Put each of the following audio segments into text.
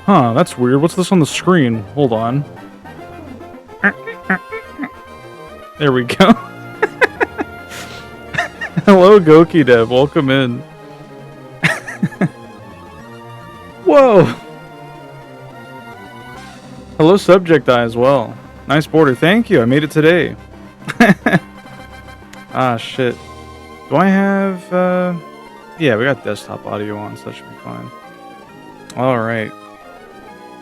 Huh, that's weird. What's this on the screen? Hold on. There we go. Hello, Goki Dev. Welcome in. Whoa! Hello, Subject Eye as well. Nice border. Thank you. I made it today. Ah, shit. Do I have, yeah, we got desktop audio on, so that should be fine. Alright.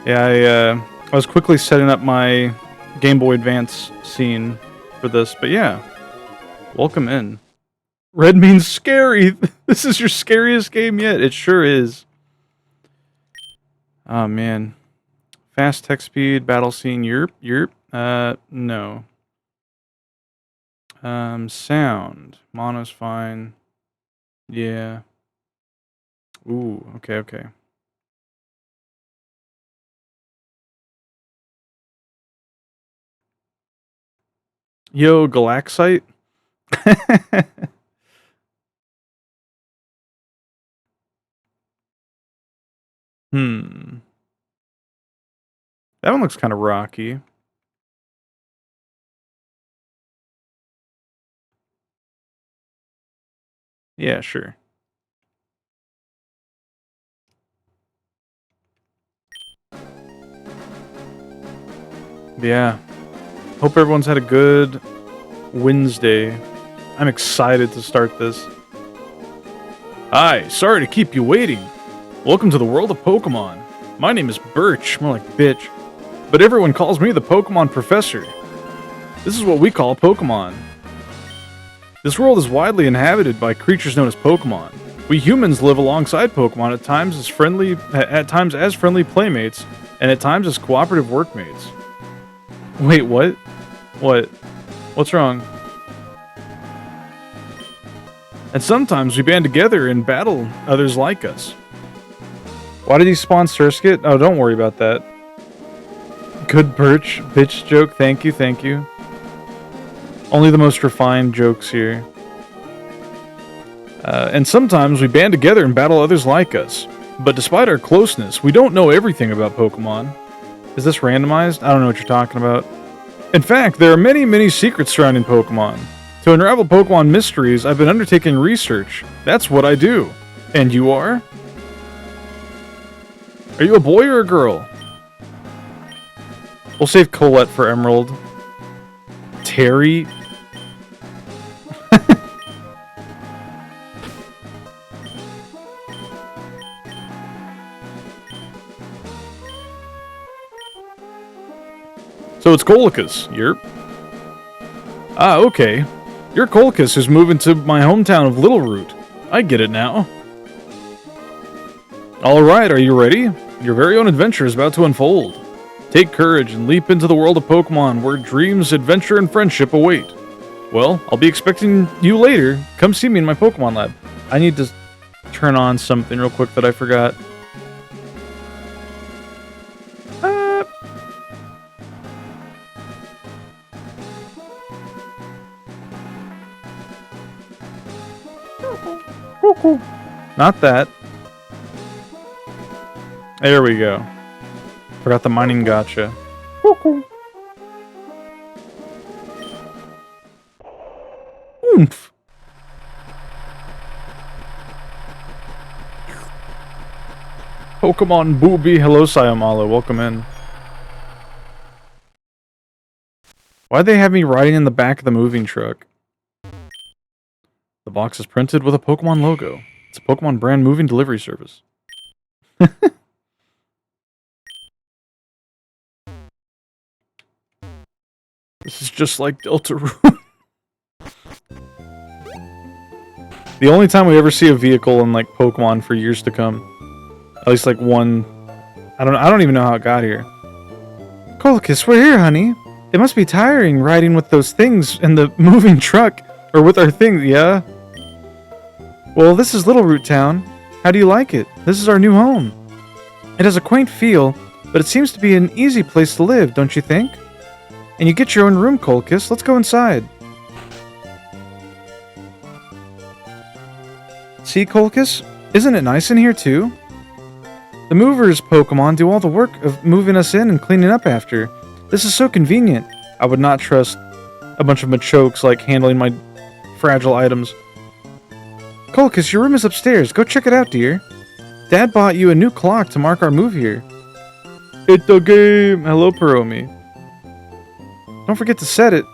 Yeah, I was quickly setting up my Game Boy Advance scene for this, but yeah. Welcome in. Red means scary! This is your scariest game yet. It sure is. Oh, man. Fast text speed, battle scene, yerp. No. Sound. Mono's fine. Yeah. Ooh, okay. Yo, Galaxite? That one looks kind of rocky. Yeah, sure. Yeah. Hope everyone's had a good Wednesday. I'm excited to start this. Hi, sorry to keep you waiting. Welcome to the world of Pokemon. My name is Birch, more like bitch. But everyone calls me the Pokemon Professor. This is what we call Pokemon. This world is widely inhabited by creatures known as Pokemon. We humans live alongside Pokemon at times as friendly playmates, and at times as cooperative workmates. Wait, what? What? What's wrong? And sometimes we band together and battle others like us. Why did he spawn Surskit? Oh, don't worry about that. Good Birch, bitch joke, thank you. Only the most refined jokes here. And sometimes we band together and battle others like us. But despite our closeness, we don't know everything about Pokemon. Is this randomized? I don't know what you're talking about. In fact, there are many secrets surrounding Pokemon. To unravel Pokemon mysteries, I've been undertaking research. That's what I do. And you are? Are you a boy or a girl? We'll save Colette for Emerald. Terry? So it's Colicus. Yerp. Ah, okay. You're Colicus who's moving to my hometown of Littleroot. I get it now. Alright, are you ready? Your very own adventure is about to unfold. Take courage and leap into the world of Pokemon where dreams, adventure, and friendship await. Well, I'll be expecting you later. Come see me in my Pokemon lab. I need to turn on something real quick that I forgot. Not that. There we go. Forgot the mining gotcha. Oomph. Pokemon Booby. Hello, Sayamala. Welcome in. Why'd they have me riding in the back of the moving truck? The box is printed with a Pokemon logo. It's a Pokemon brand moving delivery service. This is just like Deltarune. The only time we ever see a vehicle in like Pokemon for years to come. At least like one. I don't even know how it got here. Colicus, we're here, honey. It must be tiring riding with those things in the moving truck. Or with our thing, yeah? Well, this is Littleroot Town. How do you like it? This is our new home. It has a quaint feel, but it seems to be an easy place to live, don't you think? And you get your own room, Colchis. Let's go inside. See, Colchis? Isn't it nice in here, too? The movers Pokemon do all the work of moving us in and cleaning up after. This is so convenient. I would not trust a bunch of Machokes like handling my fragile items. Colchis, your room is upstairs. Go check it out, dear. Dad bought you a new clock to mark our move here. It's a game. Hello, Pieromi. Don't forget to set it.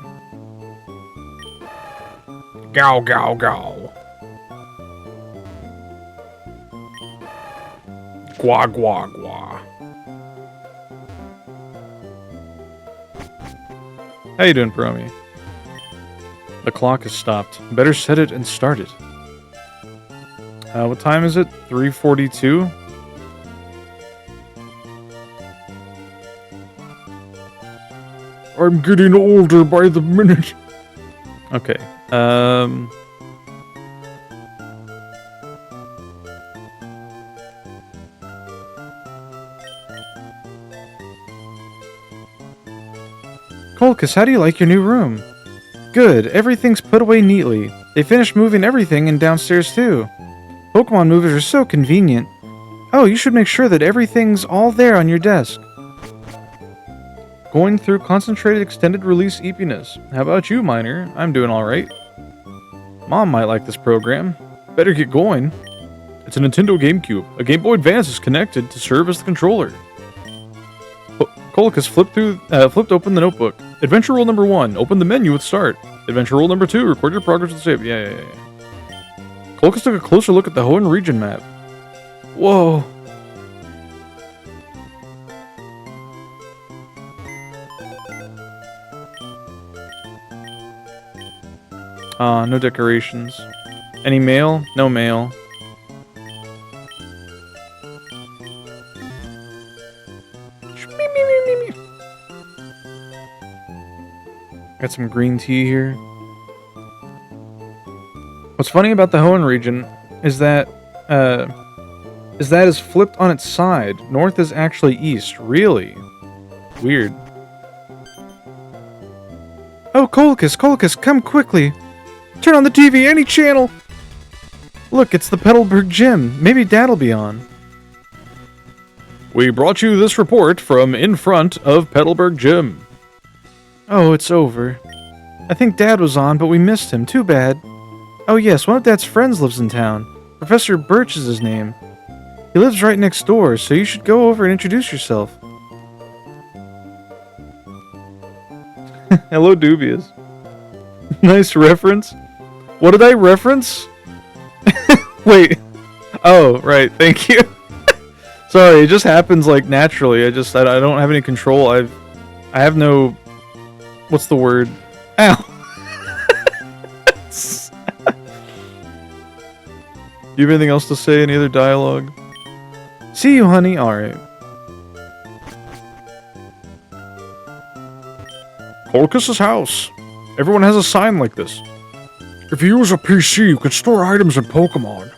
Gow, gow, gow. Gwa, gwa, gwa. How you doing, Pieromi? The clock has stopped. Better set it and start it. What time is it? 3:42? I'm getting older by the minute. Okay. Colchis, how do you like your new room? Good. Everything's put away neatly. They finished moving everything in downstairs too. Pokemon movers are so convenient. Oh, you should make sure that everything's all there on your desk. Going through concentrated extended release eepiness. How about you, Miner? I'm doing alright. Mom might like this program. Better get going. It's a Nintendo GameCube. A Game Boy Advance is connected to serve as the controller. Colchis flipped open the notebook. Adventure rule number 1. Open the menu with start. Adventure rule number 2. Record your progress with the save. Yeah. Colchis took a closer look at the Hoenn region map. Whoa. No decorations. Any mail? No mail. Got some green tea here. What's funny about the Hoenn region is that is flipped on its side. North is actually east. Really? Weird. Oh, Colchis, come quickly. Turn on the TV, any channel. Look, it's the Petalburg Gym. Maybe Dad'll be on. We brought you this report from in front of Petalburg Gym. Oh, it's over. I think Dad was on, but we missed him. Too bad. Oh yes, one of Dad's friends lives in town. Professor Birch is his name. He lives right next door, so you should go over and introduce yourself. Hello, Dubious. Nice reference. What did I reference? Wait. Oh, right. Thank you. Sorry, it just happens like naturally. I don't have any control. I have no. What's the word? Ow. Do you have anything else to say? Any other dialogue? See you, honey. All right. Colchis' house. Everyone has a sign like this. If you use a PC, you can store items in Pokemon.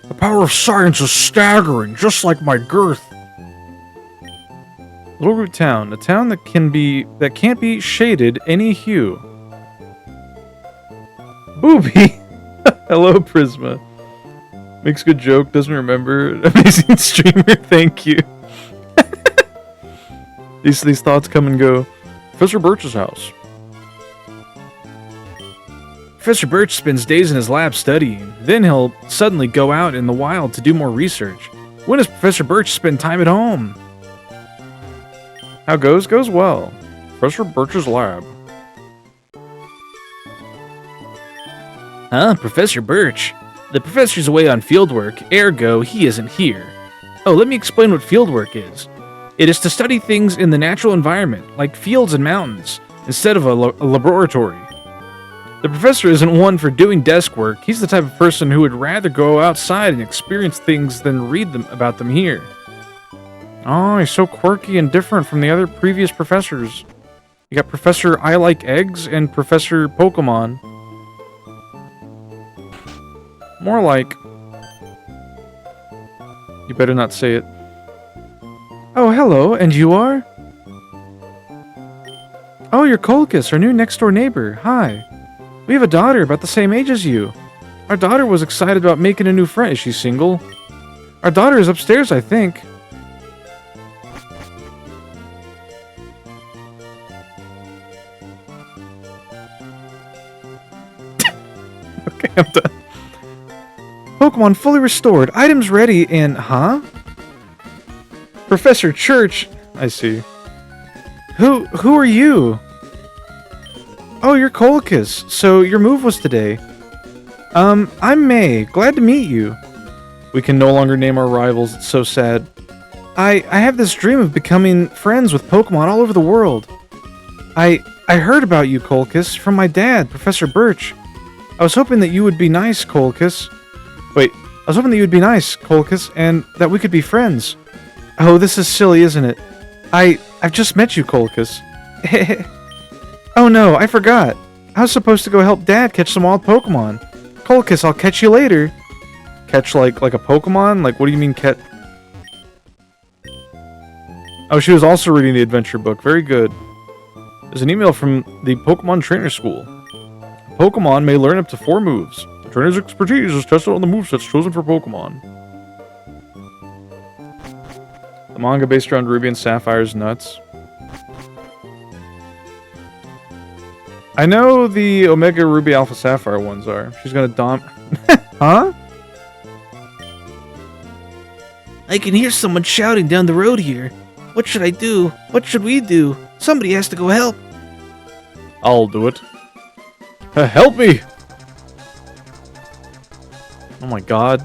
The power of science is staggering, just like my girth. Littleroot Town, a town that can't be shaded any hue. Booby! Hello, Prisma. Makes good joke, doesn't remember. Amazing streamer, thank you. These thoughts come and go. Professor Birch's house. Professor Birch spends days in his lab studying. Then he'll suddenly go out in the wild to do more research. When does Professor Birch spend time at home? How goes? Goes well. Professor Birch's lab. Huh? Professor Birch? The professor's away on fieldwork, ergo he isn't here. Oh, let me explain what fieldwork is. It is to study things in the natural environment, like fields and mountains, instead of a laboratory. The professor isn't one for doing desk work. He's the type of person who would rather go outside and experience things than read about them here. Oh, he's so quirky and different from the other previous professors. You got Professor I Like Eggs and Professor Pokemon. More like... You better not say it. Oh, hello, and you are? Oh, you're Colchis, our new next-door neighbor. Hi. We have a daughter about the same age as you. Our daughter was excited about making a new friend. Is she single? Our daughter is upstairs, I think. Okay, I'm done. Pokemon fully restored. Items ready and... Huh? Professor Church. I see. Who are you? Oh, you're Colchis. So your move was today. I'm May. Glad to meet you. We can no longer name our rivals. It's so sad. I have this dream of becoming friends with Pokemon all over the world. I heard about you, Colchis, from my dad, Professor Birch. I was hoping that you would be nice, Colchis. Wait, I was hoping that you would be nice, Colchis, and that we could be friends. Oh, this is silly, isn't it? I've just met you, Colchis. Oh no, I forgot. I was supposed to go help Dad catch some wild Pokemon. Colchis, I'll catch you later. Catch like a Pokemon? Like, what do you mean catch? Oh, she was also reading the adventure book. Very good. There's an email from the Pokemon Trainer School. Pokemon may learn up to 4 moves. The trainer's expertise is tested on the movesets chosen for Pokemon. The manga based around Ruby and Sapphire's nuts. I know the Omega Ruby Alpha Sapphire ones are. She's gonna Huh? I can hear someone shouting down the road here. What should I do? What should we do? Somebody has to go help. I'll do it. Help me! Oh my god.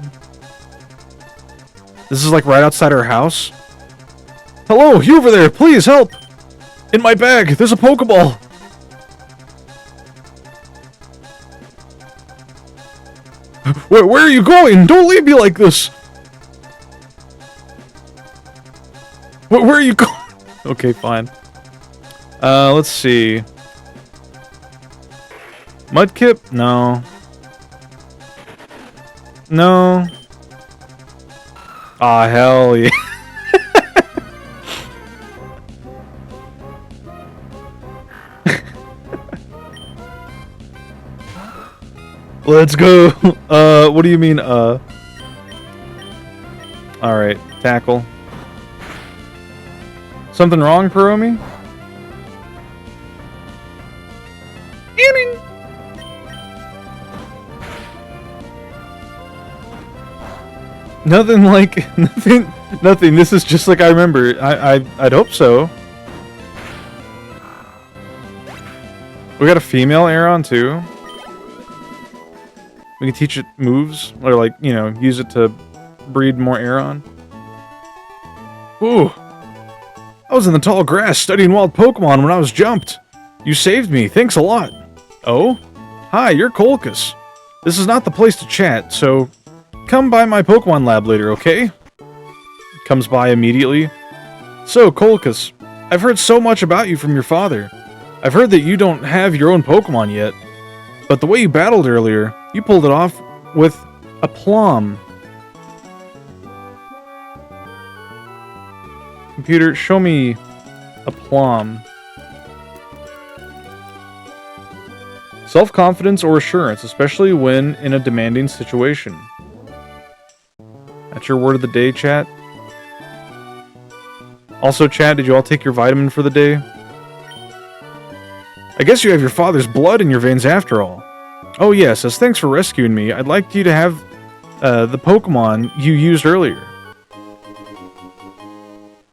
This is like right outside our house. Hello, you over there, please help! In my bag, there's a Pokeball! Where are you going? Don't leave me like this! Where are you going? Okay, fine. Let's see. Mudkip? No. No. Ah, hell yeah. Let's go. What do you mean, Alright, tackle. Something wrong, Puromi? Nothing like nothing. This is just like I remember. I'd hope so. We got a female Aeron too. We can teach it moves, or like, you know, use it to breed more Aeron. Ooh. I was in the tall grass studying wild Pokemon when I was jumped. You saved me. Thanks a lot. Oh? Hi, you're Colchis. This is not the place to chat, so come by my Pokemon lab later, okay? Comes by immediately. So, Colchis, I've heard so much about you from your father. I've heard that you don't have your own Pokemon yet. But the way you battled earlier, you pulled it off with aplomb. Computer, show me aplomb. Self-confidence or assurance, especially when in a demanding situation. That's your word of the day, chat. Also, chat, did you all take your vitamin for the day? I guess you have your father's blood in your veins after all. Oh yes, as thanks for rescuing me, I'd like you to have the Pokemon you used earlier.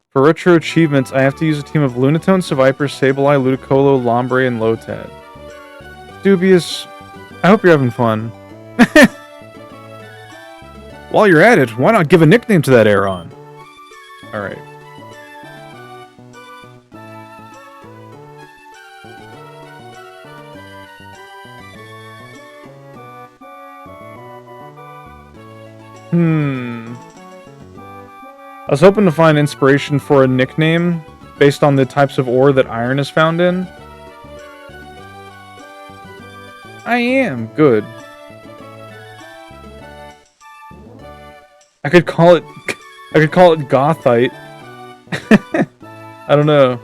For retro achievements, I have to use a team of Lunatone, Seviper, Sableye, Ludicolo, Lombre, and Lotad. Dubious. I hope you're having fun. While you're at it, why not give a nickname to that Aeron? Alright. I was hoping to find inspiration for a nickname based on the types of ore that iron is found in. I am good. I could call it Gothite. I don't know.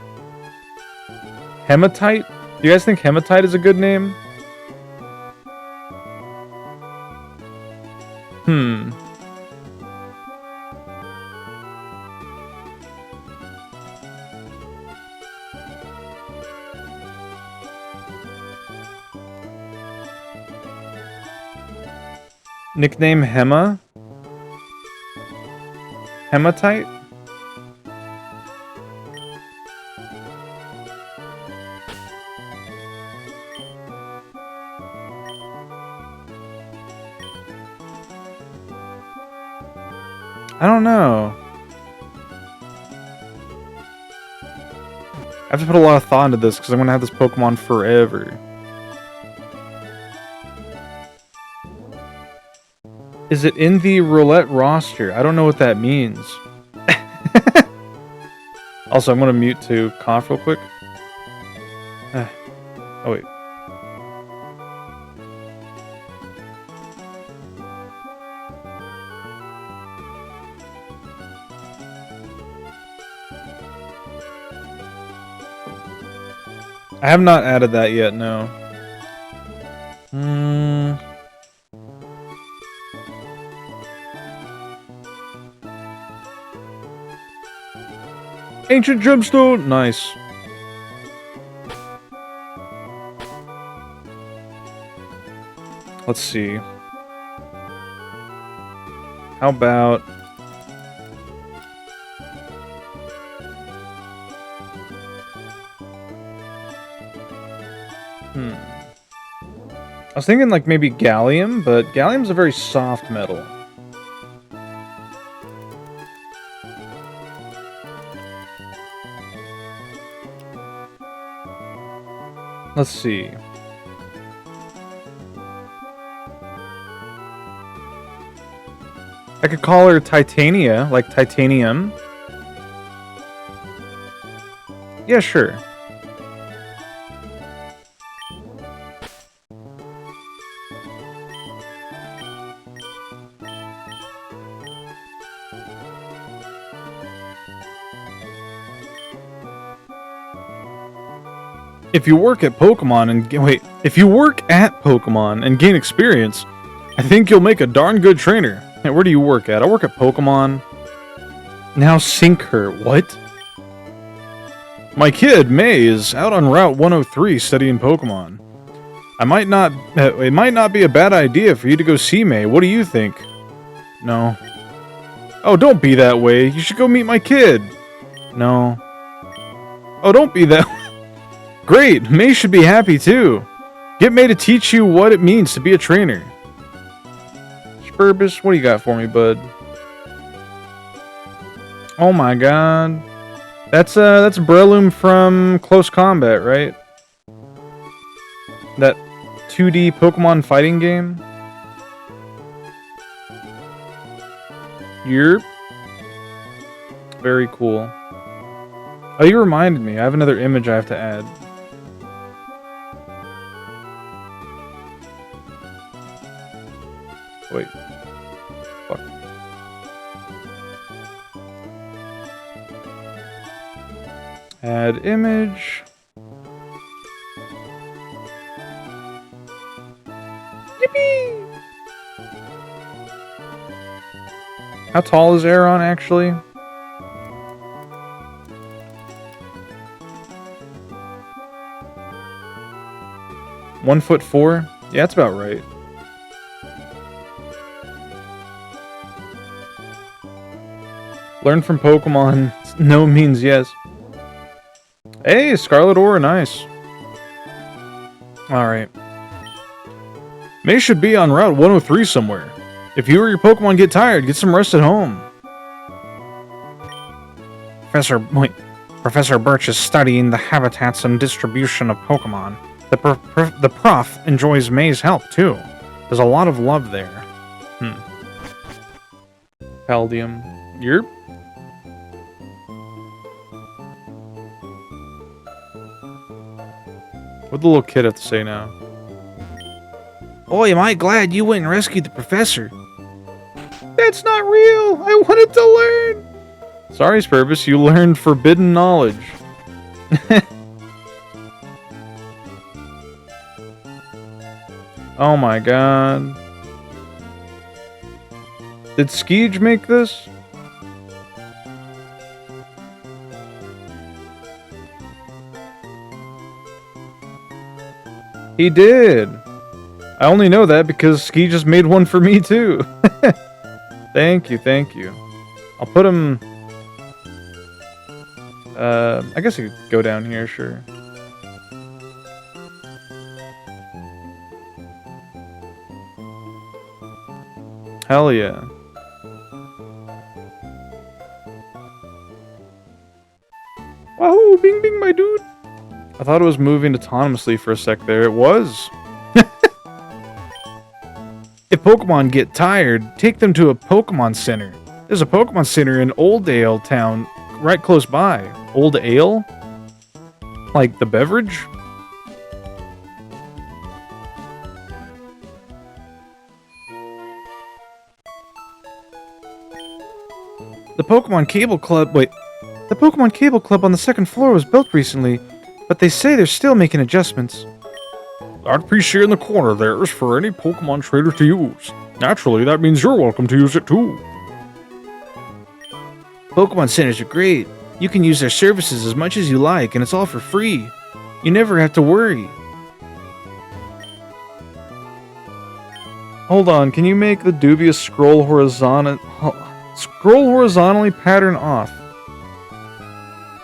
Hematite? Do you guys think Hematite is a good name? Nickname Hema? Hematite? I don't know. I have to put a lot of thought into this because I'm going to have this Pokemon forever. Is it in the roulette roster? I don't know what that means. Also, I'm going to mute to cough real quick. Oh, wait. I have not added that yet, no. Ancient gemstone! Nice. Let's see. How about... I was thinking like maybe Gallium, but Gallium's a very soft metal. Let's see. I could call her Titania, like titanium. Yeah, sure. If you work at Pokemon and if you work at Pokemon and gain experience, I think you'll make a darn good trainer. Hey, where do you work at? I work at Pokemon. Now sink her. What? My kid, May, is out on Route 103 studying Pokemon. It might not be a bad idea for you to go see May. What do you think? No. Oh, don't be that way. You should go meet my kid. No. Oh, don't be that way. Great! May should be happy too. Get May to teach you what it means to be a trainer. Spurbus, what do you got for me, bud? Oh my god. That's Breloom from Close Combat, right? That 2D Pokemon fighting game? Yerp. Very cool. Oh, you reminded me. I have another image I have to add. Wait. Fuck. Add image. Yippee! How tall is Aeron actually? (1'4"? Yeah, that's about right. Learn from Pokemon. No means yes. Hey, Scarlet Aura, nice. Alright. May should be on Route 103 somewhere. If you or your Pokemon get tired, get some rest at home. Professor Birch is studying the habitats and distribution of Pokemon. The prof enjoys May's help, too. There's a lot of love there. Paldium. Yerp. What'd the little kid have to say now? Boy, am I glad you went and rescued the professor. That's not real! I wanted to learn! Sorry, Spurbus, you learned forbidden knowledge. Oh my god. Did Skeege make this? He did. I only know that because Ski just made one for me too. Thank you, thank you. I'll put him... I guess I could go down here, sure. Hell yeah. Wahoo! Bing bing, my dude! I thought it was moving autonomously for a sec there. It was. If Pokemon get tired, take them to a Pokemon Center. There's a Pokemon Center in Oldale Town, right close by. Old Ale? Like the beverage? The Pokemon Cable Club... Wait. The Pokemon Cable Club on the second floor was built recently, but they say they're still making adjustments. I'd appreciate in the corner there is for any Pokemon trader to use. Naturally, that means you're welcome to use it too. Pokemon Centers are great. You can use their services as much as you like, and it's all for free. You never have to worry. Hold on, can you make the dubious scroll horizontally pattern off?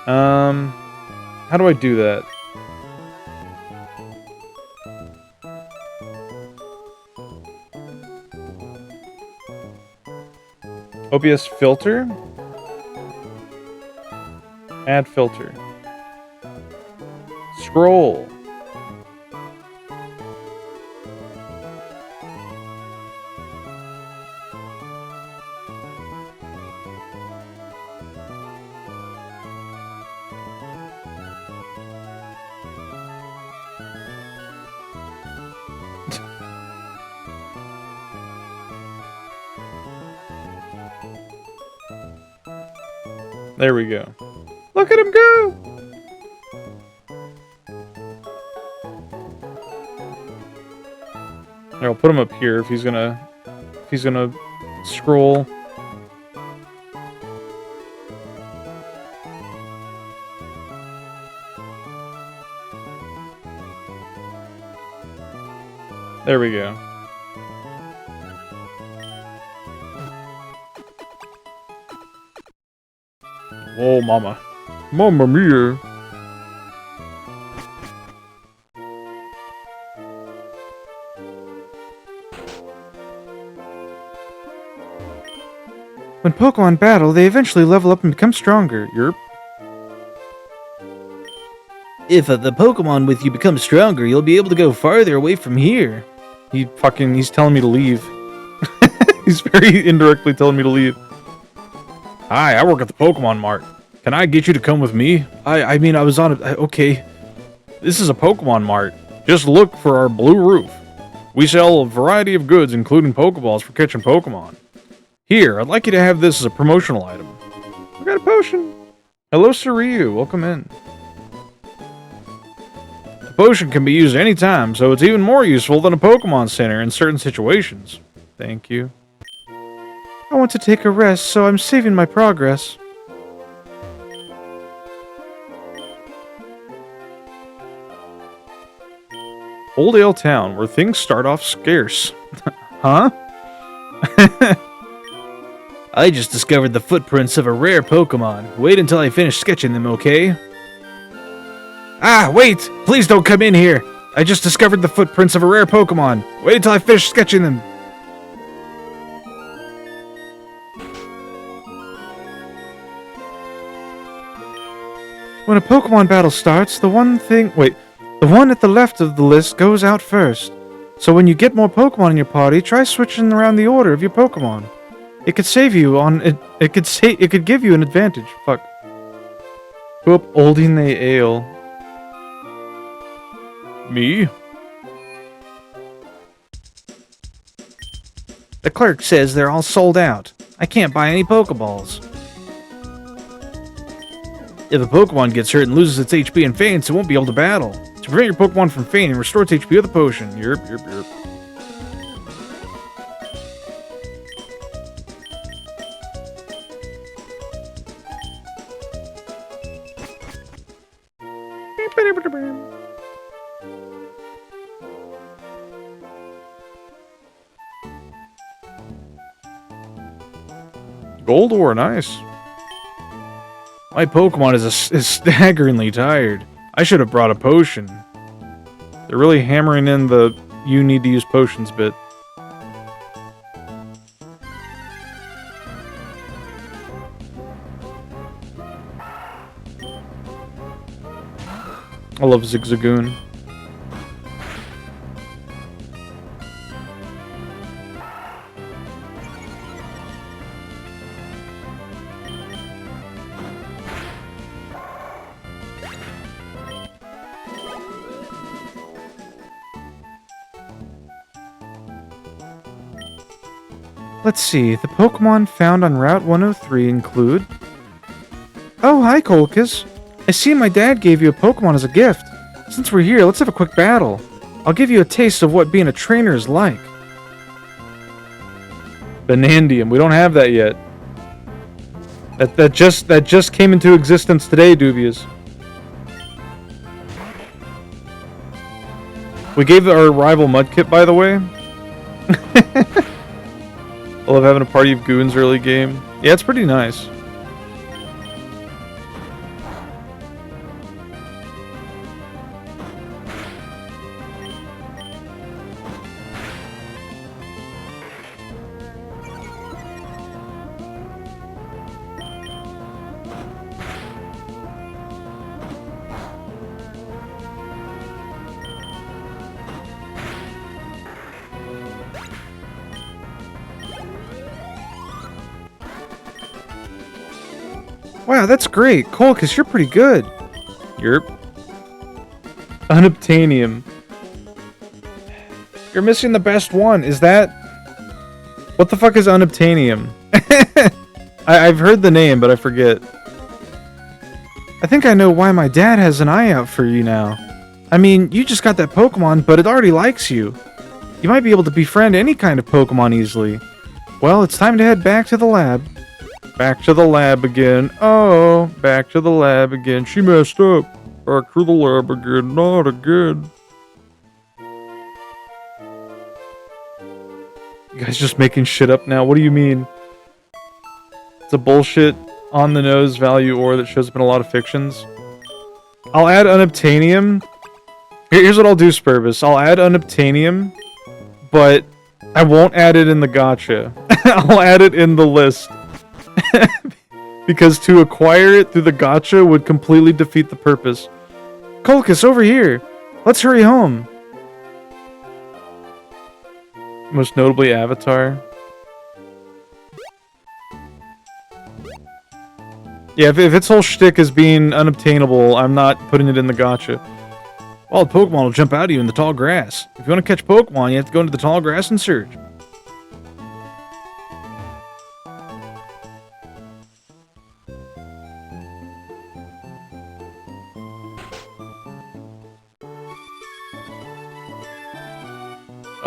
How do I do that? OBS filter? Add filter. Scroll. There we go. Look at him go! Here, I'll put him up here if he's gonna scroll. There we go. Oh, mama. Mamma mia. When Pokemon battle, they eventually level up and become stronger. Yerp. If the Pokemon with you become stronger, you'll be able to go farther away from here. He's telling me to leave. He's very indirectly telling me to leave. Hi, I work at the Pokemon Mart. Can I get you to come with me? I mean, I was on a... Okay. This is a Pokemon Mart. Just look for our blue roof. We sell a variety of goods, including Pokeballs for catching Pokemon. Here, I'd like you to have this as a promotional item. I got a potion. Hello, Siriu. Welcome in. The potion can be used anytime, so it's even more useful than a Pokemon Center in certain situations. Thank you. I want to take a rest, so I'm saving my progress. Oldale Town, where things start off scarce. Huh? I just discovered the footprints of a rare Pokemon. Wait until I finish sketching them, okay? Ah, wait! Please don't come in here! I just discovered the footprints of a rare Pokemon. Wait until I finish sketching them. When a Pokemon battle starts, the one at the left of the list goes out first. So when you get more Pokemon in your party, try switching around the order of your Pokemon. It could save you on it. It could give you an advantage. Fuck. Who up Olding the Ale? Me? The clerk says they're all sold out. I can't buy any Pokeballs. If a Pokemon gets hurt and loses its HP and faints, it won't be able to battle. To prevent your Pokemon from fainting, restore its HP with a potion. Yerp, yerp, yerp. Gold ore, nice. My Pokemon is staggeringly tired. I should have brought a potion. They're really hammering in the you need to use potions bit. I love Zigzagoon. Let's see, the Pokemon found on Route 103 include... Oh, hi, Colchis. I see my dad gave you a Pokemon as a gift. Since we're here, let's have a quick battle. I'll give you a taste of what being a trainer is like. Banandium, we don't have that yet. That just came into existence today, Dubious. We gave our rival Mudkip, by the way. I love having a party of goons early game. Yeah, it's pretty nice. Wow, that's great. Colchis, you're pretty good. Yerp. Unobtainium. You're missing the best one. Is that... What the fuck is Unobtainium? I've heard the name, but I forget. I think I know why my dad has an eye out for you now. I mean, you just got that Pokemon, but it already likes you. You might be able to befriend any kind of Pokemon easily. Well, it's time to head back to the lab. Back to the lab again. Oh, back to the lab again. She messed up. Back to the lab again. Not again. You guys just making shit up now? What do you mean? It's a bullshit on-the-nose value ore that shows up in a lot of fictions. I'll add Unobtainium. Here's what I'll do, Spurbus. I'll add Unobtainium, but I won't add it in the gacha. I'll add it in the list. Because to acquire it through the gacha would completely defeat the purpose. Colchis, over here. Let's hurry home. Most notably Avatar. Yeah, if its whole shtick is being unobtainable, I'm not putting it in the gacha. Wild Pokemon will jump out at you in the tall grass. If you want to catch Pokemon, you have to go into the tall grass and search.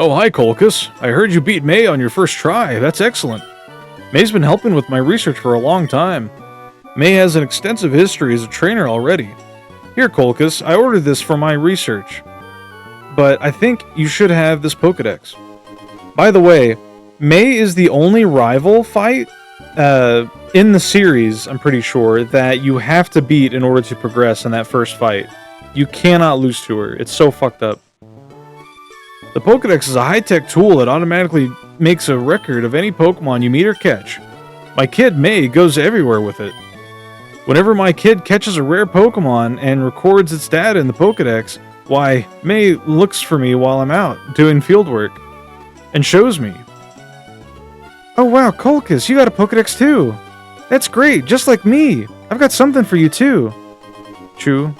Oh, hi, Colchis. I heard you beat May on your first try. That's excellent. May's been helping with my research for a long time. May has an extensive history as a trainer already. Here, Colchis, I ordered this for my research. But I think you should have this Pokedex. By the way, May is the only rival fight in the series, I'm pretty sure, that you have to beat in order to progress in that first fight. You cannot lose to her. It's so fucked up. The Pokedex is a high-tech tool that automatically makes a record of any Pokemon you meet or catch. My kid, May, goes everywhere with it. Whenever my kid catches a rare Pokemon and records its data in the Pokedex, why, May looks for me while I'm out doing fieldwork and shows me. Oh wow, Colchis, you got a Pokedex too. That's great, just like me. I've got something for you too. Chew.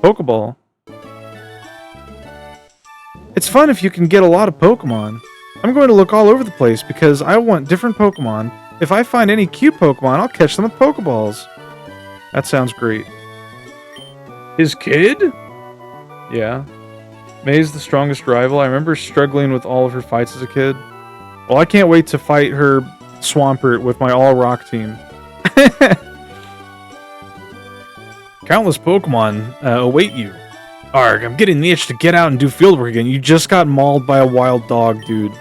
Pokeball. It's fun if you can get a lot of Pokemon. I'm going to look all over the place because I want different Pokemon. If I find any cute Pokemon, I'll catch them with Pokeballs. That sounds great. His kid? Yeah. May's the strongest rival. I remember struggling with all of her fights as a kid. Well, I can't wait to fight her Swampert with my all-rock team. Countless Pokemon await you. Arg, I'm getting the itch to get out and do fieldwork again. You just got mauled by a wild dog, dude.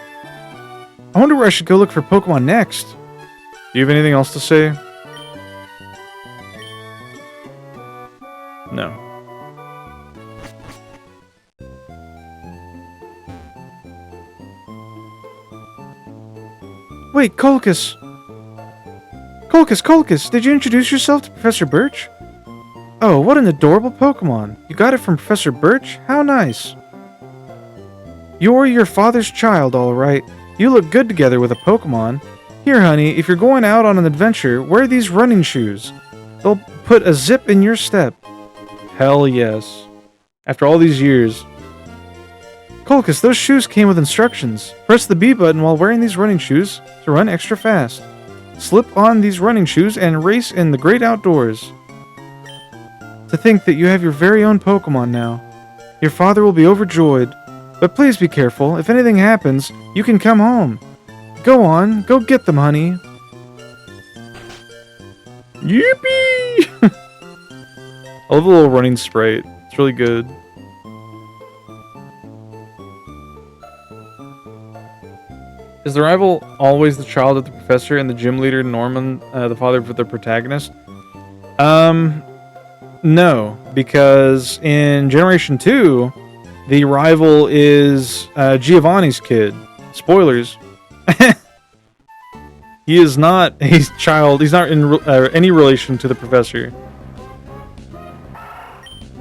I wonder where I should go look for Pokemon next. Do you have anything else to say? No. Wait, Colchis! Colchis, did you introduce yourself to Professor Birch? Oh, what an adorable Pokemon. You got it from Professor Birch? How nice. You're your father's child, all right. You look good together with a Pokemon. Here, honey, if you're going out on an adventure, wear these running shoes. They'll put a zip in your step. Hell yes. After all these years. Colchis, those shoes came with instructions. Press the B button while wearing these running shoes to run extra fast. Slip on these running shoes and race in the great outdoors. To think that you have your very own Pokemon now. Your father will be overjoyed. But please be careful. If anything happens, you can come home. Go on, go get them, honey. Yippee! I love the little running sprite. It's really good. Is the rival always the child of the professor and the gym leader Norman, the father of the protagonist? No, because in Generation 2, the rival is Giovanni's kid. Spoilers. He is not a child. He's not in any relation to the professor.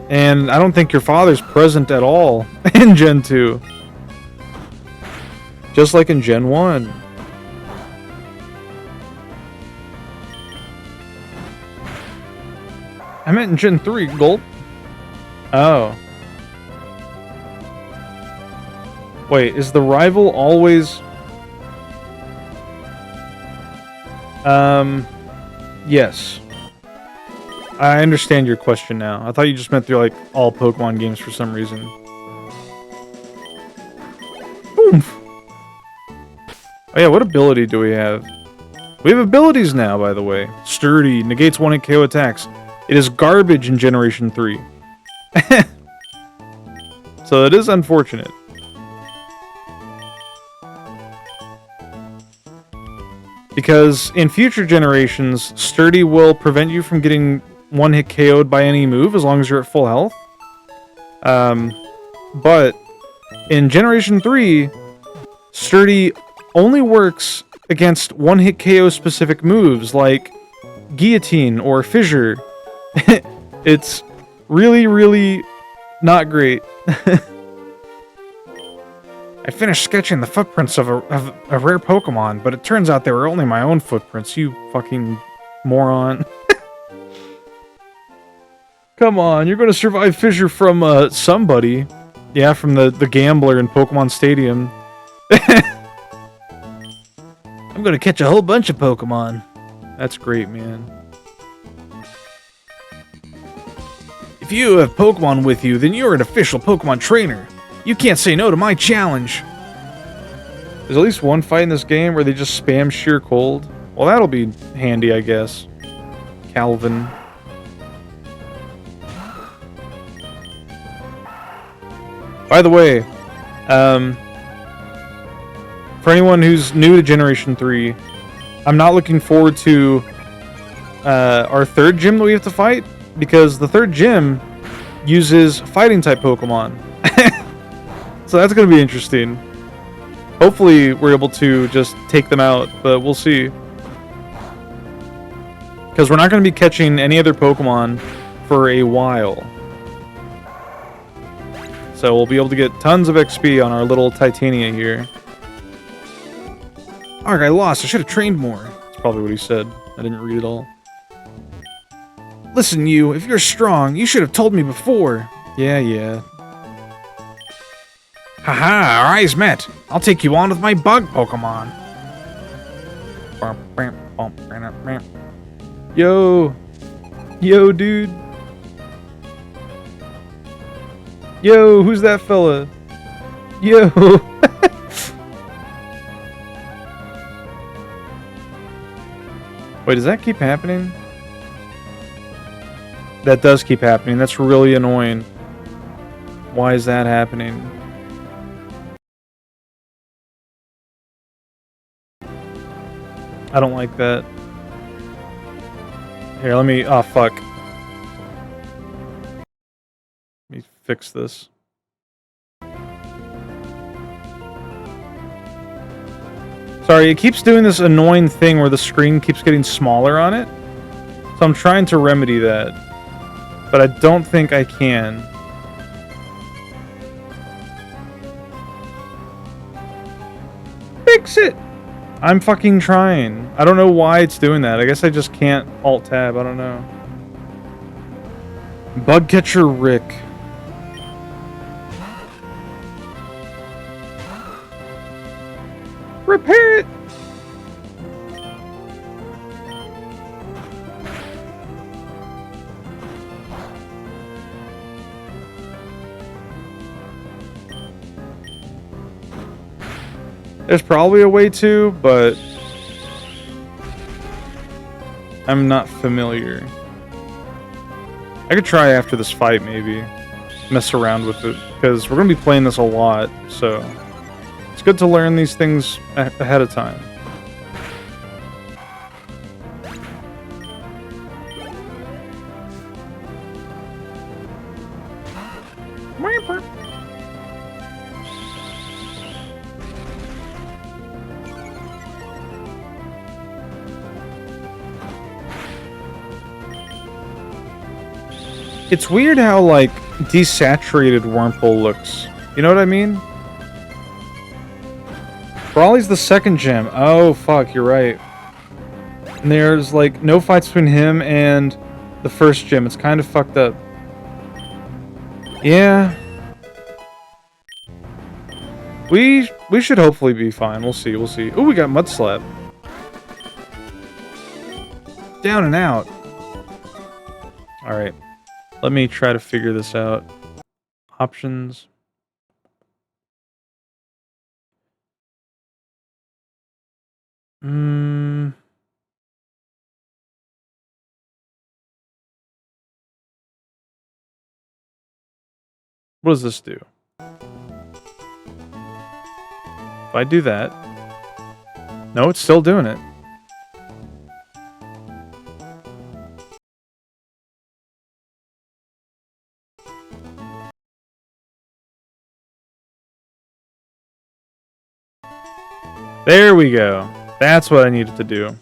And I don't think your father's present at all in Gen 2. Just like in Gen 1. I meant in Gen 3, Gulp. Oh. Wait, is the rival always... Yes. I understand your question now. I thought you just meant through, like, all Pokemon games for some reason. Oomph! Oh yeah, what ability do we have? We have abilities now, by the way. Sturdy, negates 1-hit KO attacks. It is garbage in Generation 3. So it is unfortunate. Because in future generations, Sturdy will prevent you from getting 1-hit KO'd by any move as long as you're at full health. But in Generation 3, Sturdy only works against 1-hit KO specific moves like Guillotine or Fissure. It's really, really not great. I finished sketching the footprints of a rare Pokemon, but it turns out they were only my own footprints, you fucking moron. Come on, you're gonna survive Fissure from, somebody. Yeah, from the gambler in Pokemon Stadium. I'm gonna catch a whole bunch of Pokemon. That's great, man. If you have Pokemon with you, then you're an official Pokemon trainer. You can't say no to my challenge. There's at least one fight in this game where they just spam sheer cold. Well, that'll be handy, I guess. Calvin. By the way, for anyone who's new to Generation 3, I'm not looking forward to our third gym that we have to fight, because the third gym uses fighting-type Pokemon. So that's going to be interesting. Hopefully we're able to just take them out, but we'll see. Because we're not going to be catching any other Pokemon for a while. So we'll be able to get tons of XP on our little Titania here. Arg, I lost. I should have trained more. That's probably what he said. I didn't read it all. Listen, you. If you're strong, you should have told me before. Yeah. Haha, our eyes met. I'll take you on with my bug Pokemon. Yo, dude. Yo, who's that fella? Yo. Wait, does that keep happening? That does keep happening. That's really annoying. Why is that happening? I don't like that. Here, let me... Oh, fuck. Let me fix this. Sorry, it keeps doing this annoying thing where the screen keeps getting smaller on it. So I'm trying to remedy that. But I don't think I can. Fix it! I'm fucking trying. I don't know why it's doing that. I guess I just can't Alt-Tab. I don't know. Bug Catcher Rick. Repair it! There's probably a way to, but I'm not familiar. I could try after this fight, maybe. Mess around with it, because we're going to be playing this a lot, so it's good to learn these things ahead of time. It's weird how, like, desaturated Wurmple looks. You know what I mean? Brawly's the second gym. Oh, fuck, you're right. And there's, like, no fights between him and the first gym. It's kind of fucked up. Yeah. We should hopefully be fine. We'll see, we'll see. Ooh, we got Mud Slap. Down and out. Alright. Let me try to figure this out. Options. What does this do? If I do that... No, it's still doing it. There we go. That's what I needed to do.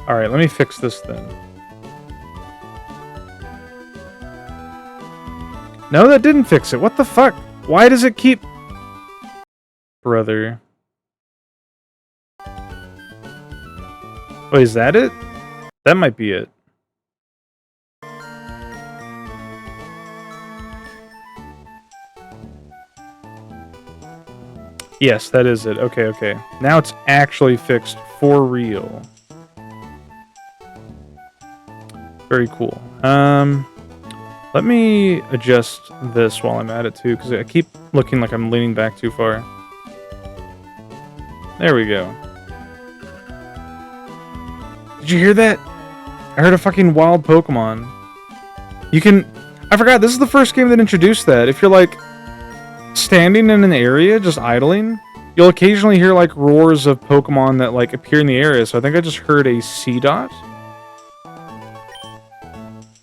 Alright, let me fix this then. No, that didn't fix it. What the fuck? Why does it keep... Brother. Wait, is that it? That might be it. Yes, that is it. Okay, okay. Now it's actually fixed for real. Very cool. Let me adjust this while I'm at it too, because I keep looking like I'm leaning back too far. There we go. Did you hear that? I heard a fucking wild Pokemon. You can... I forgot, this is the first game that introduced that. If you're like... standing in an area, just idling, you'll occasionally hear like roars of Pokemon that like appear in the area. So I think I just heard a Seedot.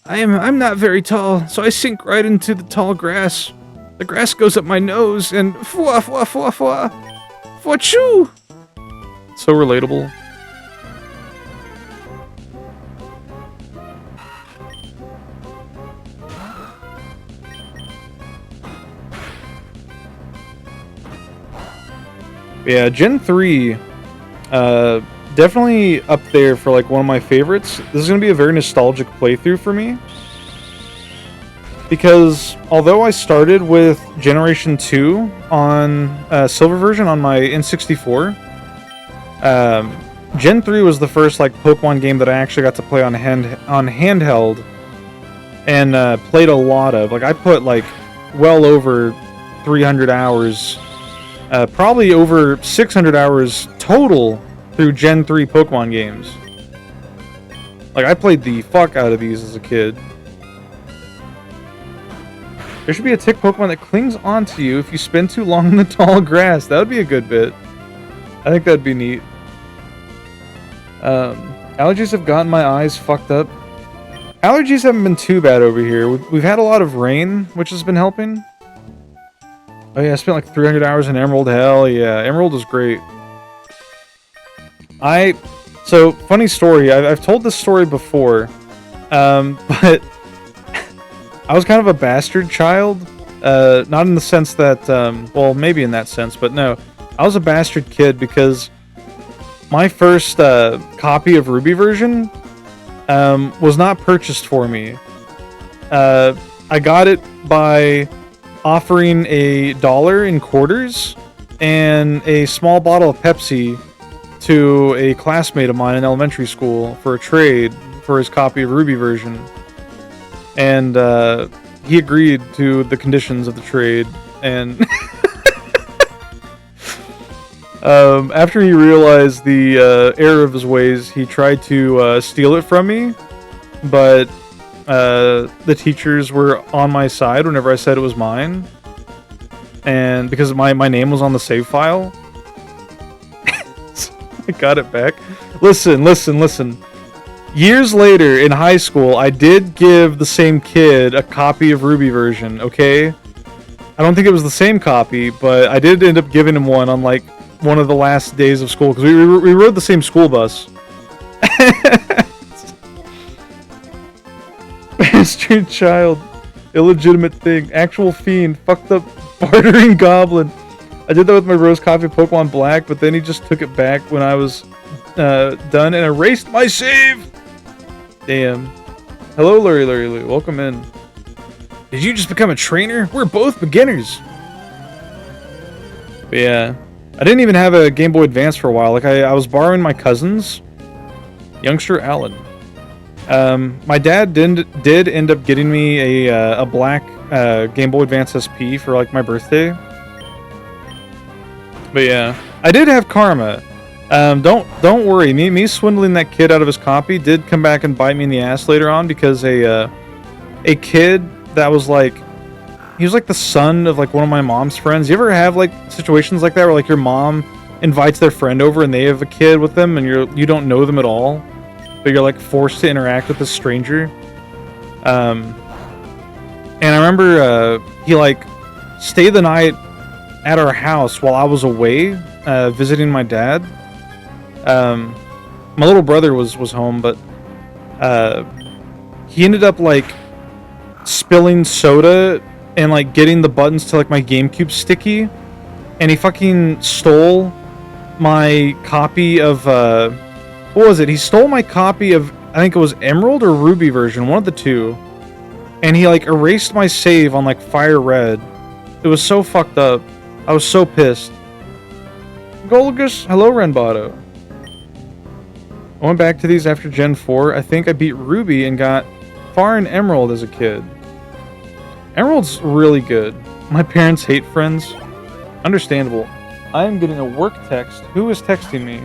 I'm not very tall, so I sink right into the tall grass. The grass goes up my nose and fwa fwa fwa fwa fwa choo. So relatable. Yeah, Gen 3, definitely up there for like one of my favorites. This is going to be a very nostalgic playthrough for me. Because although I started with Generation 2 on Silver version on my N64, Gen 3 was the first like Pokemon game that I actually got to play on handheld and played a lot of. Like I put like well over 300 hours, probably over 600 hours total through Gen 3 Pokemon games. Like I played the fuck out of these as a kid. There should be a tick Pokemon that clings onto you if you spend too long in the tall grass. That would be a good bit. I think that'd be neat. Allergies have gotten my eyes fucked up. Allergies haven't been too bad over here. We've had a lot of rain, which has been helping. Oh yeah, I spent like 300 hours in Emerald. Hell yeah, Emerald is great. So, funny story. I've told this story before, but I was kind of a bastard child. Not in the sense that, well, maybe in that sense, but no. I was a bastard kid because my first copy of Ruby version was not purchased for me. I got it by offering $1 in quarters and a small bottle of Pepsi to a classmate of mine in elementary school for a trade for his copy of Ruby version. And he agreed to the conditions of the trade, and after he realized the error of his ways, he tried to steal it from me, but the teachers were on my side whenever I said it was mine, and because my name was on the save file, so I got it back. Listen. Years later, in high school, I did give the same kid a copy of Ruby version, okay? I don't think it was the same copy, but I did end up giving him one on, like, one of the last days of school, because we rode the same school bus. Bastard child. Illegitimate thing. Actual fiend. Fucked up bartering goblin. I did that with my rose copy of Pokemon Black, but then he just took it back when I was done and erased my save! Damn. Hello, Larry Lou. Welcome in. Did you just become a trainer? We're both beginners. But yeah. I didn't even have a Game Boy Advance for a while. Like, I was borrowing my cousin's. Youngster Alan. My dad did end up getting me a black Game Boy Advance SP for, like, my birthday. But yeah. I did have karma. Don't worry. Me swindling that kid out of his copy did come back and bite me in the ass later on, because a kid that was like, he was like the son of like one of my mom's friends. You ever have like situations like that where like your mom invites their friend over and they have a kid with them and you don't know them at all, but you're like forced to interact with this stranger? And I remember he like stayed the night at our house while I was away visiting my dad. My little brother was home, but he ended up like spilling soda and like getting the buttons to like my GameCube sticky, and he fucking stole my copy of what was it? He stole my copy of, I think it was Emerald or Ruby version, one of the two, and he like erased my save on like Fire Red. It was so fucked up. I was so pissed. Golgus, hello Renbato. I went back to these after Gen 4. I think I beat Ruby and got far in Emerald as a kid. Emerald's really good. My parents hate Friends. Understandable. I am getting a work text. Who is texting me?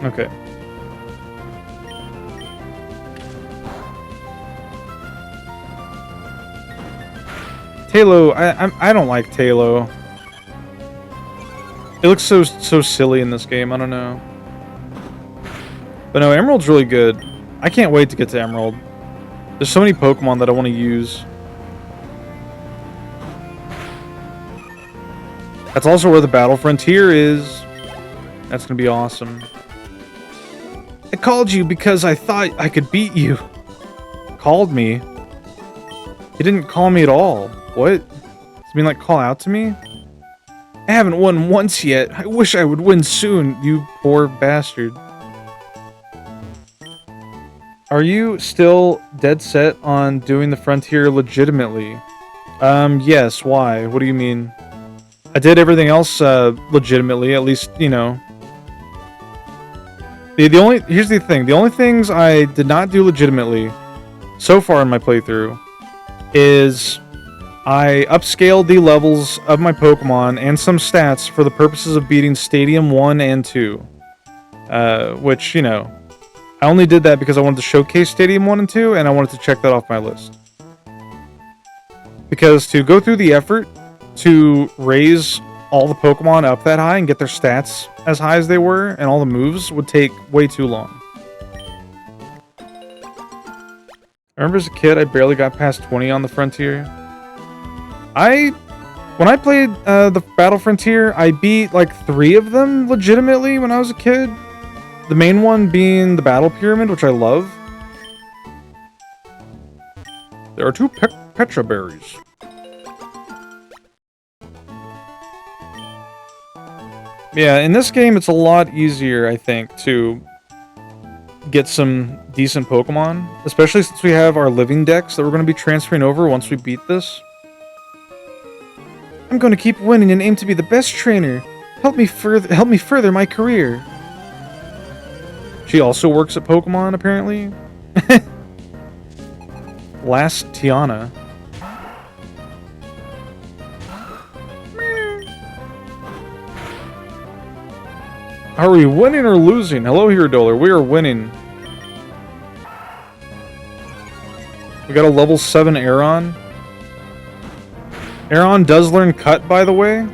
Okay. Talo, I don't like Talo. It looks so silly in this game. I don't know. But no, Emerald's really good. I can't wait to get to Emerald. There's so many Pokemon that I want to use. That's also where the Battle Frontier is. That's gonna be awesome. I called you because I thought I could beat you. Called me? He didn't call me at all. What? Does it mean like call out to me? I haven't won once yet. I wish I would win soon, you poor bastard. Are you still dead set on doing the Frontier legitimately? Yes, why? What do you mean? I did everything else legitimately, at least, you know. Here's the thing. The only things I did not do legitimately so far in my playthrough is I upscaled the levels of my Pokemon and some stats for the purposes of beating Stadium 1 and 2. Which, you know, I only did that because I wanted to showcase Stadium 1 and 2, and I wanted to check that off my list. Because to go through the effort to raise all the Pokemon up that high and get their stats as high as they were, and all the moves, would take way too long. I remember as a kid, I barely got past 20 on the Frontier. When I played the Battle Frontier, I beat like 3 of them legitimately when I was a kid. The main one being the Battle Pyramid, which I love. There are 2 Petra Berries. Yeah, in this game, it's a lot easier, I think, to get some decent Pokemon. Especially since we have our living decks that we're going to be transferring over once we beat this. I'm going to keep winning and aim to be the best trainer. Help me further my career. She also works at Pokemon, apparently. Last Tiana. Are we winning or losing? Hello here, Dollar. We are winning. We got a level 7 Aeron. Aeron does learn Cut, by the way.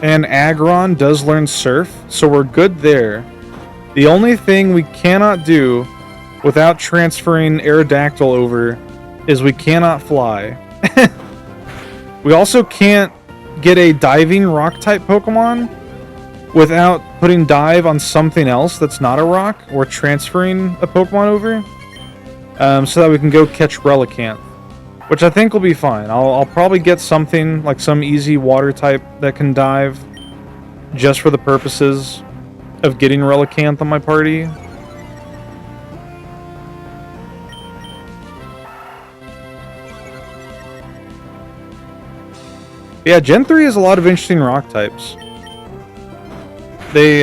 And Aggron does learn Surf. So we're good there. The only thing we cannot do without transferring Aerodactyl over is we cannot fly. We also can't get a diving rock-type Pokemon without putting dive on something else that's not a rock, or transferring a Pokemon over, so that we can go catch Relicanth, which I think will be fine. I'll probably get something like some easy water type that can dive, just for the purposes of getting Relicanth on my party. Yeah, Gen 3 has a lot of interesting rock types. They,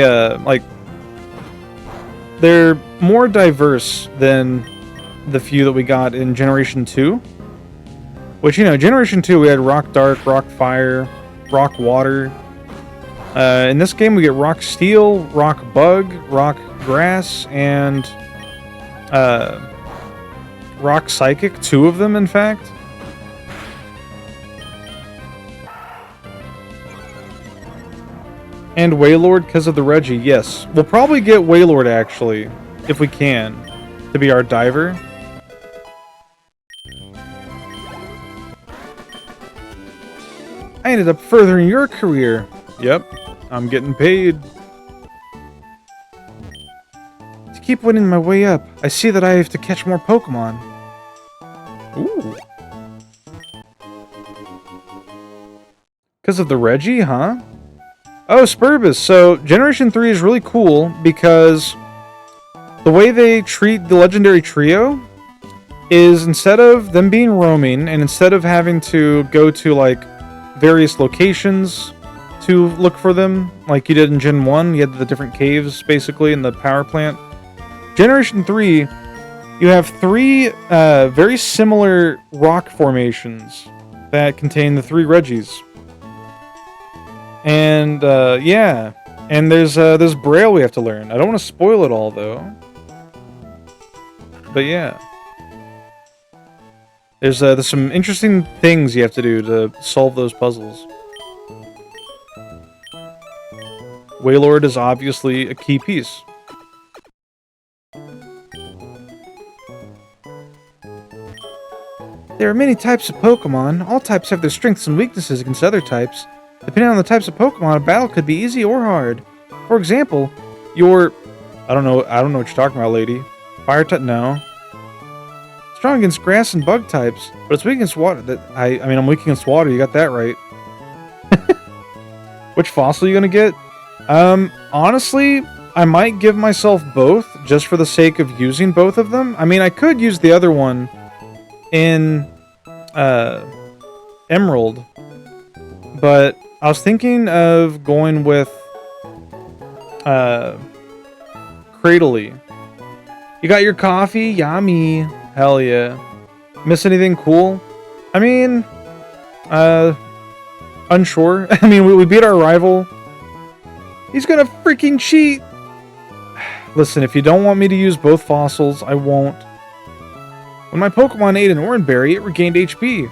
they're more diverse than the few that we got in Generation 2. Which, you know, Generation 2 we had Rock Dark, Rock Fire, Rock Water. In this game we get Rock Steel, Rock Bug, Rock Grass, and Rock Psychic. 2 of them, in fact. And Wailord because of the Reggie, yes. We'll probably get Wailord, actually, if we can, to be our diver. I ended up furthering your career. Yep, I'm getting paid. To keep winning my way up, I see that I have to catch more Pokemon. Ooh. Because of the Reggie, huh? Oh, Spurbus. So, Generation 3 is really cool because the way they treat the Legendary Trio is, instead of them being roaming, and instead of having to go to, like, various locations to look for them, like you did in Gen 1, you had the different caves, basically, in the power plant. Generation 3, you have 3 very similar rock formations that contain the 3 Reggies. And, yeah. And there's Braille we have to learn. I don't want to spoil it all, though. But, yeah. There's some interesting things you have to do to solve those puzzles. Wailord is obviously a key piece. There are many types of Pokemon. All types have their strengths and weaknesses against other types. Depending on the types of Pokemon, a battle could be easy or hard. For example, your... I don't know what you're talking about, lady. Fire type? No. Strong against grass and bug types, but it's weak against water. I mean, I'm weak against water. You got that right. Which fossil are you gonna get? Honestly, I might give myself both, just for the sake of using both of them. I mean, I could use the other one in Emerald, but I was thinking of going with Cradley. You got your coffee? Yummy. Hell yeah. Miss anything cool? I mean, unsure. I mean, we beat our rival. He's gonna freaking cheat. Listen, if you don't want me to use both fossils, I won't. When my Pokemon ate an Oranberry, it regained HP.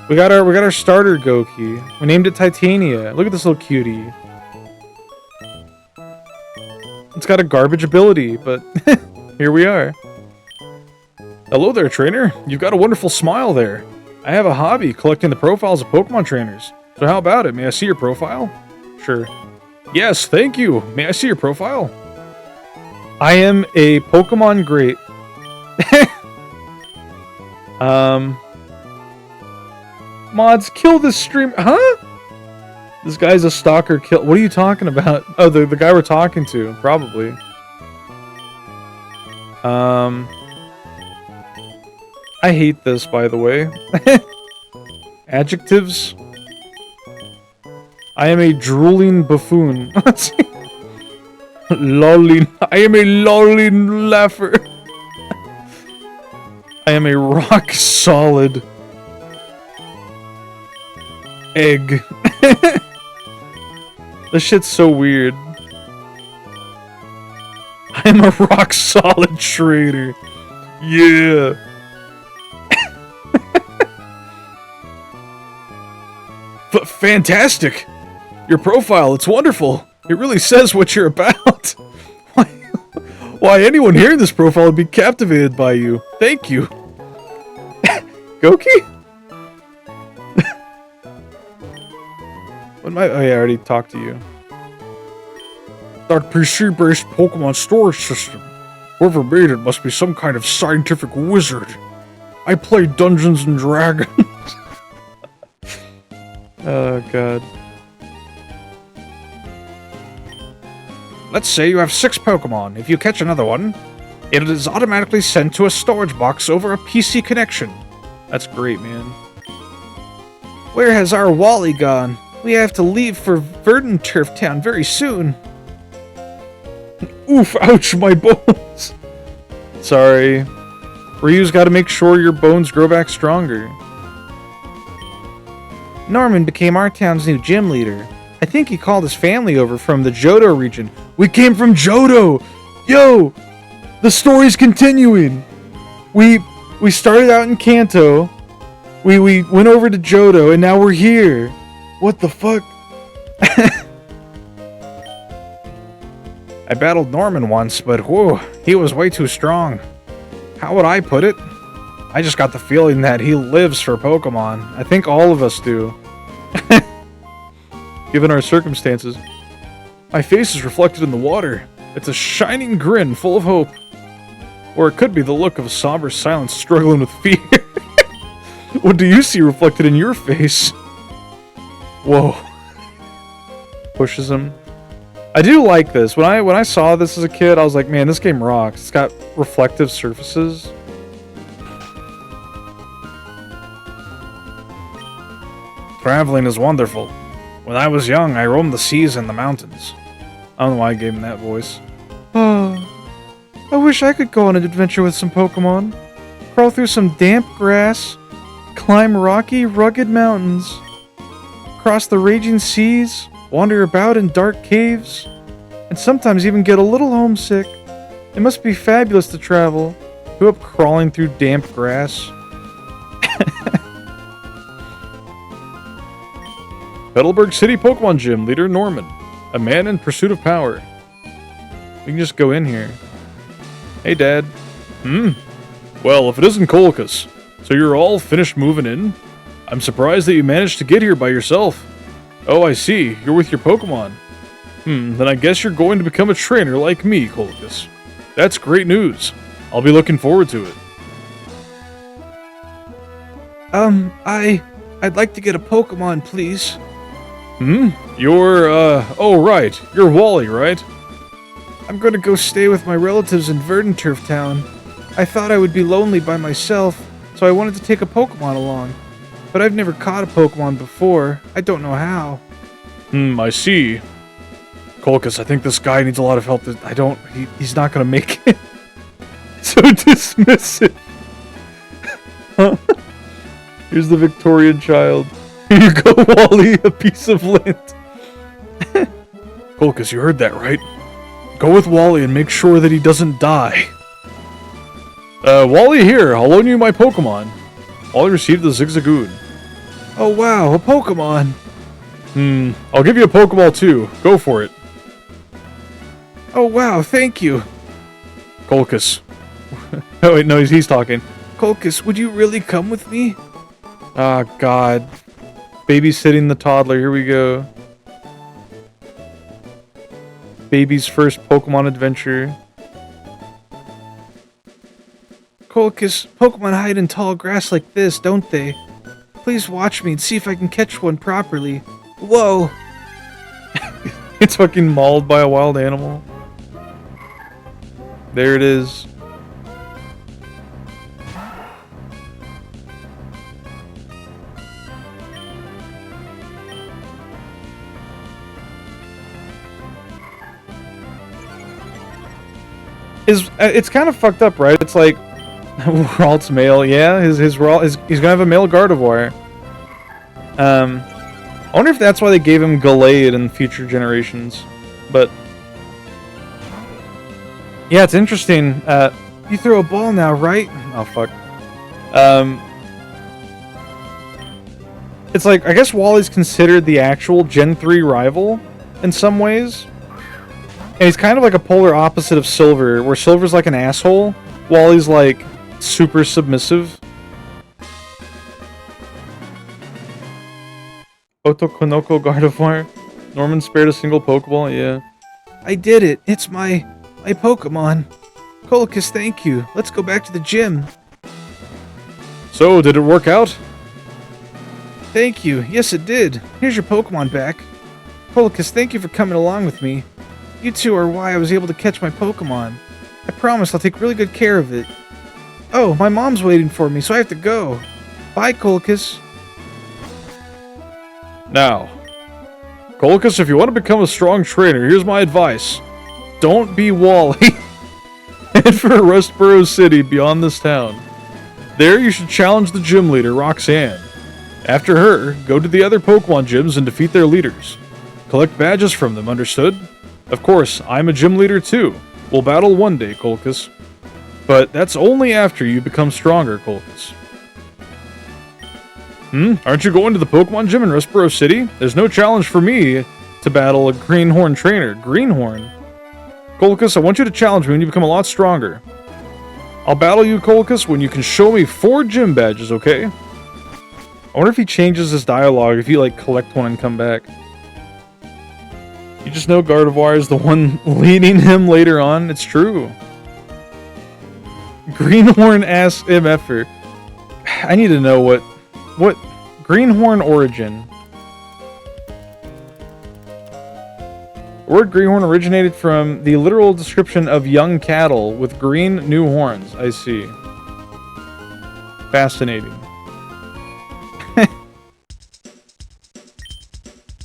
We got our starter Goki. We named it Titania. Look at this little cutie. It's got a garbage ability, but here we are. Hello there, trainer. You've got a wonderful smile there. I have a hobby, collecting the profiles of Pokemon trainers. So how about it? May I see your profile? Sure. Yes, thank you. May I see your profile? I am a Pokemon great. Mods, kill this stream. Huh? This guy's a stalker kill. What are you talking about? Oh, the guy we're talking to, probably. I hate this, by the way. Adjectives. I am a drooling buffoon. Lolling. I am a lolling laugher. I am a rock solid egg. This shit's so weird. I am a rock solid trader. Yeah. Fantastic. Your profile, it's wonderful. It really says what you're about. Why anyone hearing this profile would be captivated by you. Thank you. Goki? Oh yeah, I already talked to you. That PC-based Pokemon storage system. Whoever made it must be some kind of scientific wizard. I play Dungeons and Dragons. Oh god. Let's say you have 6 Pokemon. If you catch another one, it is automatically sent to a storage box over a PC connection. That's great, man. Where has our Wally gone? We have to leave for Verdanturf Town very soon. Oof, ouch, my bones. Sorry. Ryu's gotta make sure your bones grow back stronger. Norman became our town's new gym leader. I think he called his family over from the Johto region. We came from Johto! Yo! The story's continuing! We started out in Kanto. We went over to Johto, and now we're here. What the fuck? I battled Norman once, but whoa, he was way too strong. How would I put it? I just got the feeling that he lives for Pokemon. I think all of us do. Given our circumstances. My face is reflected in the water. It's a shining grin full of hope. Or it could be the look of a somber silence struggling with fear. What do you see reflected in your face? Whoa. Pushes him. I do like this. When I saw this as a kid, I was like, man, this game rocks. It's got reflective surfaces. Traveling is wonderful. When I was young, I roamed the seas and the mountains. I don't know why I gave him that voice. Oh, I wish I could go on an adventure with some Pokemon. Crawl through some damp grass, climb rocky, rugged mountains, cross the raging seas, wander about in dark caves, and sometimes even get a little homesick. It must be fabulous to travel. Grew up crawling through damp grass. Petalburg City Pokemon Gym leader Norman, a man in pursuit of power. We can just go in here. Hey, Dad. Well, if it isn't Colchis, so you're all finished moving in? I'm surprised that you managed to get here by yourself. Oh, I see. You're with your Pokemon. Then I guess you're going to become a trainer like me, Colchis. That's great news. I'll be looking forward to it. I'd like to get a Pokemon, please. You're, oh right, you're Wally, right? I'm gonna go stay with my relatives in Verdanturf Town. I thought I would be lonely by myself, so I wanted to take a Pokemon along. But I've never caught a Pokemon before. I don't know how. I see. Colchis, I think this guy needs a lot of help. He's not gonna make it. So dismissive. Huh? Here's the Victorian child. Here you go, Wally, a piece of lint. Colchis, you heard that, right? Go with Wally and make sure that he doesn't die. Wally here, I'll loan you my Pokemon. Wally received the Zigzagoon. Oh wow, a Pokemon. I'll give you a Pokeball too. Go for it. Oh wow, thank you. Colchis. Oh wait, no, he's talking. Colchis, would you really come with me? Ah, God. Babysitting the toddler, here we go. Baby's first Pokemon adventure. Colchis, Pokemon hide in tall grass like this, don't they? Please watch me and see if I can catch one properly. Whoa! It's fucking mauled by a wild animal. There it is. It's kind of fucked up, right? It's like Ralt's male, yeah. He's gonna have a male Gardevoir. I wonder if that's why they gave him Gallade in future generations. But yeah, it's interesting. You throw a ball now, right? Oh fuck. It's like I guess Wally's considered the actual Gen 3 rival in some ways. And he's kind of like a polar opposite of Silver, where Silver's like an asshole, Wally's like super submissive. Otokonoko Gardevoir. Norman spared a single Pokeball, yeah. I did it. It's my Pokemon. Colchis, thank you. Let's go back to the gym. So, did it work out? Thank you. Yes, it did. Here's your Pokemon back. Colchis, thank you for coming along with me. You two are why I was able to catch my Pokemon. I promise I'll take really good care of it. Oh, my mom's waiting for me, so I have to go. Bye, Colchis. Now, Colchis, if you want to become a strong trainer, here's my advice. Don't be Wally. Head for Rustboro City beyond this town. There you should challenge the gym leader, Roxanne. After her, go to the other Pokemon gyms and defeat their leaders. Collect badges from them, understood? Of course, I'm a gym leader too. We'll battle one day, Colchis. But that's only after you become stronger, Colchis. Aren't you going to the Pokemon gym in Rustboro City? There's no challenge for me to battle a Greenhorn trainer. Greenhorn? Colchis, I want you to challenge me when you become a lot stronger. I'll battle you, Colchis, when you can show me 4 gym badges, okay? I wonder if he changes his dialogue, if you, like, collect one and come back. You just know Gardevoir is the one leading him later on. It's true. Greenhorn asks MFer. I need to know what Greenhorn origin. The word Greenhorn originated from the literal description of young cattle with green new horns. I see. Fascinating.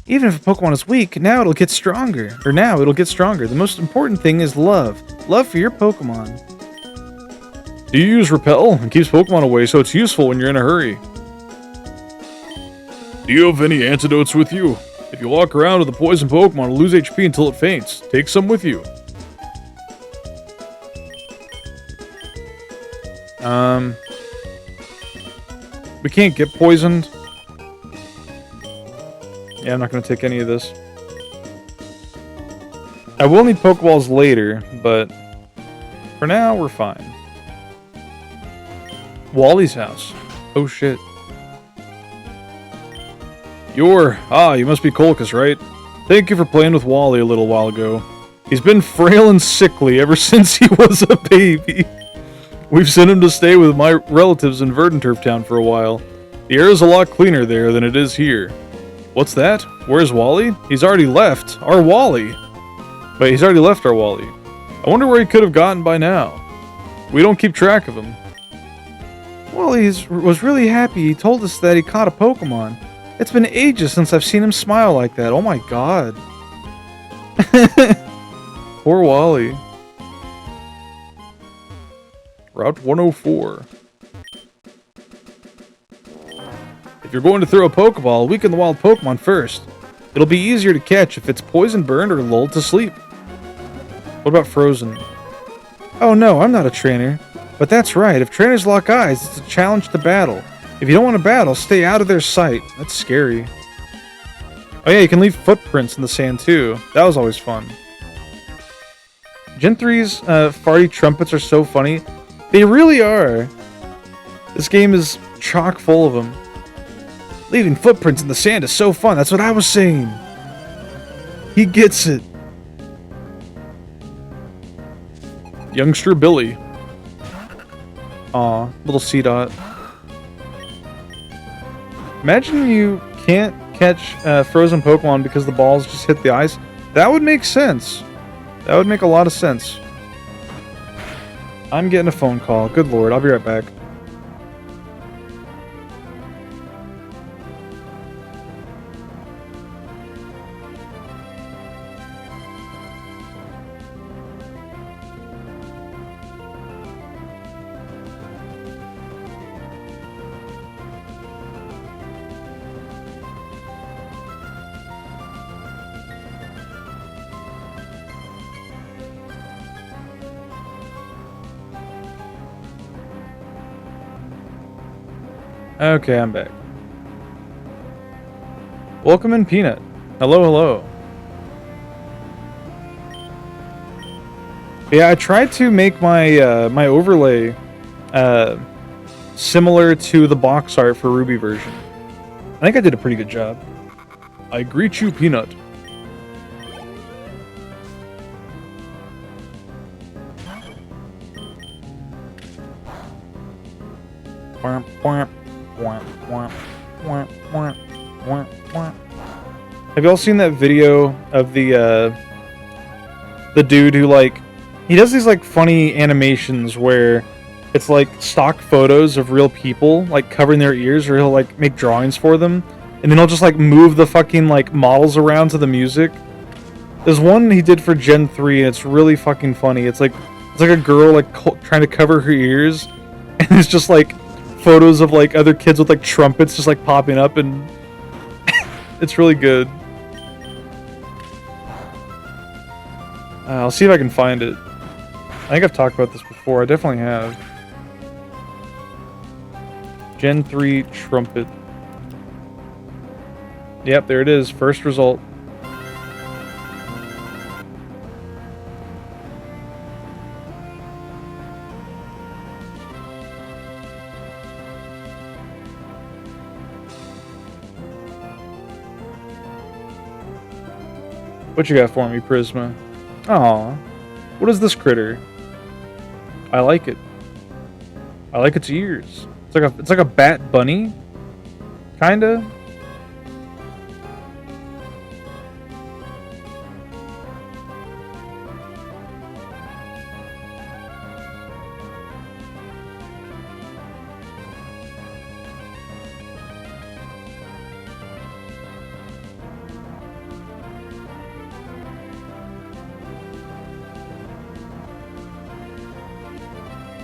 Even if a Pokemon is weak, now it'll get stronger. The most important thing is love. Love for your Pokemon. Do you use Repel? It keeps Pokemon away, so it's useful when you're in a hurry. Do you have any antidotes with you? If you walk around with a poison Pokemon, it'll lose HP until it faints. Take some with you. We can't get poisoned. Yeah, I'm not going to take any of this. I will need Pokeballs later, but for now, we're fine. Wally's house. Oh, shit. You must be Colchis, right? Thank you for playing with Wally a little while ago. He's been frail and sickly ever since he was a baby. We've sent him to stay with my relatives in Verdanturf Town for a while. The air is a lot cleaner there than it is here. What's that? Where's Wally? He's already left. Our Wally. Wait, he's already left our Wally. I wonder where he could have gotten by now. We don't keep track of him. Wally was really happy. He told us that he caught a Pokemon. It's been ages since I've seen him smile like that. Oh my god. Poor Wally. Route 104. If you're going to throw a Pokeball, weaken the wild Pokemon first. It'll be easier to catch if it's poison burned or lulled to sleep. What about Frozen? Oh no, I'm not a trainer. But that's right, if trainers lock eyes, it's a challenge to battle. If you don't want to battle, stay out of their sight. That's scary. Oh yeah, you can leave footprints in the sand too. That was always fun. Gen 3's farty trumpets are so funny. They really are. This game is chock full of them. Leaving footprints in the sand is so fun. That's what I was saying. He gets it. Youngster Billy. Aw, little C-Dot. Imagine you can't catch frozen Pokemon because the balls just hit the ice. That would make sense. That would make a lot of sense. I'm getting a phone call. Good lord, I'll be right back. Okay, I'm back. Welcome in, Peanut. Hello, hello. Yeah, I tried to make my my overlay similar to the box art for Ruby version. I think I did a pretty good job. I greet you, Peanut. Have y'all seen that video of the dude who, like, he does these like funny animations where it's like stock photos of real people like covering their ears, or he'll like make drawings for them, and then he'll just like move the fucking like models around to the music. There's one he did for Gen 3 and it's really fucking funny. It's like a girl like trying to cover her ears, and it's just like photos of like other kids with like trumpets just like popping up, and it's really good. I'll see if I can find it. I think I've talked about this before. I definitely have. Gen 3 trumpet. Yep, there it is. First result. What you got for me, Prisma? Aw. What is this critter? I like it. I like its ears. It's like a bat bunny. Kinda.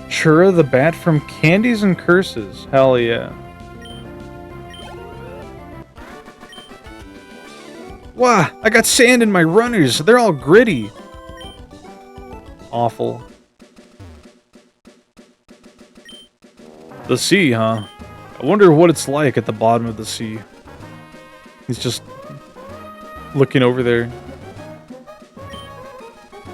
Chura the bat from Candies and Curses. Hell yeah. Wow, I got sand in my runners. They're all gritty. Awful. The sea, huh? I wonder what it's like at the bottom of the sea. He's just looking over there.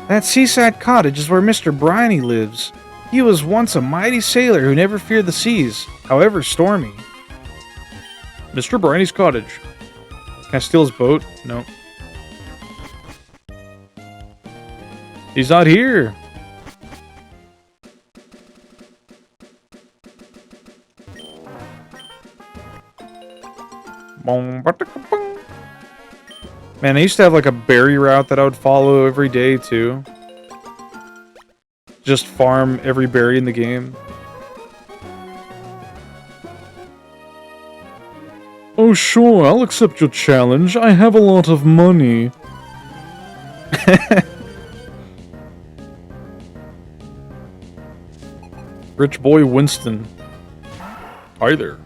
That seaside cottage is where Mr. Briny lives. He was once a mighty sailor who never feared the seas, however stormy. Mr. Briny's cottage. Can I steal his boat? No. He's not here. Man, I used to have like a berry route that I would follow every day too. Just farm every berry in the game. Oh sure, I'll accept your challenge. I have a lot of money. Rich boy Winston. Hi there.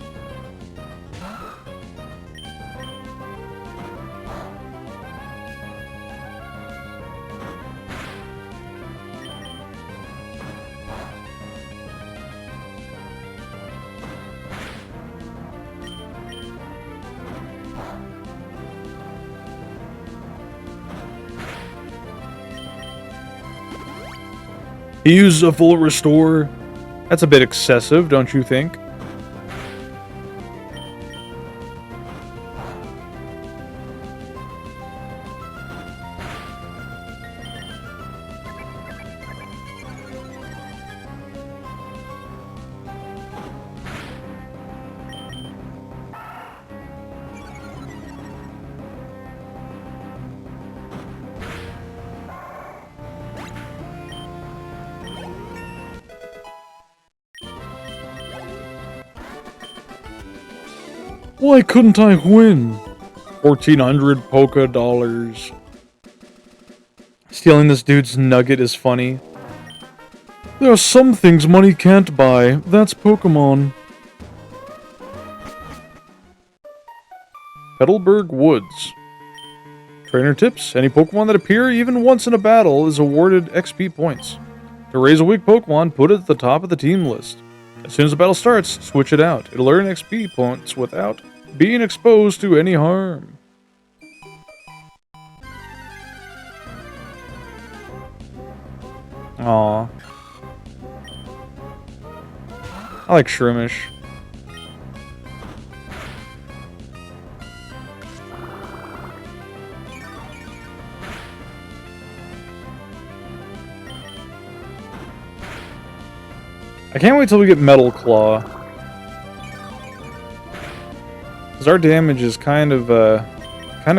He used a full restore. That's a bit excessive, don't you think? Why couldn't I win? 1,400 polka dollars. Stealing this dude's nugget is funny. There are some things money can't buy. That's Pokemon. Petalburg Woods. Trainer tips. Any Pokemon that appear even once in a battle is awarded XP points. To raise a weak Pokemon, put it at the top of the team list. As soon as the battle starts, switch it out. It'll earn XP points without being exposed to any harm. Aww. I like Shroomish. I can't wait till we get Metal Claw. Because our damage is kind of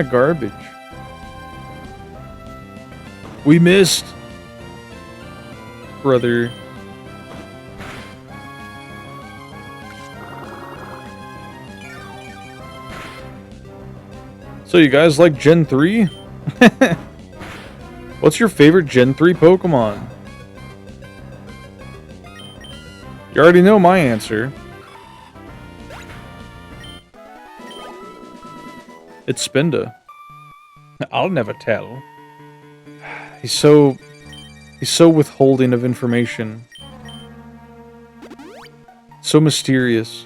garbage. We missed. Brother. So you guys like Gen 3? What's your favorite Gen 3 Pokemon? You already know my answer. It's Spinda. I'll never tell. He's so withholding of information. So mysterious.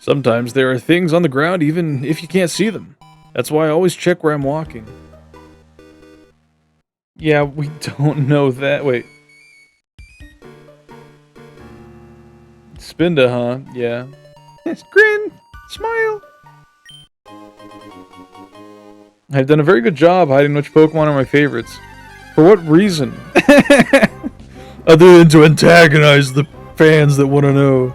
Sometimes there are things on the ground even if you can't see them. That's why I always check where I'm walking. Yeah, we don't know that. Wait. Spinda, huh? Yeah. Yes, grin! Smile! I've done a very good job hiding which Pokemon are my favorites. For what reason? Other than to antagonize the fans that want to know.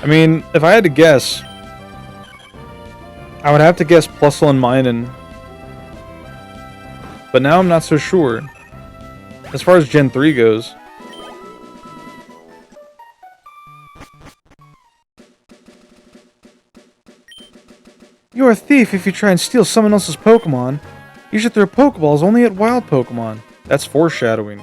I mean, if I had to guess, I would have to guess Plusle and Minun. But now I'm not so sure. As far as Gen 3 goes. You're a thief if you try and steal someone else's Pokemon. You should throw Pokeballs only at wild Pokemon. That's foreshadowing.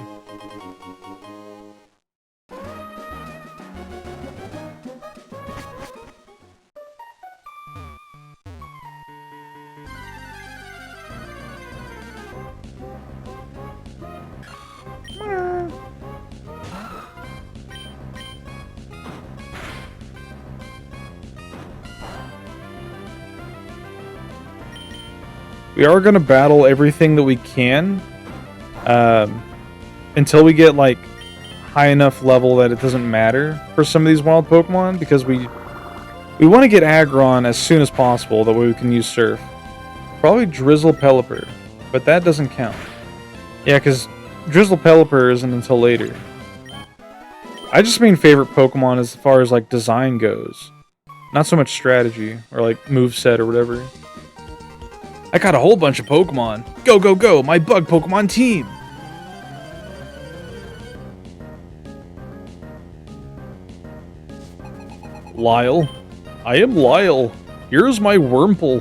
We are going to battle everything that we can until we get like high enough level that it doesn't matter for some of these wild Pokemon, because we want to get Aggron as soon as possible, that way we can use Surf. Probably Drizzle Pelipper, but that doesn't count. Yeah, because Drizzle Pelipper isn't until later. I just mean favorite Pokemon as far as like design goes, not so much strategy or like moveset or whatever. I got a whole bunch of Pokemon. Go, go, go, my bug Pokemon team. Lyle. I am Lyle. Here's my Wurmple.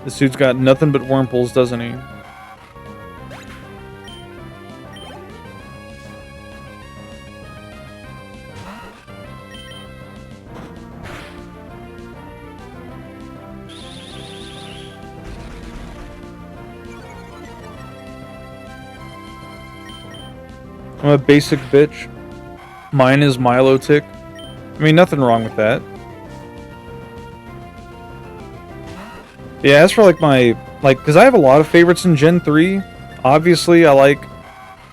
This dude's got nothing but Wurmples, doesn't he? I'm a basic bitch. Mine is Milotic. I mean, nothing wrong with that. Yeah, as for like my, because I have a lot of favorites in Gen 3. Obviously, I like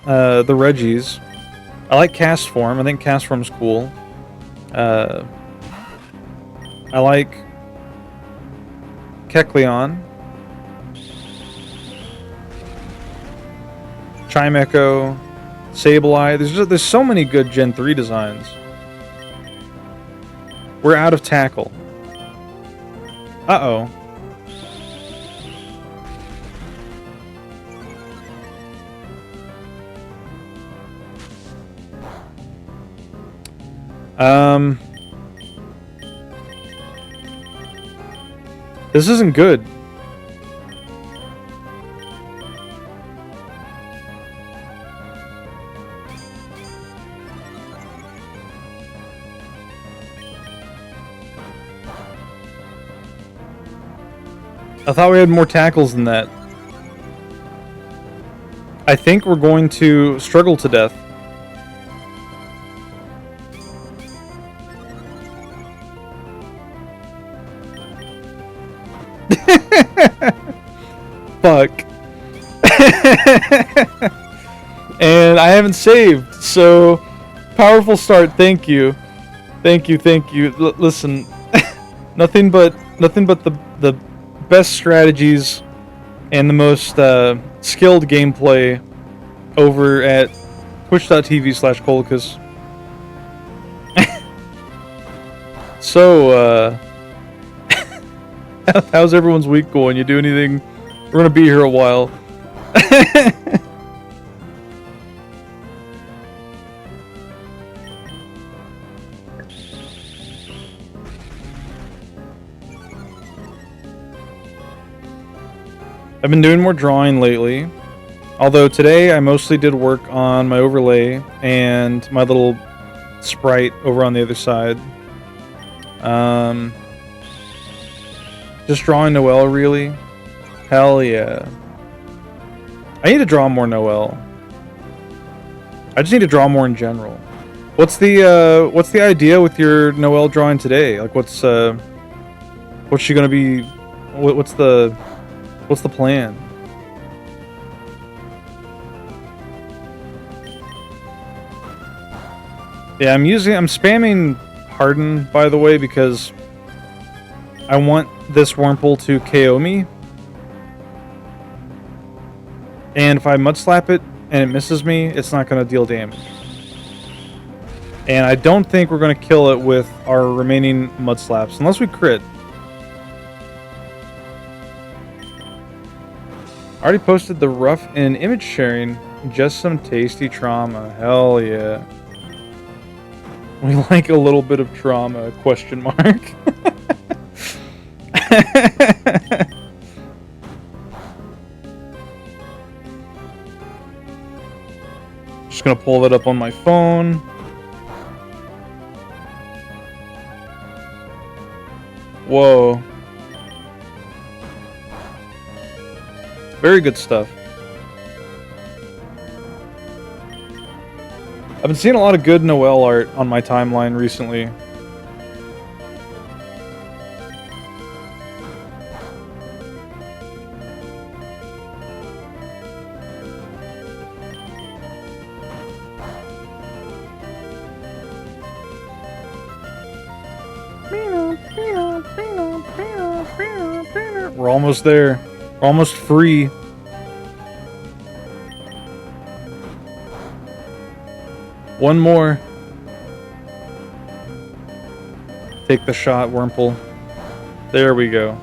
the Reggies. I like Castform. I think Castform's cool. I like Kecleon. Chimecho. Sableye. There's so many good Gen 3 designs. We're out of tackle. Uh-oh. This isn't good. I thought we had more tackles than that. I think we're going to struggle to death. Fuck. And I haven't saved, so powerful start. Thank you, thank you, thank you. Listen, nothing but the best strategies and the most skilled gameplay over at twitch.tv/Colicus. So, how's everyone's week going? You do anything? We're gonna be here a while. I've been doing more drawing lately. Although today I mostly did work on my overlay and my little sprite over on the other side. Just drawing Noelle, really. Hell yeah. I need to draw more Noelle. I just need to draw more in general. What's the idea with your Noelle drawing today? Like, what's she gonna be? What's the plan? Yeah, I'm spamming Harden, by the way, because I want this Wurmple to KO me. And if I Mud Slap it and it misses me, it's not going to deal damage. And I don't think we're going to kill it with our remaining Mud Slaps, unless we crit. I already posted the rough and image sharing. Just some tasty trauma. Hell yeah. We like a little bit of trauma, question mark. Just gonna pull that up on my phone. Whoa. Very good stuff. I've been seeing a lot of good Noelle art on my timeline recently. We're almost there. We're almost free. One more. Take the shot, Wurmple. There we go.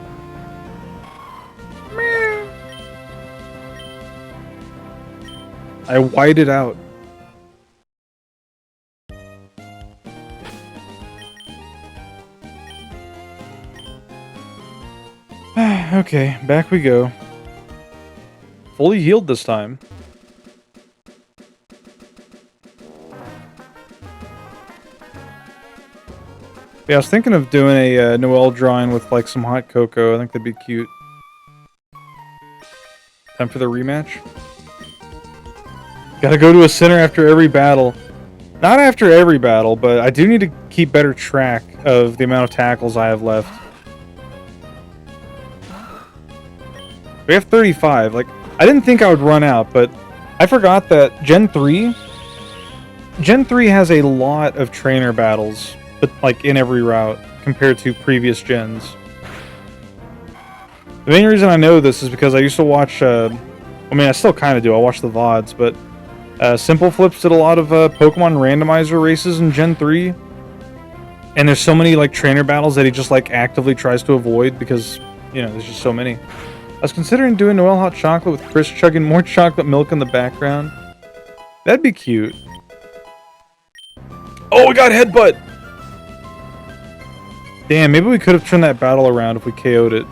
I whited out. Okay, back we go. Fully healed this time. Yeah, I was thinking of doing a Noel drawing with like some hot cocoa. I think that'd be cute. Time for the rematch. Gotta go to a center after every battle. Not after every battle, but I do need to keep better track of the amount of tackles I have left. We have 35. Like, I didn't think I would run out, but I forgot that Gen 3 has a lot of trainer battles, but like in every route compared to previous gens. The main reason I know this is because I used to watch, I mean, I still kind of do. I watch the VODs, but Simple Flips did a lot of Pokemon randomizer races in Gen 3. And there's so many like trainer battles that he just like actively tries to avoid because, you know, there's just so many. I was considering doing Noel Hot Chocolate with Chris chugging more chocolate milk in the background. That'd be cute. Oh, we got Headbutt! Damn, maybe we could have turned that battle around if we KO'd it.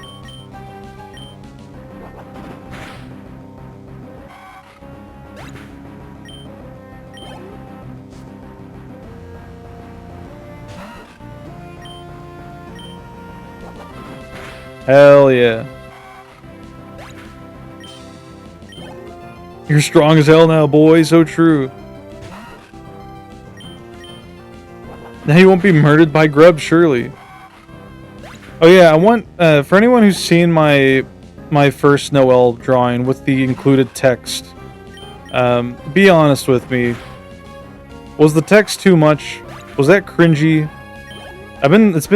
Hell yeah. You're strong as hell now, boy. So true. Now you won't be murdered by Grub, surely. Oh yeah, I want, for anyone who's seen my first Noel drawing with the included text, be honest with me. Was the text too much? Was that cringy? It's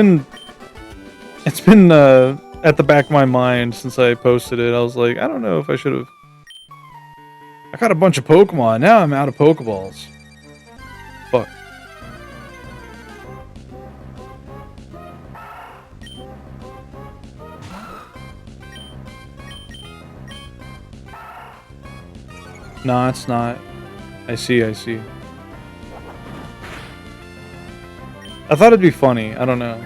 been at the back of my mind since I posted it. I was like, I don't know if I should have. I got a bunch of Pokemon. Now I'm out of Pokeballs. Fuck. No, it's not. I see. I thought it'd be funny. I don't know.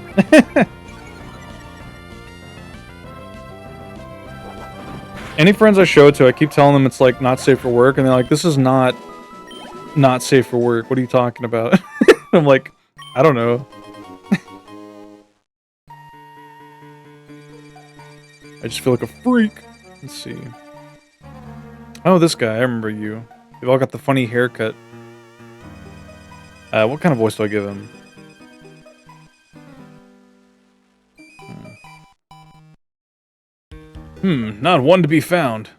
Any friends I show it to, I keep telling them it's like not safe for work, and they're like, "This is not safe for work. What are you talking about?" I'm like, I don't know. I just feel like a freak. Let's see. Oh, this guy. I remember you. You've all got the funny haircut. What kind of voice do I give him? Not one to be found.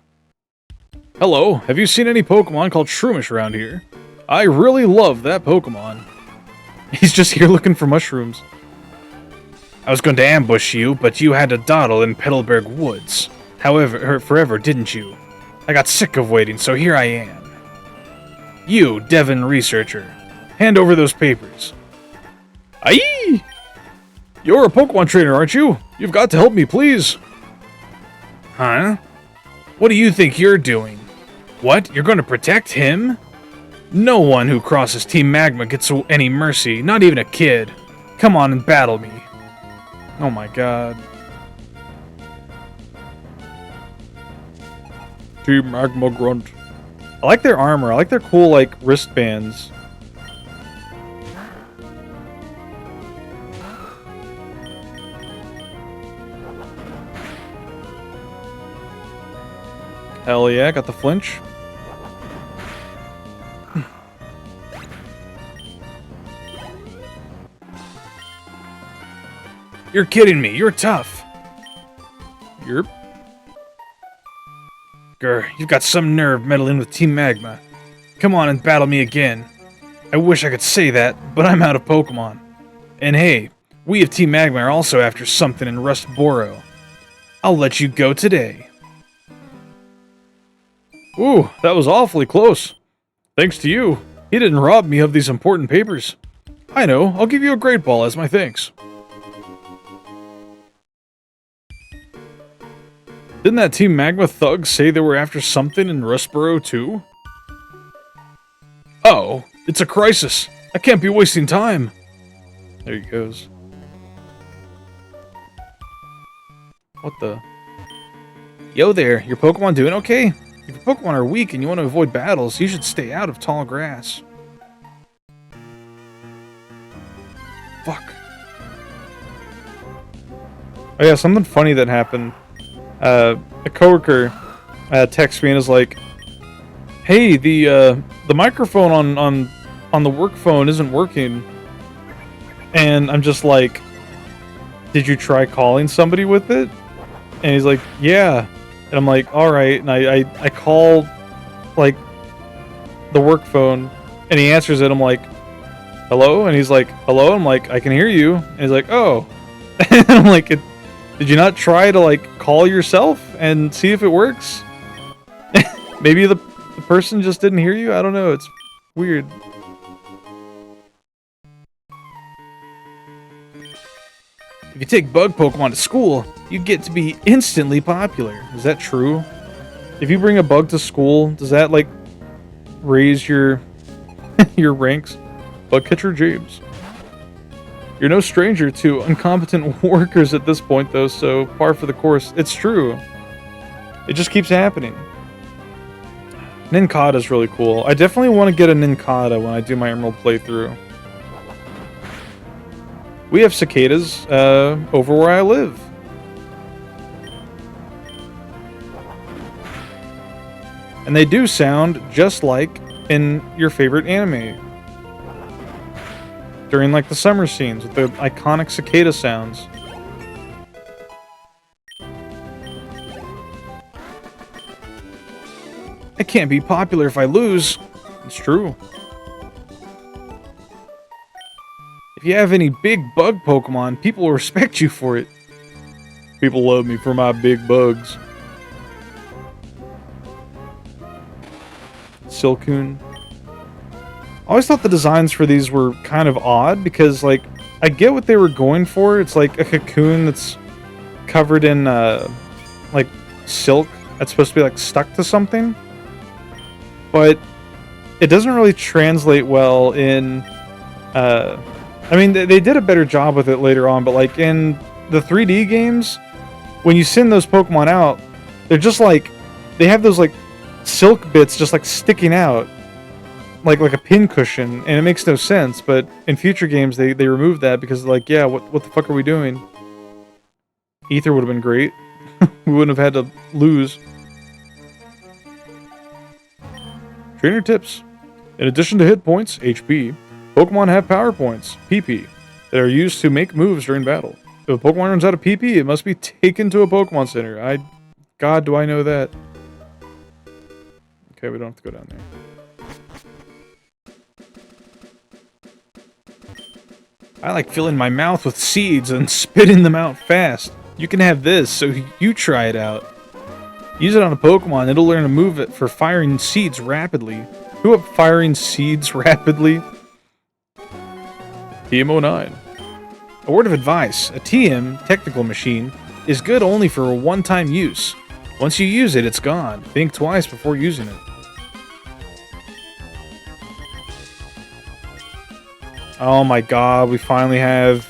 Hello, have you seen any Pokemon called Shroomish around here? I really love that Pokemon. He's just here looking for mushrooms. I was going to ambush you, but you had to dawdle in Petalburg Woods. However, forever, didn't you? I got sick of waiting, so here I am. You, Devon Researcher, hand over those papers. Aye! You're a Pokemon trainer, aren't you? You've got to help me, please. Huh? What do you think you're doing? What? You're going to protect him? No one who crosses Team Magma gets any mercy, not even a kid. Come on and battle me. Oh my god. Team Magma Grunt. I like their armor. I like their cool, like, wristbands. Hell yeah, got the flinch. You're kidding me, you're tough. You're... Grr, you've got some nerve meddling with Team Magma. Come on and battle me again. I wish I could say that, but I'm out of Pokemon. And hey, we of Team Magma are also after something in Rustboro. I'll let you go today. Ooh, that was awfully close. Thanks to you. He didn't rob me of these important papers. I know, I'll give you a Great Ball as my thanks. Didn't that Team Magma thugs say they were after something in Rustboro too? Oh, it's a crisis. I can't be wasting time. There he goes. What the? Yo there, your Pokemon doing okay? If your Pokemon are weak and you want to avoid battles, you should stay out of tall grass. Fuck. Oh yeah, something funny that happened. A coworker texts me and is like, "Hey, the microphone on the work phone isn't working." And I'm just like, "Did you try calling somebody with it?" And he's like, "Yeah." And I'm like, "All right." And I call like the work phone, and he answers it. I'm like, "Hello?" And he's like, "Hello?" I'm like, "I can hear you." And he's like, "Oh." And I'm like, "Did you not try to like call yourself and see if it works?" Maybe the person just didn't hear you. I don't know. It's weird. If you take bug Pokemon to school, you get to be instantly popular. Is that true? If you bring a bug to school, does that like raise your your ranks? Bug catcher James. You're no stranger to incompetent workers at this point, though, so par for the course. It's true. It just keeps happening. Nincada is really cool. I definitely want to get a Nincada when I do my Emerald playthrough. We have cicadas over where I live. And they do sound just like in your favorite anime. During like the summer scenes with the iconic cicada sounds. I can't be popular if I lose. It's true. If you have any big bug Pokemon, people will respect you for it. People love me for my big bugs. Silcoon. I always thought the designs for these were kind of odd because, like, I get what they were going for. It's like a cocoon that's covered in, like, silk that's supposed to be, like, stuck to something. But it doesn't really translate well in, I mean, they did a better job with it later on, but, like, in the 3D games, when you send those Pokemon out, they're just, like, they have those, like, silk bits just, like, sticking out. Like a pincushion, and it makes no sense, but in future games they removed that because like, yeah, what the fuck are we doing? Ether would have been great. We wouldn't have had to lose. Trainer tips. In addition to hit points, HP, Pokemon have power points, PP, that are used to make moves during battle. If a Pokemon runs out of PP, it must be taken to a Pokemon Center. God, do I know that. Okay, we don't have to go down there. I like filling my mouth with seeds and spitting them out fast. You can have this, so you try it out. Use it on a Pokemon, it'll learn a move for firing seeds rapidly. Who up firing seeds rapidly? TM09. A word of advice, a TM, technical machine, is good only for a one-time use. Once you use it, it's gone. Think twice before using it. Oh my god, we finally have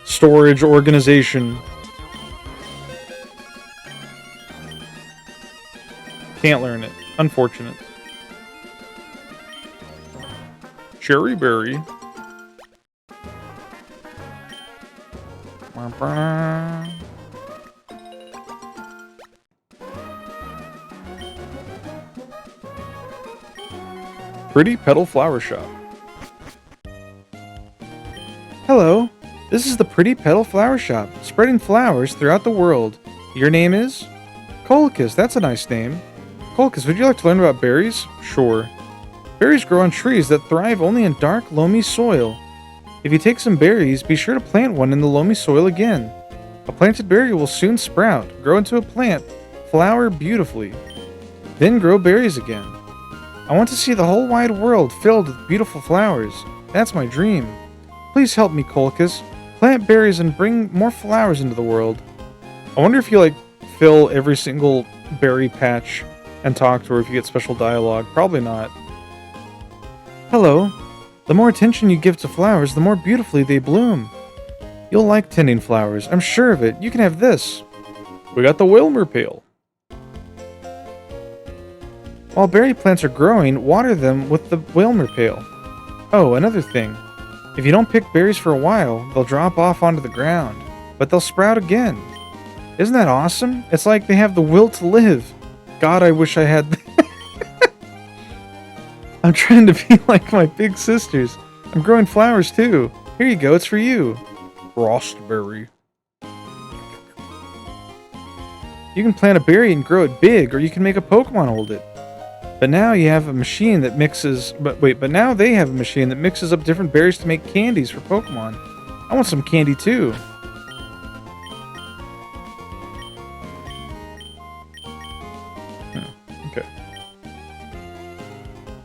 storage organization. Can't learn it. Unfortunate. Cherry berry. Pretty Petal Flower Shop. Hello, this is the Pretty Petal Flower Shop, spreading flowers throughout the world. Your name is? Colchis, that's a nice name. Colchis, would you like to learn about berries? Sure. Berries grow on trees that thrive only in dark, loamy soil. If you take some berries, be sure to plant one in the loamy soil again. A planted berry will soon sprout, grow into a plant, flower beautifully, then grow berries again. I want to see the whole wide world filled with beautiful flowers. That's my dream. Please help me, Colchis. Plant berries and bring more flowers into the world. I wonder if you, like, fill every single berry patch and talk to her if you get special dialogue. Probably not. Hello. The more attention you give to flowers, the more beautifully they bloom. You'll like tending flowers. I'm sure of it. You can have this. We got the Wilmer pail. While berry plants are growing, water them with the Wilmer pail. Oh, another thing. If you don't pick berries for a while, they'll drop off onto the ground, but they'll sprout again. Isn't that awesome? It's like they have the will to live. God, I wish I had that. I'm trying to be like my big sisters. I'm growing flowers too. Here you go, it's for you. Frostberry. You can plant a berry and grow it big, or you can make a Pokemon hold it. But now you have a machine that mixes... But now they have a machine that mixes up different berries to make candies for Pokemon. I want some candy too. Okay.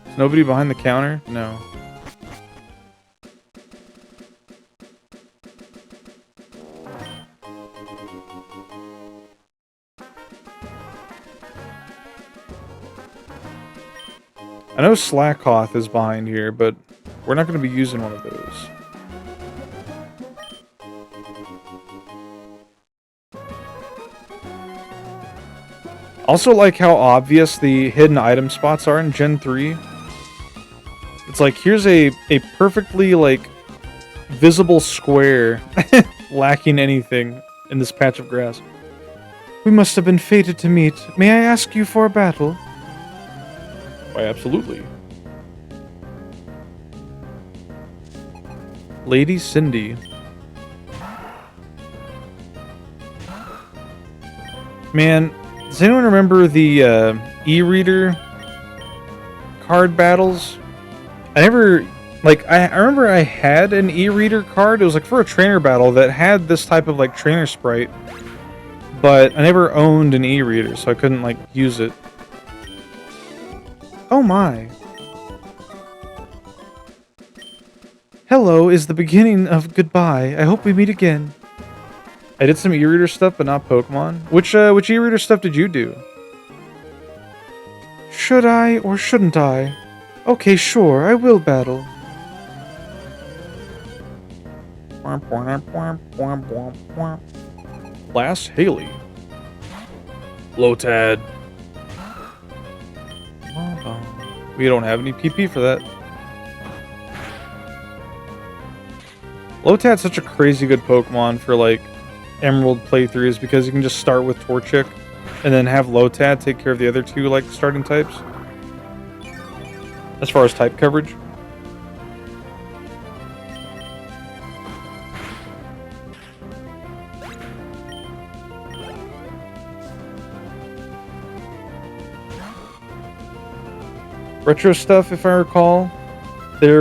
Is nobody behind the counter? No. I know Slakoth is behind here, but we're not going to be using one of those. Also like how obvious the hidden item spots are in Gen 3. It's like, here's a perfectly, like, visible square lacking anything in this patch of grass. We must have been fated to meet. May I ask you for a battle? Why, absolutely. Lady Cindy. Man, does anyone remember the e-reader card battles? I never, like, I remember I had an e-reader card. It was like for a trainer battle that had this type of like trainer sprite, but I never owned an e-reader, so I couldn't like use it. Oh my. Hello is the beginning of goodbye. I hope we meet again. I did some e-reader stuff, but not Pokemon. Which e-reader stuff did you do? Should I or shouldn't I? Okay, sure, I will battle. Lass Haley. Lotad. We don't have any PP for that. Lotad's such a crazy good Pokemon for like Emerald playthroughs because you can just start with Torchic and then have Lotad take care of the other two like starting types. As far as type coverage. Retro stuff, if I recall, they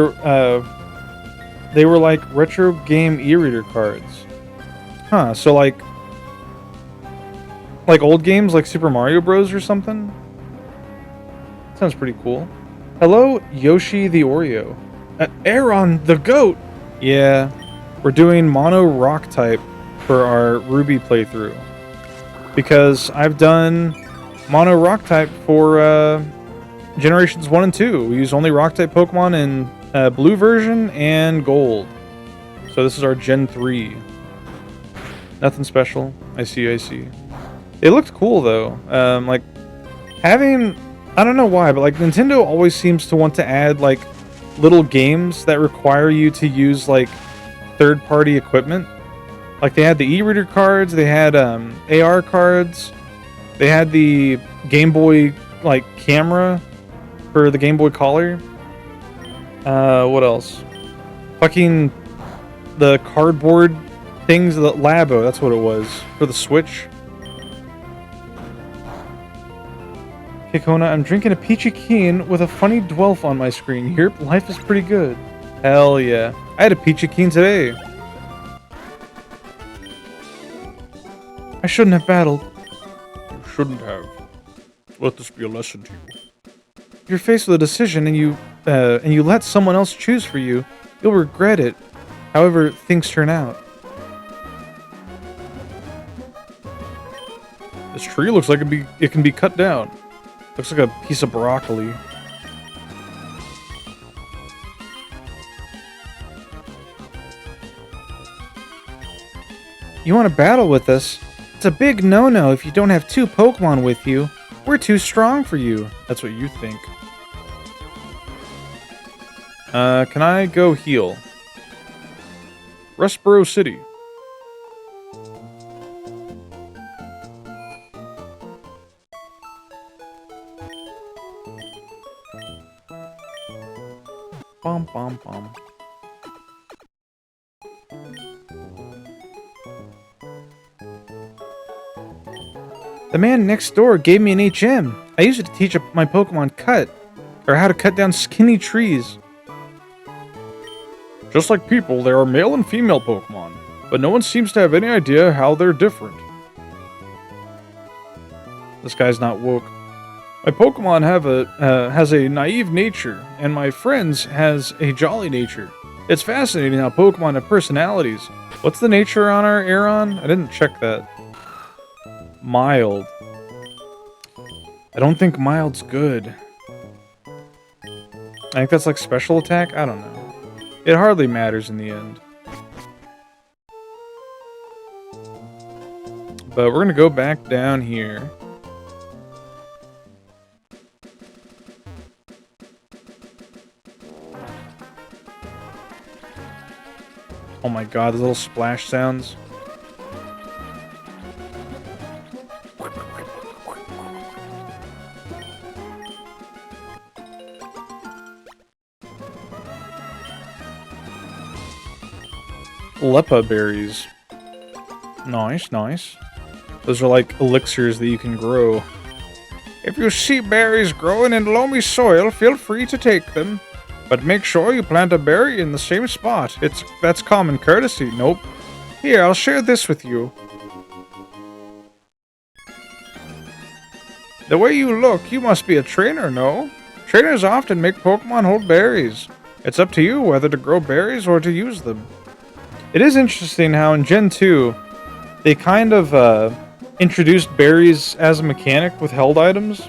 were like retro game e-reader cards. Huh, so like old games like Super Mario Bros. Or something? Sounds pretty cool. Hello, Yoshi the Oreo. Aaron the Goat! Yeah, we're doing mono rock type for our Ruby playthrough. Because I've done mono rock type for Generations 1 and 2. We use only rock type Pokemon in blue version and gold. So this is our Gen 3. Nothing special. I see, I see. They looked cool though. Like having, I don't know why, but like Nintendo always seems to want to add like little games that require you to use like third-party equipment. Like they had the e-reader cards, they had AR cards, they had the Game Boy like camera for the Game Boy Color. What else? Fucking the cardboard things, the Labo, that's what it was, for the Switch. Okay, Kona, I'm drinking a peachy keen with a funny dwelf on my screen. Here, life is pretty good. Hell yeah. I had a peachy keen today. I shouldn't have battled. You shouldn't have. Let this be a lesson to you. If you're faced with a decision and you let someone else choose for you, you'll regret it, however things turn out. This tree looks like it can be cut down. Looks like a piece of broccoli. You want to battle with us? It's a big no-no if you don't have 2 Pokemon with you. We're too strong for you. That's what you think. Can I go heal? Rustboro City. Bom bom bom. The man next door gave me an HM. I used it to teach my Pokemon cut, or how to cut down skinny trees. Just like people, there are male and female Pokemon, but no one seems to have any idea how they're different. This guy's not woke. My Pokemon has a naive nature, and my friend's has a jolly nature. It's fascinating how Pokemon have personalities. What's the nature on our Aeron? I didn't check that. Mild. I don't think mild's good. I think that's like special attack? I don't know. It hardly matters in the end. But we're gonna go back down here. Oh my god, those little splash sounds. Lepa berries. Nice, nice. Those are like elixirs that you can grow. If you see berries growing in loamy soil, feel free to take them. But make sure you plant a berry in the same spot. That's common courtesy. Nope. Here, I'll share this with you. The way you look, you must be a trainer, no? Trainers often make Pokemon hold berries. It's up to you whether to grow berries or to use them. It is interesting how in Gen 2, they kind of introduced berries as a mechanic with held items.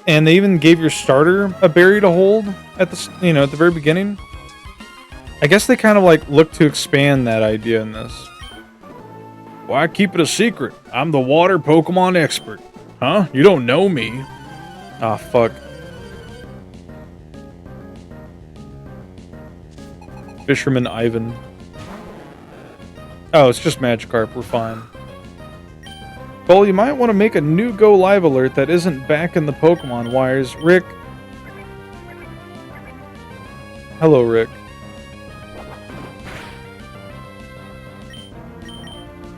And they even gave your starter a berry to hold at the, at the very beginning. I guess they kind of like look to expand that idea in this. Why keep it a secret? I'm the water Pokemon expert. Huh? You don't know me. Ah, fuck. Fisherman Ivan. Oh, it's just Magikarp. We're fine. Well, you might want to make a new Go Live alert that isn't back in the Pokemon wires. Rick. Hello, Rick.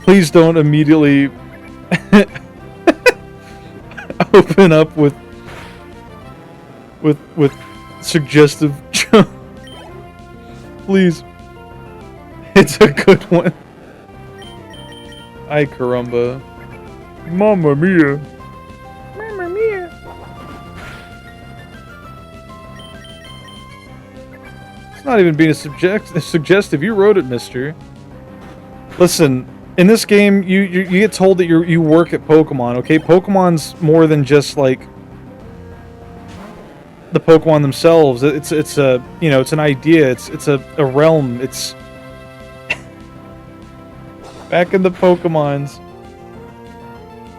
Please don't immediately open up with suggestive jokes. Please. It's a good one. Ay, caramba. Mamma mia. Mamma mia. It's not even being suggestive. You wrote it, mister. Listen, in this game, you get told that you work at Pokemon, okay? Pokemon's more than just, like, the Pokemon themselves. It's a, it's an idea. It's a realm. It's... Back in the Pokemons.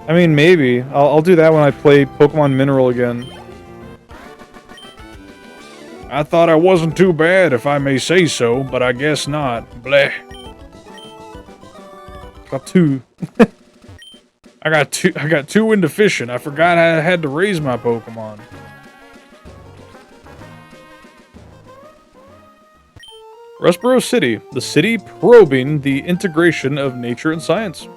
I mean, maybe. I'll do that when I play Pokemon Mineral again. I thought I wasn't too bad, if I may say so, but I guess not. Bleh. Got 2. I got 2 into fishing. I forgot I had to raise my Pokemon. Rustboro City, the city probing the integration of nature and science.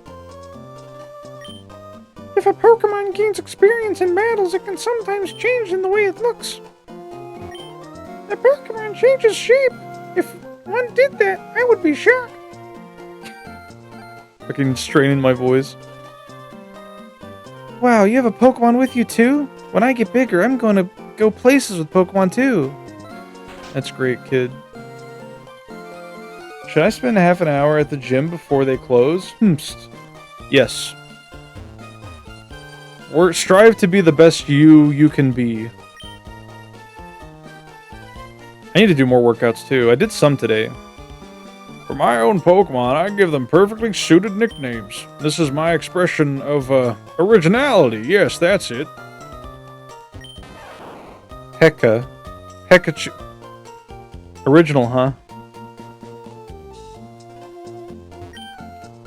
If a Pokemon gains experience in battles, it can sometimes change in the way it looks. A Pokemon changes shape. If one did that, I would be shocked. Fucking straining my voice. Wow, you have a Pokemon with you too? When I get bigger, I'm going to go places with Pokemon too. That's great, kid. Should I spend half an hour at the gym before they close? Yes. Strive to be the best you can be. I need to do more workouts too. I did some today. For my own Pokemon, I give them perfectly suited nicknames. This is my expression of originality. Yes, that's it. Pikachu. Original, huh?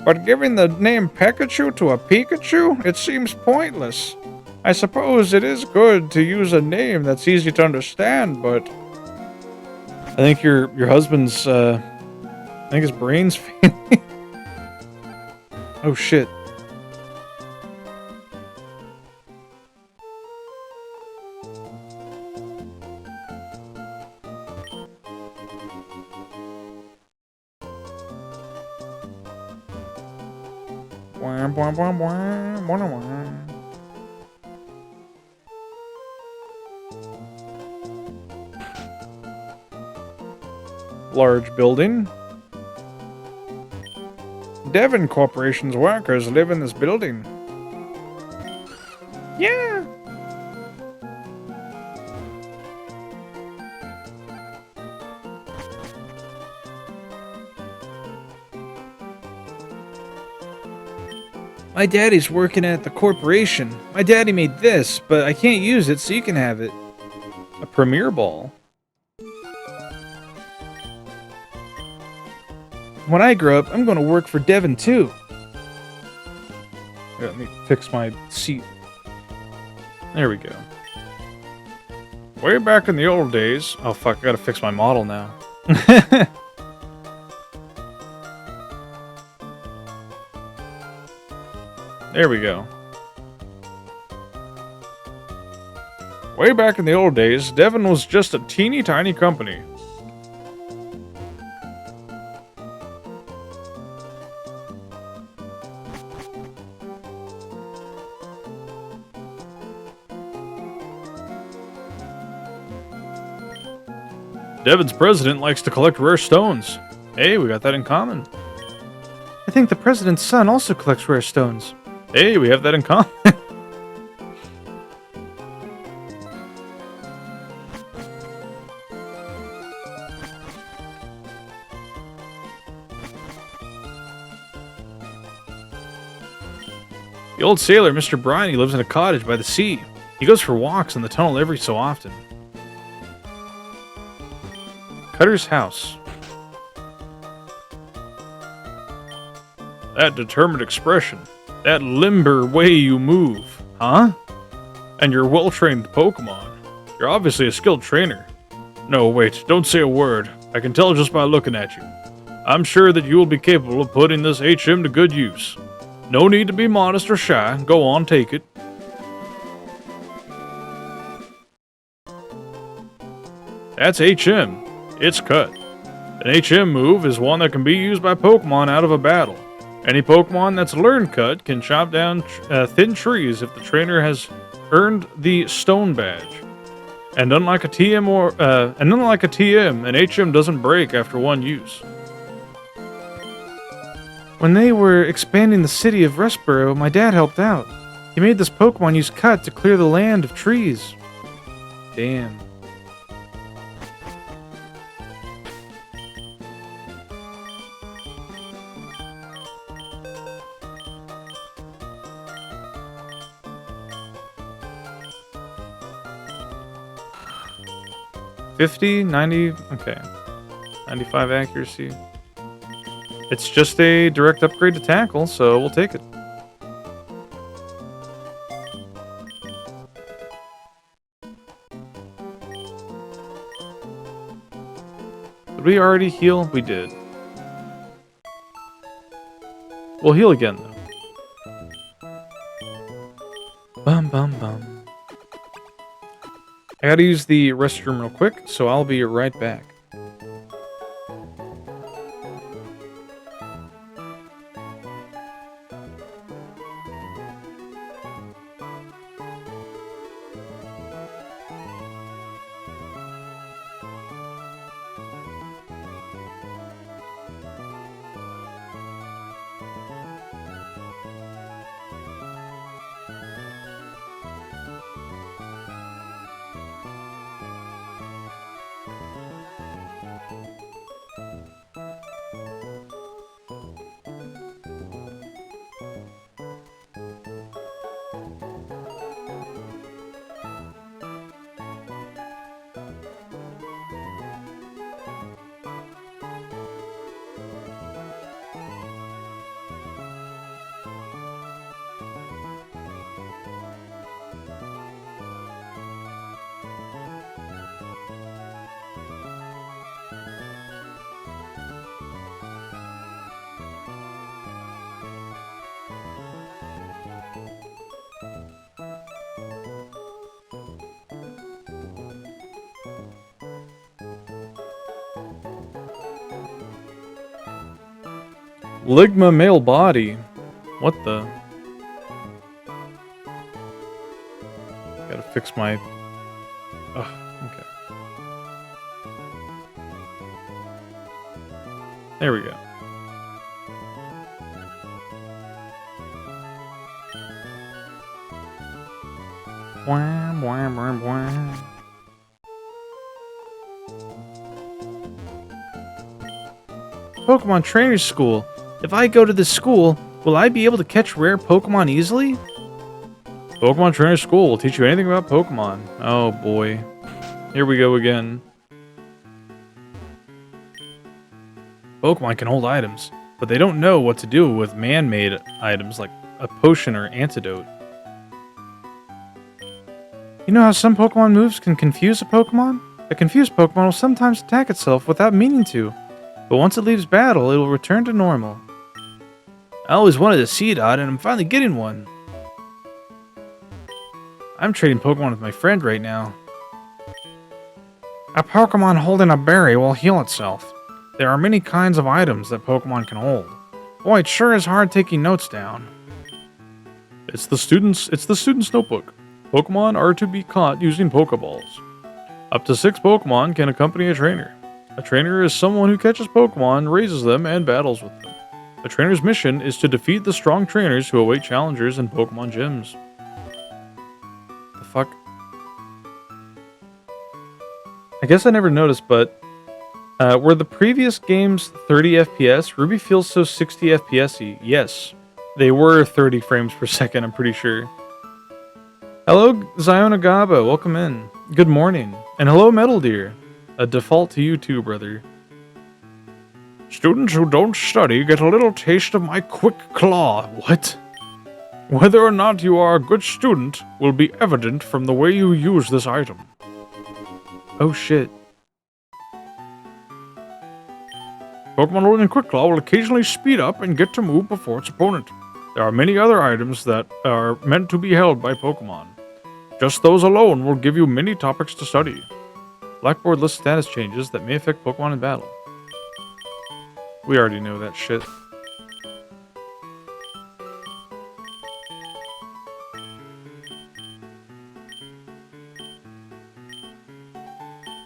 But giving the name Pikachu to a Pikachu? It seems pointless. I suppose it is good to use a name that's easy to understand, but... I think your husband's, I think his brain's failing. Oh, shit. Large building. Devon Corporation's workers live in this building. Yeah. My daddy's working at the corporation. My daddy made this, but I can't use it, so you can have it. A Premier Ball. When I grow up, I'm going to work for Devon too. Here, let me fix my seat. There we go. Way back in the old days... Oh fuck, I gotta fix my model now. There we go. Way back in the old days, Devon was just a teeny tiny company. Devon's president likes to collect rare stones. Hey, we got that in common. I think the president's son also collects rare stones. Hey, we have that in common. The old sailor, Mr. Briny, lives in a cottage by the sea. He goes for walks in the tunnel every so often. Cutter's house. That determined expression. That limber way you move. Huh? And your well-trained Pokemon. You're obviously a skilled trainer. No, wait, don't say a word. I can tell just by looking at you. I'm sure that you will be capable of putting this HM to good use. No need to be modest or shy. Go on, take it. That's HM. It's cut. An HM move is one that can be used by Pokemon out of a battle. Any Pokemon that's learned cut can chop down thin trees if the trainer has earned the Stone Badge. And unlike a TM, an HM doesn't break after one use. When they were expanding the city of Rustboro, my dad helped out. He made this Pokemon use cut to clear the land of trees. Damn. $50, 90, okay. 95 accuracy. It's just a direct upgrade to tackle, so we'll take it. Did we already heal? We did. We'll heal again, though. Bum bum bum. I gotta use the restroom real quick, so I'll be right back. Ligma male body. What the? Gotta fix my... Ugh, okay. There we go. Wham, wham, wham, wham. Pokemon Trainer School. If I go to this school, will I be able to catch rare Pokemon easily? Pokemon Trainer School will teach you anything about Pokemon. Oh boy. Here we go again. Pokemon can hold items, but they don't know what to do with man-made items like a potion or antidote. You know how some Pokemon moves can confuse a Pokemon? A confused Pokemon will sometimes attack itself without meaning to, but once it leaves battle, it will return to normal. I always wanted a Seedot, and I'm finally getting one. I'm trading Pokemon with my friend right now. A Pokemon holding a berry will heal itself. There are many kinds of items that Pokemon can hold. Boy, it sure is hard taking notes down. It's the student's notebook. Pokemon are to be caught using Pokeballs. Up to 6 Pokemon can accompany a trainer. A trainer is someone who catches Pokemon, raises them, and battles with them. A trainer's mission is to defeat the strong trainers who await challengers in Pokemon gyms. The fuck? I guess I never noticed, but were the previous games 30 FPS? Ruby feels so 60 FPS-y. Yes, they were 30 frames per second, I'm pretty sure. Hello, Zionagaba, welcome in. Good morning. And hello, Metal Deer. A default to you too, brother. Students who don't study get a little taste of my quick claw. What? Whether or not you are a good student will be evident from the way you use this item. Oh shit. Pokemon holding Quick Claw will occasionally speed up and get to move before its opponent. There are many other items that are meant to be held by Pokemon. Just those alone will give you many topics to study. Blackboard lists status changes that may affect Pokemon in battle. We already know that shit.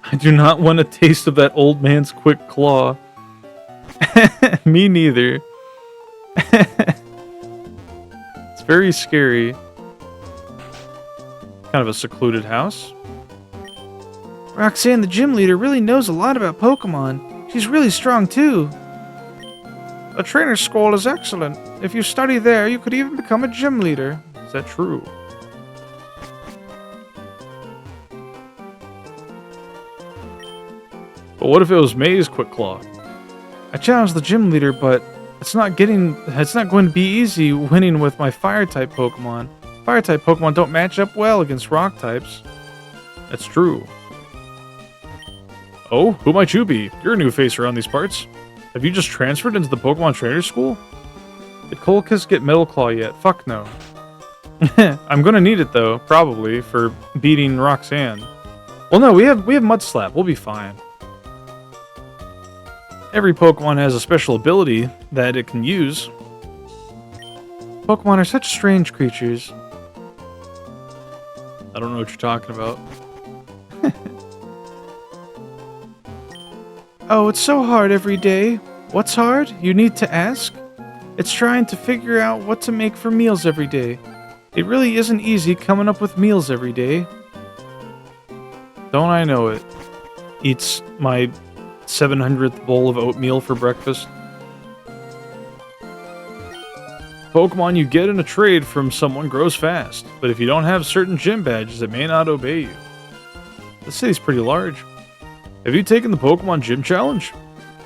I do not want a taste of that old man's Quick Claw. Me neither. It's very scary. Kind of a secluded house. Roxanne, the gym leader, really knows a lot about Pokemon. She's really strong, too. A trainer school is excellent. If you study there, you could even become a gym leader. Is that true? But what if it was May's Quick Claw? I challenged the gym leader, but it's not going to be easy winning with my Fire-type Pokemon. Fire-type Pokemon don't match up well against Rock types. That's true. Oh, who might you be? You're a new face around these parts. Have you just transferred into the Pokemon Trainer School? Did Colchis get Metal Claw yet? Fuck no. I'm gonna need it though, probably, for beating Roxanne. Well no, we have Mud Slap, we'll be fine. Every Pokemon has a special ability that it can use. Pokemon are such strange creatures. I don't know what you're talking about. Oh, it's so hard every day. What's hard? You need to ask? It's trying to figure out what to make for meals every day. It really isn't easy coming up with meals every day. Don't I know it? Eats my 700th bowl of oatmeal for breakfast. Pokemon you get in a trade from someone grows fast, but if you don't have certain gym badges, it may not obey you. The city's pretty large. Have you taken the Pokemon Gym Challenge?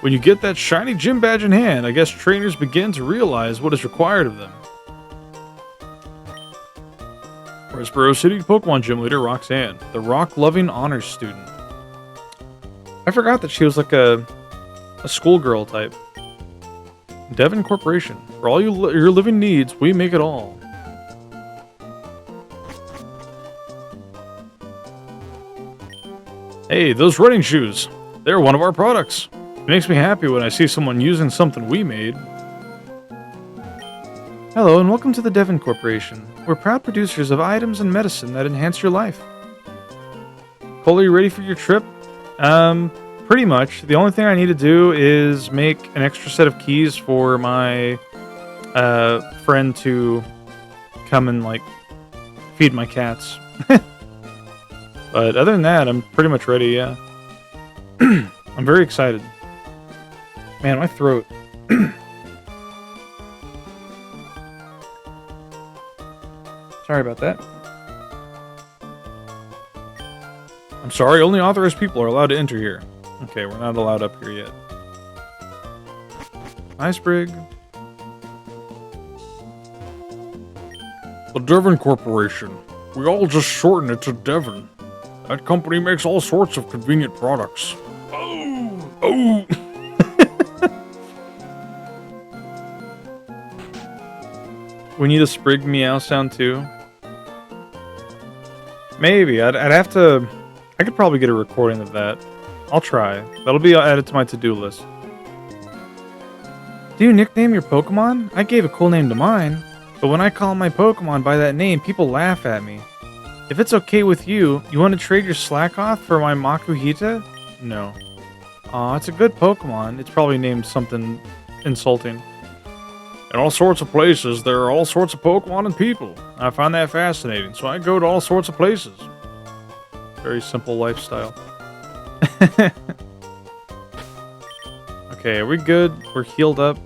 When you get that shiny gym badge in hand, I guess trainers begin to realize what is required of them. Westboro City Pokemon Gym Leader Roxanne, the rock-loving honors student. I forgot that she was like a schoolgirl type. Devon Corporation. For all your living needs, we make it all. Hey, those running shoes. They're one of our products. It makes me happy when I see someone using something we made. Hello and welcome to the Devon Corporation. We're proud producers of items and medicine that enhance your life. Cole, are you ready for your trip? Pretty much. The only thing I need to do is make an extra set of keys for my friend to come and like feed my cats. But other than that, I'm pretty much ready, yeah. I'm very excited. Man, my throat. Sorry about that. I'm sorry, only authorized people are allowed to enter here. Okay, we're not allowed up here yet. Nice brig. The Devon Corporation. We all just shorten it to Devon. That company makes all sorts of convenient products. Oh! Oh! We need a Sprig meow sound too. Maybe. I'd have to... I could probably get a recording of that. I'll try. That'll be added to my to-do list. Do you nickname your Pokemon? I gave a cool name to mine, but when I call my Pokemon by that name, people laugh at me. If it's okay with you, you want to trade your Slackoth for my Makuhita? No. Aw, it's a good Pokemon. It's probably named something insulting. In all sorts of places, there are all sorts of Pokemon and people. I find that fascinating, so I go to all sorts of places. Very simple lifestyle. Okay, are we good? We're healed up.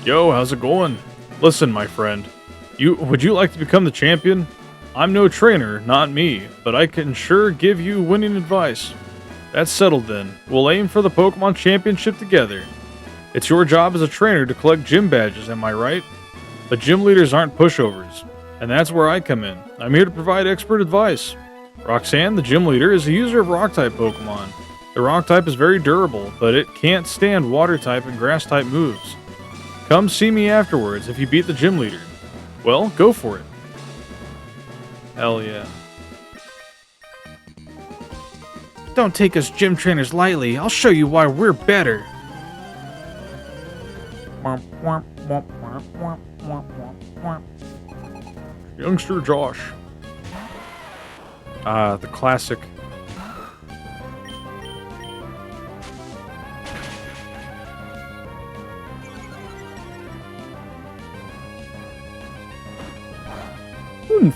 Yo, how's it going? Listen, my friend. Would you like to become the champion? I'm no trainer, not me, but I can sure give you winning advice. That's settled then. We'll aim for the Pokemon Championship together. It's your job as a trainer to collect gym badges, am I right? But gym leaders aren't pushovers, and that's where I come in. I'm here to provide expert advice. Roxanne, the gym leader, is a user of Rock-type Pokemon. The Rock-type is very durable, but it can't stand Water-type and Grass-type moves. Come see me afterwards if you beat the gym leader. Well, go for it. Hell yeah. Don't take us gym trainers lightly. I'll show you why we're better. Youngster Josh. Ah, the classic. Oomph.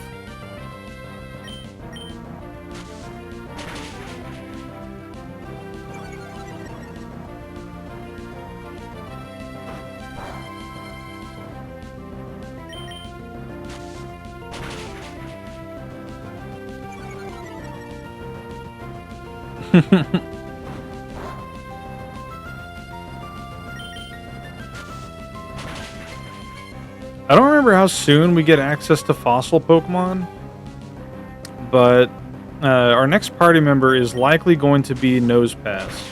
I don't remember how soon we get access to fossil Pokemon, but our next party member is likely going to be Nosepass.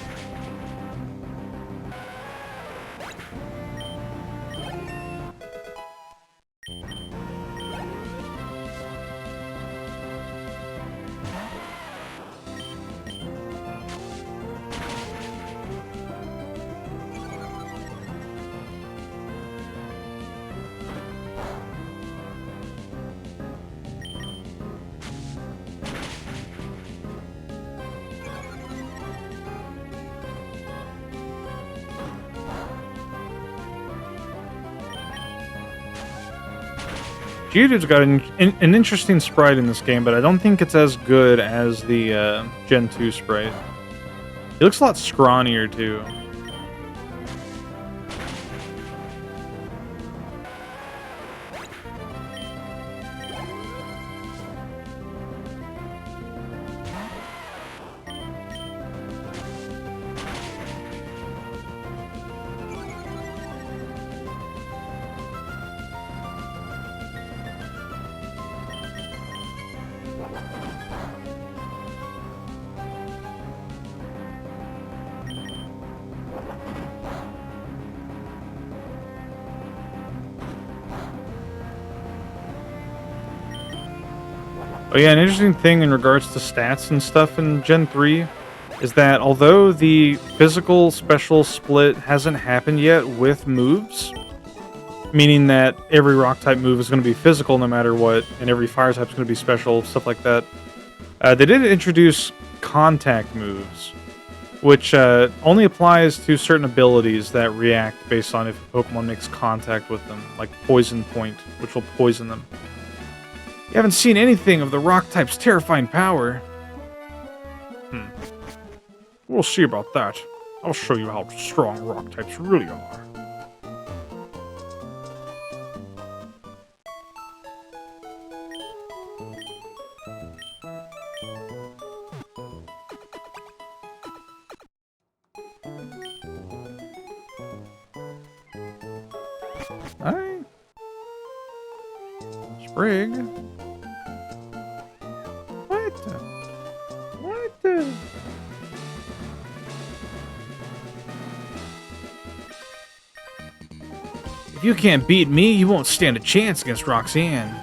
Geodude's got an interesting sprite in this game, but I don't think it's as good as the Gen 2 sprite. He looks a lot scrawnier, too. Oh yeah, an interesting thing in regards to stats and stuff in Gen 3 is that although the physical special split hasn't happened yet with moves, meaning that every rock type move is going to be physical no matter what, and every fire type is going to be special, stuff like that. They did introduce contact moves, which only applies to certain abilities that react based on if a Pokemon makes contact with them, like Poison Point, which will poison them. You haven't seen anything of the rock type's terrifying power. We'll see about that. I'll show you how strong rock types really are. Hi. Sprig. What? What? If you can't beat me, you won't stand a chance against Roxanne.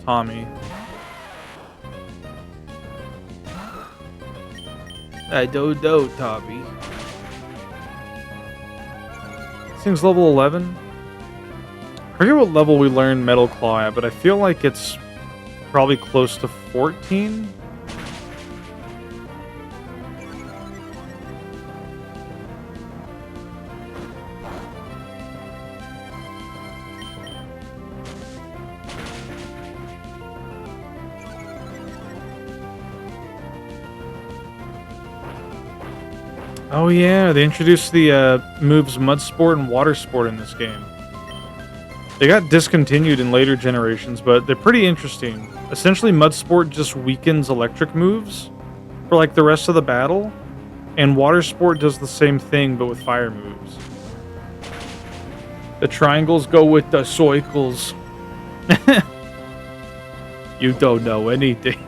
Tommy. I don't know, Tommy. This thing's level 11. I forget what level we learned Metal Claw at, but I feel like it's probably close to 14. Oh yeah, they introduced the moves Mud Sport and Water Sport in this game. They got discontinued in later generations, but they're pretty interesting. Essentially, Mud Sport just weakens electric moves for like the rest of the battle, and Water Sport does the same thing but with fire moves. The triangles go with the circles. You don't know anything.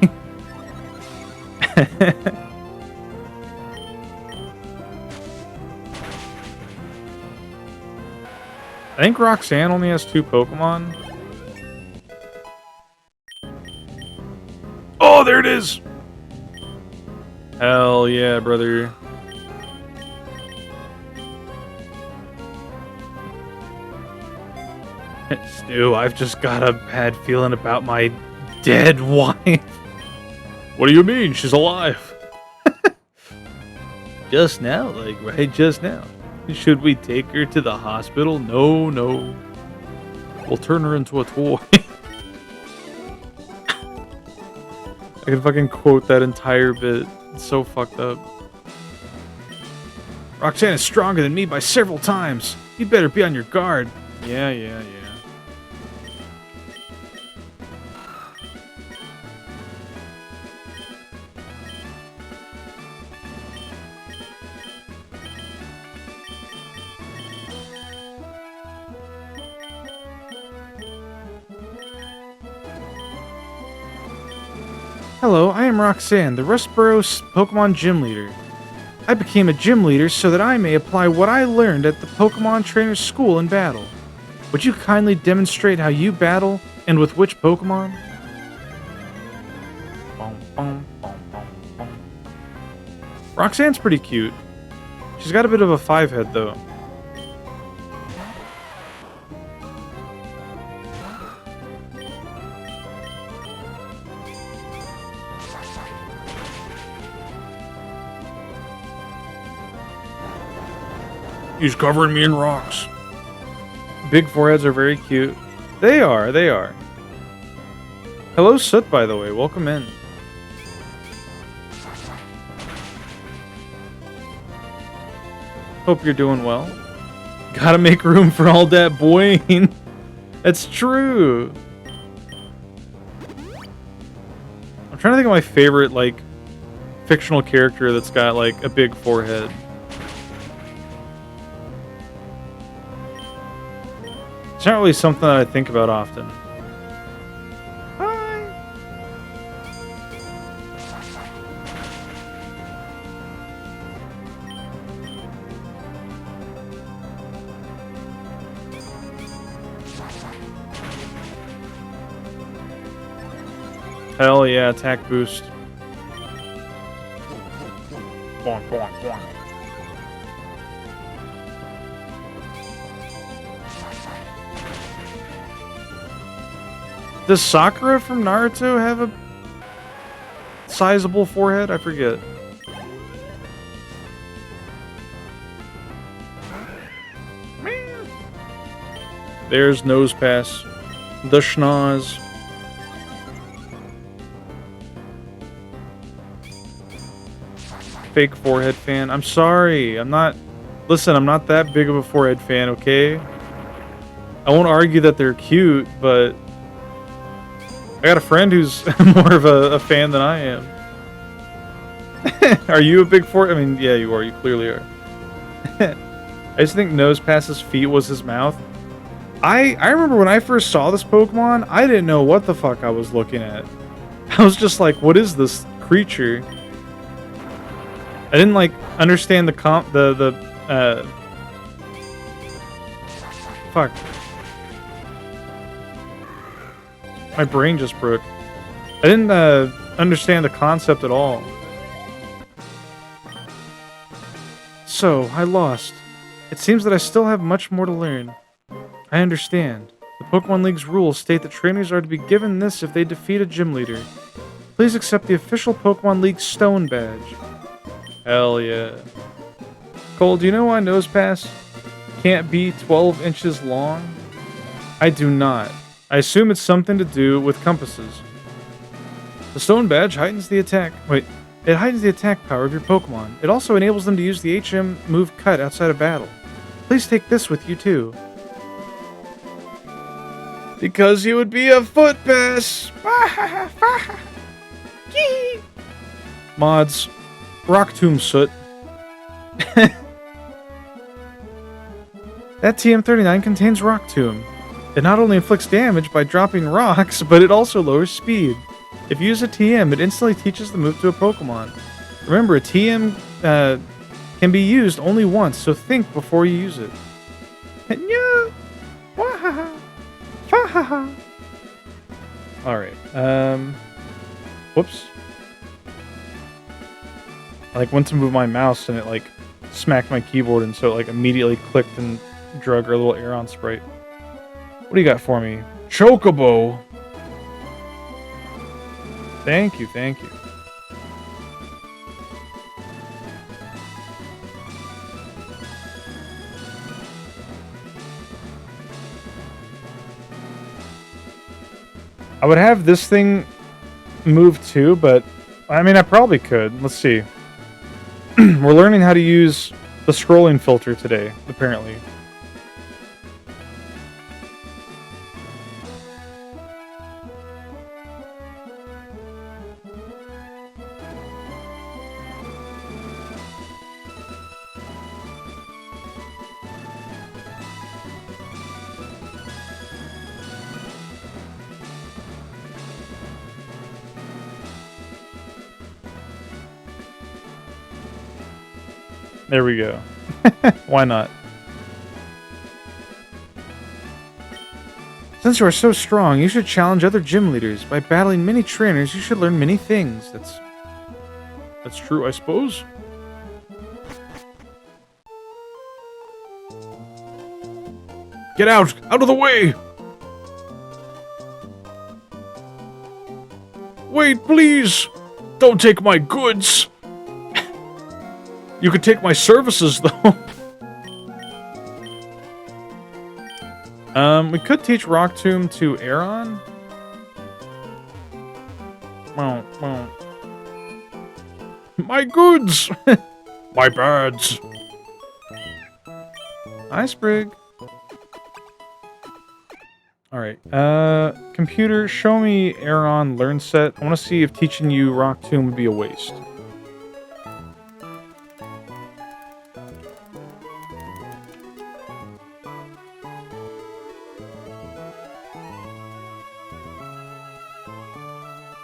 I think Roxanne only has 2 Pokemon. Oh, there it is! Hell yeah, brother. Stu, I've just got a bad feeling about my dead wife. What do you mean? She's alive. Just now, like right just now. Should we take her to the hospital? No, no. We'll turn her into a toy. I can fucking quote that entire bit. It's so fucked up. Roxanne is stronger than me by several times. You better be on your guard. Yeah, yeah, yeah. Hello, I am Roxanne, the Rustboro Pokemon Gym Leader. I became a gym leader so that I may apply what I learned at the Pokemon Trainer School in battle. Would you kindly demonstrate how you battle and with which Pokemon? Roxanne's pretty cute. She's got a bit of a 5-head though. He's covering me in rocks. Big foreheads are very cute. They are, they are. Hello, Soot, by the way. Welcome in. Hope you're doing well. Gotta make room for all that boing. That's true. I'm trying to think of my favorite, like, fictional character that's got, like, a big forehead. It's not really something that I think about often. Hi. Hell yeah, attack boost. Boing, boing, boing. Does Sakura from Naruto have a sizable forehead? I forget. There's Nose Pass. The schnoz. Fake forehead fan. I'm sorry. I'm not... Listen, I'm not that big of a forehead fan, okay? I won't argue that they're cute, but... I got a friend who's more of a fan than I am. Are you a big forehead? I mean, yeah, you are. You clearly are. I just think Nose Pass's feet was his mouth. I remember when I first saw this Pokemon, I didn't know what the fuck I was looking at. I was just like, what is this creature? I didn't like understand fuck. My brain just broke. I didn't understand the concept at all. So, I lost. It seems that I still have much more to learn. I understand. The Pokemon League's rules state that trainers are to be given this if they defeat a gym leader. Please accept the official Pokemon League Stone Badge. Hell yeah. Cole, do you know why Nose Pass can't be 12 inches long? I do not. I assume it's something to do with compasses. The Stone Badge heightens the attack... Wait. It heightens the attack power of your Pokemon. It also enables them to use the HM move Cut outside of battle. Please take this with you too. Because you would be a foot pass! Mods. Rock Tomb Soot. That TM39 contains Rock Tomb. It not only inflicts damage by dropping rocks, but it also lowers speed. If you use a TM, it instantly teaches the move to a Pokemon. Remember, a TM can be used only once, so think before you use it. Alright, whoops. I went to move my mouse and it smacked my keyboard, and so it immediately clicked and drug our little Aeron sprite. What do you got for me? Chocobo! Thank you, thank you. I would have this thing move too, but I mean, I probably could. Let's see. We're learning how to use the scrolling filter today, apparently. There we go. Why not? Since you are so strong, you should challenge other gym leaders. By battling many trainers, you should learn many things. That's true, I suppose. Get out! Out of the way! Wait, please! Don't take my goods! You could take my services, though. We could teach Rock Tomb to Aeron. My goods! My birds! Hi, Sprig. Alright, computer, show me Aeron Learn Set. I want to see if teaching you Rock Tomb would be a waste.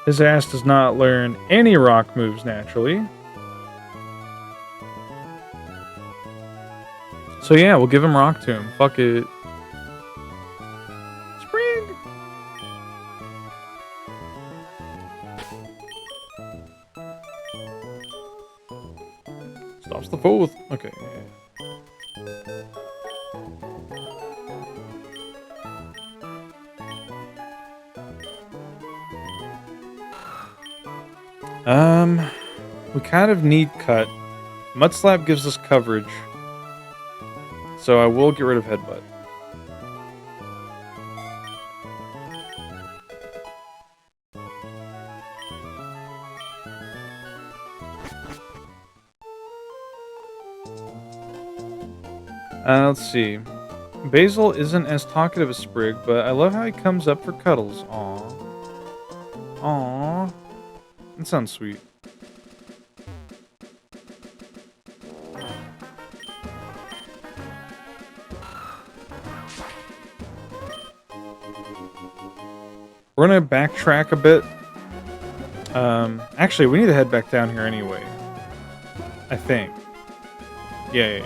His ass does not learn any rock moves naturally. So yeah, we'll give him Rock Tomb. Fuck it. Sprig! Stops the foe with... Okay. We kind of need cut. Mudslap gives us coverage. So I will get rid of Headbutt. Let's see. Basil isn't as talkative as Sprig, but I love how he comes up for cuddles. Aww. Aww. That sounds sweet. We're gonna backtrack a bit. Actually, we need to head back down here anyway. I think. Yeah.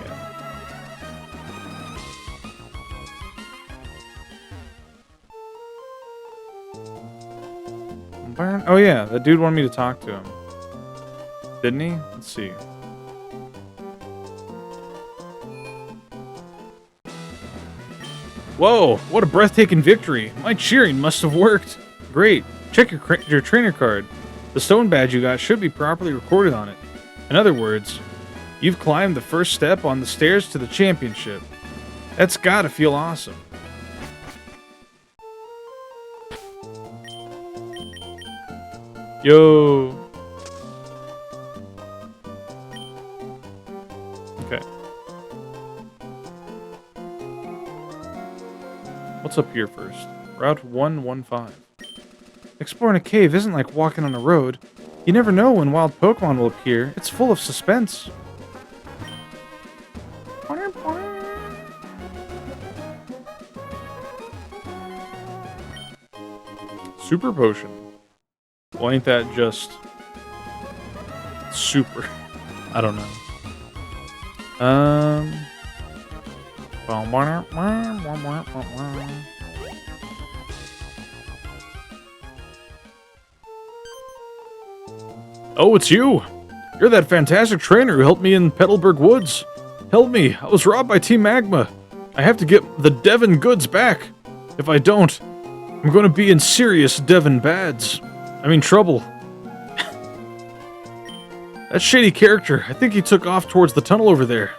Oh yeah, that dude wanted me to talk to him. Didn't he? Let's see. Whoa, what a breathtaking victory. My cheering must have worked. Great. Check your trainer card. The stone badge you got should be properly recorded on it. In other words, you've climbed the first step on the stairs to the championship. That's gotta feel awesome. Yo. Okay. What's up here first? Route 115. Exploring a cave isn't like walking on a road. You never know when wild Pokemon will appear. It's full of suspense. Super potion. Well, ain't that just super? I don't know. Oh, it's you! You're that fantastic trainer who helped me in Petalburg Woods. Help me! I was robbed by Team Magma. I have to get the Devon goods back. If I don't, I'm going to be in serious Devon bads. I mean trouble. That shady character, I think he took off towards the tunnel over there.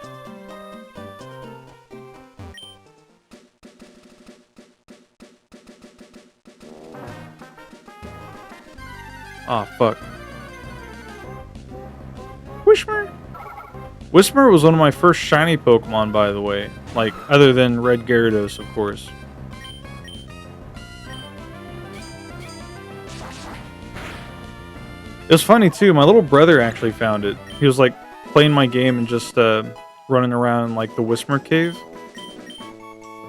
Ah, fuck. Whismur? Whismur was one of my first shiny Pokemon, by the way. Like, other than Red Gyarados, of course. It was funny, too. My little brother actually found it. He was, like, playing my game and just, running around in, like, the Whismur cave.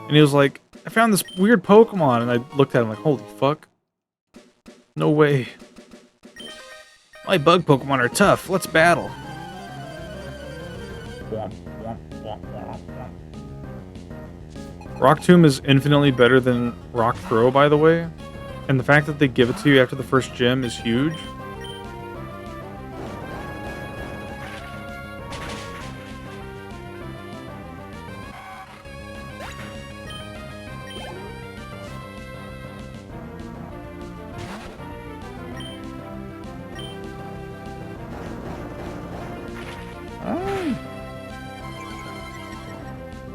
And he was like, I found this weird Pokemon. And I looked at him like, holy fuck. No way. My bug Pokemon are tough. Let's battle. Rock Tomb is infinitely better than Rock Throw, by the way. And the fact that they give it to you after the first gym is huge.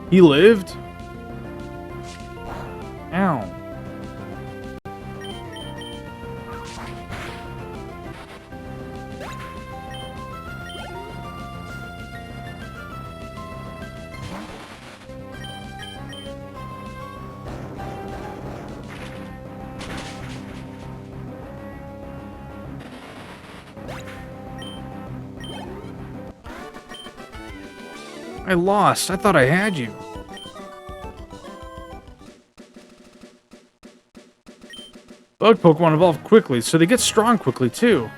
He lived? Ow. I lost. I thought I had you. Bug Pokemon evolve quickly, so they get strong quickly, too.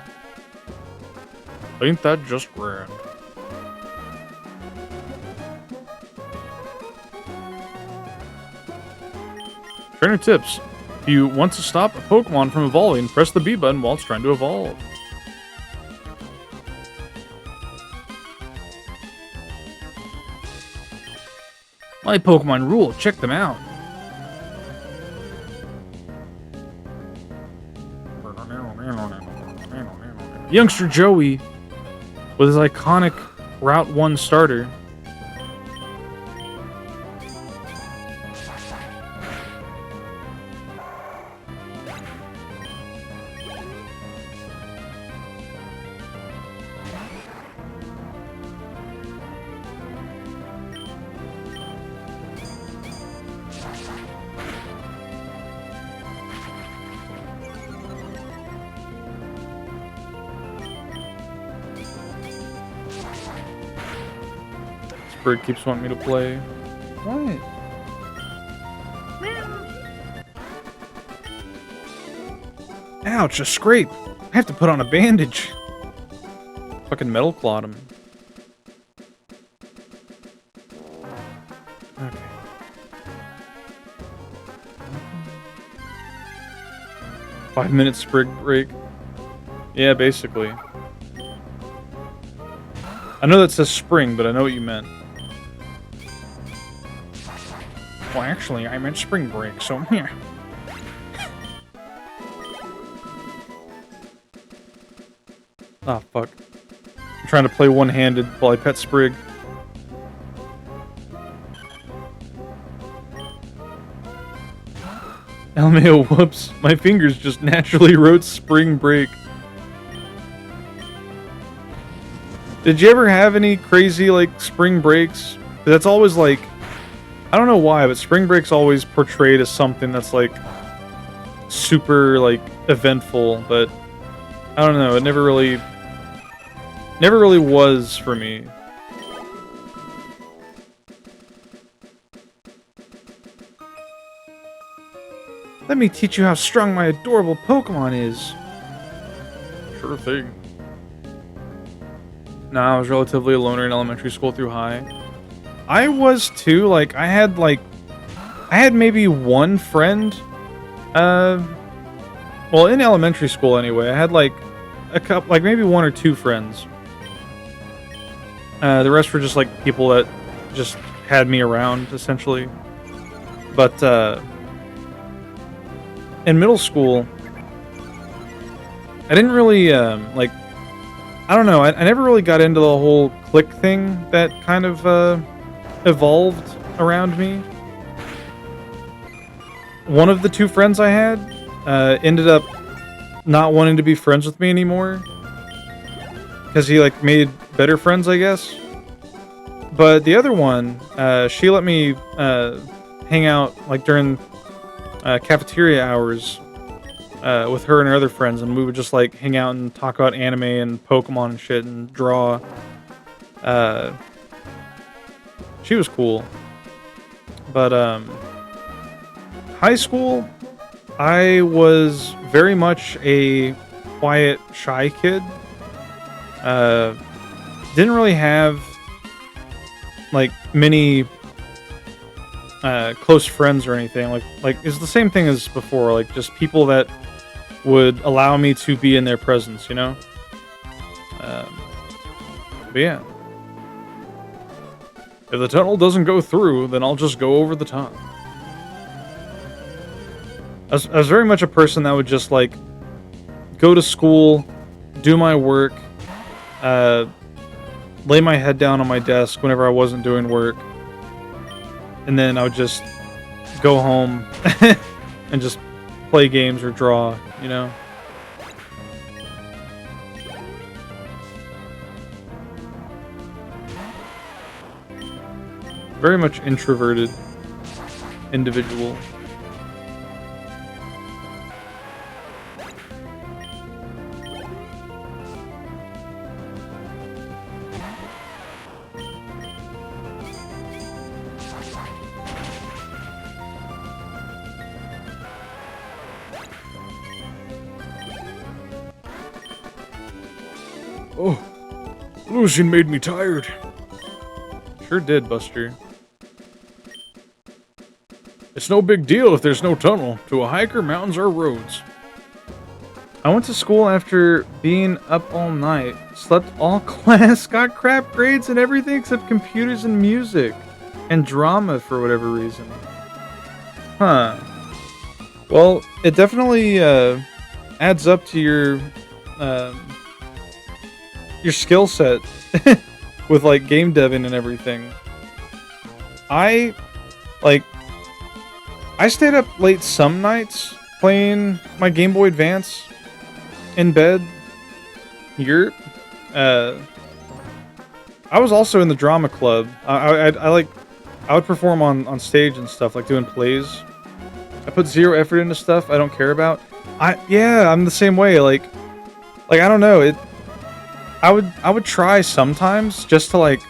Ain't that just grand? Trainer tips. If you want to stop a Pokemon from evolving, press the B button while it's trying to evolve. My Pokemon rule. Check them out. Youngster Joey with his iconic Route 1 starter. Bird keeps wanting me to play. What? Ouch, a scrape. I have to put on a bandage. Fucking metal clawed him. Okay. 5-minute sprig break. Yeah, basically. I know that says spring, but I know what you meant. Well, actually, I meant spring break, so yeah. Ah, fuck. I'm trying to play one-handed while I pet Sprig. LMAO, whoops. My fingers just naturally wrote spring break. Did you ever have any crazy, like, spring breaks? That's always, like... I don't know why, but spring break's always portrayed as something that's, like, super, like, eventful, but... I don't know, it never really was for me. Let me teach you how strong my adorable Pokemon is. Sure thing. Nah, I was relatively a loner in elementary school through high. I was too, like, I had maybe one friend, well, in elementary school anyway, I had, like, a couple, like, maybe one or two friends. The rest were just, like, people that just had me around, essentially. But, in middle school, I didn't really, like, I don't know, I never really got into the whole clique thing that kind of, evolved around me. One of the two friends I had, ended up not wanting to be friends with me anymore. Because he, like, made better friends, I guess. But the other one, she let me, hang out, like, during, cafeteria hours, with her and her other friends, and we would just, like, hang out and talk about anime and Pokemon and shit and draw. She was cool. But, high school, I was very much a quiet, shy kid. Didn't really have, like, many, close friends or anything. Like, it's the same thing as before. Like, just people that would allow me to be in their presence, you know? But yeah. If the tunnel doesn't go through, then I'll just go over the top. I was very much a person that would just, like, go to school, do my work, lay my head down on my desk whenever I wasn't doing work, and then I would just go home and just play games or draw, you know? Very much introverted individual. Oh, losing made me tired. Sure did, Buster. It's no big deal if there's no tunnel. To a hiker, mountains are roads. I went to school after being up all night, slept all class, got crap grades and everything except computers and music. And drama for whatever reason. Huh. Well, it definitely adds up to your skill set with like game deving and everything. I like I stayed up late some nights playing my Game Boy Advance in bed. You're I was also in the drama club. I would perform on stage and stuff, like doing plays. I put zero effort into stuff I don't care about. I'm the same way. Like I don't know. I would try sometimes just to like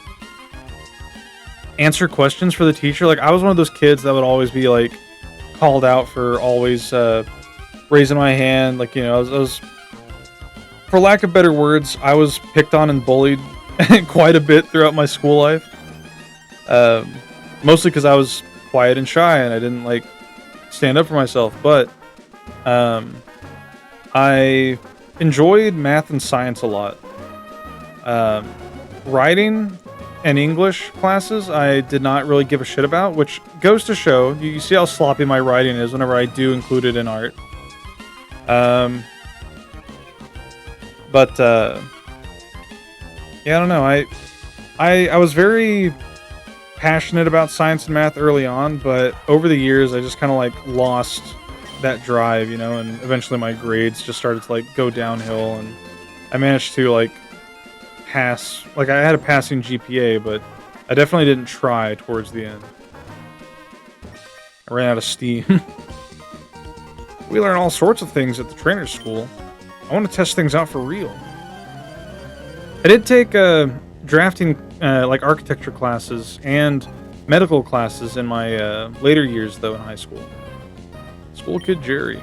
answer questions for the teacher. Like I was one of those kids that would always be like called out for always raising my hand. Like, you know, I was for lack of better words, I was picked on and bullied quite a bit throughout my school life. Mostly because I was quiet and shy and I didn't like stand up for myself. But I enjoyed math and science a lot. Writing and English classes I did not really give a shit about, which goes to show. You see how sloppy my writing is whenever I do include it in art. Yeah, I don't know. I was very passionate about science and math early on, but over the years I just kind of like lost that drive, you know, and eventually my grades just started to like go downhill, and I managed to like pass. Like I had a passing GPA, but I definitely didn't try towards the end. I ran out of steam. We learn all sorts of things at the trainer's school. I want to test things out for real. I did take drafting, like architecture classes and medical classes in my later years, though, in high school. School kid Jerry.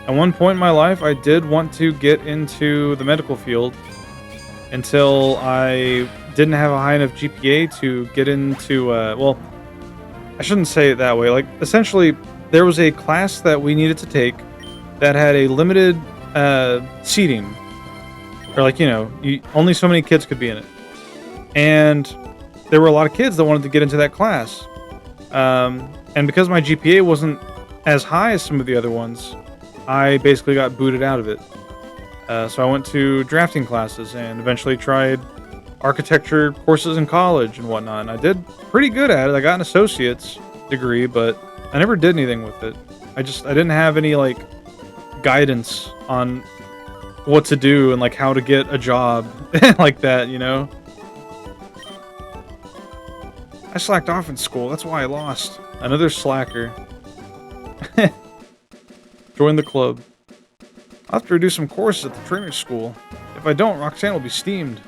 At one point in my life, I did want to get into the medical field until I didn't have a high enough GPA to get into, well, I shouldn't say it that way. Like, essentially, there was a class that we needed to take that had a limited seating. Or, like, you know, only so many kids could be in it. And there were a lot of kids that wanted to get into that class. And because my GPA wasn't as high as some of the other ones, I basically got booted out of it. So I went to drafting classes and eventually tried architecture courses in college and whatnot. And I did pretty good at it. I got an associate's degree, but I never did anything with it. I didn't have any like guidance on what to do and like how to get a job like that, you know? I slacked off in school. That's why I lost. Another slacker. Join the club. I'll have to redo some courses at the trainer's school. If I don't, Roxanne will be steamed.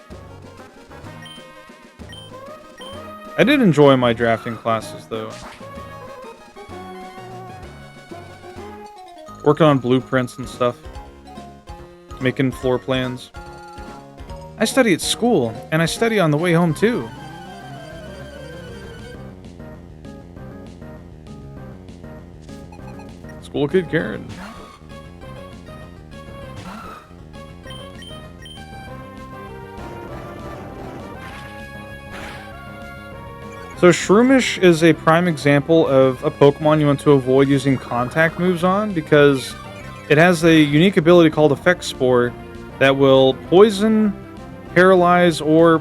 I did enjoy my drafting classes, though. Working on blueprints and stuff. Making floor plans. I study at school, and I study on the way home, too. School kid Karen. So Shroomish is a prime example of a Pokemon you want to avoid using contact moves on, because it has a unique ability called Effect Spore that will poison, paralyze, or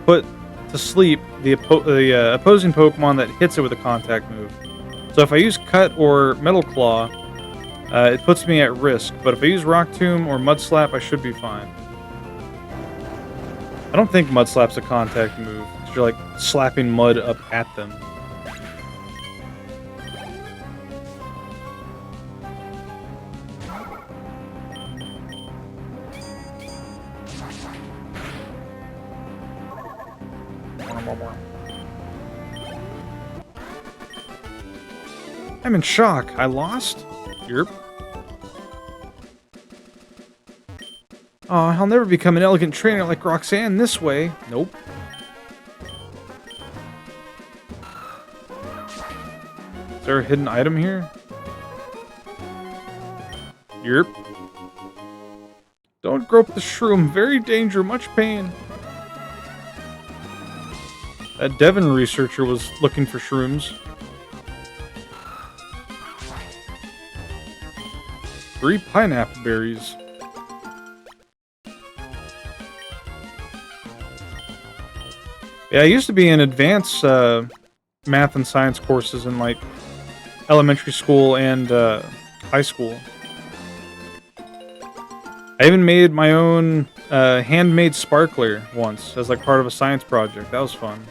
put to sleep the opposing Pokemon that hits it with a contact move. So if I use Cut or Metal Claw, it puts me at risk, but if I use Rock Tomb or Mud Slap, I should be fine. I don't think Mud Slap's a contact move. You're like slapping mud up at them. I'm in shock. I lost? Yerp. Oh, I'll never become an elegant trainer like Roxanne this way. Nope. Is there a hidden item here? Yerp. Don't grope the shroom. Very danger. Much pain. That Devon researcher was looking for shrooms. 3 pineapple berries. Yeah, I used to be in advanced math and science courses in like elementary school and high school. I even made my own handmade sparkler once as like part of a science project. That was fun.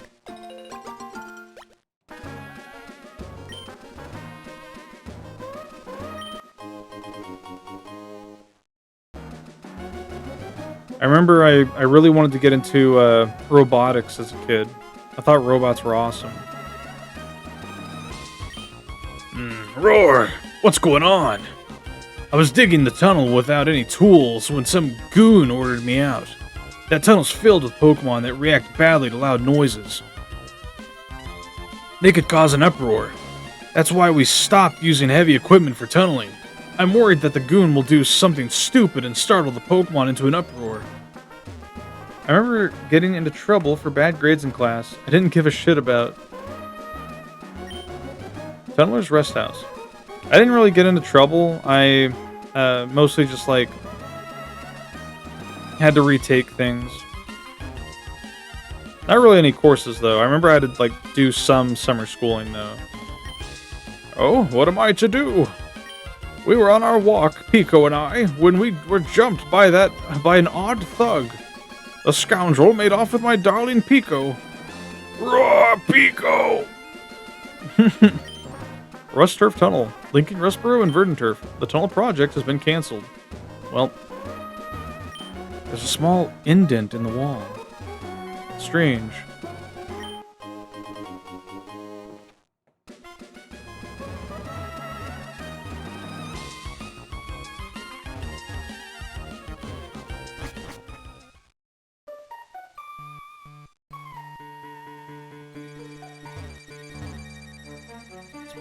I remember I really wanted to get into robotics as a kid. I thought robots were awesome. Roar! What's going on? I was digging the tunnel without any tools when some goon ordered me out. That tunnel's filled with Pokemon that react badly to loud noises. They could cause an uproar. That's why we stopped using heavy equipment for tunneling. I'm worried that the goon will do something stupid and startle the Pokemon into an uproar. I remember getting into trouble for bad grades in class. I didn't give a shit about. Tunneler's Rest House. I didn't really get into trouble. I mostly just like had to retake things. Not really any courses though. I remember I had to like do some summer schooling though. Oh, what am I to do? We were on our walk, Pico and I, when we were jumped by an odd thug. The scoundrel made off with my darling Pico. Roar, Pico! Rust Turf Tunnel, linking Rustboro and Verdant Turf. The tunnel project has been cancelled. Well, there's a small indent in the wall. Strange.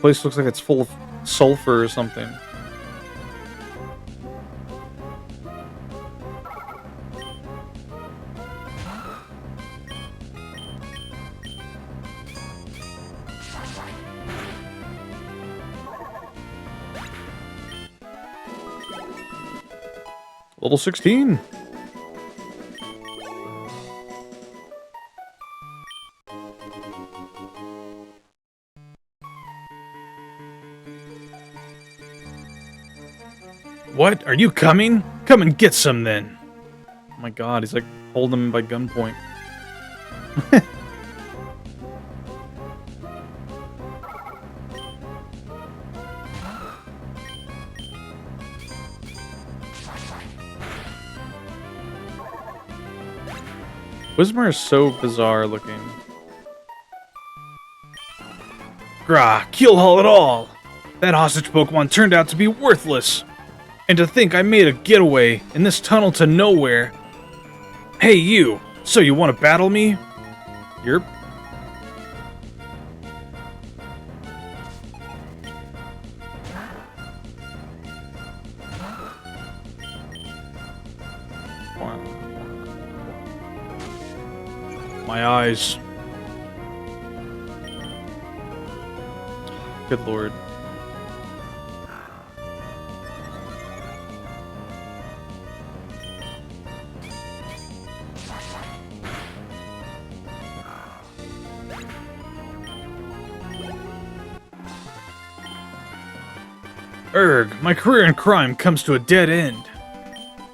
Place looks like it's full of sulfur or something. Level 16. What? Are you coming? Come and get some then. Oh my god, he's like holding him by gunpoint. Whismur is so bizarre looking. Grah, Keelhaul it all! That hostage Pokemon turned out to be worthless! And to think I made a getaway in this tunnel to nowhere. Hey you, so you want to battle me? Yerp. Wow. My eyes. Good lord. Erg, my career in crime comes to a dead end.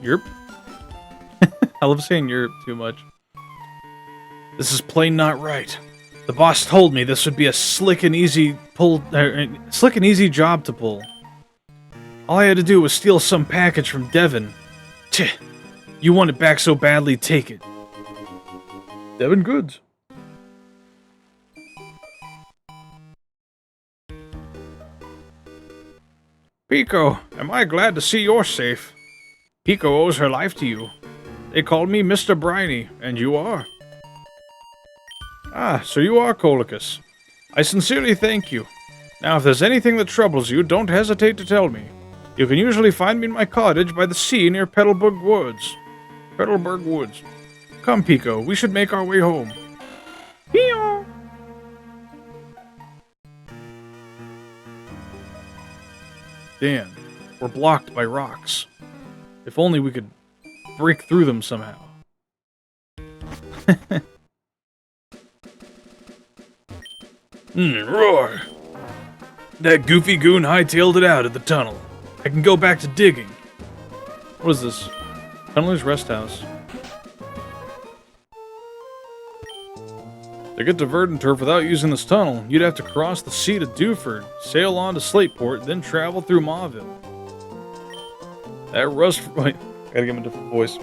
Yerp. I love saying yerp too much. This is plain not right. The boss told me this would be a slick and easy job to pull. All I had to do was steal some package from Devon. Tch, you want it back so badly, take it. Devon goods. Pico, am I glad to see you're safe. Pico owes her life to you. They called me Mr. Briny, and you are. Ah, so you are Colicus. I sincerely thank you. Now, if there's anything that troubles you, don't hesitate to tell me. You can usually find me in my cottage by the sea near Petalburg Woods. Petalburg Woods. Come, Pico, we should make our way home. Pee-yaw! Damn, we're blocked by rocks. If only we could break through them somehow. Roar! That goofy goon hightailed it out of the tunnel. I can go back to digging. What is this? Tunneler's Rest House. To get to Verdanturf without using this tunnel, you'd have to cross the sea to Dewford, sail on to Slateport, then travel through Mauville. Wait, gotta give him a different voice.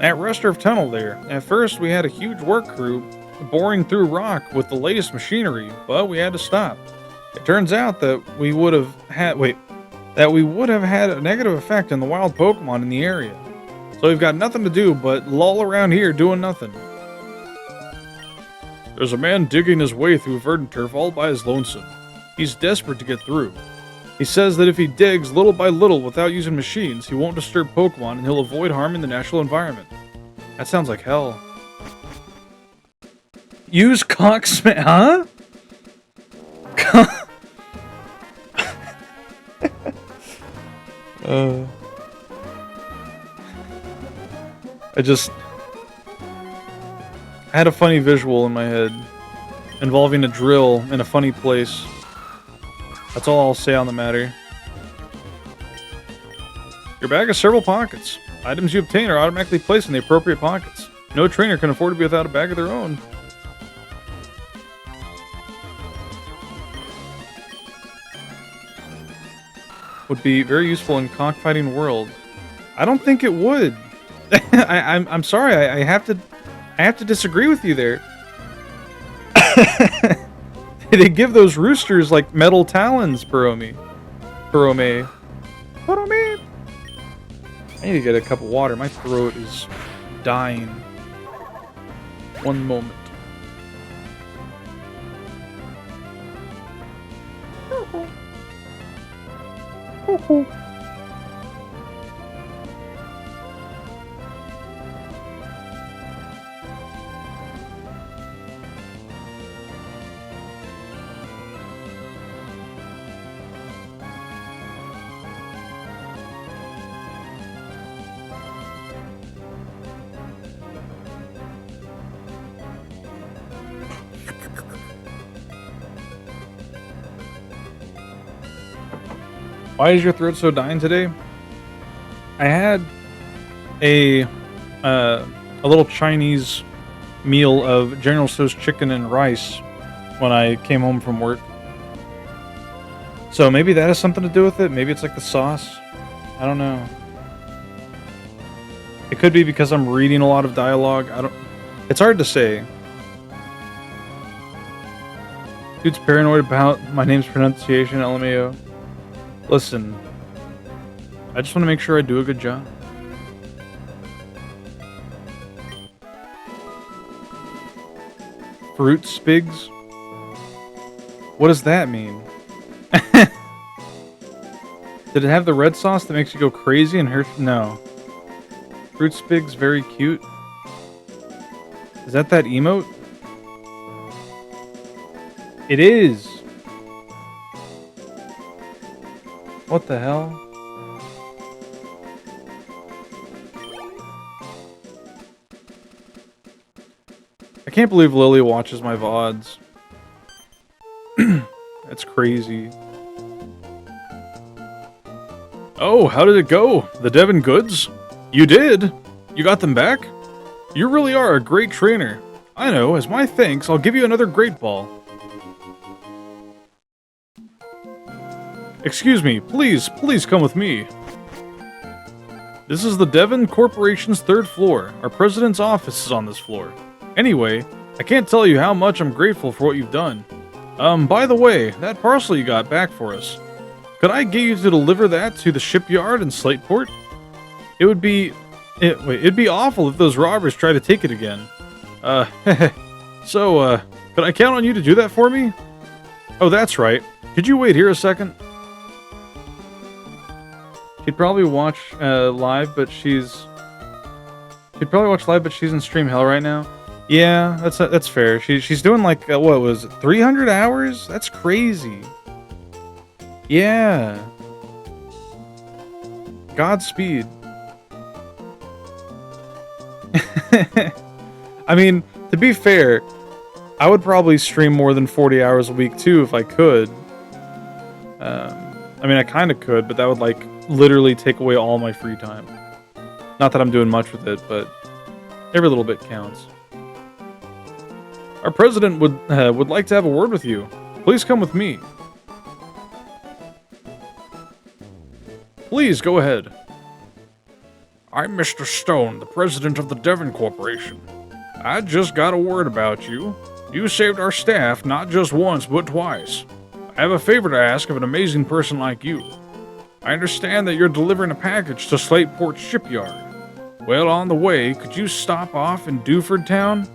At Rustturf Tunnel there, at first we had a huge work crew boring through rock with the latest machinery, but we had to stop. It turns out that we would have had a negative effect on the wild Pokemon in the area. So we've got nothing to do but loll around here doing nothing. There's a man digging his way through Verdanturf all by his lonesome. He's desperate to get through. He says that if he digs little by little without using machines, he won't disturb Pokemon and he'll avoid harming the natural environment. That sounds like hell. Use Cocksman, huh? I had a funny visual in my head involving a drill in a funny place. That's all I'll say on the matter. Your bag has several pockets. Items you obtain are automatically placed in the appropriate pockets. No trainer can afford to be without a bag of their own. Would be very useful in cockfighting world. I don't think it would. I'm sorry. I have to disagree with you there. They give those roosters like metal talons, Burome. I need to get a cup of water. My throat is dying. One moment. Why is your throat so dying today? I had a little Chinese meal of General Tso's chicken and rice when I came home from work. So maybe that has something to do with it. Maybe it's like the sauce. I don't know. It could be because I'm reading a lot of dialogue. It's hard to say. Dude's paranoid about my name's pronunciation, LMAO. Listen, I just want to make sure I do a good job. Fruit spigs? What does that mean? Did it have the red sauce that makes you go crazy and hurt? No. Fruit spigs, very cute. Is that emote? It is. What the hell? I can't believe Lily watches my VODs. That's crazy. Oh, how did it go? The Devon goods? You did? You got them back? You really are a great trainer. I know, as my thanks, I'll give you another Great Ball. Excuse me, please come with me. This is the Devon Corporation's 3rd floor. Our president's office is on this floor. Anyway, I can't tell you how much I'm grateful for what you've done. By the way, that parcel you got back for us. Could I get you to deliver that to the shipyard in Slateport? It'd be awful if those robbers try to take it again. So, could I count on you to do that for me? Oh, that's right. Could you wait here a second? She'd probably watch live, but she's in stream hell right now. Yeah, that's fair. She's doing like what was it, 300 hours? That's crazy. Yeah. Godspeed. I mean, to be fair, I would probably stream more than 40 hours a week too if I could. I mean, I kind of could, but that would like literally take away all my free time. Not that I'm doing much with it, but every little bit counts. Our president would like to have a word with you. Please come with me. Please go ahead. I'm Mr. Stone, the president of the Devon Corporation. I just got a word about you. You saved our staff not just once, but twice. I have a favor to ask of an amazing person like you. I understand that you're delivering a package to Slateport Shipyard. Well, on the way, could you stop off in Dewford Town?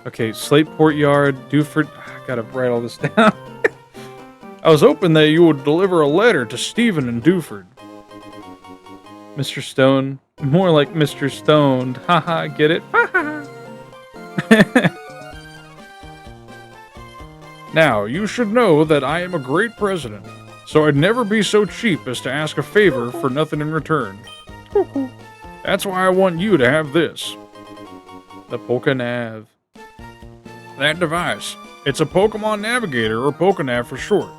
Okay, Slateport Yard, Dewford... I gotta write all this down. I was hoping that you would deliver a letter to Stephen in Dewford. Mr. Stone. More like Mr. Stoned. Haha, get it? Now, you should know that I am a great president, so I'd never be so cheap as to ask a favor for nothing in return. That's why I want you to have this. The PokeNav. That device. It's a Pokemon Navigator, or PokeNav for short.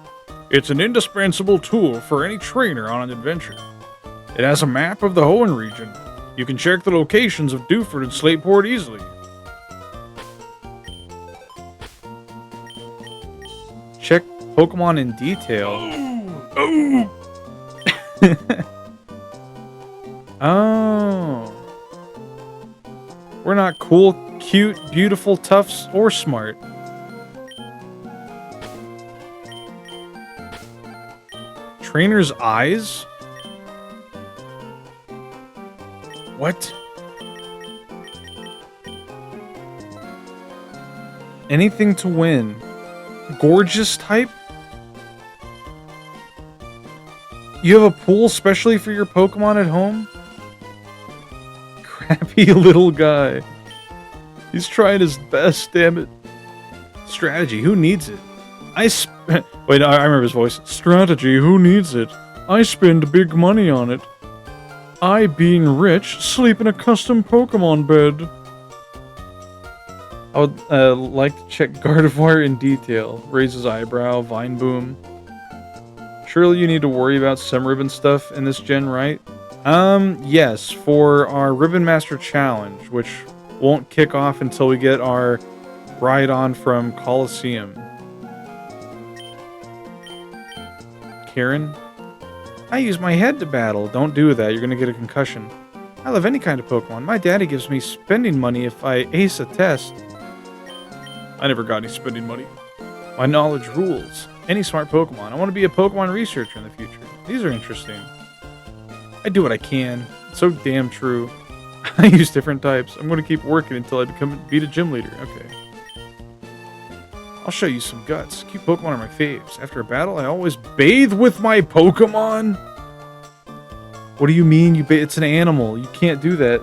It's an indispensable tool for any trainer on an adventure. It has a map of the Hoenn region. You can check the locations of Dewford and Slateport easily. Check Pokemon in detail. Oh. Oh. We're not cool, cute, beautiful, tough, or smart. Trainer's eyes? What? Anything to win. Gorgeous type? You have a pool specially for your Pokemon at home? Crappy little guy. He's trying his best, damn it. Strategy, who needs it? Wait, I remember his voice. Strategy, who needs it? I spend big money on it. I, being rich, sleep in a custom Pokemon bed. I would like to check Gardevoir in detail. Raise his eyebrow, Vine Boom. Surely you need to worry about some ribbon stuff in this gen, right? Yes, for our Ribbon Master Challenge, which won't kick off until we get our ride-on from Coliseum. Karen? I use my head to battle. Don't do that, you're gonna get a concussion. I love any kind of Pokemon. My daddy gives me spending money if I ace a test. I never got any spending money. My knowledge rules. Any smart Pokemon. I want to be a Pokemon researcher in the future. These are interesting. I do what I can. It's so damn true. I use different types. I'm going to keep working until I beat a gym leader. Okay. I'll show you some guts. Cute Pokemon are my faves. After a battle, I always bathe with my Pokemon. What do you mean you bathe? It's an animal. You can't do that.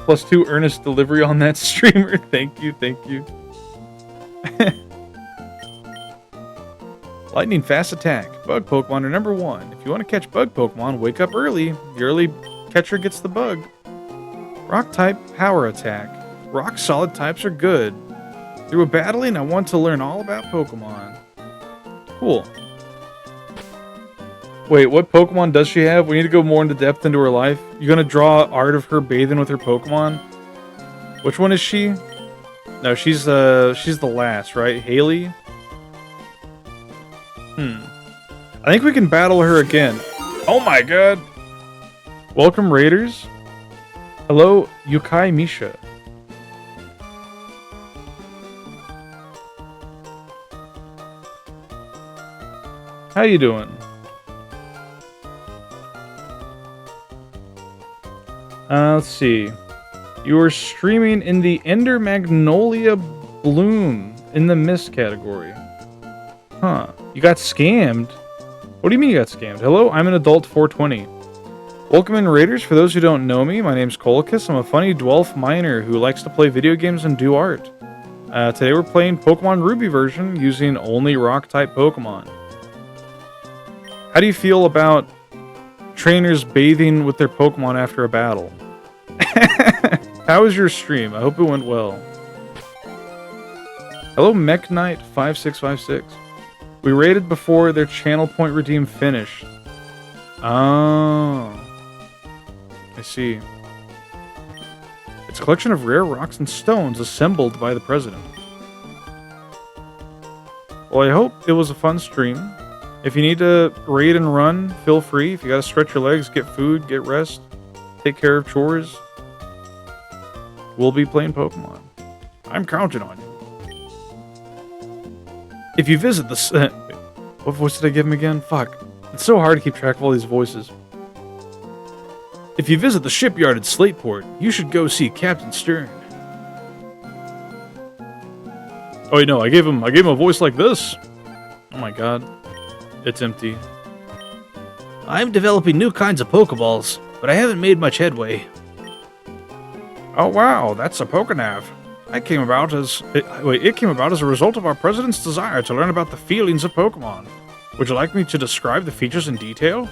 +2 earnest delivery on that streamer. Thank you, thank you. Lightning fast attack. Bug Pokemon are number 1. If you want to catch bug Pokemon, wake up early. The early catcher gets the bug. Rock type power attack. Rock solid types are good. Through a battling, I want to learn all about Pokemon. Cool. Wait, what Pokemon does she have? We need to go more into depth into her life. You gonna draw art of her bathing with her Pokemon? Which one is she? No, she's the last, right? Haley? I think we can battle her again. Oh my god! Welcome, Raiders. Hello, Yukai Misha. How you doing? Let's see. You are streaming in the Ender Magnolia Bloom in the Mist category. Huh. You got scammed? What do you mean you got scammed? Hello, I'm an adult 420. Welcome in, Raiders. For those who don't know me, my name's Colchis. I'm a funny dwarf miner who likes to play video games and do art. Today we're playing Pokemon Ruby version using only Rock-type Pokemon. How do you feel about trainers bathing with their Pokemon after a battle? How was your stream? I hope it went well. Hello, Mech Knight 5656. We raided before their channel point redeem finished. Oh. I see. It's a collection of rare rocks and stones assembled by the president. Well, I hope it was a fun stream. If you need to raid and run, feel free. If you gotta stretch your legs, get food, get rest, take care of chores, we'll be playing Pokemon. I'm counting on you. If you visit the... what voice did I give him again? Fuck. It's so hard to keep track of all these voices. If you visit the shipyard at Slateport, you should go see Captain Stern. Oh wait, no, I gave him a voice like this. Oh my god. It's empty. I'm developing new kinds of Pokeballs, but I haven't made much headway. Oh wow, that's a Pokenav. It came about as a result of our president's desire to learn about the feelings of Pokemon. Would you like me to describe the features in detail?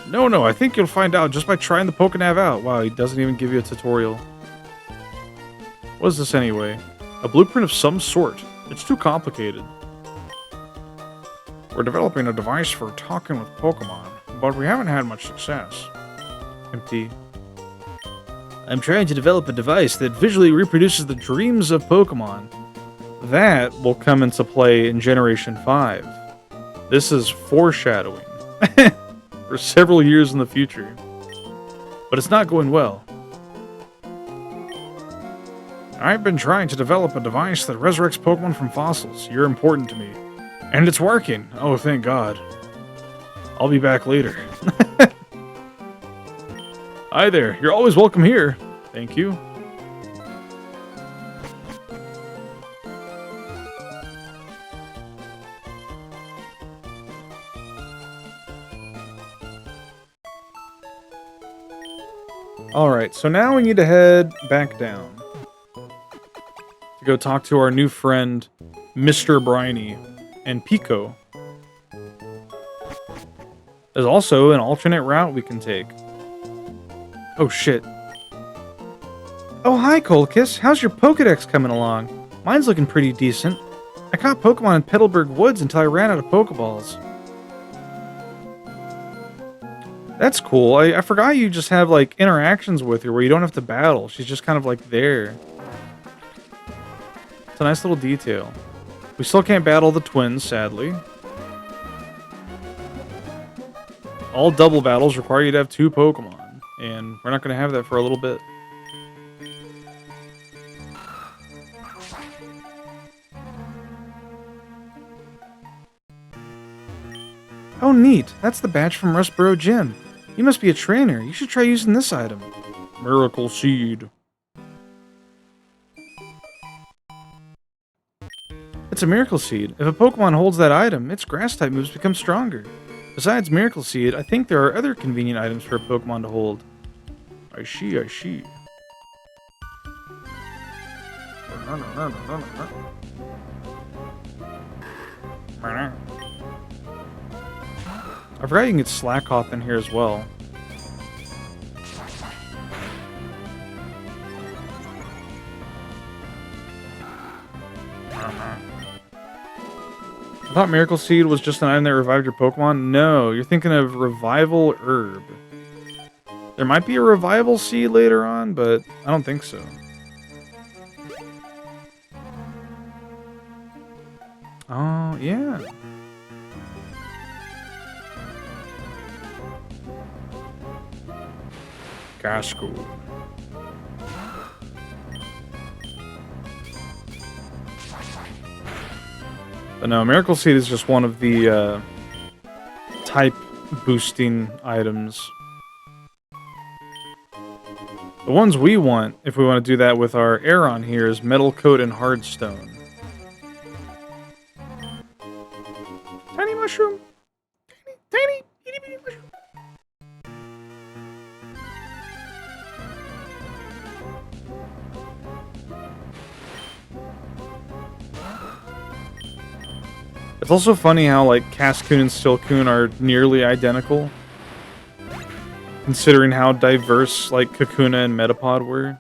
No, I think you'll find out just by trying the Pokenav out. Wow, he doesn't even give you a tutorial. What is this anyway? A blueprint of some sort. It's too complicated. We're developing a device for talking with Pokemon, but we haven't had much success. Empty. I'm trying to develop a device that visually reproduces the dreams of Pokemon. That will come into play in Generation 5. This is foreshadowing. For several years in the future. But it's not going well. I've been trying to develop a device that resurrects Pokemon from fossils. You're important to me. And it's working. Oh, thank God. I'll be back later. Hi there. You're always welcome here. Thank you. Alright, so now we need to head back down. To go talk to our new friend, Mr. Briny, and Pico. There's also an alternate route we can take. Oh shit. Oh hi Colchis, how's your Pokedex coming along? Mine's looking pretty decent. I caught Pokemon in Petalburg Woods until I ran out of Pokeballs. That's cool. I forgot you just have, like, interactions with her where you don't have to battle. She's just kind of, like, there. It's a nice little detail. We still can't battle the twins, sadly. All double battles require you to have 2 Pokemon. And we're not going to have that for a little bit. Oh, neat. That's the badge from Rustboro Gym. You must be a trainer. You should try using this item. Miracle Seed. It's a Miracle Seed. If a Pokemon holds that item, its Grass-type moves become stronger. Besides Miracle Seed, I think there are other convenient items for a Pokemon to hold. I see. I forgot you can get Slackoth in here as well. I thought Miracle Seed was just an item that revived your Pokemon. No, you're thinking of Revival Herb. There might be a Revival Seed later on, but I don't think so. Oh, yeah. Casco. But no, Miracle Seed is just one of the type boosting items. The ones we want, if we want to do that with our Aeron here, is Metal Coat and Hardstone. Tiny mushroom. Tiny, itty bitty mushroom. It's It's also funny how, like, Cascoon and Silcoon are nearly identical, considering how diverse, like, Kakuna and Metapod were.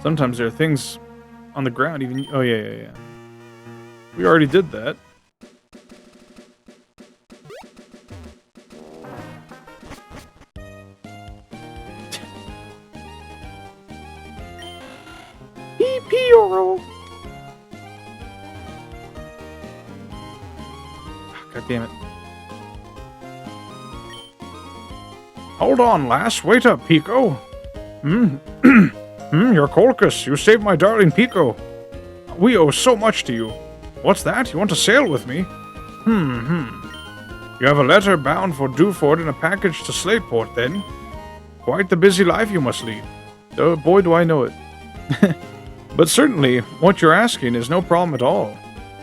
Sometimes there are things on the ground even... Oh, yeah. We already did that. Pee-pee-oro. God damn it. Hold on, lass. Wait up, Pico. You're Colchis. You saved my darling Pico. We owe so much to you. What's that? You want to sail with me? You have a letter bound for Dewford and a package to Slateport, then? Quite the busy life you must lead. Oh, boy, do I know it. But certainly, what you're asking is no problem at all.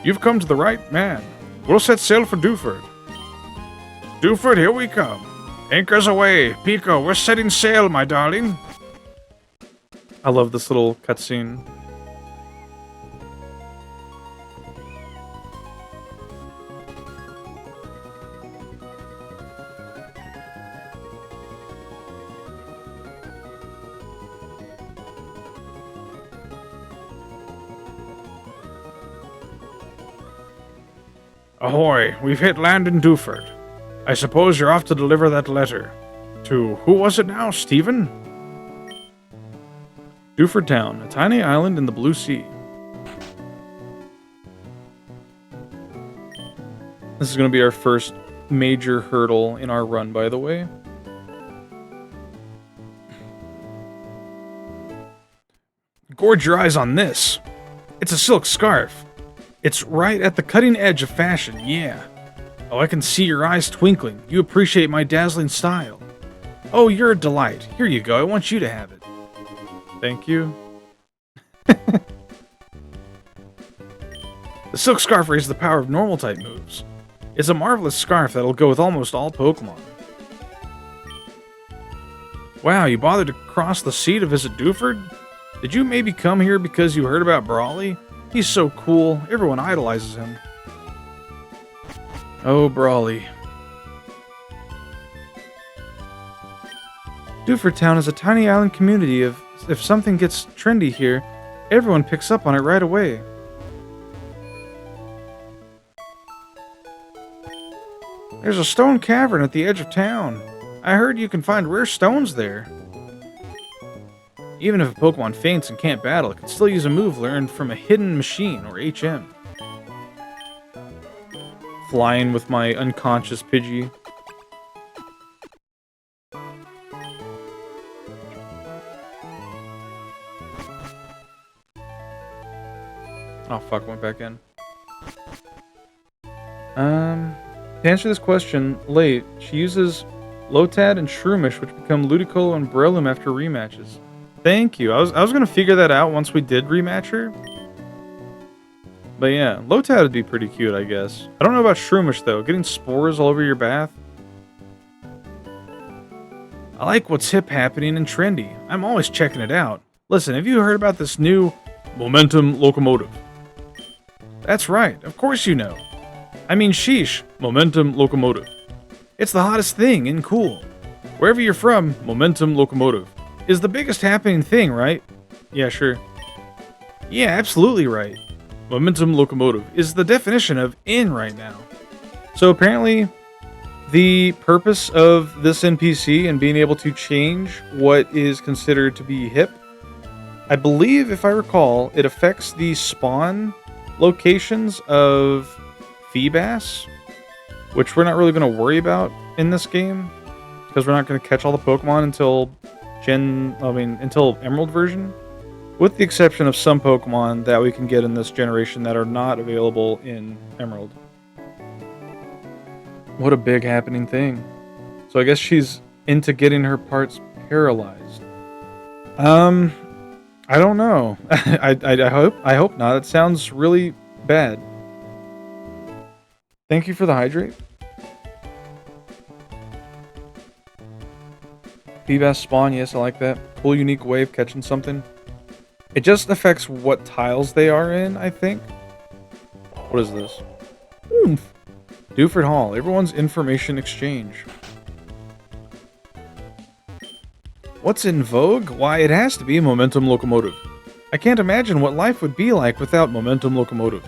You've come to the right man. We'll set sail for Dewford. Dewford, here we come. Anchors away. Pico, we're setting sail, my darling. I love this little cutscene. Ahoy, we've hit land in Dewford. I suppose you're off to deliver that letter. To who was it now, Stephen? Dewford Town, a tiny island in the blue sea. This is going to be our first major hurdle in our run, by the way. Gorge your eyes on this. It's a silk scarf. It's right at the cutting edge of fashion, yeah. Oh, I can see your eyes twinkling. You appreciate my dazzling style. Oh, you're a delight. Here you go. I want you to have it. Thank you. The silk scarf raises the power of normal type moves. It's a marvelous scarf that'll go with almost all Pokemon. Wow, you bothered to cross the sea to visit Dewford? Did you maybe come here because you heard about Brawly? He's so cool. Everyone idolizes him. Oh, Brawly. Dewford Town is a tiny island community of... If something gets trendy here, everyone picks up on it right away. There's a stone cavern at the edge of town. I heard you can find rare stones there. Even if a Pokemon faints and can't battle, it can still use a move learned from a hidden machine, or HM. Flying with my unconscious Pidgey. Oh fuck, went back in. To answer this question, late, she uses Lotad and Shroomish, which become Ludicolo and Breloom after rematches. Thank you. I was gonna figure that out once we did rematch her. But yeah, Lotad would be pretty cute, I guess. I don't know about Shroomish, though. Getting spores all over your bath. I like what's hip, happening, and trendy. I'm always checking it out. Listen, have you heard about this new Momentum Locomotive? That's right. Of course you know. I mean, sheesh. Momentum Locomotive. It's the hottest thing and cool. Wherever you're from, Momentum Locomotive is the biggest happening thing, right? Yeah, sure. Yeah, absolutely right. Momentum Locomotive is the definition of in right now. So apparently, the purpose of this NPC and being able to change what is considered to be hip, I believe, if I recall, it affects the spawn locations of Feebas, which we're not really going to worry about in this game, because we're not going to catch all the Pokemon until until Emerald version, with the exception of some Pokemon that we can get in this generation that are not available in Emerald. What a big happening thing. So I guess she's into getting her parts paralyzed. I don't know. I hope not. It sounds really bad. Thank you for the hydrate. Feebas spawn, yes, I like that. Cool, unique way of catching something. It just affects what tiles they are in, I think. What is this? Oomph. Dewford Hall, everyone's information exchange. What's in vogue? Why, it has to be Momentum Locomotive. I can't imagine what life would be like without Momentum Locomotive.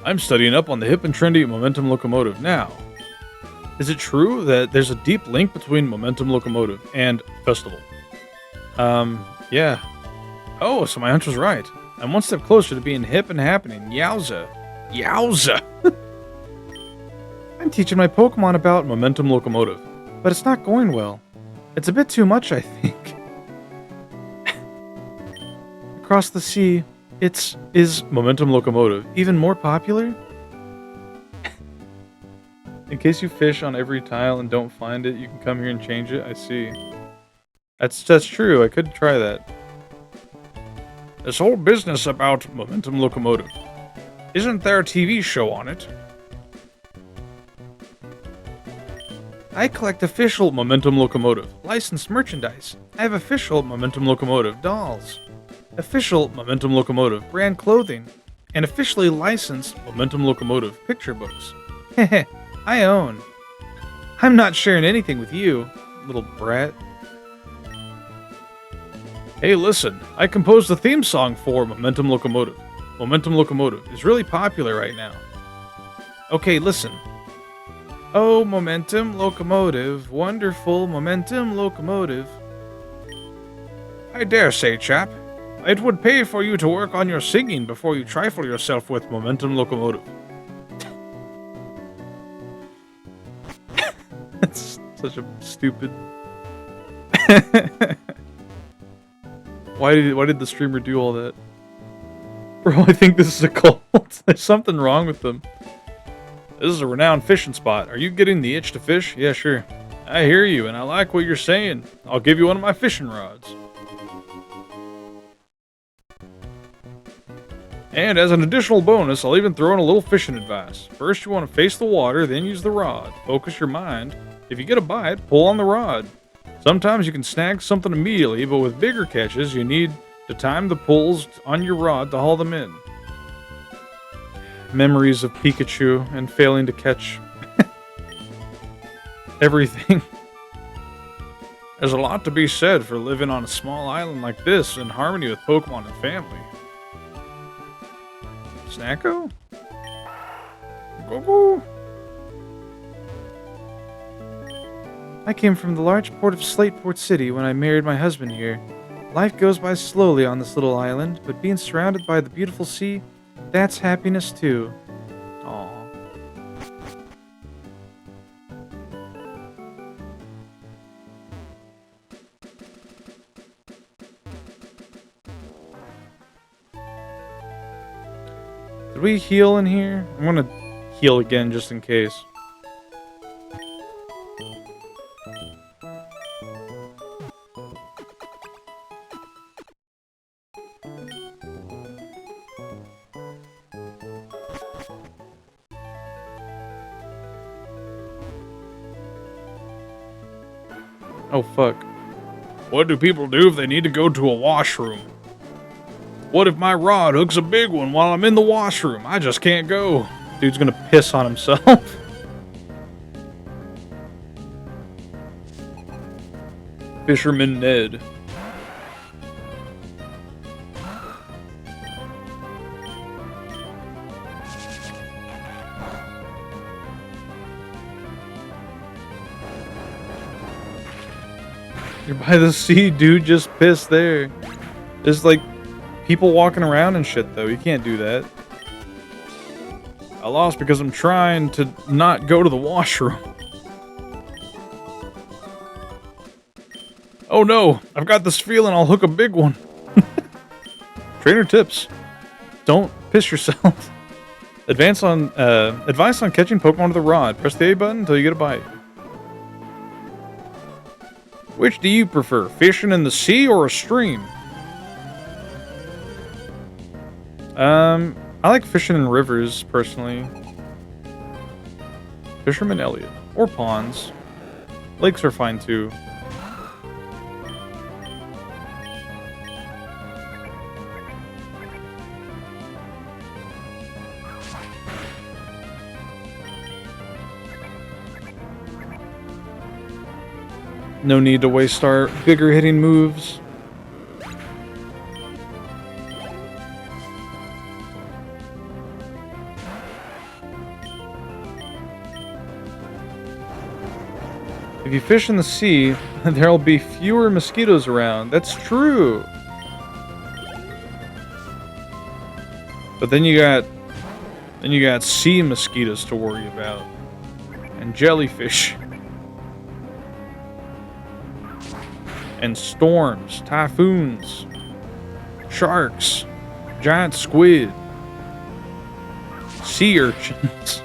I'm studying up on the hip and trendy Momentum Locomotive now. Is it true that there's a deep link between Momentum Locomotive and Festival? Yeah. Oh, so my hunch was right. I'm one step closer to being hip and happening. Yowza. Yowza! I'm teaching my Pokemon about Momentum Locomotive, but it's not going well. It's a bit too much, I think. Across the sea, is Momentum Locomotive even more popular? In case you fish on every tile and don't find it, you can come here and change it. I see. That's true. I could try that. This whole business about Momentum Locomotive. Isn't there a TV show on it? I collect official Momentum Locomotive licensed merchandise. I have official Momentum Locomotive dolls, official Momentum Locomotive brand clothing, and officially licensed Momentum Locomotive picture books. Heh, I own. I'm not sharing anything with you, little brat. Hey, listen, I composed the theme song for Momentum Locomotive. Momentum Locomotive is really popular right now. Okay, listen. Oh, Momentum Locomotive, wonderful Momentum Locomotive. I dare say, chap, it would pay for you to work on your singing before you trifle yourself with Momentum Locomotive. That's such a stupid... Why did the streamer do all that? Bro, I think this is a cult. There's something wrong with them. This is a renowned fishing spot. Are you getting the itch to fish? Yeah, sure. I hear you, and I like what you're saying. I'll give you one of my fishing rods. And as an additional bonus, I'll even throw in a little fishing advice. First, you want to face the water, then use the rod. Focus your mind. If you get a bite, pull on the rod. Sometimes you can snag something immediately, but with bigger catches, you need to time the pulls on your rod to haul them in. Memories of Pikachu and failing to catch everything. There's a lot to be said for living on a small island like this in harmony with Pokemon and family. Snacko? Go-go! I came from the large port of Slateport City when I married my husband here. Life goes by slowly on this little island, but being surrounded by the beautiful sea, that's happiness too. Aww. Did we heal in here? I'm gonna heal again just in case. Oh, fuck. What do people do if they need to go to a washroom? What if my rod hooks a big one while I'm in the washroom? I just can't go. Dude's gonna piss on himself. Fisherman Ned. You're by the sea, dude. Just piss there. There's like people walking around and shit, though. You can't do that. I lost because I'm trying to not go to the washroom. Oh no, I've got this feeling I'll hook a big one. Trainer tips. Don't piss yourself. Advice on catching Pokemon with a rod. Press the A button until you get a bite. Which do you prefer, fishing in the sea or a stream? I like fishing in rivers, personally. Fisherman Elliot. Or ponds. Lakes are fine, too. No need to waste our bigger hitting moves. If you fish in the sea, there'll be fewer mosquitoes around. That's true. But then you got sea mosquitoes to worry about. And jellyfish. And storms, typhoons, sharks, giant squid, sea urchins,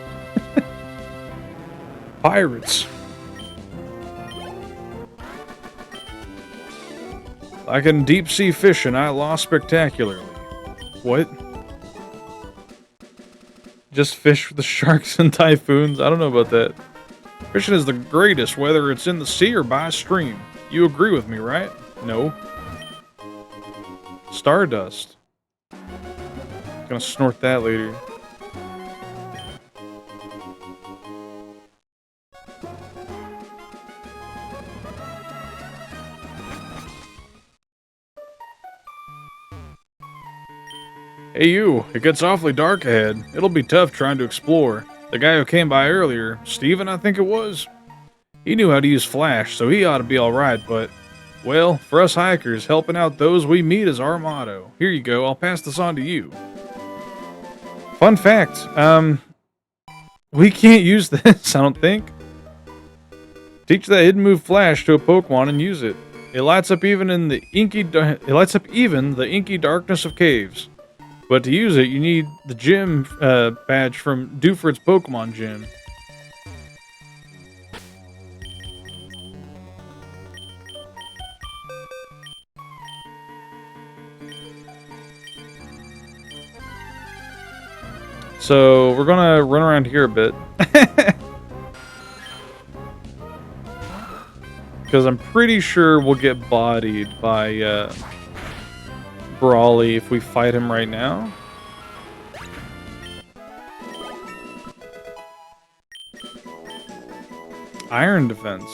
pirates. Like in deep sea fishing, I lost spectacularly. What? Just fish with the sharks and typhoons? I don't know about that. Fishing is the greatest, whether it's in the sea or by stream. You agree with me, right? No. Stardust. Gonna snort that later. Hey you, it gets awfully dark ahead. It'll be tough trying to explore. The guy who came by earlier, Steven I think it was, he knew how to use flash, so he ought to be alright, but, well, for us hikers, helping out those we meet is our motto. Here you go, I'll pass this on to you. Fun fact, we can't use this, I don't think. Teach that hidden move flash to a Pokemon and use it. It lights up even the inky darkness of caves. But to use it, you need the gym badge from Dewford's Pokemon Gym. So, we're gonna run around here a bit. Because I'm pretty sure we'll get bodied by Brawly if we fight him right now. Iron defense.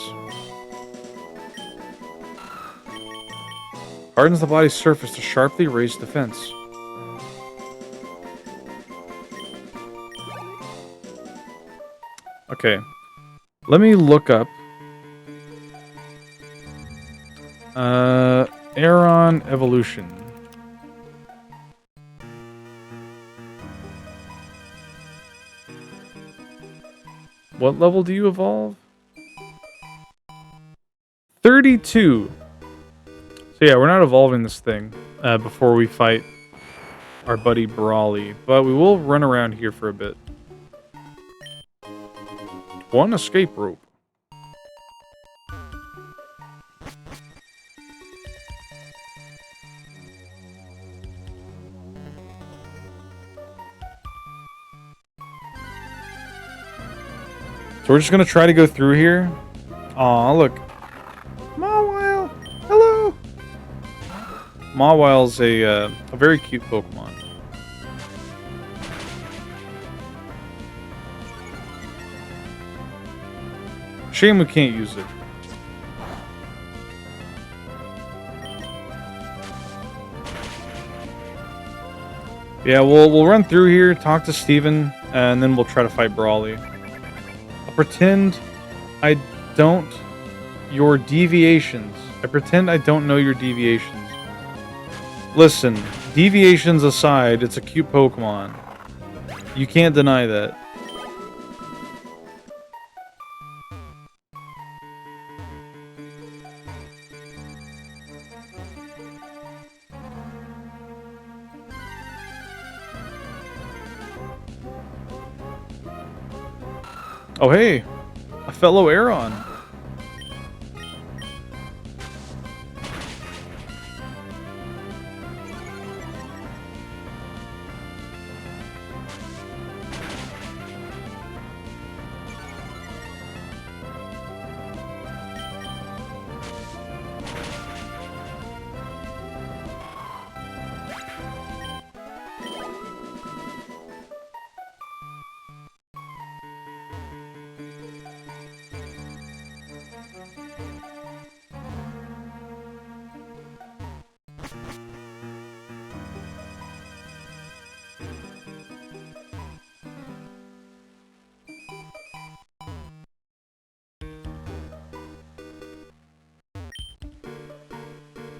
Hardens the body's surface to sharply raise defense. Okay. Let me look up. Aeron Evolution. What level do you evolve? 32. So yeah, we're not evolving this thing before we fight our buddy Brawly, but we will run around here for a bit. One escape rope. So we're just gonna try to go through here. Aw, look. Mawile! Hello! Mawile's a very cute Pokemon. Shame we can't use it. Yeah, we'll run through here, talk to Steven, and then we'll try to fight Brawly. I'll pretend I don't... Your deviations. I pretend I don't know your deviations. Listen, deviations aside, it's a cute Pokemon. You can't deny that. Oh hey, a fellow Aeron.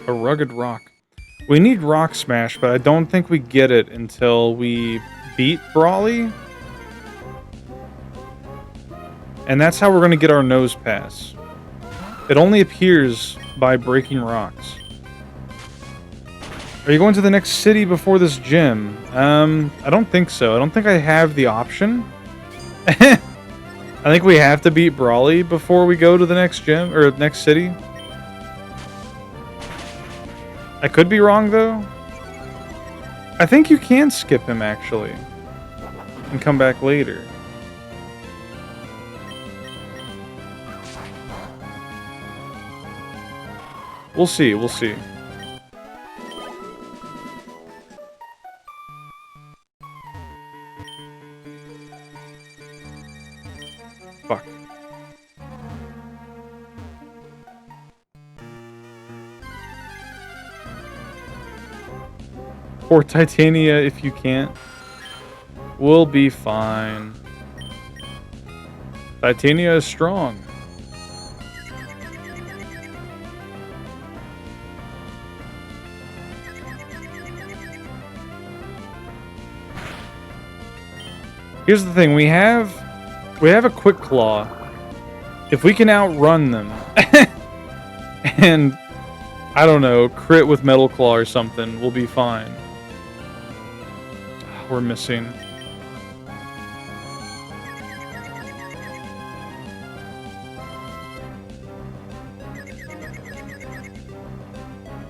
A rugged rock. We need Rock Smash, but I don't think we get it until we beat Brawly. And that's how we're going to get our Nose Pass. It only appears by breaking rocks. Are you going to the next city before this gym? I don't think so. I don't think I have the option. I think we have to beat Brawly before we go to the next gym, or next city. I could be wrong, though. I think you can skip him, actually. And come back later. We'll see, we'll see. Fuck. Or Titania if you can't. We'll be fine. Titania is strong. Here's the thing, we have a Quick Claw. If we can outrun them and I don't know, crit with Metal Claw or something, we'll be fine. We're missing.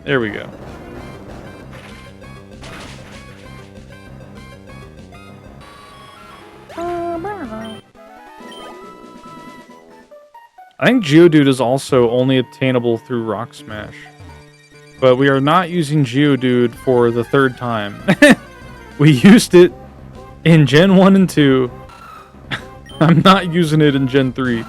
There we go. I think Geodude is also only obtainable through Rock Smash. But we are not using Geodude for the third time. We used it in Gen 1 and 2. I'm not using it in Gen 3.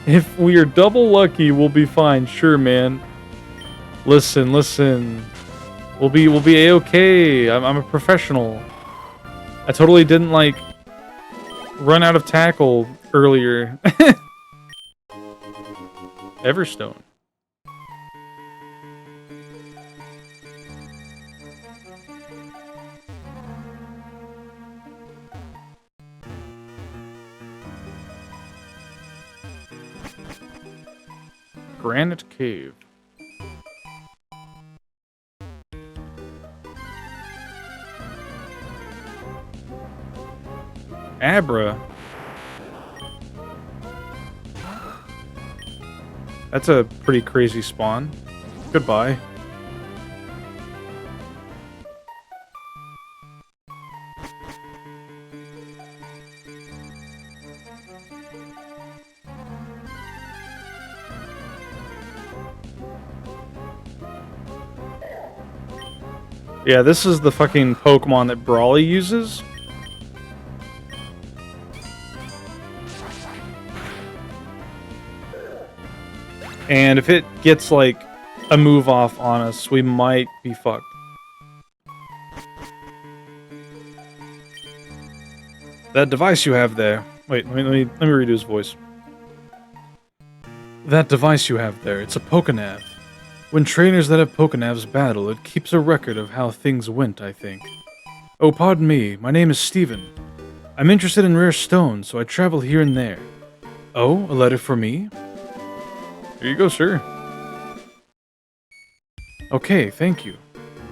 If we are double lucky, we'll be fine. Sure, man. Listen. We'll be A-okay. I'm a professional. I totally didn't, like, run out of tackle earlier. Everstone. Granite Cave. Abra. That's a pretty crazy spawn. Goodbye. Yeah, this is the fucking Pokemon that Brawly uses. And if it gets, like, a move off on us, we might be fucked. That device you have there... Wait, let me redo his voice. That device you have there, it's a Pokénav. When trainers that have Pokénavs battle, it keeps a record of how things went, I think. Oh, pardon me, my name is Steven. I'm interested in rare stones, so I travel here and there. Oh, a letter for me? Here you go, sir. Okay, thank you.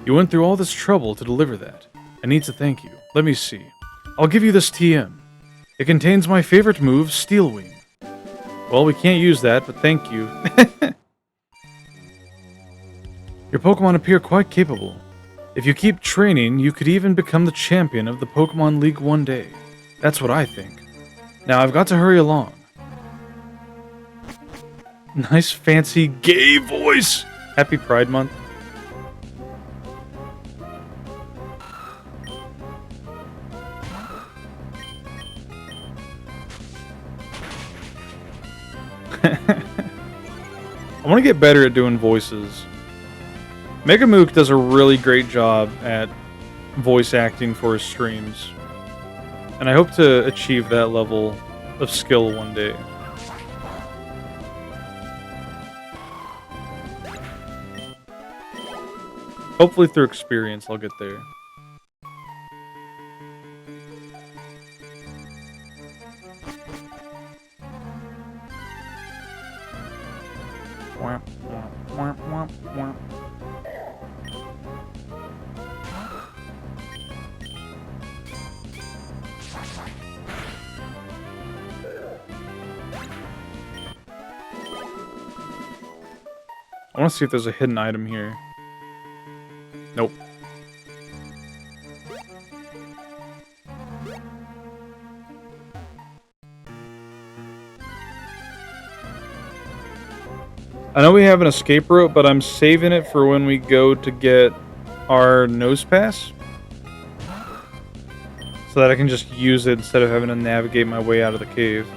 You went through all this trouble to deliver that. I need to thank you. Let me see. I'll give you this TM. It contains my favorite move, Steel Wing. Well, we can't use that, but thank you. Your Pokemon appear quite capable. If you keep training, you could even become the champion of the Pokemon League one day. That's what I think. Now, I've got to hurry along. Nice fancy gay voice! Happy Pride Month. I want to get better at doing voices. Megamook does a really great job at voice acting for his streams. And I hope to achieve that level of skill one day. Hopefully through experience I'll get there. I want to see if there's a hidden item here. Nope. I know we have an escape route, but I'm saving it for when we go to get our nose pass. So that I can just use it instead of having to navigate my way out of the cave.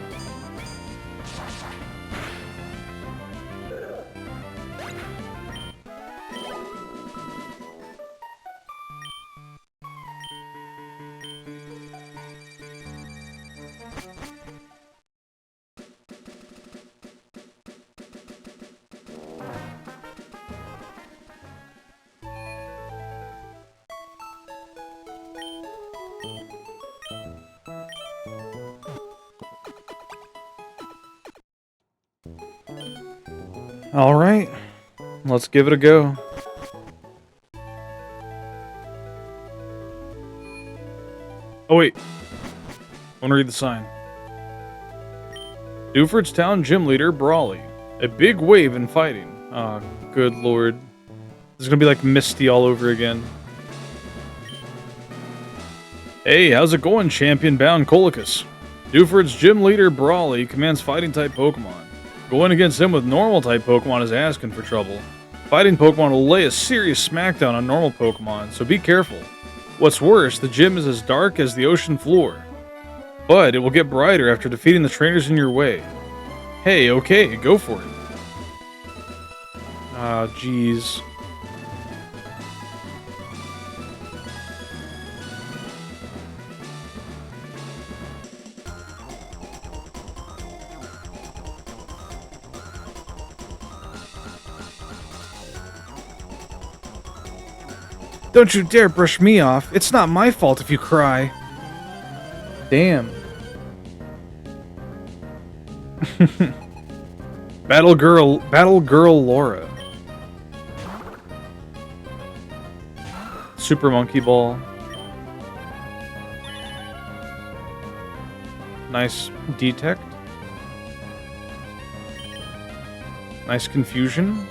Alright, let's give it a go. Oh wait, I want to read the sign. Dewford's Town Gym Leader, Brawly. A big wave in fighting. Oh, good lord. This is gonna be like Misty all over again. Hey, how's it going, champion-bound Colicus? Dewford's Gym Leader, Brawly, commands fighting-type Pokemon. Going against him with normal-type Pokemon is asking for trouble. Fighting Pokemon will lay a serious smackdown on normal Pokemon, so be careful. What's worse, the gym is as dark as the ocean floor. But it will get brighter after defeating the trainers in your way. Hey, okay, go for it. Ah, jeez. Don't you dare brush me off. It's not my fault if you cry. Damn. Battle Girl Laura. Super Monkey Ball. Nice detect. Nice confusion.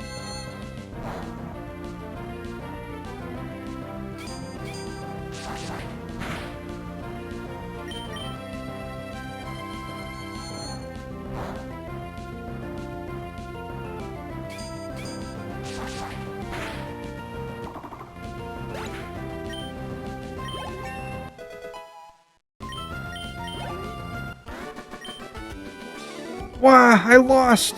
Wah, I lost.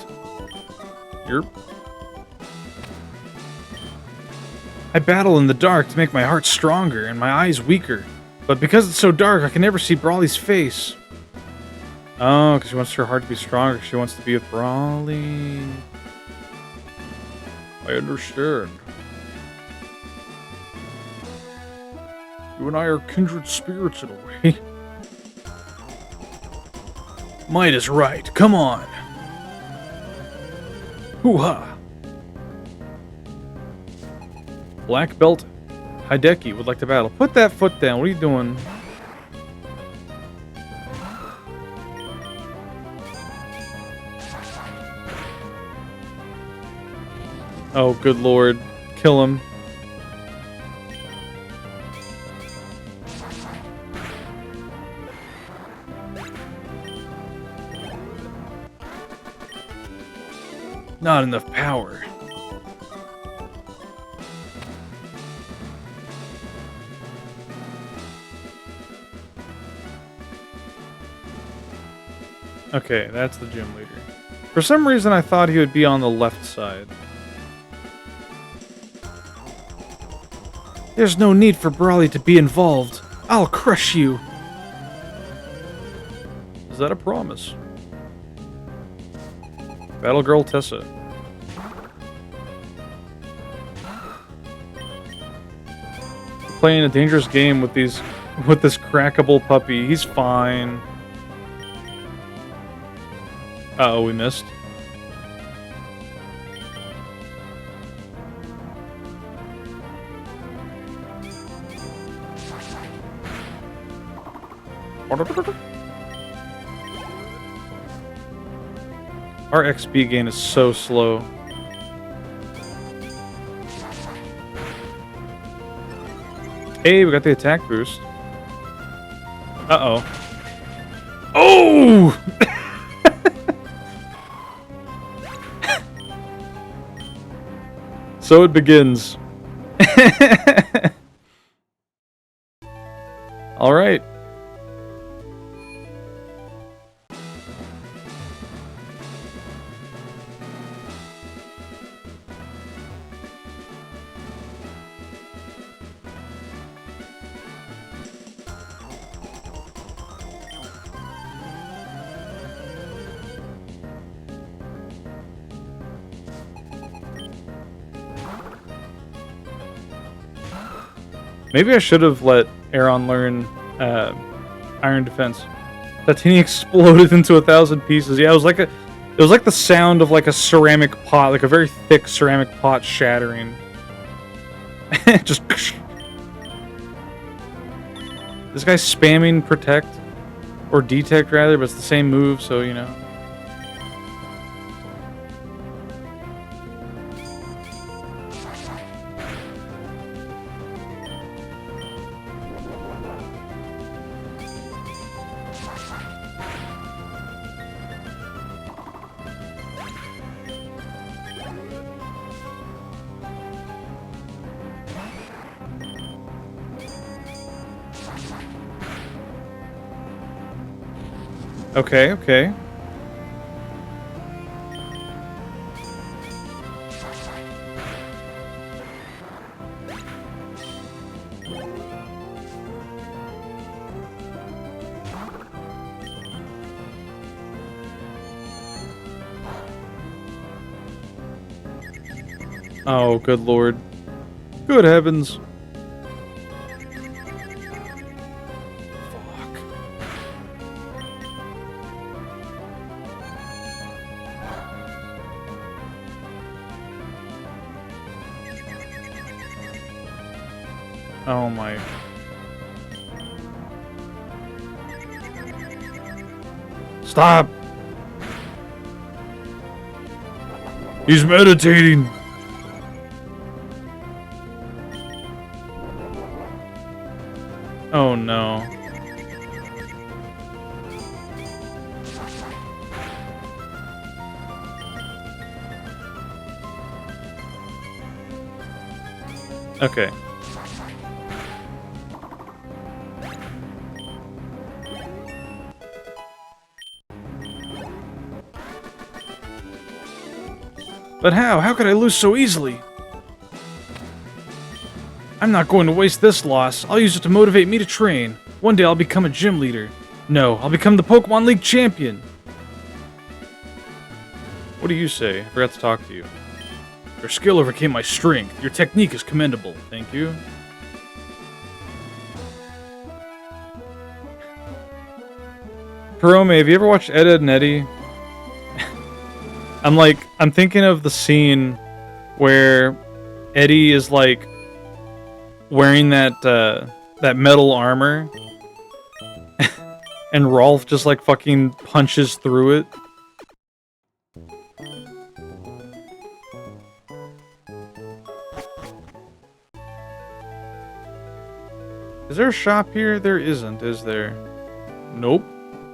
I battle in the dark to make my heart stronger and my eyes weaker. But because it's so dark, I can never see Brawly's face. Oh, because she wants her heart to be stronger. She wants to be with Brawly. I understand. You and I are kindred spirits in a way. Might is right. Come on. Hoo-ha. Black Belt Hideki would like to battle. Put that foot down. What are you doing? Oh, good lord. Kill him. Not enough power. Okay, that's the gym leader. For some reason, I thought he would be on the left side. There's no need for Brawly to be involved. I'll crush you. Is that a promise? Battle Girl Tessa. Playing a dangerous game with this crackable puppy. He's fine. Uh-oh, we missed. Our XP gain is so slow. Hey, we got the attack boost. Uh-oh. Oh! So it begins. All right. Maybe I should have let Aeron learn Iron Defense. That thing exploded into 1,000 pieces. Yeah, it was like the sound of like a ceramic pot, like a very thick ceramic pot shattering. Just this guy's spamming Protect or Detect rather, but it's the same move, so you know. Okay, okay. Oh, good lord. Good heavens. Oh my. Stop! He's meditating! Oh no. Okay. But how? How could I lose so easily? I'm not going to waste this loss. I'll use it to motivate me to train. One day I'll become a gym leader. No, I'll become the Pokemon League champion. What do you say? I forgot to talk to you. Your skill overcame my strength. Your technique is commendable. Thank you. Karome, have you ever watched Ed, Edd n Eddy? I'm thinking of the scene where Eddie is like wearing that metal armor and Rolf just like fucking punches through it. Is there a shop here? There isn't, is there? Nope.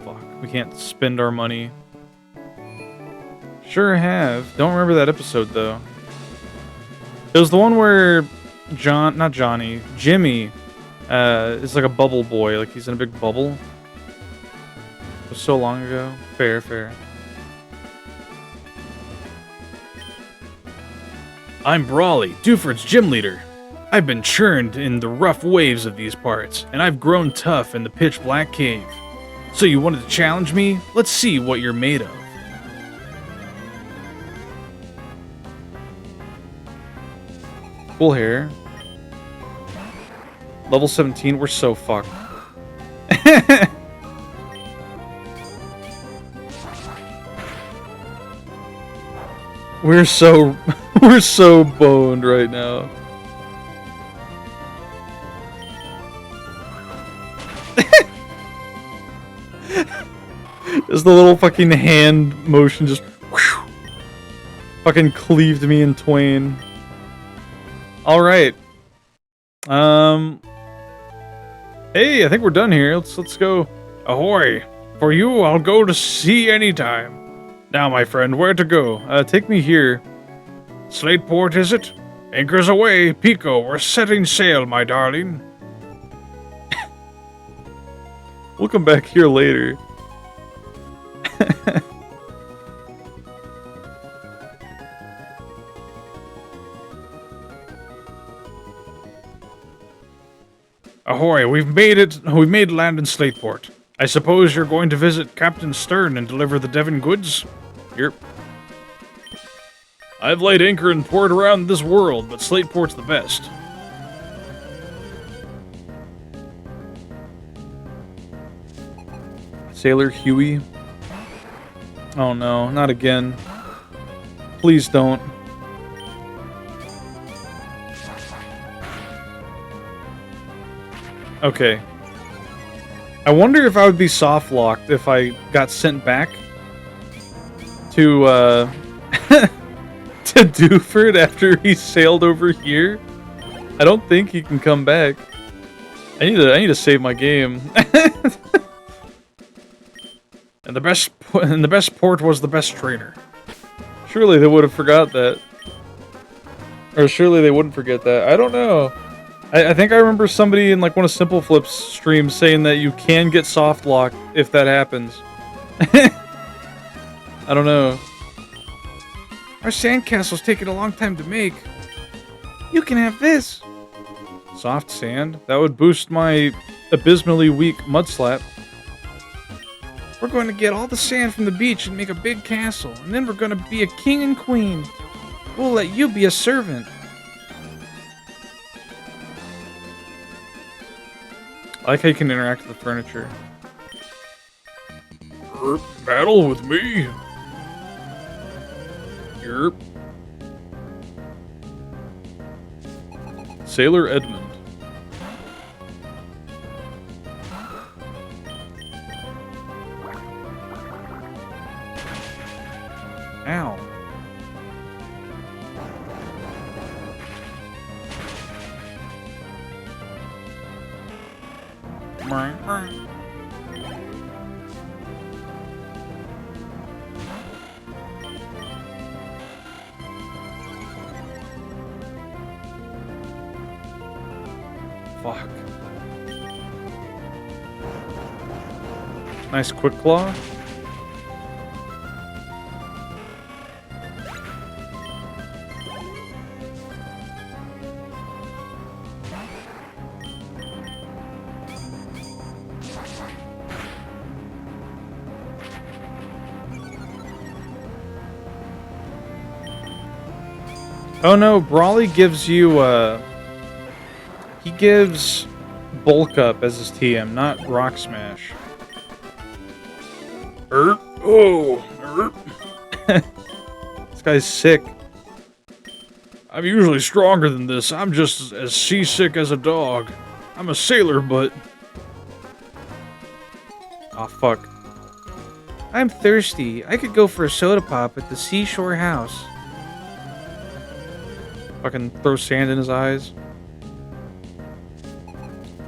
Fuck, we can't spend our money. Sure have. Don't remember that episode, though. It was the one where Jimmy is like a bubble boy. Like, he's in a big bubble. It was so long ago. Fair, fair. I'm Brawly, Dewford's gym leader. I've been churned in the rough waves of these parts, and I've grown tough in the pitch-black cave. So you wanted to challenge me? Let's see what you're made of. Cool hair. Level 17, we're so fucked. We're so boned right now. Just the little fucking hand motion just whew, fucking cleaved me in twain. All right. Hey, I think we're done here. Let's go. Ahoy! For you, I'll go to sea anytime. Now, my friend, where to go? Take me here. Slateport, is it? Anchors away, Pico. We're setting sail, my darling. We'll come back here later. Ahoy, we've made it. We've made land in Slateport. I suppose you're going to visit Captain Stern and deliver the Devon goods? Yep. I've laid anchor in port around this world, but Slateport's the best. Sailor Huey. Oh no, not again. Please don't. Okay. I wonder if I would be soft-locked if I got sent back to, to Dewford after he sailed over here. I don't think he can come back. I need to save my game. And the best port was the best trainer. Surely they would have forgot that. Or surely they wouldn't forget that. I don't know. I think I remember somebody in like one of Simple Flip's streams saying that you can get soft locked if that happens. I don't know. Our sandcastle's taking a long time to make. You can have this. Soft sand? That would boost my abysmally weak mud slap. We're going to get all the sand from the beach and make a big castle, and then we're going to be a king and queen. We'll let you be a servant. I like how you can interact with the furniture. Battle with me. Yerp. Sailor Edmund. Ow. Fuck. Nice quick claw. Oh no, Brawly gives you, he gives Bulk Up as his TM, not Rock Smash. This guy's sick. I'm usually stronger than this. I'm just as seasick as a dog. I'm a sailor, but... Aw, fuck. I'm thirsty. I could go for a soda pop at the Seashore House. Fucking throw sand in his eyes.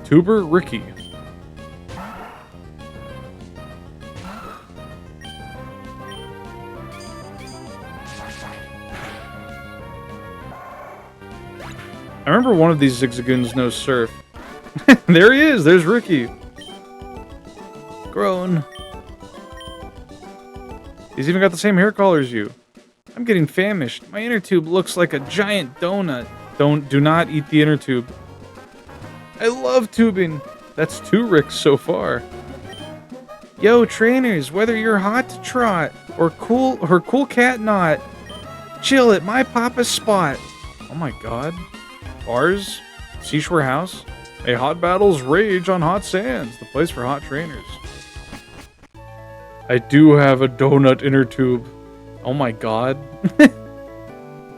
Tuber Ricky. I remember one of these Zigzagoons knows surf. There he is. There's Ricky. Grown. He's even got the same hair color as you. I'm getting famished. My inner tube looks like a giant donut. Do not eat the inner tube. I love tubing. That's 2 Ricks so far. Yo, trainers, whether you're hot to trot or cool cat not, chill at my papa's spot. Oh my god. Bars? Seashore House? May hot battles rage on hot sands, the place for hot trainers. I do have a donut inner tube. Oh my god.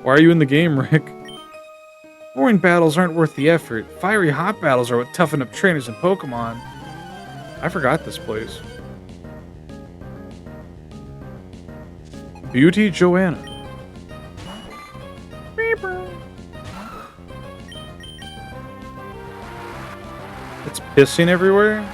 Why are you in the game, Rick? Boring battles aren't worth the effort. Fiery hot battles are what toughen up trainers in Pokemon. I forgot this place. Beauty Joanna. It's pissing everywhere?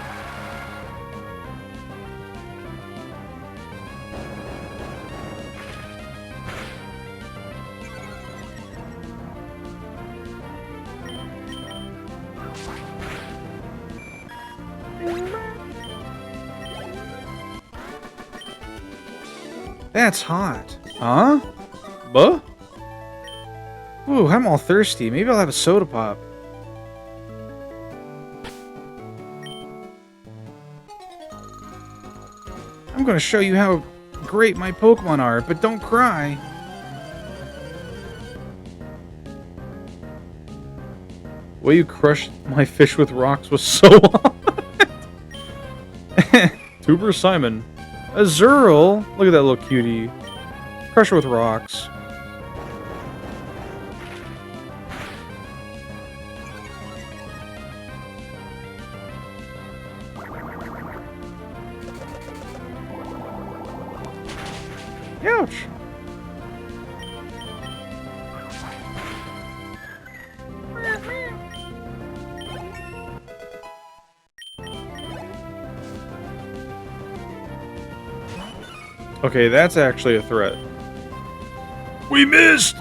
That's hot. Huh? Buh? Ooh, I'm all thirsty. Maybe I'll have a soda pop. I'm gonna show you how great my Pokemon are, but don't cry. The way you crushed my fish with rocks was so hot. Tuber Simon. Azurill. Look at that little cutie. Crush her with rocks. Ouch. Okay, that's actually a threat. We missed!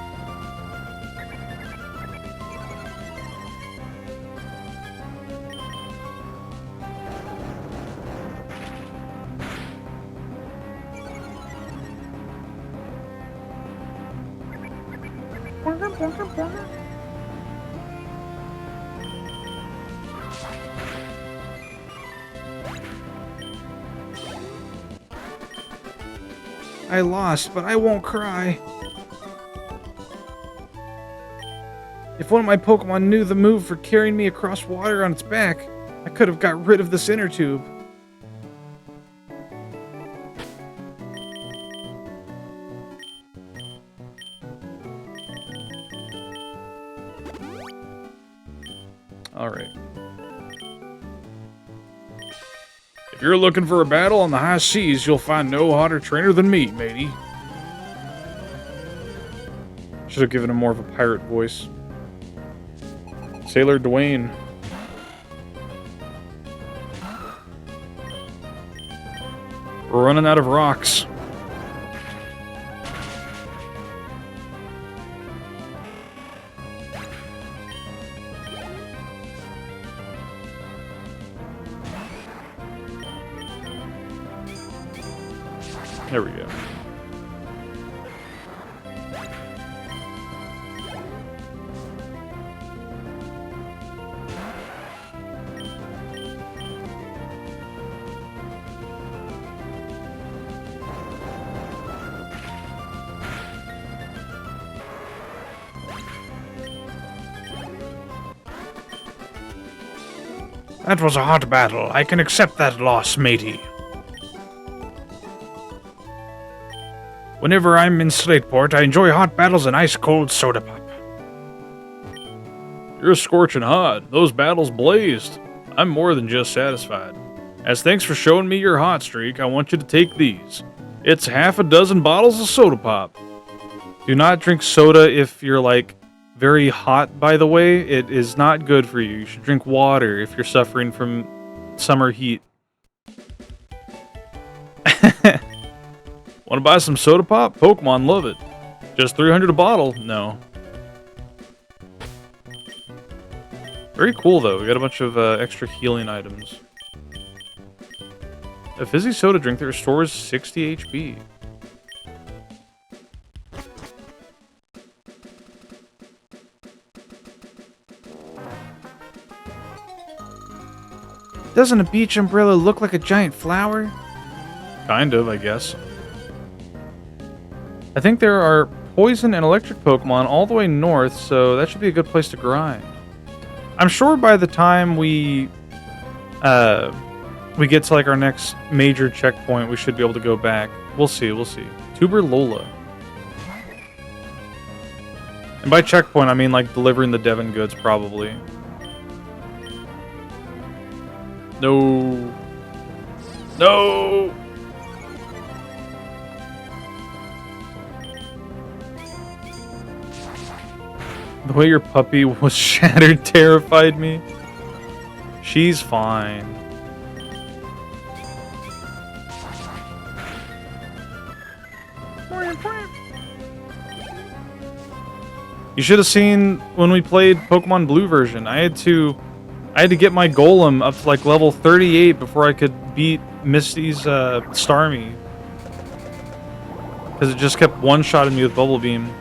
I lost, but I won't cry. If one of my Pokemon knew the move for carrying me across water on its back, I could have got rid of this inner tube. Alright. If you're looking for a battle on the high seas, you'll find no hotter trainer than me, matey. Should have given him more of a pirate voice. Sailor Dwayne. We're running out of rocks. There we go. That was a hot battle. I can accept that loss, matey. Whenever I'm in Slateport, I enjoy hot battles and ice-cold soda pop. You're scorching hot. Those battles blazed. I'm more than just satisfied. As thanks for showing me your hot streak, I want you to take these. It's half a dozen bottles of soda pop. Do not drink soda if you're, like, very hot, by the way. It is not good for you. You should drink water if you're suffering from summer heat. Want to buy some soda pop? Pokemon love it. Just 300 a bottle? No. Very cool, though. We got a bunch of extra healing items. A fizzy soda drink that restores 60 HP. Doesn't a beach umbrella look like a giant flower? Kind of, I guess. I think there are poison and electric Pokemon all the way north, so that should be a good place to grind. I'm sure by the time we get to like our next major checkpoint, we should be able to go back. We'll see, we'll see. Tuber Lola. And by checkpoint, I mean like delivering the Devon goods, probably. No. No! The way your puppy was shattered terrified me. She's fine. You should have seen when we played Pokemon Blue version. I had to get my Golem up to like level 38 before I could beat Misty's Starmie. Because it just kept one-shotting me with Bubble Beam.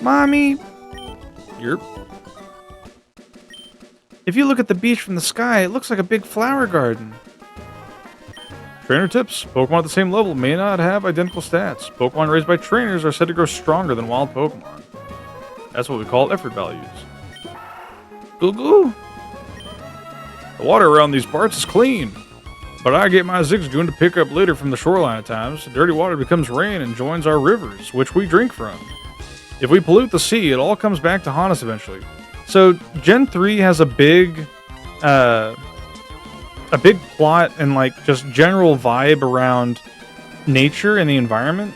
Mommy! Yerp. If you look at the beach from the sky, it looks like a big flower garden. Trainer tips. Pokemon at the same level may not have identical stats. Pokemon raised by trainers are said to grow stronger than wild Pokemon. That's what we call effort values. Goo goo. The water around these parts is clean, but I get my Zigzagoon to pick up litter from the shoreline at times. Dirty water becomes rain and joins our rivers, which we drink from. If we pollute the sea, it all comes back to haunt us eventually. So Gen 3 has a big plot and like just general vibe around nature and the environment.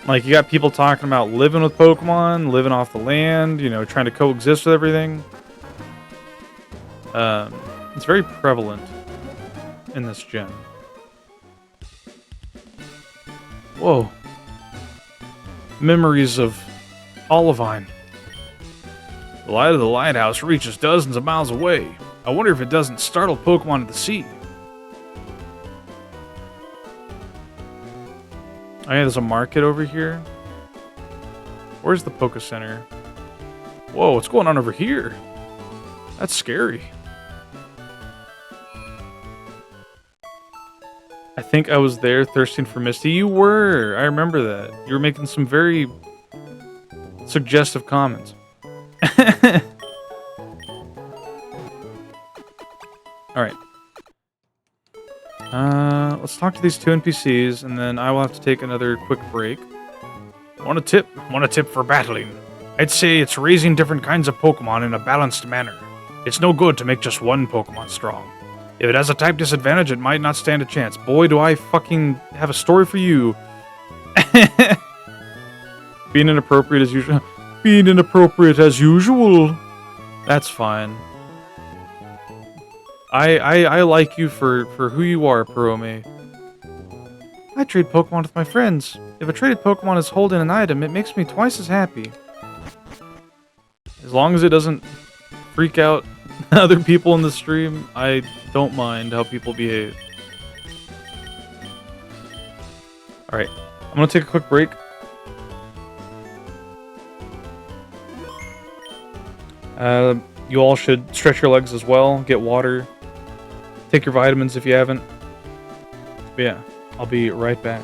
Like you got people talking about living with Pokemon, living off the land, you know, trying to coexist with everything. It's very prevalent in this gen. Whoa. Memories of Olivine. The light of the lighthouse reaches dozens of miles away. I wonder if it doesn't startle Pokemon at the sea. Oh yeah, there's a market over here. Where's the Poké Center? Whoa, what's going on over here? That's scary. I think I was there thirsting for Misty. You were. I remember that. You were making some very suggestive comments. Alright. Let's talk to these two NPCs, and then I will have to take another quick break. Want a tip? Want a tip for battling? I'd say it's raising different kinds of Pokemon in a balanced manner. It's no good to make just one Pokemon strong. If it has a type disadvantage, it might not stand a chance. Boy, do I fucking have a story for you. Being inappropriate as usual. Being inappropriate as usual. That's fine. I like you for who you are, Perome. I trade Pokemon with my friends. If a traded Pokemon is holding an item, it makes me twice as happy. As long as it doesn't freak out other people in the stream, I don't mind how people behave. Alright, I'm gonna take a quick break. You all should stretch your legs as well, get water, take your vitamins if you haven't. But yeah, I'll be right back.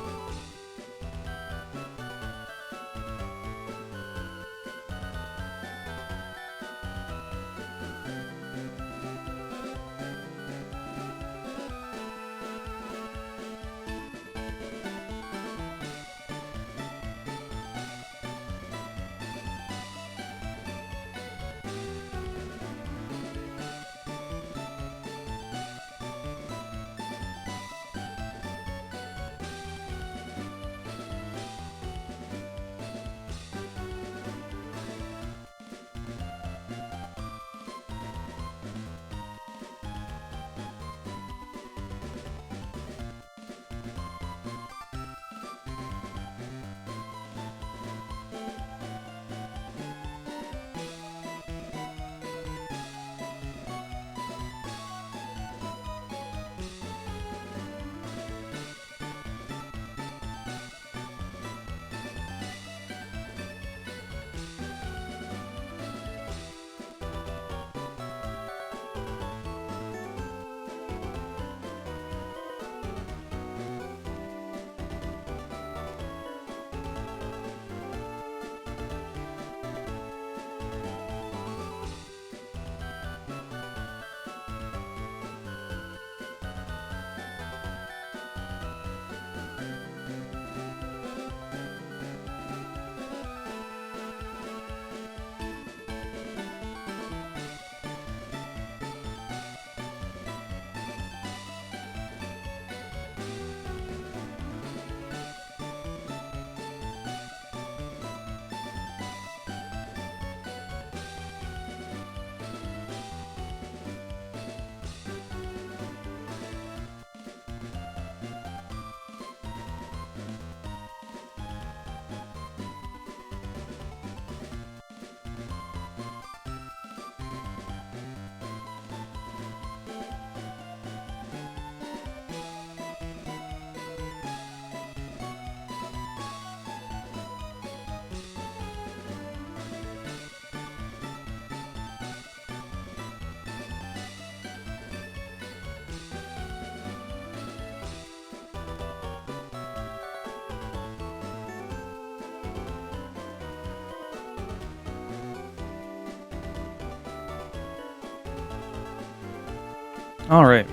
Alright,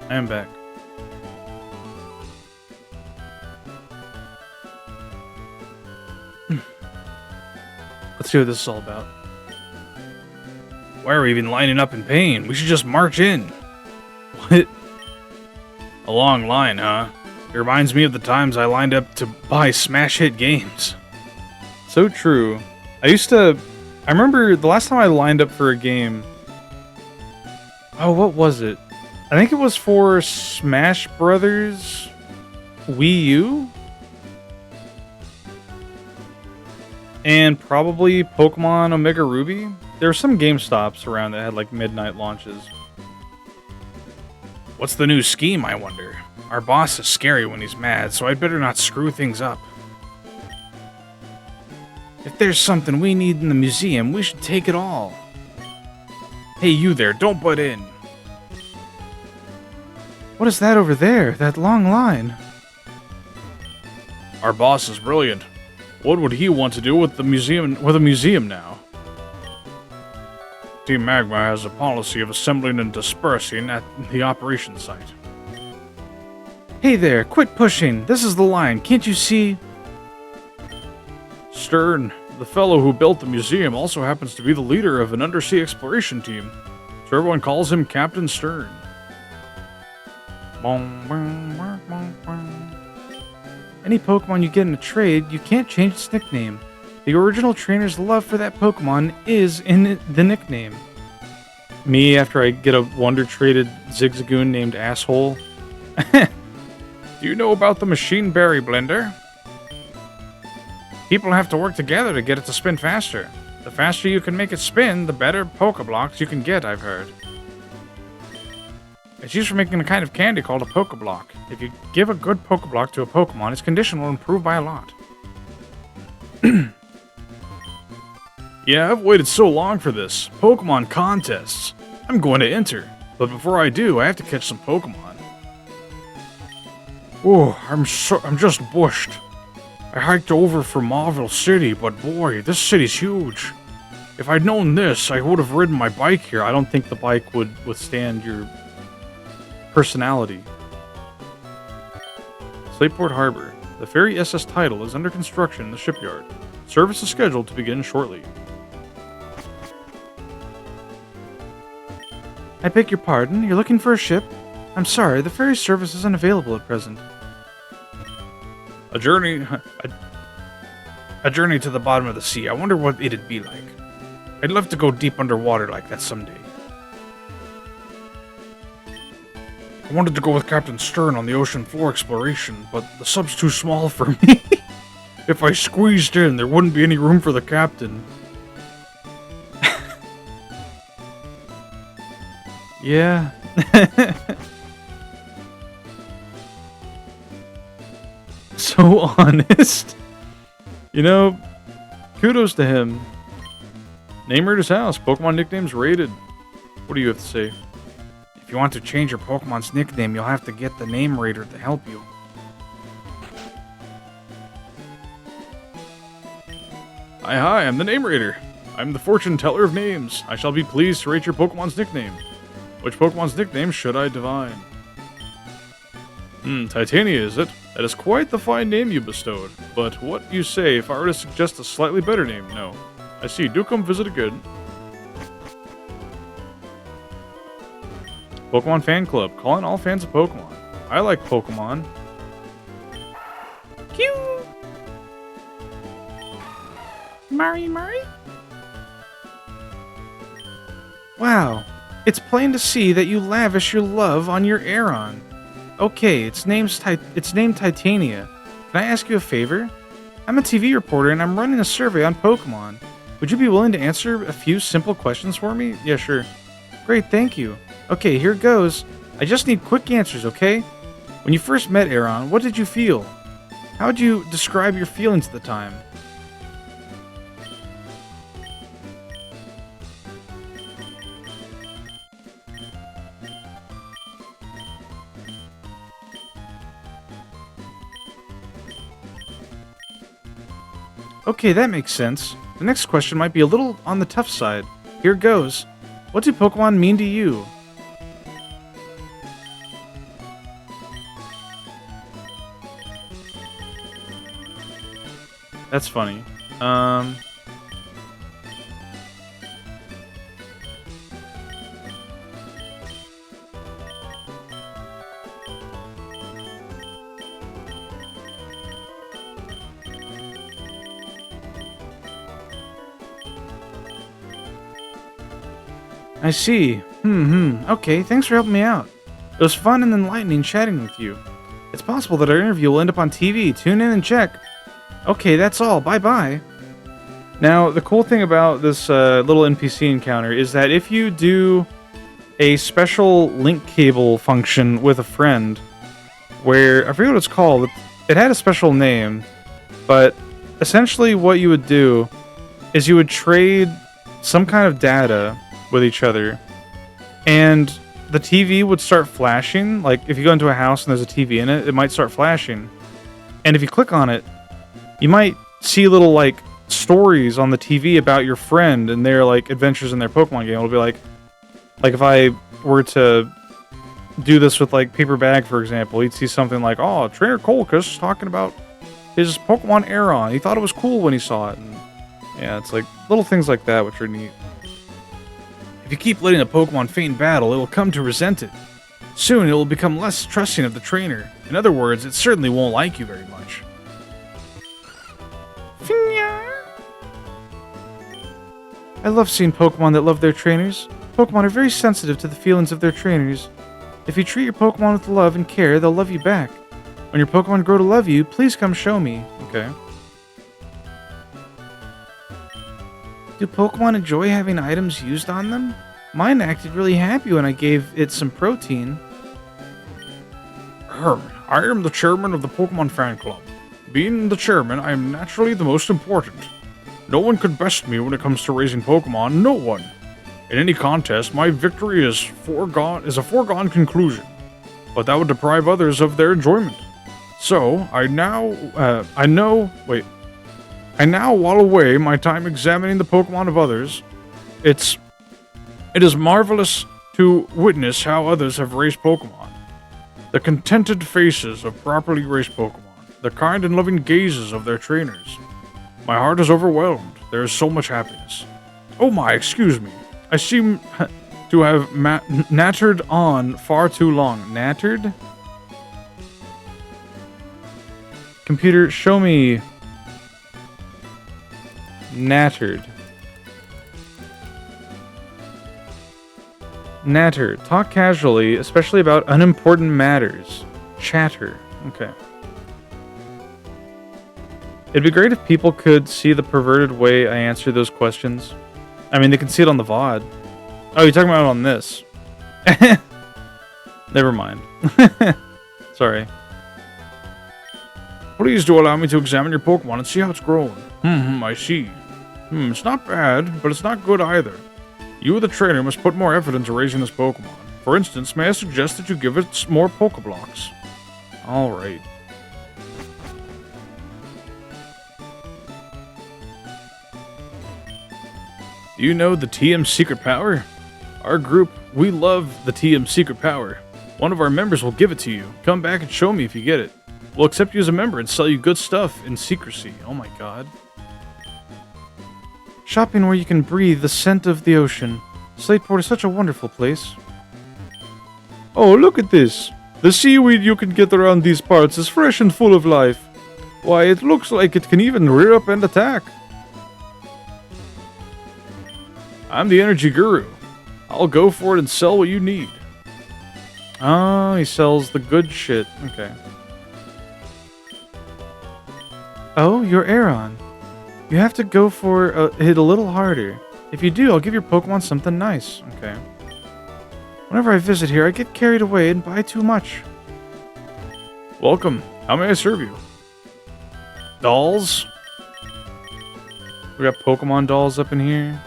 I am back. Let's see what this is all about. Why are we even lining up in pain? We should just march in. What? A long line, huh? It reminds me of the times I lined up to buy smash hit games. So true. I remember the last time I lined up for a game. Oh, what was it? I think it was for Smash Brothers Wii U? And probably Pokemon Omega Ruby. There were some GameStops around that had like midnight launches. What's the new scheme, I wonder? Our boss is scary when he's mad, so I'd better not screw things up. If there's something we need in the museum, we should take it all. Hey, you there, don't butt in. What is that over there? That long line? Our boss is brilliant. What would he want to do with a museum now? Team Magma has a policy of assembling and dispersing at the operation site. Hey there, quit pushing. This is the line. Can't you see? Stern, the fellow who built the museum, also happens to be the leader of an undersea exploration team, so everyone calls him Captain Stern. Any Pokemon you get in a trade, you can't change its nickname. The original trainer's love for that Pokemon is in the nickname. Me, after I get a Wonder Traded Zigzagoon named Asshole. Do you know about the Machine Berry Blender? People have to work together to get it to spin faster. The faster you can make it spin, the better Pokeblocks you can get, I've heard. It's used for making a kind of candy called a Pokeblock. If you give a good Pokeblock to a Pokemon, its condition will improve by a lot. Yeah, I've waited so long for this. Pokemon contests. I'm going to enter. But before I do, I have to catch some Pokemon. Oh, I'm just bushed. I hiked over from Mauville City, but boy, this city's huge. If I'd known this, I would have ridden my bike here. I don't think the bike would withstand your personality. Slateport Harbor. The ferry SS Tidal is under construction in the shipyard. Service is scheduled to begin shortly. I beg your pardon, you're looking for a ship? I'm sorry, the ferry service isn't available at present. A journey to the bottom of the sea. I wonder what it'd be like. I'd love to go deep underwater like that someday. I wanted to go with Captain Stern on the ocean floor exploration, but the sub's too small for me. If I squeezed in, there wouldn't be any room for the captain. Yeah. So honest. You know, kudos to him. Name Raider's house. Pokemon nicknames rated. What do you have to say? If you want to change your Pokemon's nickname, you'll have to get the Name Raider to help you. Hi, I'm the Name Raider. I'm the fortune teller of names. I shall be pleased to rate your Pokemon's nickname. Which Pokemon's nickname should I divine? Titania, is it? That is quite the fine name you bestowed. But what do you say if I were to suggest a slightly better name? No. I see. Do come visit again. Pokemon Fan Club. Calling all fans of Pokemon. I like Pokemon. Cute! Murray? Wow. It's plain to see that you lavish your love on your Aeron. Okay, it's named Titania. Can I ask you a favor? I'm a TV reporter and I'm running a survey on Pokemon. Would you be willing to answer a few simple questions for me? Yeah, sure. Great, thank you. Okay, here goes. I just need quick answers, okay? When you first met Aeron, what did you feel? How would you describe your feelings at the time? Okay, that makes sense. The next question might be a little on the tough side. Here goes. What do Pokemon mean to you? That's funny. I see. Okay, thanks for helping me out. It was fun and enlightening chatting with you. It's possible that our interview will end up on TV. Tune in and check. Okay, that's all. Bye-bye. Now, the cool thing about this little NPC encounter is that if you do a special link cable function with a friend, where, I forget what it's called, it had a special name, but essentially what you would do is you would trade some kind of data with each other, and the TV would start flashing. Like, if you go into a house and there's a TV in it, it might start flashing. And if you click on it, you might see little, like, stories on the TV about your friend and their, like, adventures in their Pokemon game. It'll be like if I were to do this with, like, Paper Bag, for example, you'd see something like, oh, Trainer Colchis talking about his Pokemon Aeron. He thought it was cool when he saw it. And, yeah, it's like little things like that, which are neat. If you keep letting a Pokemon feign battle, it will come to resent it. Soon, it will become less trusting of the trainer. In other words, it certainly won't like you very much. I love seeing Pokemon that love their trainers. Pokemon are very sensitive to the feelings of their trainers. If you treat your Pokemon with love and care, they'll love you back. When your Pokemon grow to love you, please come show me. Okay. Do Pokemon enjoy having items used on them? Mine acted really happy when I gave it some protein. I am the chairman of the Pokemon Fan Club. Being the chairman, I am naturally the most important. No one could best me when it comes to raising Pokemon, no one. In any contest, my victory is a foregone conclusion, but that would deprive others of their enjoyment. So, I now while away my time examining the Pokemon of others. It is marvelous to witness how others have raised Pokemon. The contented faces of properly raised Pokemon, the kind and loving gazes of their trainers. My heart is overwhelmed. There is so much happiness. Oh my, excuse me. I seem to have nattered on far too long. Nattered? Computer, show me nattered. Natter. Talk casually, especially about unimportant matters. Chatter. Okay. It'd be great if people could see the perverted way I answer those questions. I mean, they can see it on the VOD. Oh, you're talking about it on this. Never mind. Sorry. Please do allow me to examine your Pokemon and see how it's growing. I see. It's not bad, but it's not good either. You, the trainer, must put more effort into raising this Pokemon. For instance, may I suggest that you give it more Pokeblocks? Alright. Do you know the TM Secret Power? Our group, we love the TM Secret Power. One of our members will give it to you. Come back and show me if you get it. We'll accept you as a member and sell you good stuff in secrecy. Oh my god. Shopping where you can breathe the scent of the ocean. Slateport is such a wonderful place. Oh, look at this. The seaweed you can get around these parts is fresh and full of life. Why, it looks like it can even rear up and attack. I'm the energy guru. I'll go for it and sell what you need. Oh, he sells the good shit. Okay. Oh, you're Aeron. You have to go for hit a little harder. If you do, I'll give your Pokemon something nice. Okay. Whenever I visit here, I get carried away and buy too much. Welcome. How may I serve you? Dolls? We got Pokemon dolls up in here.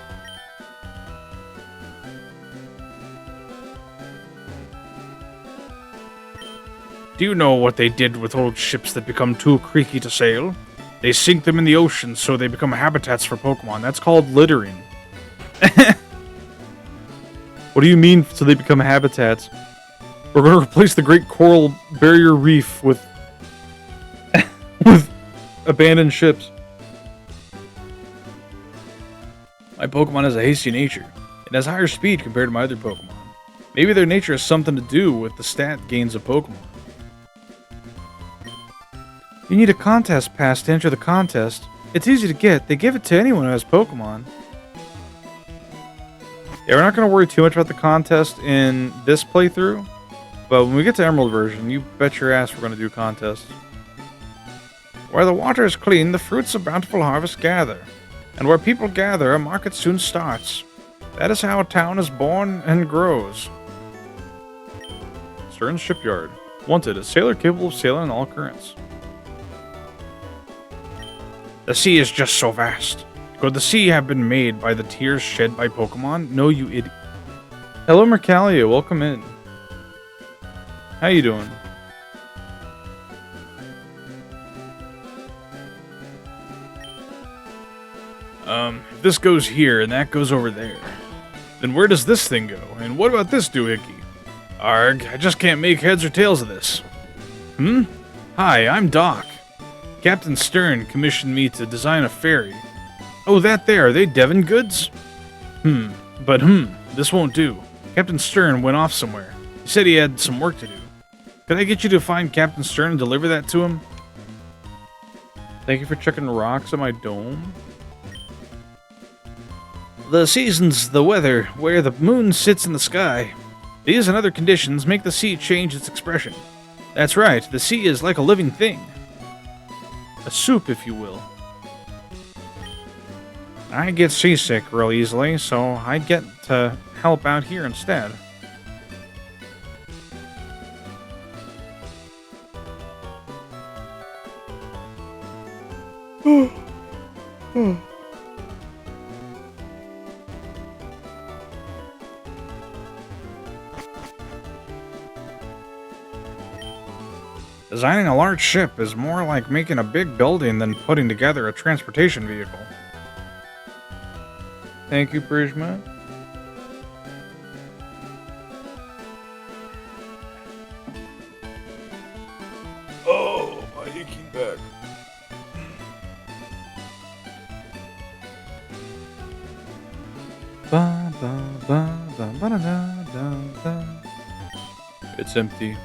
Do you know what they did with old ships that become too creaky to sail? They sink them in the ocean so they become habitats for Pokemon. That's called littering. What do you mean, so they become habitats? We're going to replace the Great Coral Barrier Reef with with abandoned ships. My Pokemon has a hasty nature. It has higher speed compared to my other Pokemon. Maybe their nature has something to do with the stat gains of Pokemon. You need a contest pass to enter the contest. It's easy to get. They give it to anyone who has Pokemon. Yeah, we're not going to worry too much about the contest in this playthrough. But when we get to Emerald version, you bet your ass we're going to do contests. Where the water is clean, the fruits of bountiful harvest gather. And where people gather, a market soon starts. That is how a town is born and grows. Stern's Shipyard. Wanted, a sailor capable of sailing in all currents. The sea is just so vast. Could the sea have been made by the tears shed by Pokemon? No, you idiot. Hello, Mercalia. Welcome in. How you doing? If this goes here and that goes over there, then where does this thing go? And what about this doohickey? Arg, I just can't make heads or tails of this. Hi, I'm Doc. Captain Stern commissioned me to design a ferry. Oh, that there, are they Devon goods? This won't do. Captain Stern went off somewhere. He said he had some work to do. Could I get you to find Captain Stern and deliver that to him? Thank you for checking rocks on my dome. The seasons, the weather, where the moon sits in the sky. These and other conditions make the sea change its expression. That's right, the sea is like a living thing. A soup, if you will. I get seasick real easily, so I get to help out here instead. Designing a large ship is more like making a big building than putting together a transportation vehicle. Thank you, Prisma. Oh, my aching back. It's empty.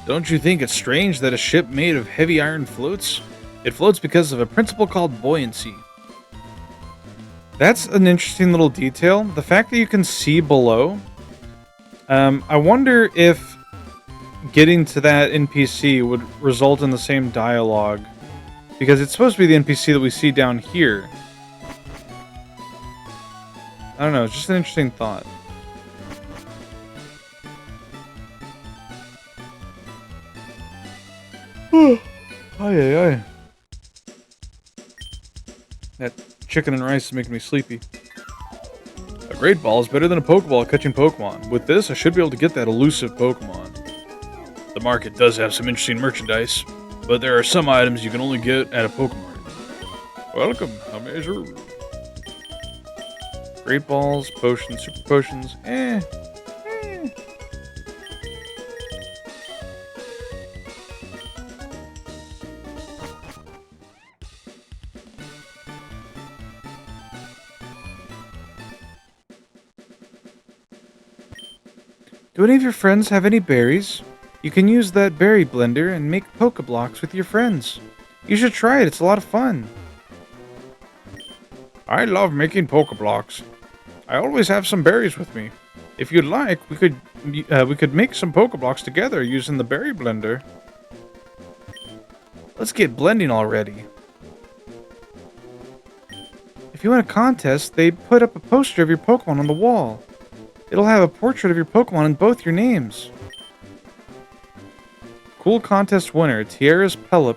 Don't you think it's strange that a ship made of heavy iron floats? It floats because of a principle called buoyancy. That's an interesting little detail. The fact that you can see below. I wonder if getting to that NPC would result in the same dialogue. Because it's supposed to be the NPC that we see down here. I don't know, it's just an interesting thought. Aye. That chicken and rice is making me sleepy. A Great Ball is better than a Pokeball at catching Pokemon. With this, I should be able to get that elusive Pokemon. The market does have some interesting merchandise, but there are some items you can only get at a Pokemart. Welcome, how may I serve? Great Balls, potions, super potions, Do any of your friends have any berries? You can use that berry blender and make Pokeblocks with your friends. You should try it, it's a lot of fun. I love making Pokeblocks. I always have some berries with me. If you'd like, we could make some Pokeblocks together using the berry blender. Let's get blending already. If you win a contest, they put up a poster of your Pokemon on the wall. It'll have a portrait of your Pokemon and both your names. Cool contest winner, Tierra's Pelip.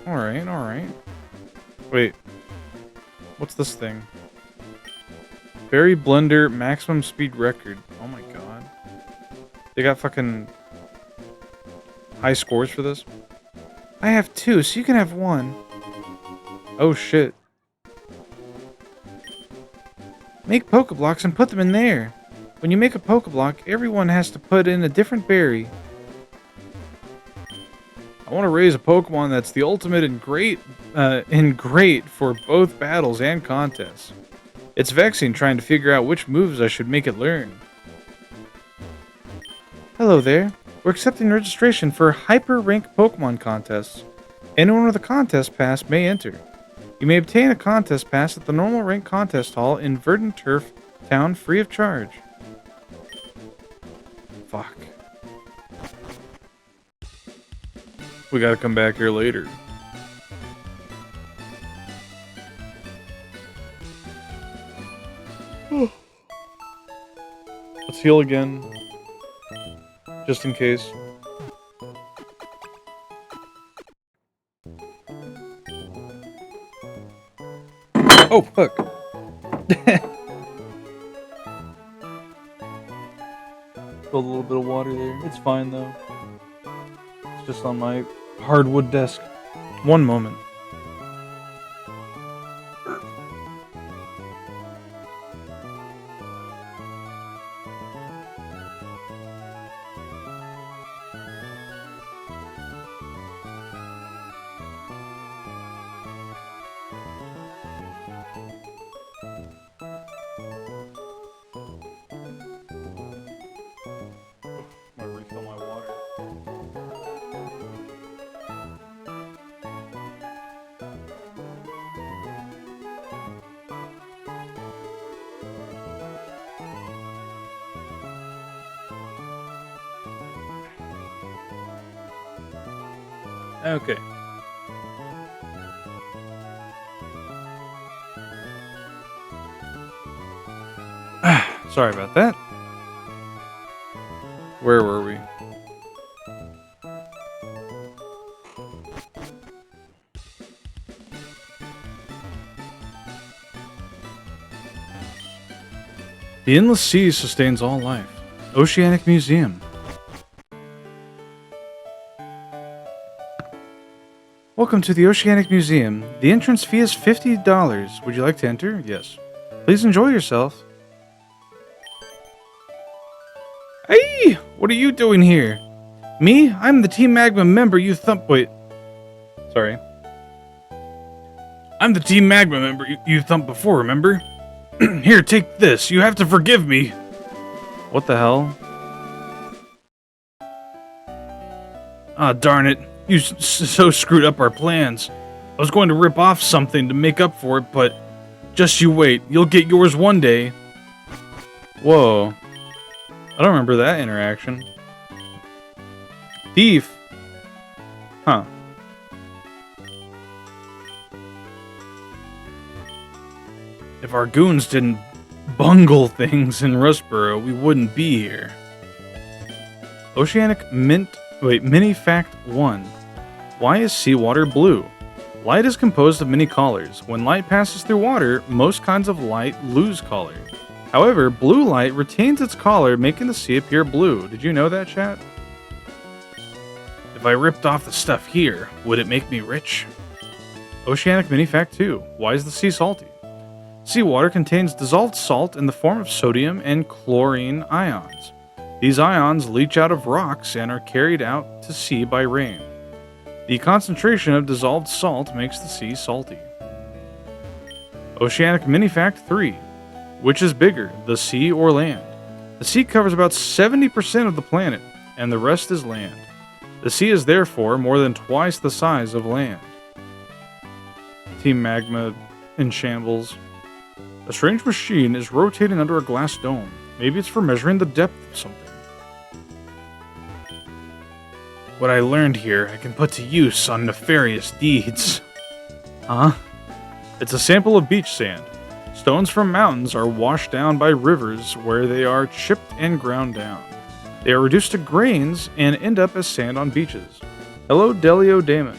Alright. Wait. What's this thing? Berry Blender maximum speed record. Oh my god. They got fucking high scores for this? I have 2, so you can have 1. Oh shit. Make Pokeblocks and put them in there. When you make a Pokeblock, everyone has to put in a different berry. I want to raise a Pokemon that's the ultimate and great for both battles and contests. It's vexing trying to figure out which moves I should make it learn. Hello there. We're accepting registration for Hyper Rank Pokemon contests. Anyone with a contest pass may enter. You may obtain a contest pass at the normal rank contest hall in Verdant Turf Town free of charge. Fuck. We gotta come back here later. Let's heal again. Just in case. Oh, fuck. Spilled a little bit of water there. It's fine, though. It's just on my hardwood desk. One moment. I'm gonna refill my water. Okay. Sorry about that. Where were we? The endless sea sustains all life. Oceanic Museum. Welcome to the Oceanic Museum. The entrance fee is $50. Would you like to enter? Yes. Please enjoy yourself. Hey! What are you doing here? Me? I'm the Team Magma member you Wait. Sorry. I'm the Team Magma member you thumped before, remember? Here, take this. You have to forgive me. What the hell? Ah, darn it. You so screwed up our plans. I was going to rip off something to make up for it, but just you wait. You'll get yours one day. Whoa. I don't remember that interaction. Thief. Huh. If our goons didn't bungle things in Rustboro, we wouldn't be here. Oceanic Mini Fact 1. Why is seawater blue? Light is composed of many colors. When light passes through water, most kinds of light lose color. However, blue light retains its color, making the sea appear blue. Did you know that, chat? If I ripped off the stuff here, would it make me rich? Oceanic Mini Fact 2. Why is the sea salty? Seawater contains dissolved salt in the form of sodium and chlorine ions. These ions leach out of rocks and are carried out to sea by rain. The concentration of dissolved salt makes the sea salty. Oceanic Mini Fact 3. Which is bigger, the sea or land? The sea covers about 70% of the planet, and the rest is land. The sea is therefore more than twice the size of land. Team Magma in shambles. A strange machine is rotating under a glass dome. Maybe it's for measuring the depth of something. What I learned here, I can put to use on nefarious deeds. Huh? It's a sample of beach sand. Stones from mountains are washed down by rivers where they are chipped and ground down. They are reduced to grains and end up as sand on beaches. Hello, Delio Damon.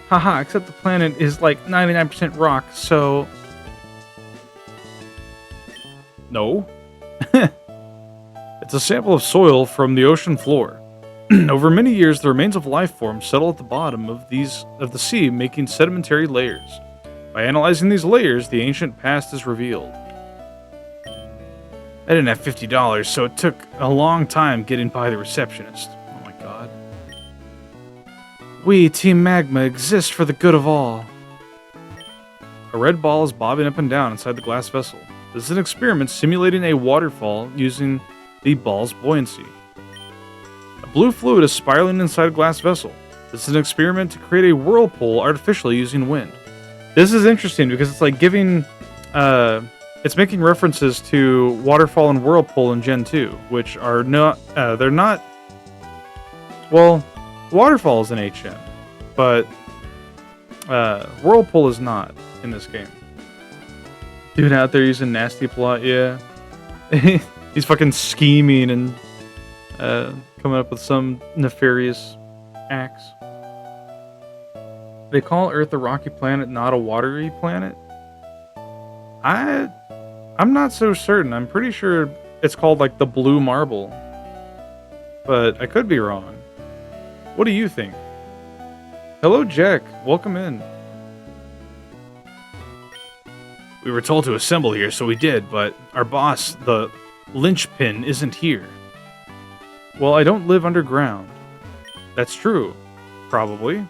Haha, except the planet is like 99% rock, so... No. It's a sample of soil from the ocean floor. Over many years, the remains of life forms settle at the bottom of the sea, making sedimentary layers. By analyzing these layers, the ancient past is revealed. I didn't have $50, so it took a long time getting by the receptionist. Oh my god. We, Team Magma, exist for the good of all. A red ball is bobbing up and down inside the glass vessel. This is an experiment simulating a waterfall using the ball's buoyancy. A blue fluid is spiraling inside a glass vessel. This is an experiment to create a whirlpool artificially using wind. This is interesting because it's like giving, it's making references to Waterfall and Whirlpool in Gen 2, which are not, they're not, well, Waterfall is in HN, but Whirlpool is not in this game. Dude out there using nasty plot, yeah. He's fucking scheming and coming up with some nefarious acts. They call Earth a rocky planet, not a watery planet. I'm not so certain. I'm pretty sure it's called like the blue marble, but I could be wrong. What do you think? Hello, Jack. Welcome in. We were told to assemble here, so we did, but our boss, the linchpin, isn't here. Well, I don't live underground. That's true. Probably.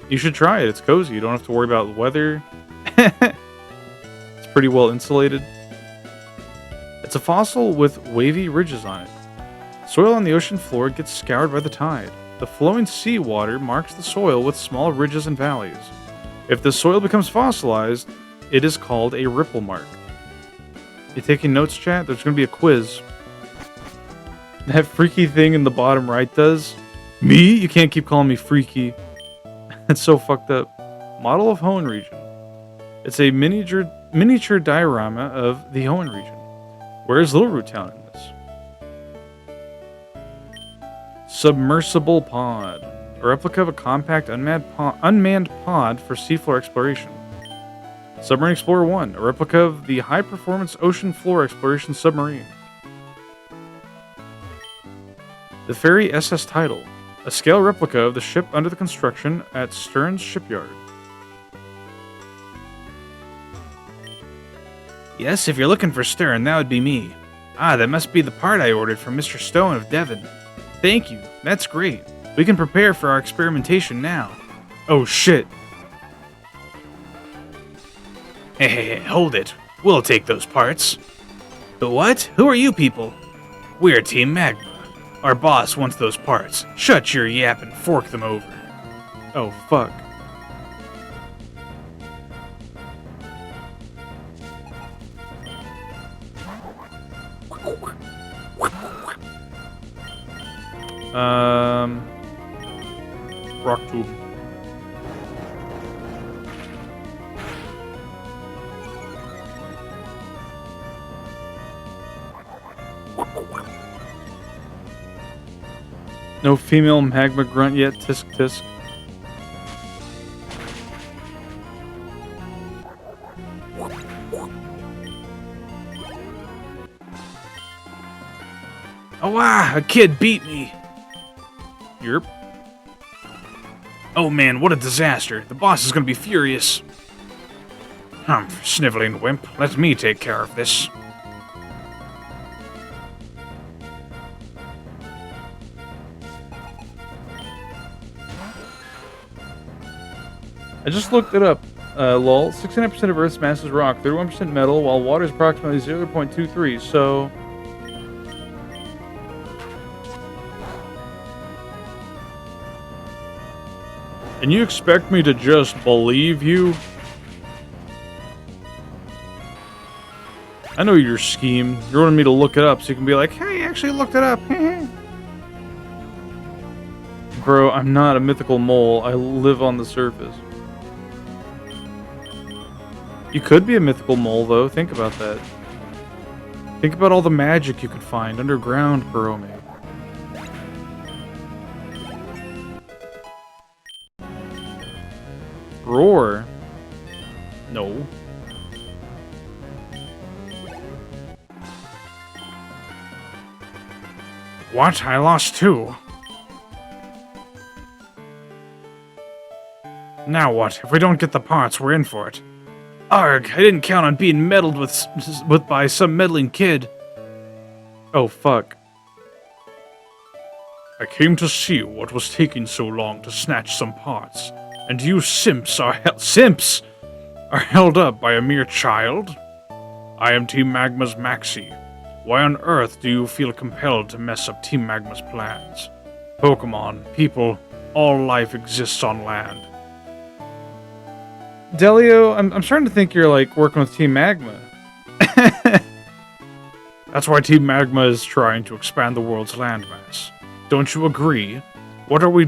You should try it. It's cozy. You don't have to worry about weather. It's pretty well insulated. It's a fossil with wavy ridges on it. Soil on the ocean floor gets scoured by the tide. The flowing sea water marks the soil with small ridges and valleys. If the soil becomes fossilized, it is called a ripple mark. You taking notes, chat? There's going to be a quiz. That freaky thing in the bottom right does. Me? You can't keep calling me freaky. It's so fucked up. Model of Hoenn region. It's a miniature diorama of the Hoenn region. Where is Littleroot Town in this? Submersible pod. A replica of a compact unmanned pod for seafloor exploration. Submarine Explorer 1. A replica of the high-performance ocean floor exploration submarine. The ferry SS Tidal. A scale replica of the ship under the construction at Stearns Shipyard. Yes, if you're looking for Stern, that would be me. Ah, that must be the part I ordered from Mr. Stone of Devon. Thank you, that's great. We can prepare for our experimentation now. Oh shit. Hey, hold it. We'll take those parts. The what? Who are you people? We're Team Magma. Our boss wants those parts. Shut your yap and fork them over. Oh, fuck. Rock tube. No female magma grunt yet, tisk tisk. Oh wow, a kid beat me. Yerp. Oh man, what a disaster. The boss is gonna be furious. Sniveling wimp. Let me take care of this. I just looked it up. Lol. 69% of Earth's mass is rock, 31% metal, while water is approximately 0.23, so... And you expect me to just believe you? I know your scheme. You're wanting me to look it up so you can be like, hey, I actually looked it up. Bro, I'm not a mythical mole. I live on the surface. You could be a mythical mole, though. Think about that. Think about all the magic you could find underground, Barome. Roar? No. What? I lost two. Now what? If we don't get the parts, we're in for it. Arg! I didn't count on being meddled with by some meddling kid. Oh, fuck. I came to see what was taking so long to snatch some parts, and you simps are held up by a mere child? I am Team Magma's Maxi. Why on earth do you feel compelled to mess up Team Magma's plans? Pokemon, people, all life exists on land. Delio, I'm starting to think you're like working with Team Magma. That's why Team Magma is trying to expand the world's landmass. Don't you agree? What we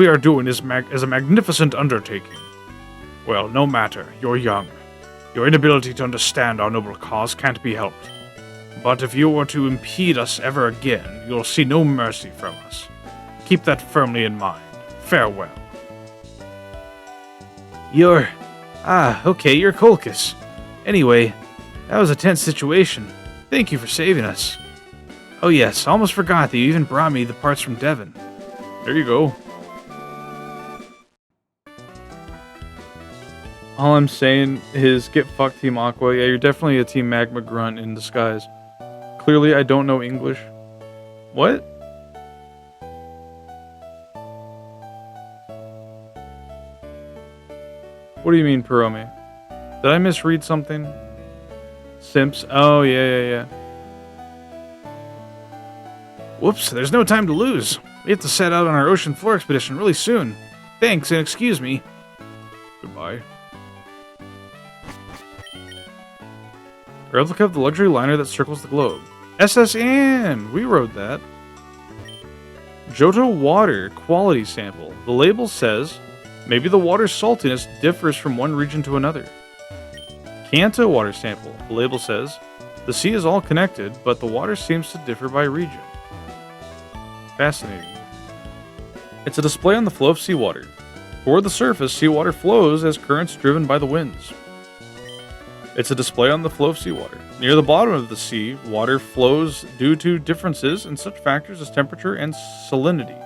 are doing is a magnificent undertaking. Well, no matter, you're young. Your inability to understand our noble cause can't be helped. But if you were to impede us ever again, you'll see no mercy from us. Keep that firmly in mind. Farewell. You're Colchis. Anyway, that was a tense situation. Thank you for saving us. Oh yes, I almost forgot that you even brought me the parts from Devon. There you go. All I'm saying is get fucked, Team Aqua. Yeah, you're definitely a Team Magma grunt in disguise. Clearly, I don't know English. What? What do you mean, Perome? Did I misread something? Simps? Oh, yeah. Whoops, there's no time to lose. We have to set out on our ocean floor expedition really soon. Thanks, and excuse me. Goodbye. A replica of the luxury liner that circles the globe. SS Anne! We rode that. Johto water quality sample. The label says, maybe the water's saltiness differs from one region to another. Kanto water sample. The label says, the sea is all connected, but the water seems to differ by region. Fascinating. It's a display on the flow of seawater. Toward the surface, seawater flows as currents driven by the winds. It's a display on the flow of seawater. Near the bottom of the sea, water flows due to differences in such factors as temperature and salinity.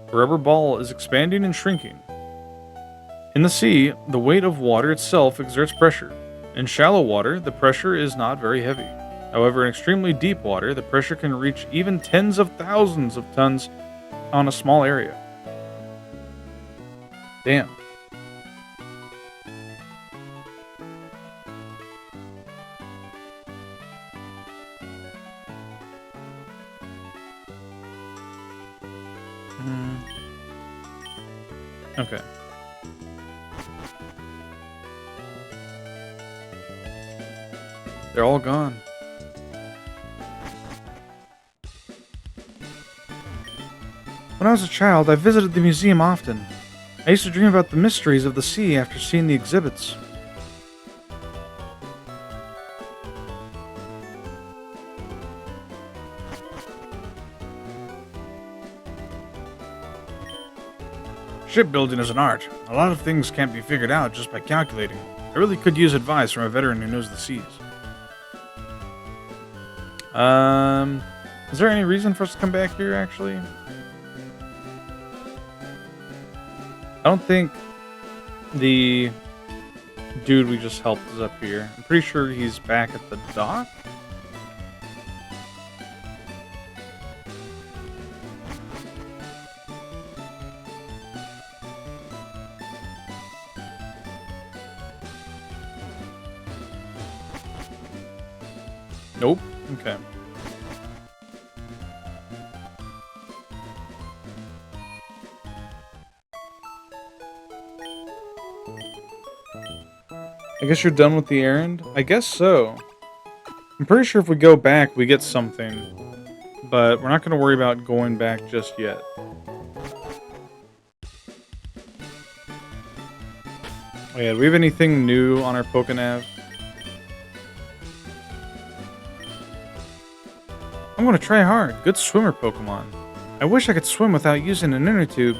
The rubber ball is expanding and shrinking. In the sea, the weight of water itself exerts pressure. In shallow water, the pressure is not very heavy. However, in extremely deep water, the pressure can reach even tens of thousands of tons on a small area. Damn. Okay. They're all gone. When I was a child, I visited the museum often. I used to dream about the mysteries of the sea after seeing the exhibits. Shipbuilding is an art. A lot of things can't be figured out just by calculating. I really could use advice from a veteran who knows the seas. Is there any reason for us to come back here, actually? I don't think the dude we just helped is up here. I'm pretty sure he's back at the dock. Nope. Okay. I guess you're done with the errand? I guess so. I'm pretty sure if we go back, we get something. But we're not going to worry about going back just yet. Oh yeah, do we have anything new on our Pokénav? I'm going to try hard. Good swimmer Pokemon. I wish I could swim without using an inner tube.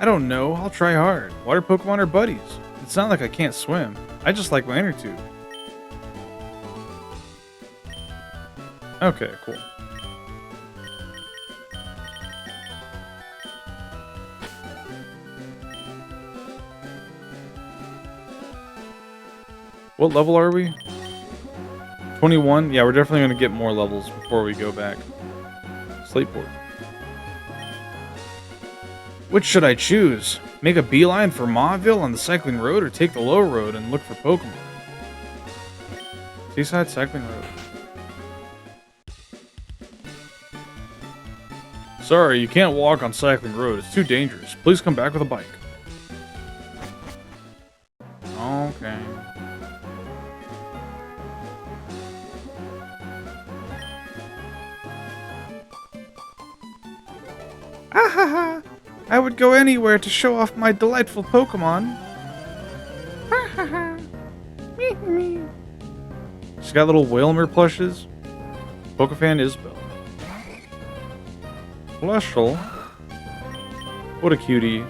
I don't know. I'll try hard. Water Pokemon are buddies. It's not like I can't swim. I just like my inner tube. Okay, cool. What level are we? 21? Yeah, we're definitely going to get more levels before we go back. Slateport. Which should I choose? Make a beeline for Mauville on the cycling road or take the low road and look for Pokemon? Seaside Cycling Road. Sorry, you can't walk on Cycling Road. It's too dangerous. Please come back with a bike. Okay. Ahaha! I would go anywhere to show off my delightful Pokemon. She's got little Whalmer plushes. Pokefan Isabel. Fleshel. What a cutie.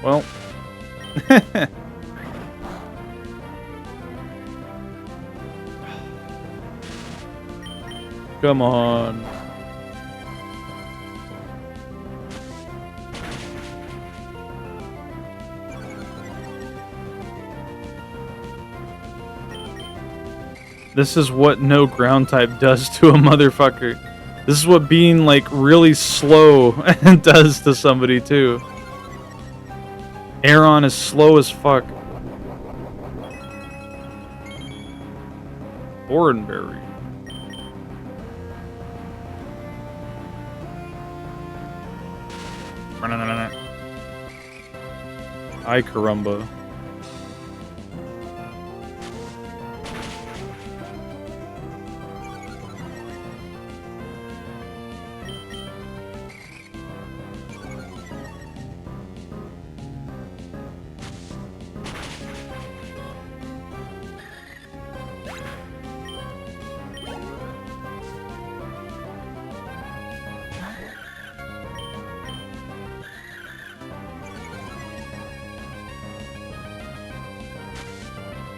Well. Come on. This is what no ground type does to a motherfucker. This is what being like really slow does to somebody too. Aeron is slow as fuck. Oranberry. Ay caramba.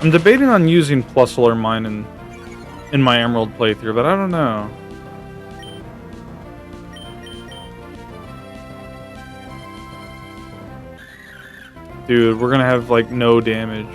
I'm debating on using Plusle or mine in my Emerald playthrough, but I don't know. Dude, we're gonna have like no damage.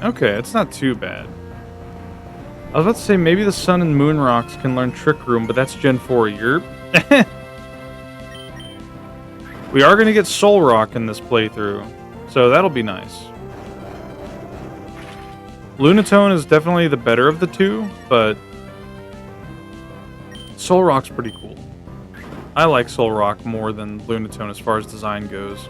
Okay, it's not too bad. I was about to say maybe the Sun and Moon Rocks can learn Trick Room, but that's Gen 4. You're... We are going to get Soul Rock in this playthrough, so that'll be nice. Lunatone is definitely the better of the two, but Soul Rock's pretty cool. I like Soul Rock more than Lunatone as far as design goes.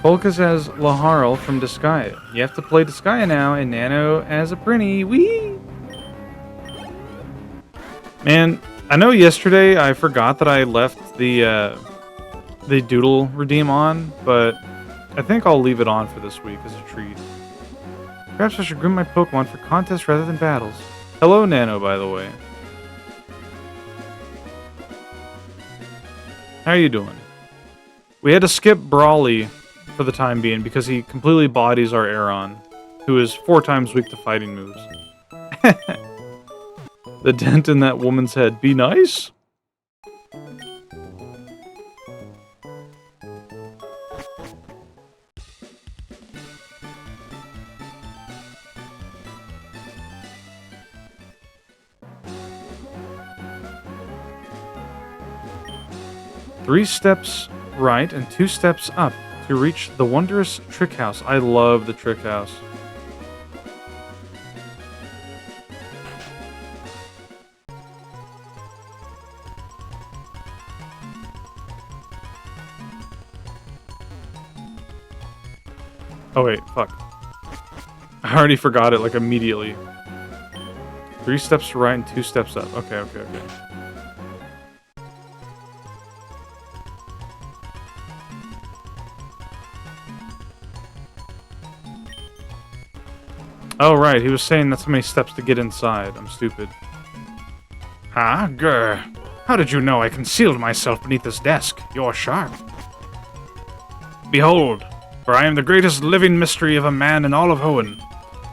Polkas as Laharl from Disgaea. You have to play Disgaea now, and Nano as a Prinny. Wee! Man, I know yesterday I forgot that I left the Doodle Redeem on, but I think I'll leave it on for this week as a treat. Perhaps I should groom my Pokemon for contests rather than battles. Hello, Nano, by the way. How are you doing? We had to skip Brawly for the time being because he completely bodies our Aeron, who is 4 times weak to fighting moves. The dent in that woman's head. Be nice? 3 steps right and 2 steps up to reach the wondrous trick house. I love the trick house. Oh wait, fuck. I already forgot it, like, immediately. 3 steps to right and 2 steps up. Okay. Oh, right, he was saying that's how many steps to get inside. I'm stupid. Huh? Grr. How did you know I concealed myself beneath this desk? You're sharp. Behold, for I am the greatest living mystery of a man in all of Hoenn.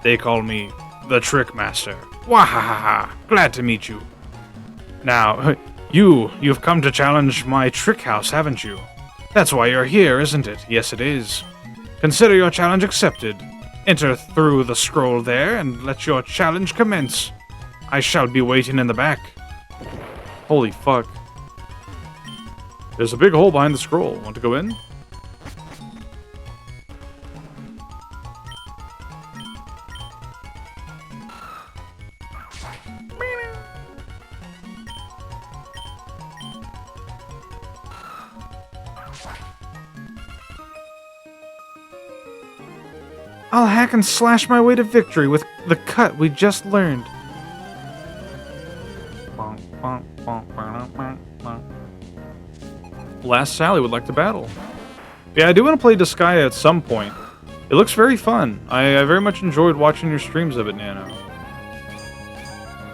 They call me the Trick Master. Wahahaha! Glad to meet you. Now, you've come to challenge my trick house, haven't you? That's why you're here, isn't it? Yes, it is. Consider your challenge accepted. Enter through the scroll there and let your challenge commence. I shall be waiting in the back. Holy fuck. There's a big hole behind the scroll. Want to go in? I'll hack and slash my way to victory with the cut we just learned. Last Sally would like to battle. Yeah, I do want to play Disgaea at some point. It looks very fun. I very much enjoyed watching your streams of it, Nano.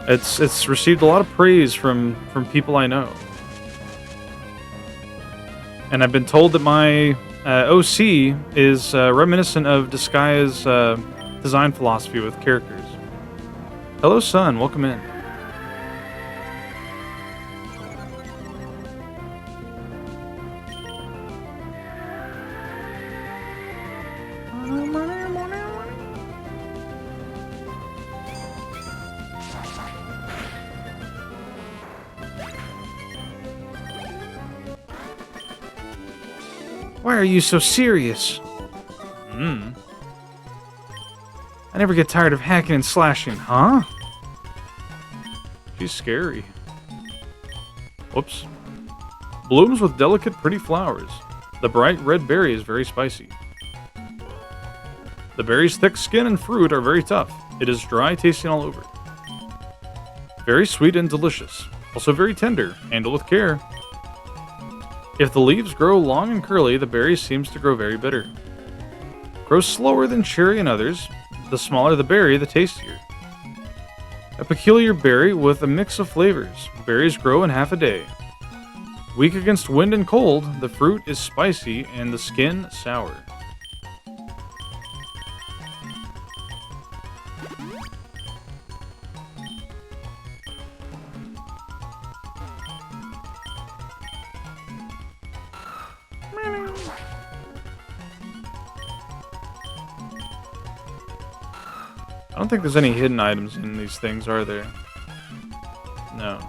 It's received a lot of praise from people I know. And I've been told that my OC is reminiscent of Disgaea's design philosophy with characters. Hello, Sun. Welcome in. Why are you so serious? I never get tired of hacking and slashing, huh? She's scary. Whoops. Blooms with delicate, pretty flowers. The bright red berry is very spicy. The berry's thick skin and fruit are very tough. It is dry, tasting all over. Very sweet and delicious. Also very tender. Handle with care. If the leaves grow long and curly, the berry seems to grow very bitter. Grows slower than cherry and others. The smaller the berry, the tastier. A peculiar berry with a mix of flavors. Berries grow in half a day. Weak against wind and cold, the fruit is spicy and the skin sour. I don't think there's any hidden items in these things, are there? No.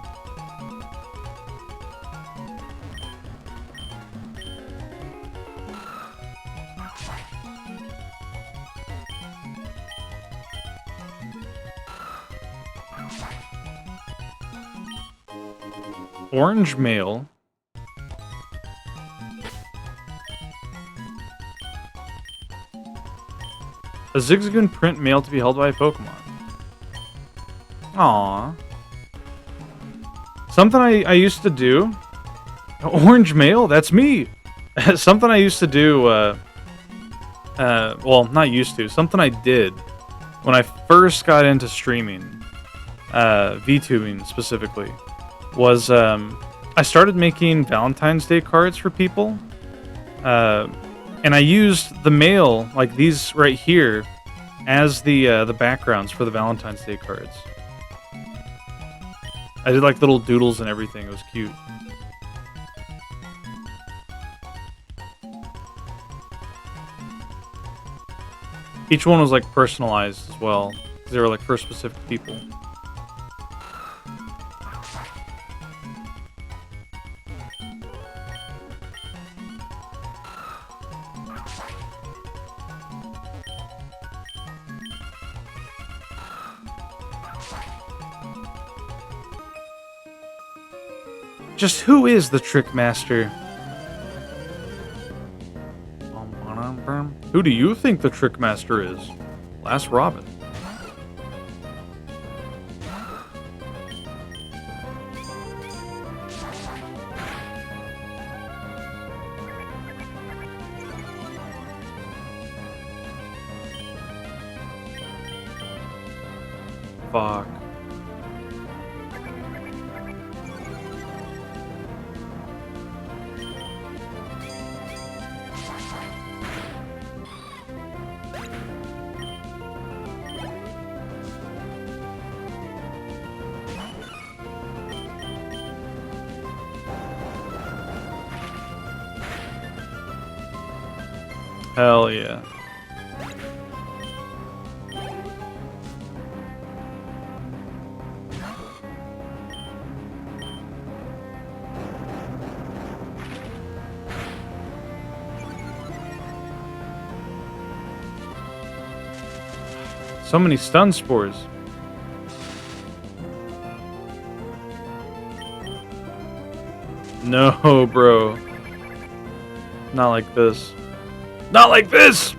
Orange mail. A Zigzagoon print mail to be held by a Pokemon. Aww. Something I used to do. Orange mail? That's me! Something I used to do, well, not used to. Something I did when I first got into streaming, VTubing specifically, was, I started making Valentine's Day cards for people. And I used the mail, like these right here, as the backgrounds for the Valentine's Day cards. I did like little doodles and everything. It was cute. Each one was like personalized as well. They were like for specific people. Just who is the Trick Master? Who do you think the Trick Master is? Last Robin. Fuck. Hell yeah. So many stun spores. No, bro. Not like this. Not like this!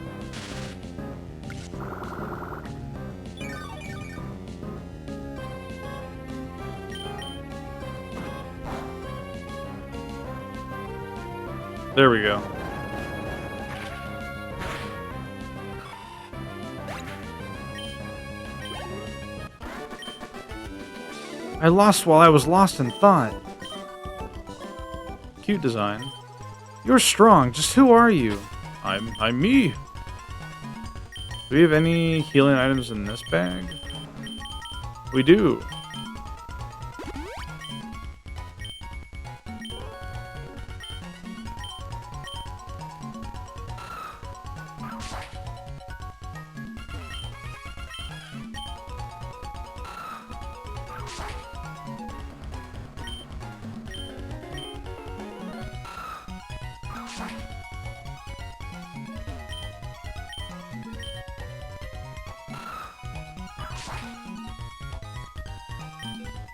There we go. I lost while I was lost in thought. Cute design. You're strong. Just who are you? I'm me. Do we have any healing items in this bag? We do.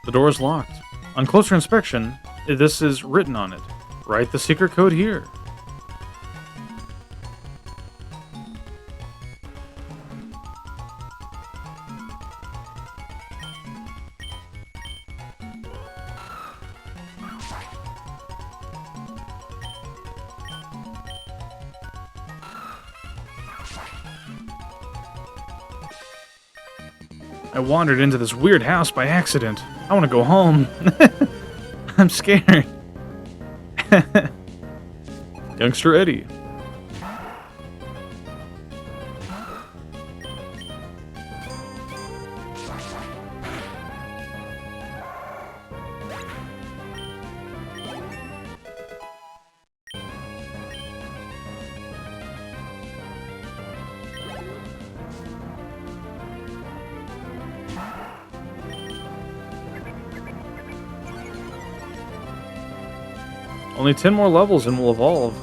The door is locked. On closer inspection, this is written on it. Write the secret code here. I wandered into this weird house by accident. I want to go home. I'm scared. Youngster Eddie. Only 10 more levels and we'll evolve.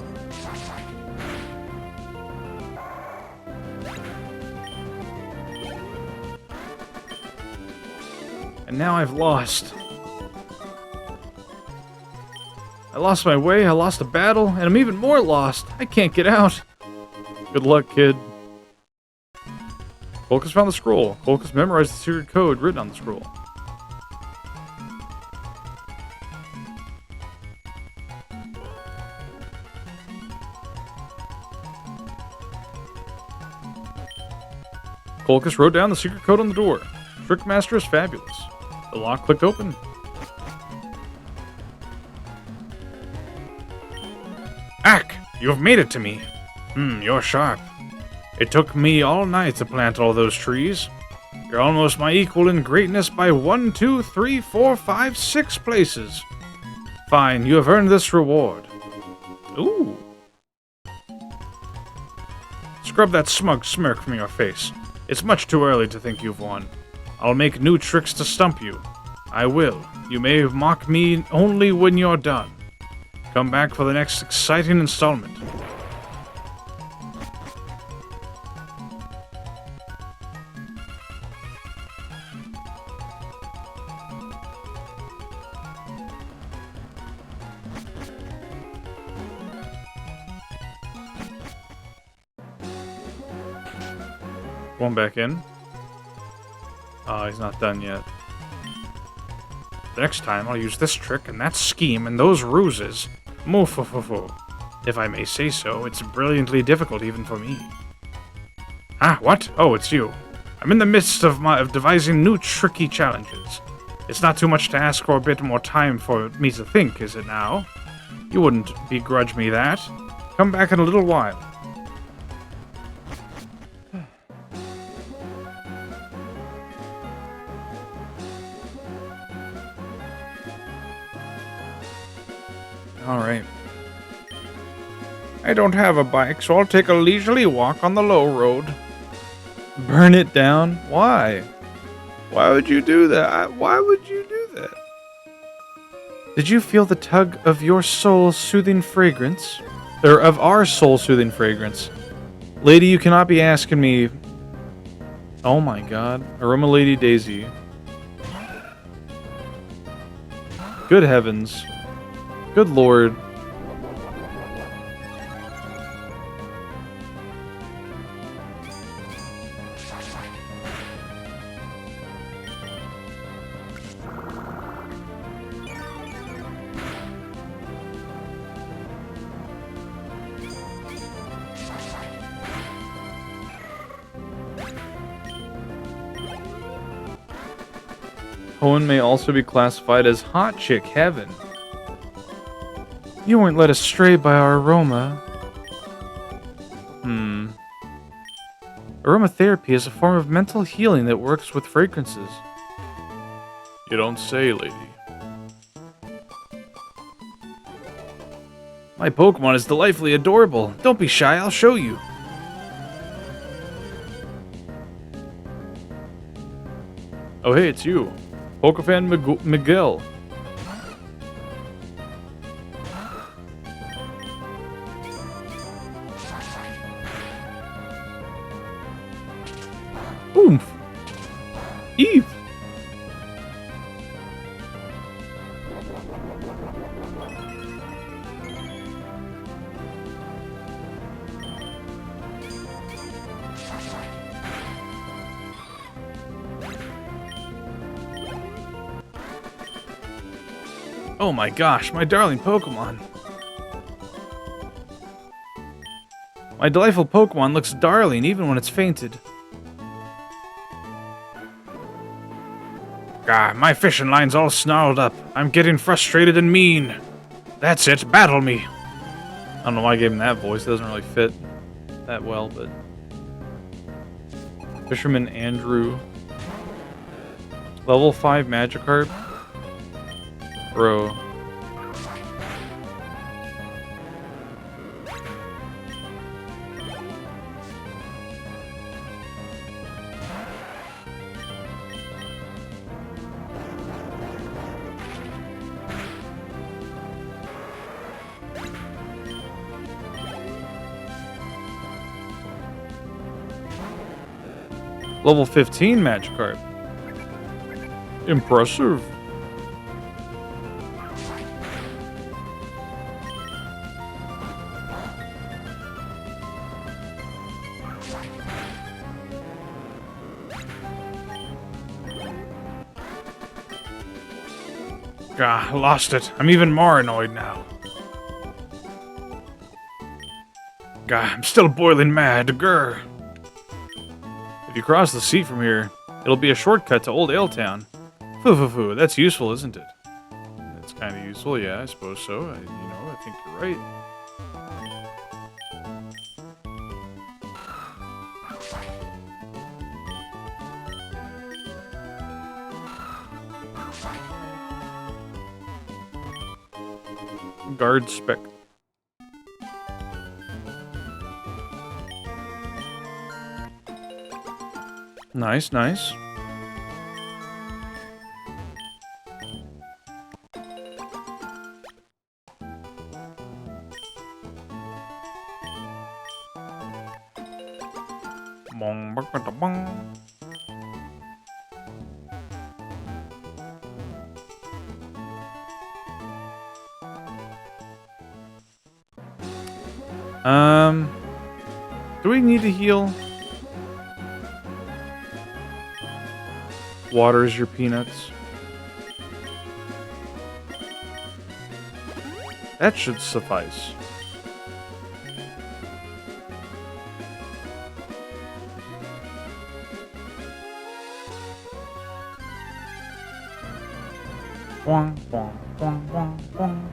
And now I've lost. I lost my way, I lost a battle, and I'm even more lost. I can't get out. Good luck, kid. Colchis found the scroll. Colchis memorized the secret code written on the scroll. Colchis wrote down the secret code on the door. Trickmaster is fabulous. The lock clicked open. Ack! You have made it to me. You're sharp. It took me all night to plant all those trees. You're almost my equal in greatness by 1, 2, 3, 4, 5, 6 places. Fine, you have earned this reward. Ooh. Scrub that smug smirk from your face. It's much too early to think you've won. I'll make new tricks to stump you. I will. You may mock me only when you're done. Come back for the next exciting installment. Going back in. Oh, he's not done yet. The next time, I'll use this trick and that scheme and those ruses. Moof-foo-foo-foo. If I may say so, it's brilliantly difficult even for me. Ah, what? Oh, it's you. I'm in the midst of devising new tricky challenges. It's not too much to ask for a bit more time for me to think, is it now? You wouldn't begrudge me that. Come back in a little while. Alright. I don't have a bike, so I'll take a leisurely walk on the low road. Burn it down? Why? Why would you do that? Why would you do that? Did you feel the tug of your soul-soothing fragrance? Or of our soul-soothing fragrance? Lady, you cannot be asking me... Oh my god. Aroma Lady Daisy. Good heavens. Good lord. Hoenn may also be classified as hot chick heaven. You weren't led astray by our aroma. Aromatherapy is a form of mental healing that works with fragrances. You don't say, lady. My Pokemon is delightfully adorable. Don't be shy, I'll show you. Oh hey, it's you. Pokefan Miguel. Oomph. Eve. Oh my gosh, my darling Pokemon. My delightful Pokemon looks darling even when it's fainted. Ah, my fishing line's all snarled up. I'm getting frustrated and mean. That's it, battle me. I don't know why I gave him that voice. It doesn't really fit that well, but... Fisherman Andrew. Level 5 Magikarp. Bro. Level 15 Magikarp. Impressive. Ah, lost it. I'm even more annoyed now. Gah, I'm still boiling mad. Grr. If you cross the sea from here, it'll be a shortcut to Old Ale Town. Foo-foo-foo, that's useful, isn't it? That's kind of useful, yeah, I suppose so. I think you're right. Guard spec. Nice, nice. Bong, bong, bong, bong. Do we need to heal? waters your peanuts. That should suffice. Boing, boing, boing, boing, boing.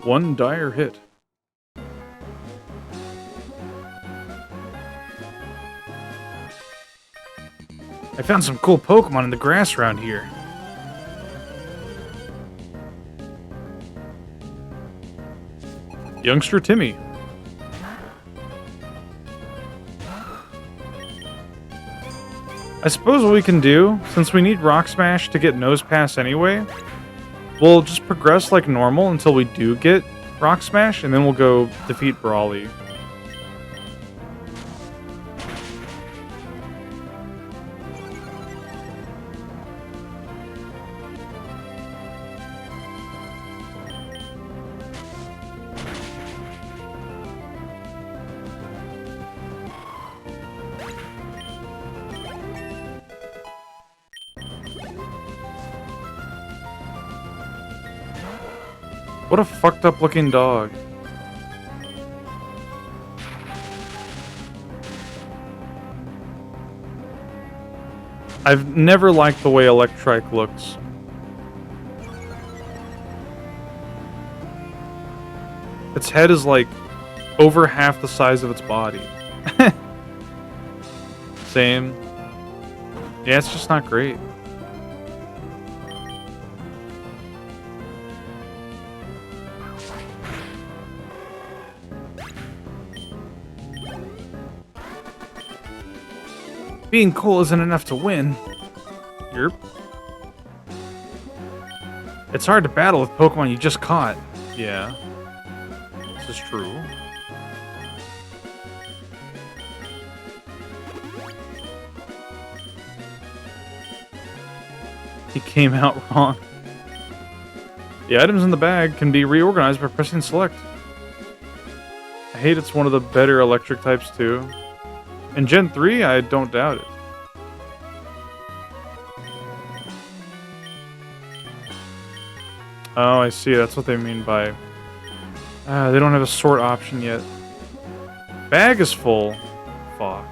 One dire hit. I found some cool Pokemon in the grass around here. Youngster Timmy. I suppose what we can do, since we need Rock Smash to get Nose Pass anyway, we'll just progress like normal until we do get Rock Smash, and then we'll go defeat Brawly. What a fucked up looking dog. I've never liked the way Electrike looks. Its head is like over half the size of its body. Same. Yeah, it's just not great. Being cool isn't enough to win. Yerp. It's hard to battle with Pokemon you just caught. Yeah. This is true. He came out wrong. The items in the bag can be reorganized by pressing select. I hate it's one of the better electric types too. In Gen 3, I don't doubt it. Oh, I see. That's what they mean by... they don't have a sort option yet. Bag is full. Fuck.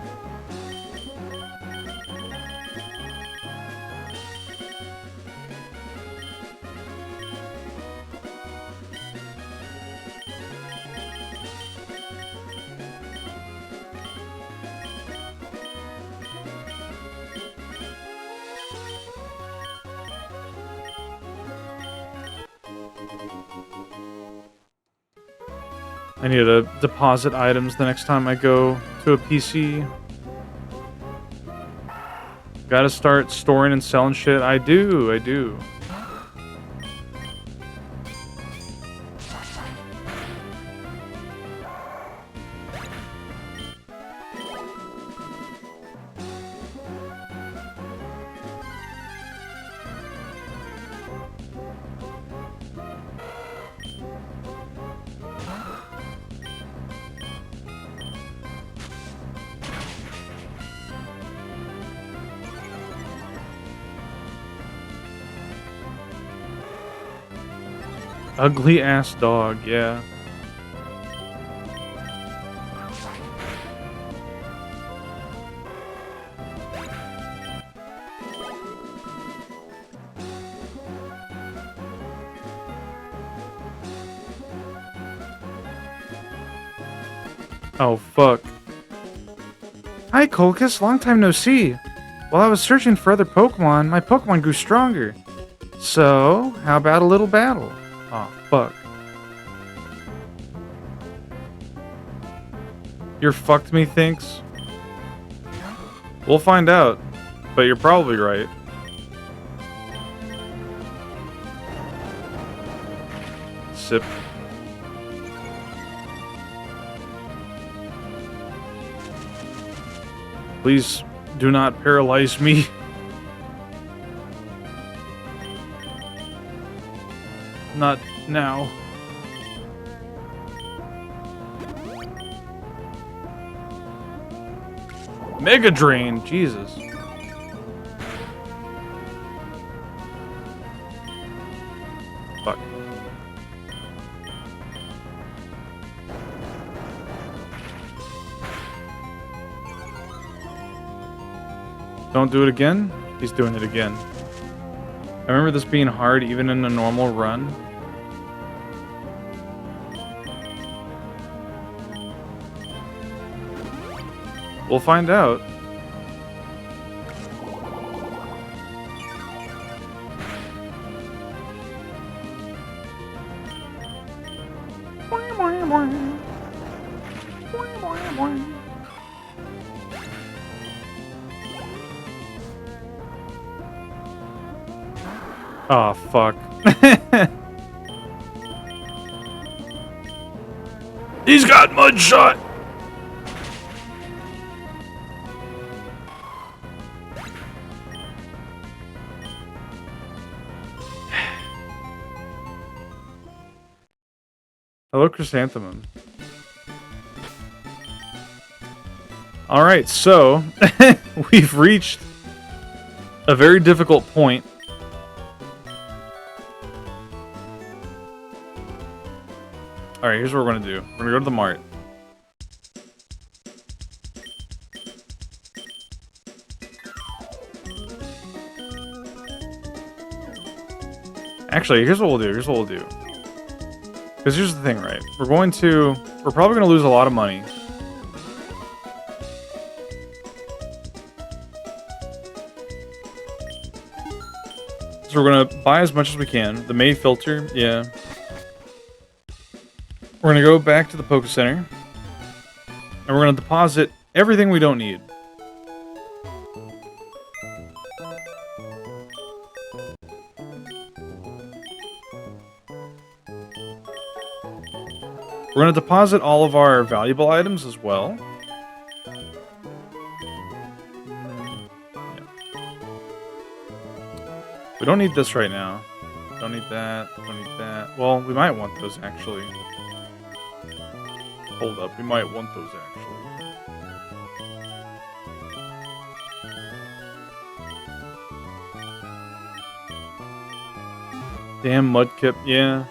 I need to deposit items the next time I go to a PC. Gotta start storing and selling shit. I do. Ugly ass dog, yeah. Oh, fuck. Hi, Colchis. Long time no see. While I was searching for other Pokemon, my Pokemon grew stronger. So, how about a little battle? Oh, fuck. You're fucked me thinks? We'll find out, but you're probably right. sip. Please do not paralyze me. Not now. Mega Drain, Jesus. Fuck. Don't do it again? He's doing it again. I remember this being hard even in a normal run. We'll find out. Oh, fuck. He's got mud shot. Hello, Chrysanthemum. Alright, so we've reached a very difficult point. Alright, here's what we're gonna do. We're gonna go to the mart. Actually, here's what we'll do. Because here's the thing, right? We're probably gonna lose a lot of money. So we're gonna buy as much as we can. The May filter, yeah. We're gonna go back to the Poké Center. And we're gonna deposit everything we don't need. We're going to deposit all of our valuable items as well. Yeah. We don't need this right now. Don't need that. Don't need that. Well, we might want those actually. Hold up. We might want those actually. Damn Mudkip. Yeah.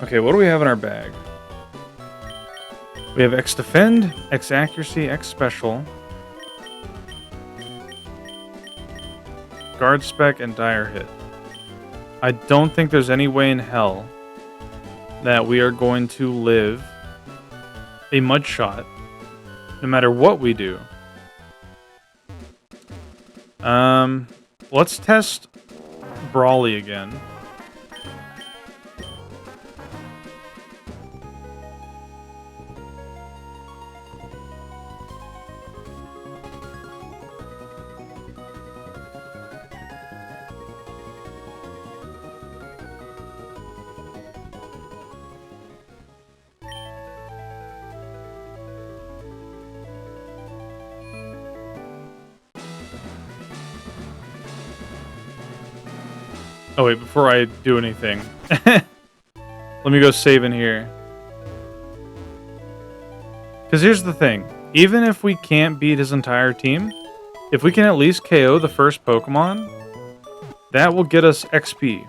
Okay, what do we have in our bag? We have X Defend, X Accuracy, X Special, Guard Spec, and Dire Hit. I don't think there's any way in hell that we are going to live a Mud Shot, no matter what we do. Let's test Brawly again. Oh wait, before I do anything, let me go save in here. Because here's the thing, even if we can't beat his entire team, if we can at least KO the first Pokemon, that will get us XP.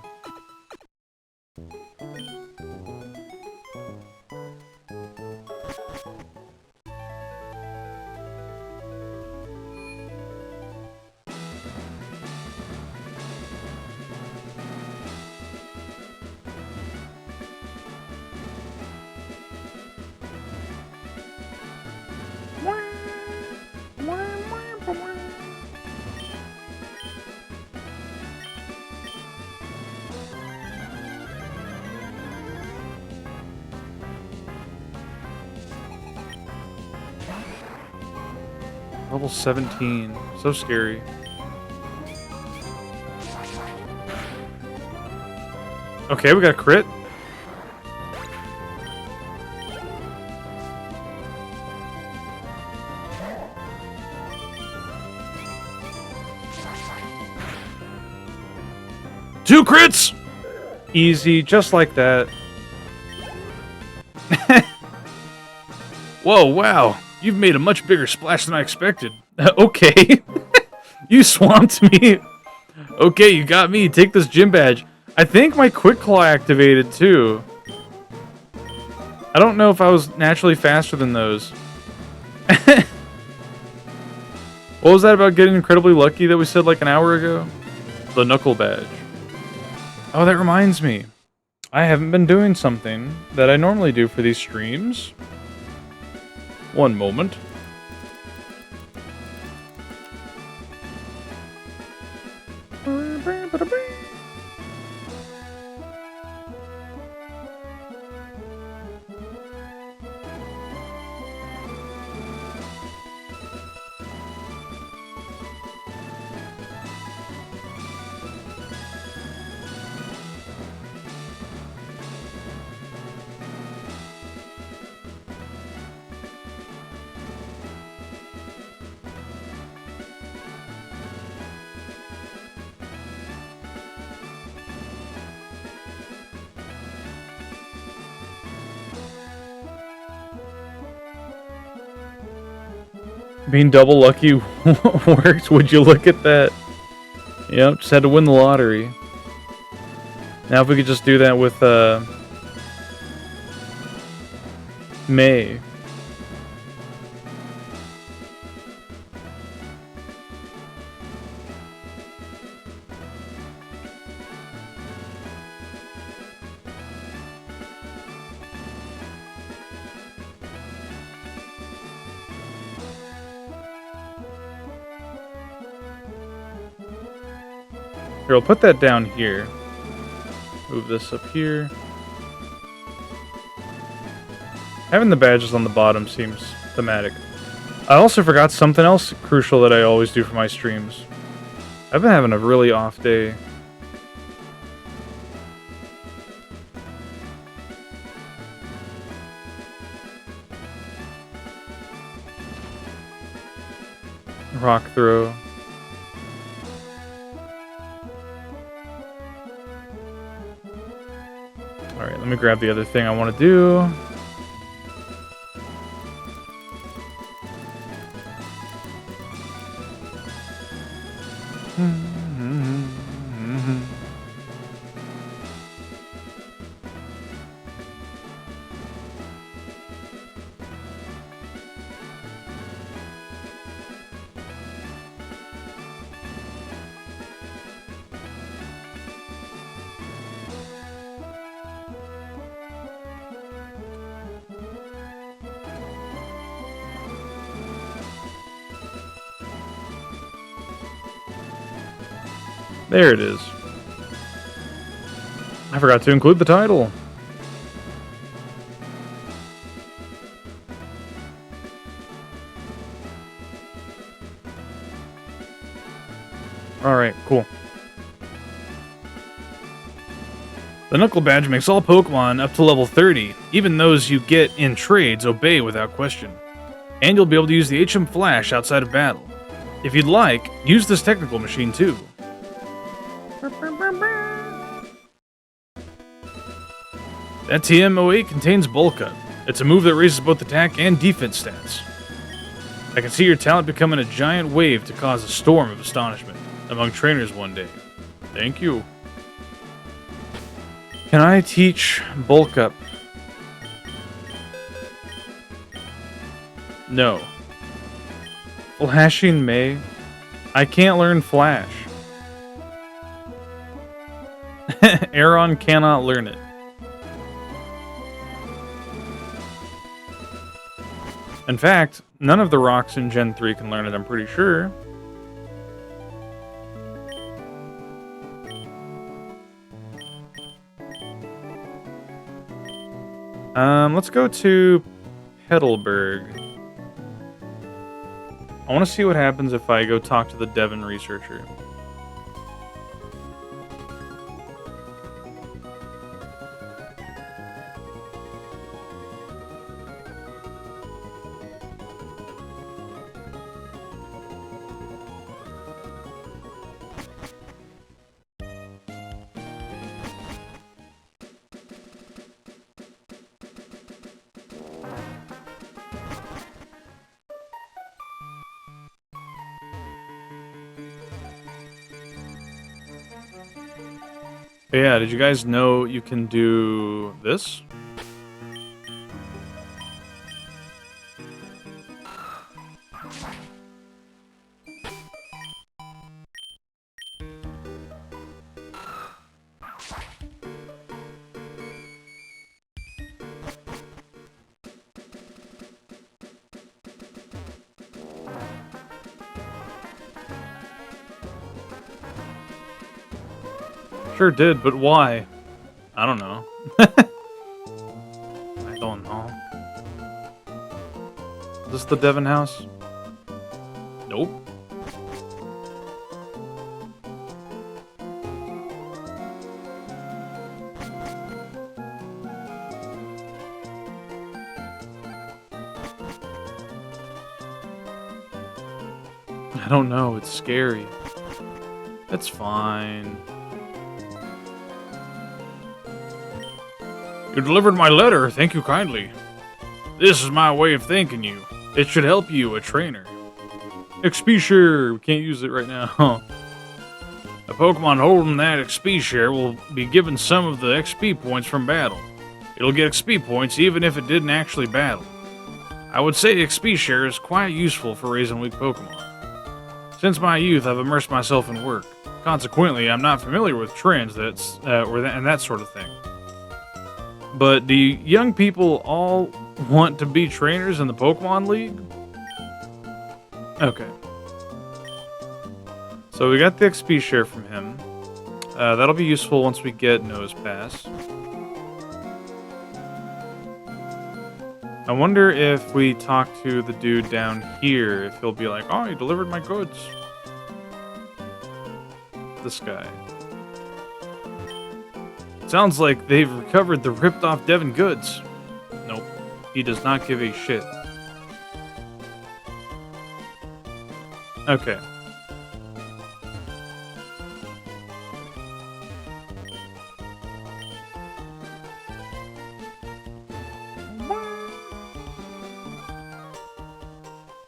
Level 17. So scary. Okay, we got a crit. Two crits! Easy, just like that. Whoa, wow. You've made a much bigger splash than I expected. Okay. You swamped me. Okay, you got me. Take this gym badge. I think my Quick Claw activated too. I don't know if I was naturally faster than those. What was that about getting incredibly lucky that we said like an hour ago? The Knuckle badge. Oh, that reminds me. I haven't been doing something that I normally do for these streams. One moment. Being double lucky works. Would you look at that? Yep, just had to win the lottery. Now if we could just do that with May. Here, I'll put that down here. Move this up here. Having the badges on the bottom seems thematic. I also forgot something else crucial that I always do for my streams. I've been having a really off day. Rock throw. Alright, let me grab the other thing I want to do. There it is. I forgot to include the title. Alright, cool. The Knuckle Badge makes all Pokemon up to level 30, even those you get in trades, obey without question. And you'll be able to use the HM Flash outside of battle. If you'd like, use this technical machine too. That TM08 contains Bulk Up. It's a move that raises both attack and defense stats. I can see your talent becoming a giant wave to cause a storm of astonishment among trainers one day. Thank you. Can I teach Bulk Up? No. Flashing May? I can't learn Flash. Aeron cannot learn it. In fact, none of the rocks in Gen 3 can learn it, I'm pretty sure. Let's go to Petalburg. I want to see what happens if I go talk to the Devon researcher. But yeah, did you guys know you can do this? Sure did, but why? I don't know. I don't know. Is this the Devon house? Nope. I don't know, it's scary. It's fine. You delivered my letter, thank you kindly. This is my way of thanking you. It should help you, a trainer. XP share, we can't use it right now. A Pokemon holding that XP share will be given some of the XP points from battle. It'll get XP points even if it didn't actually battle. I would say XP share is quite useful for raising weak Pokemon. Since my youth, I've immersed myself in work. Consequently, I'm not familiar with trends and that sort of thing. But do young people all want to be trainers in the Pokemon League? Okay. So we got the XP share from him. That'll be useful once we get Nose Pass. I wonder if we talk to the dude down here, if he'll be like, oh, you delivered my goods. This guy. Sounds like they've recovered the ripped-off Devon goods. Nope. He does not give a shit. Okay.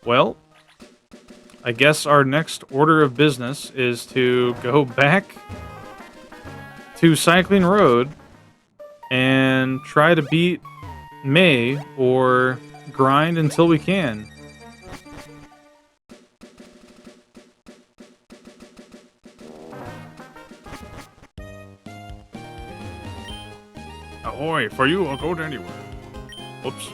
Well, I guess our next order of business is to go back to Cycling Road and try to beat May or grind until we can. Ahoy, for you, I'll go to anywhere. Whoops.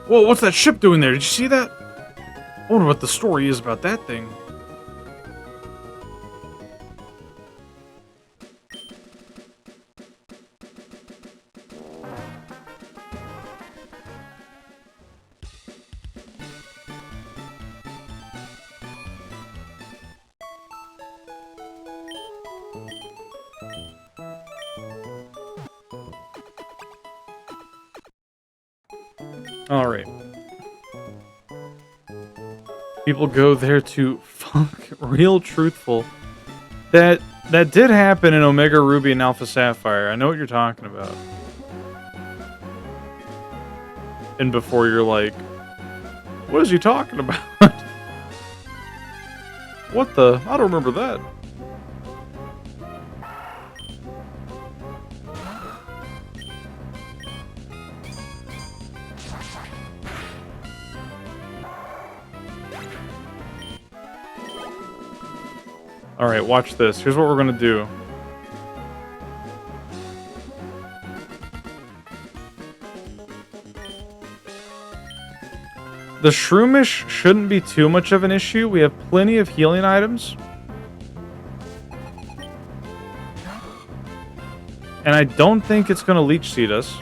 Whoa, what's that ship doing there? Did you see that? I wonder what the story is about that thing. Alright. People go there to funk real truthful. That did happen in Omega Ruby and Alpha Sapphire. I know what you're talking about. And before you're like, what is he talking about? What the? I don't remember that. Alright, watch this. Here's what we're gonna do. The Shroomish shouldn't be too much of an issue. We have plenty of healing items. And I don't think it's gonna Leech Seed us.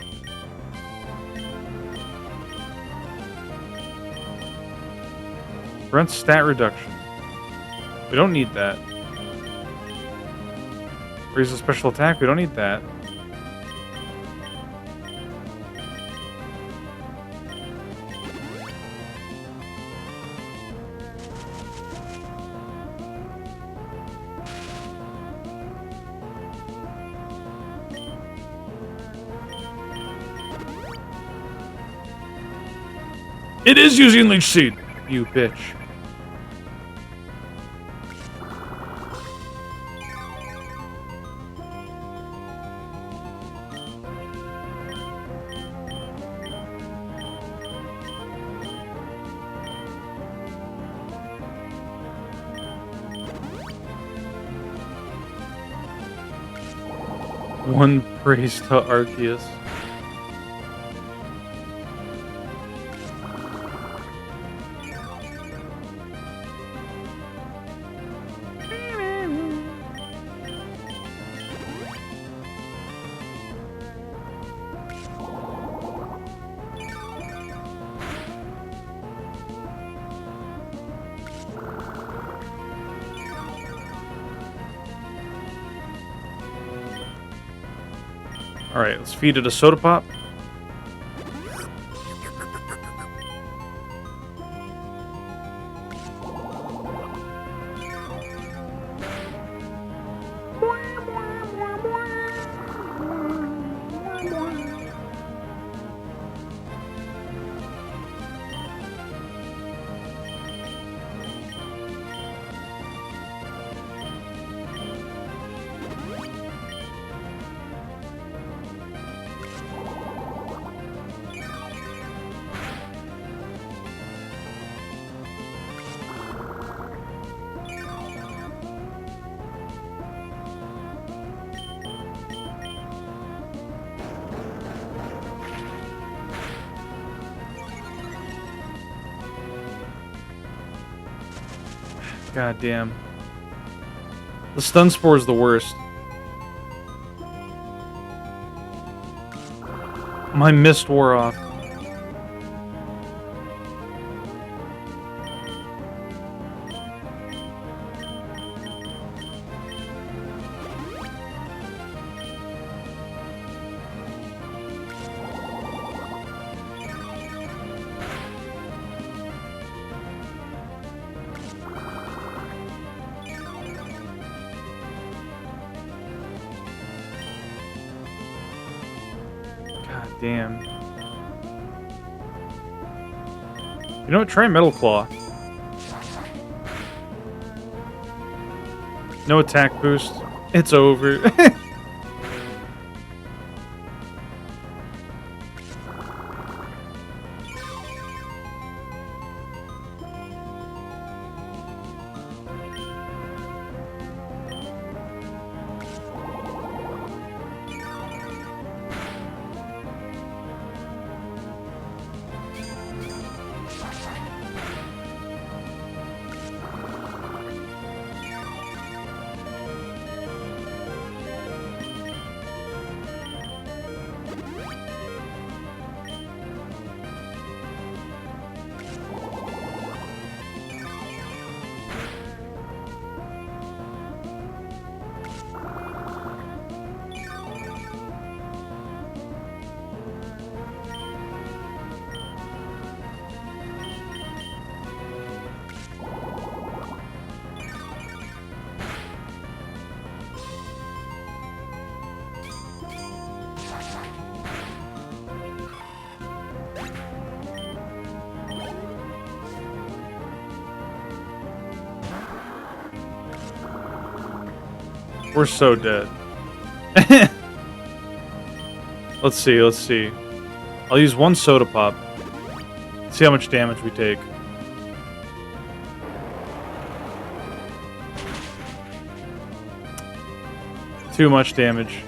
Prevent stat reduction. We don't need that. Raise a special attack. We don't need that. It is using Leech Seed, you bitch. One praise to Arceus. Alright, let's feed it a soda pop. God damn. The stun spore is the worst. My mist wore off. God damn. You know what? Try Metal Claw. No attack boost. It's over. We're so dead. Let's see. I'll use one soda pop. See how much damage we take. Too much damage.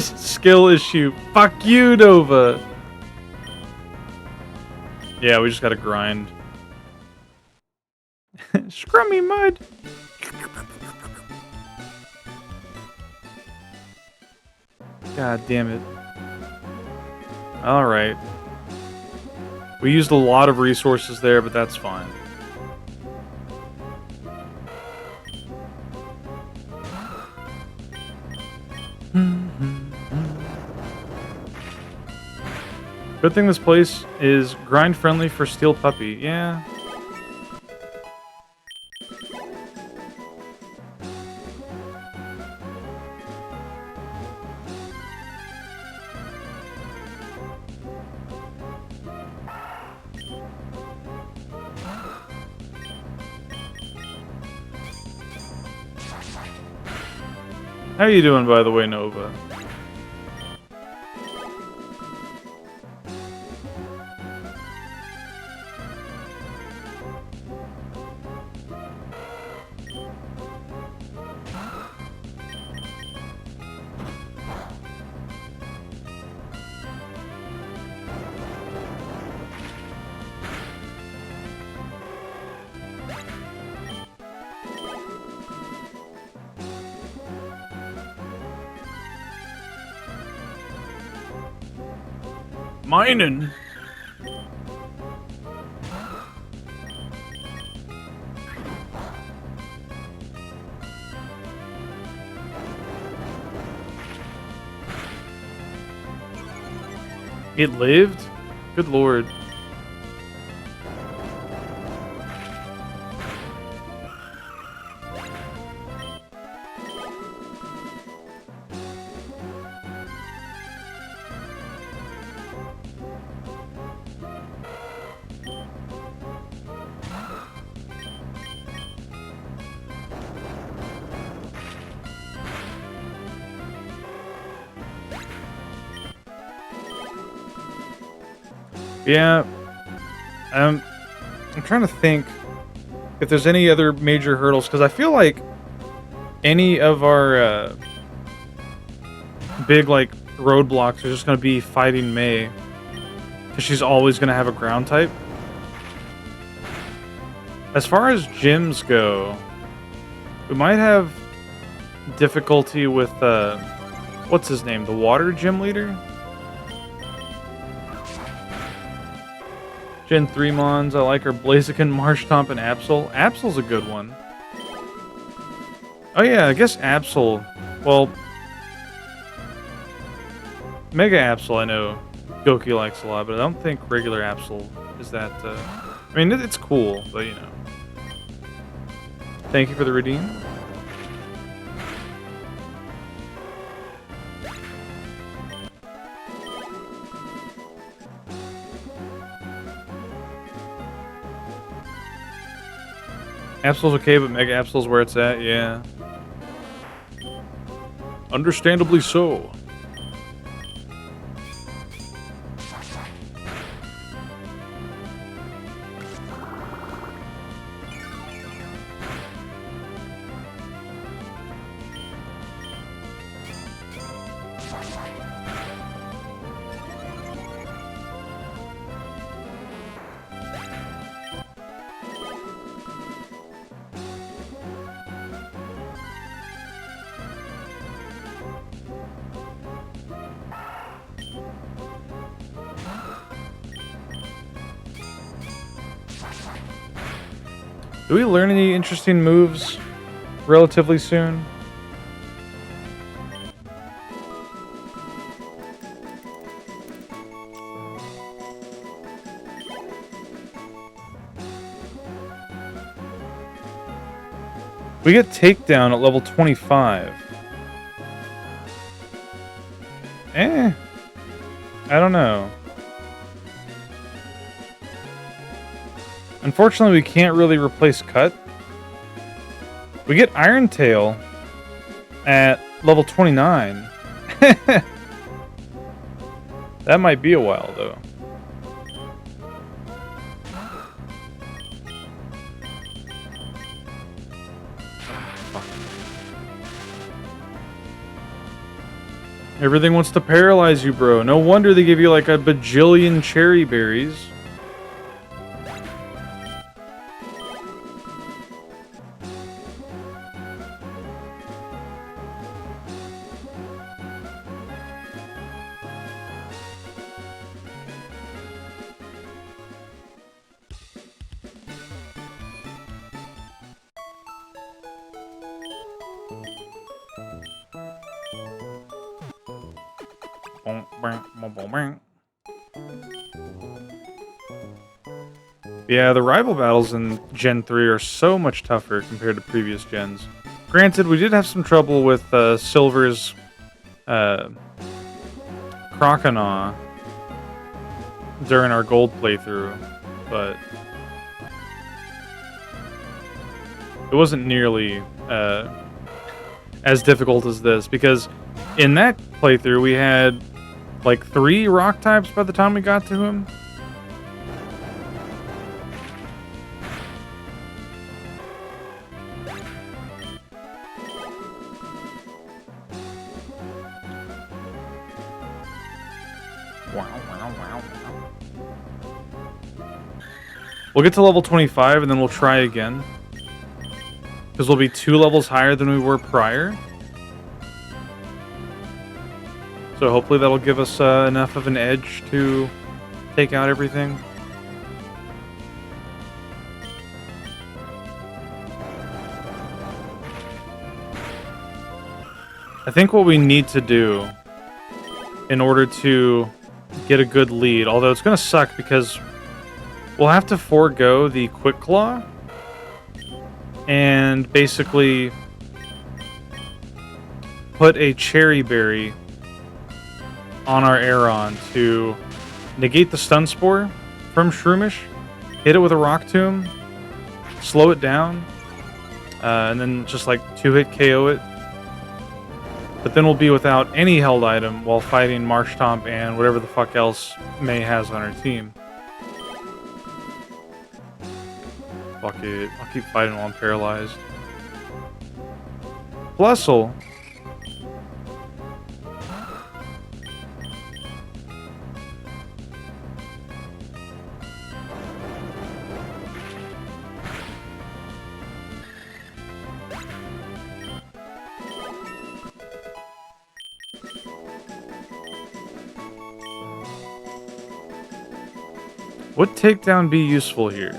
Skill issue. Fuck you, Nova. Yeah, we just gotta grind. Scrummy mud. God damn it. Alright. We used a lot of resources there, but that's fine. Good thing this place is grind friendly for Steel Puppy. Yeah. How you doing, by the way, Nova? Mining. It lived? Good lord. Yeah, I'm trying to think if there's any other major hurdles, because I feel like any of our big like roadblocks are just going to be fighting May, because she's always going to have a ground type. As far as gyms go, we might have difficulty with what's his name, the water gym leader. Gen 3 Mons, I like her. Blaziken, Marshtomp, and Absol. Absol's a good one. Oh yeah, I guess Absol. Well, Mega Absol I know Goki likes a lot, but I don't think regular Absol is that... I mean, it's cool, but you know. Thank you for the redeem. Absol's okay, but Mega Absol's where it's at, yeah. Understandably so. Do we learn any interesting moves relatively soon? We get takedown at level 25. I don't know. Unfortunately, we can't really replace Cut. We get Iron Tail at level 29. That might be a while, though. Everything wants to paralyze you, bro. No wonder they give you like a bajillion cherry berries. Yeah, the rival battles in Gen 3 are so much tougher compared to previous gens. Granted, we did have some trouble with Silver's Croconaw during our gold playthrough, but it wasn't nearly as difficult as this, because in that playthrough we had like 3 rock types by the time we got to him. We'll get to level 25 and then we'll try again, because we'll be 2 levels higher than we were prior. So hopefully that'll give us enough of an edge to take out everything. I think what we need to do in order to get a good lead, although it's going to suck because we'll have to forego the Quick Claw and basically put a Cherry Berry on our Aeron to negate the Stun Spore from Shroomish, hit it with a Rock Tomb, slow it down, and then just like 2-hit KO it. But then we'll be without any held item while fighting Marshtomp and whatever the fuck else May has on her team. Fuck it. I'll keep fighting while I'm paralyzed. Plusle. Would takedown be useful here?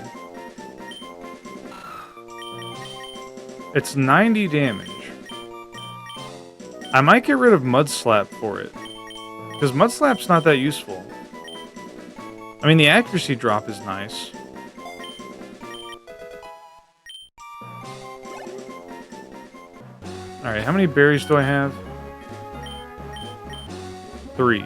It's 90 damage. I might get rid of Mud Slap for it, because Mud Slap's not that useful. I mean, the accuracy drop is nice. Alright, how many berries do I have? 3.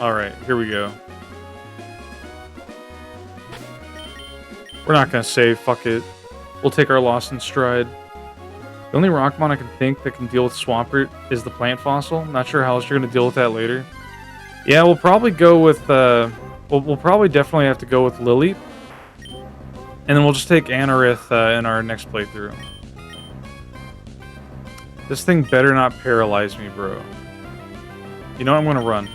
Alright, here we go. We're not gonna save, fuck it. We'll take our loss in stride. The only Rockmon I can think that can deal with Swampert is the Plant Fossil. Not sure how else you're gonna deal with that later. Yeah, we'll probably go with, we'll probably definitely have to go with Lily. And then we'll just take Anorith in our next playthrough. This thing better not paralyze me, bro. You know what? I'm gonna run.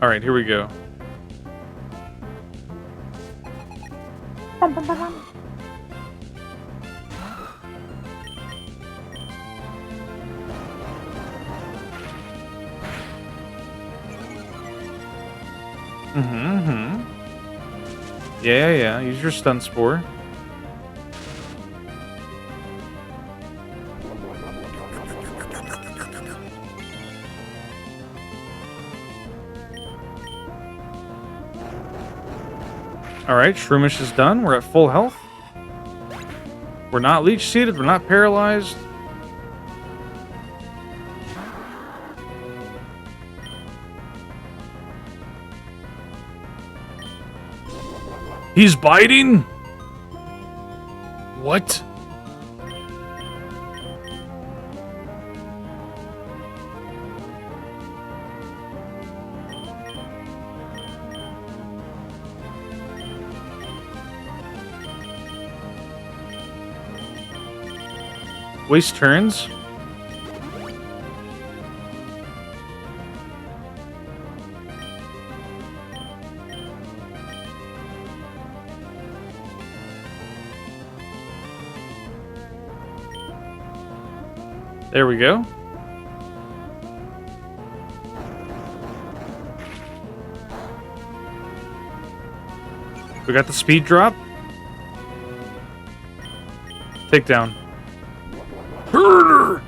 Alright, here we go. Yeah. Use your Stun Spore. Alright, Shroomish is done. We're at full health. We're not leech seeded. We're not paralyzed. He's biting? What? Waste turns. There we go. We got the speed drop. Takedown. Herder!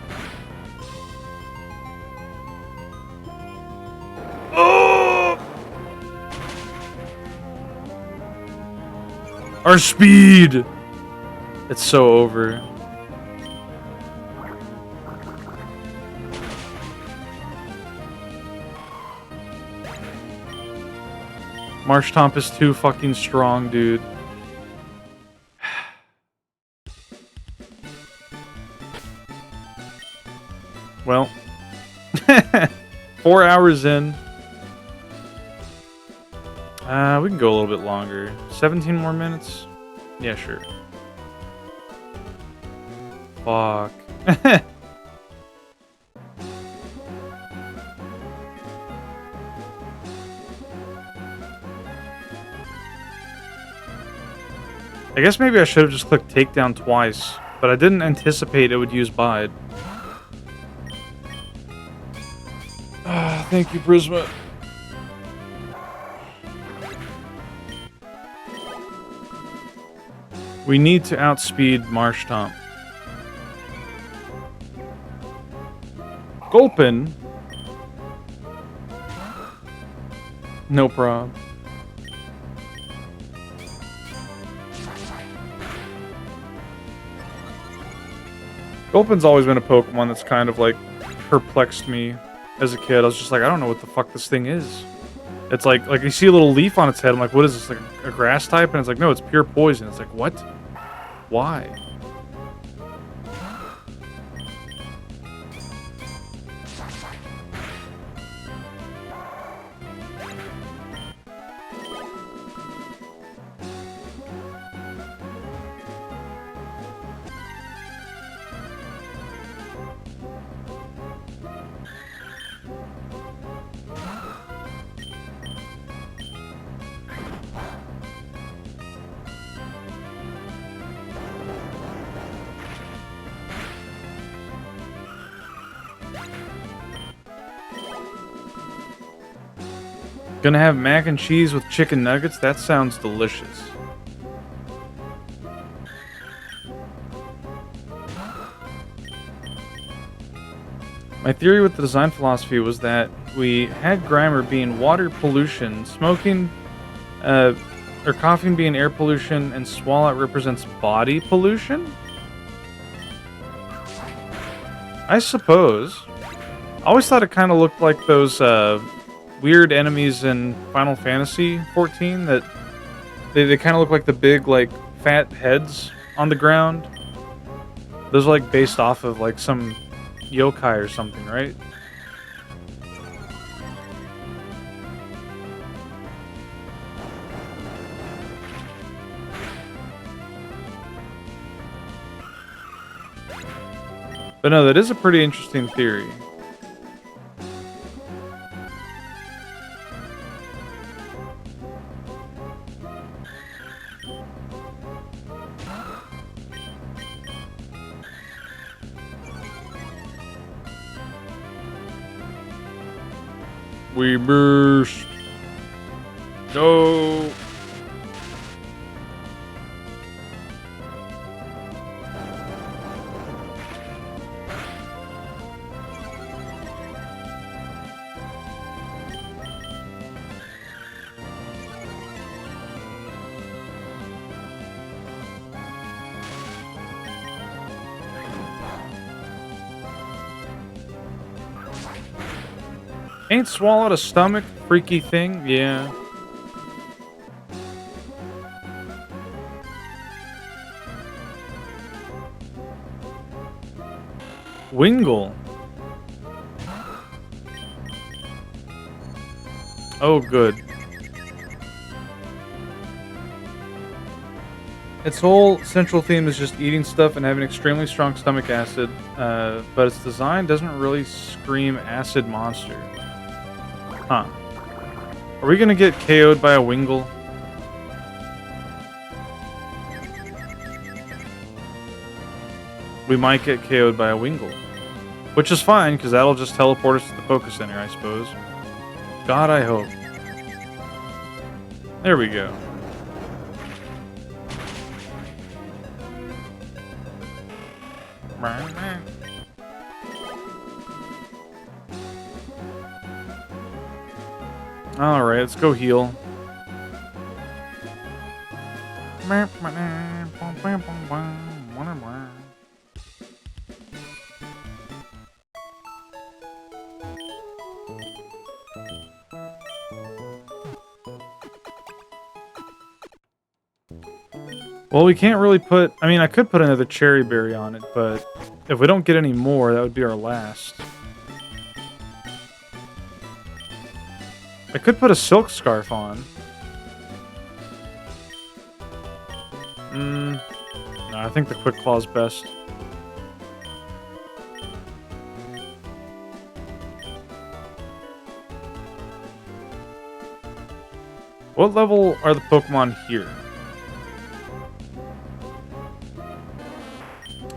Oh! Our speed! It's so over. Marshtomp is too fucking strong, dude. Well, 4 hours in. We can go a little bit longer. 17 more minutes? Yeah, sure. Fuck. I guess maybe I should have just clicked takedown twice, but I didn't anticipate it would use Bide. Thank you, Prisma. We need to outspeed Marshtomp. Gulpin. No prob. Gulpin's always been a Pokemon that's kind of like perplexed me as a kid. I was just like, I don't know what the fuck this thing is. It's like you see a little leaf on its head. I'm like, what is this? Like a grass type? And it's like, no, it's pure poison. It's like, what? Why? Gonna have mac and cheese with chicken nuggets? That sounds delicious. My theory with the design philosophy was that we had Grimer being water pollution, smoking, or coughing being air pollution, and Swallow represents body pollution? I suppose. I always thought it kind of looked like those, weird enemies in Final Fantasy 14 that they kind of look like the big like fat heads on the ground. Those are like based off of like some yokai or something, right? But no, that is a pretty interesting theory. We burst. No. Ain't swallowed a stomach, freaky thing? Yeah. Wingull. Oh, good. Its whole central theme is just eating stuff and having extremely strong stomach acid, but its design doesn't really scream acid monster. Huh. Are we gonna get KO'd by a Wingull? We might get KO'd by a Wingull. Which is fine, because that'll just teleport us to the Poké Center, I suppose. God, I hope. There we go. Alright, let's go heal. Well, we can't really put... I mean, I could put another cherry berry on it, but if we don't get any more, that would be our last. I could put a silk scarf on. No, I think the quick claw's best. What level are the Pokemon here?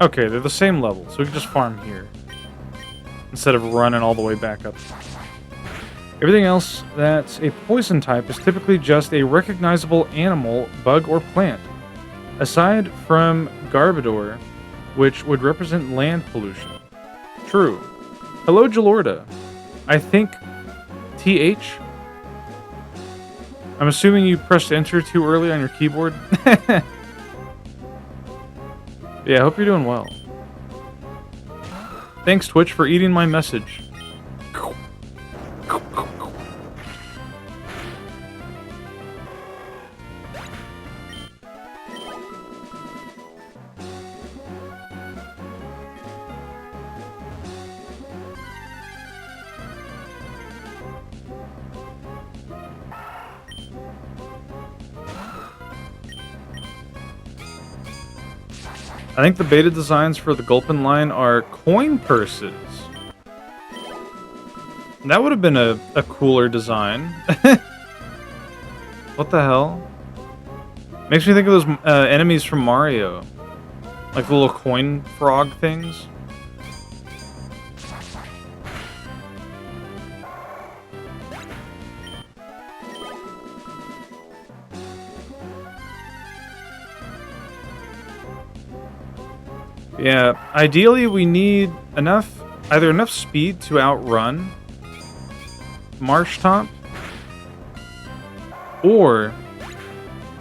Okay, they're the same level, so we can just farm here. Instead of running all the way back up. Everything else that's a poison type is typically just a recognizable animal, bug, or plant. Aside from Garbodor, which would represent land pollution. True. Hello, Gelorda. I think TH? I'm assuming you pressed enter too early on your keyboard? Yeah, I hope you're doing well. Thanks, Twitch, for eating my message. I think the beta designs for the Gulpin line are coin purses. That would have been a cooler design. What the hell? Makes me think of those enemies from Mario. Like the little coin frog things. Yeah, ideally we need either enough speed to outrun Marshtomp, or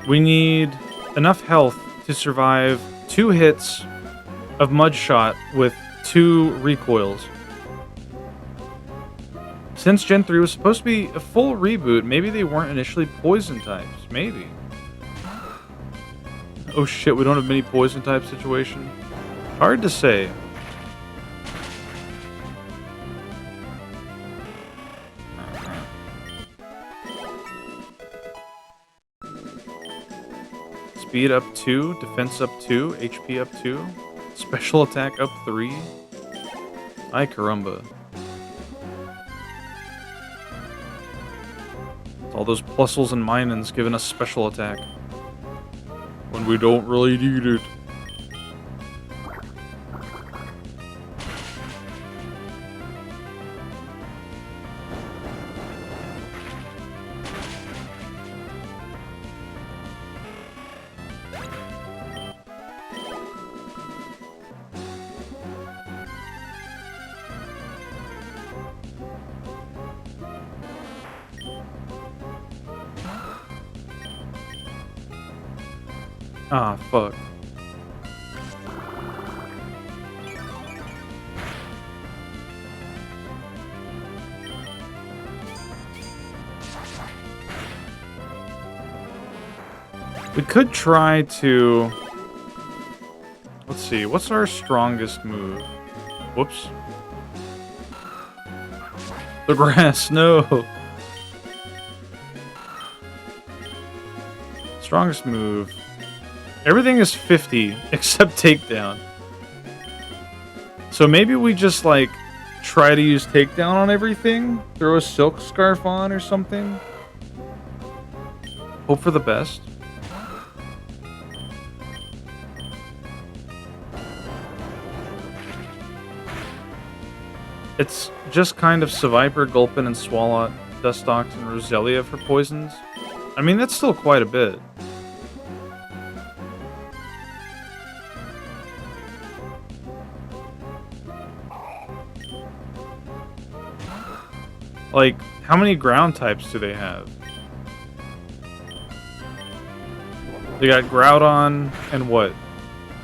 we need enough health to survive 2 hits of Mudshot with 2 recoils. Since Gen 3 was supposed to be a full reboot, maybe they weren't initially poison types. Maybe. Oh shit, we don't have many poison type situation. Hard to say. Speed up 2, defense up 2, HP up 2, special attack up 3. Ay caramba. All those plusles and minons giving us special attack. When we don't really need it. Ah, fuck. We could try to... Let's see, what's our strongest move? Whoops. The grass, no! Strongest move. Everything is 50, except takedown. So maybe we just, like, try to use takedown on everything? Throw a silk scarf on or something? Hope for the best. It's just kind of Seviper, Gulpin, and Swalot, Dustox, and Roselia for poisons. I mean, that's still quite a bit. Like, how many ground types do they have? They got Groudon and what?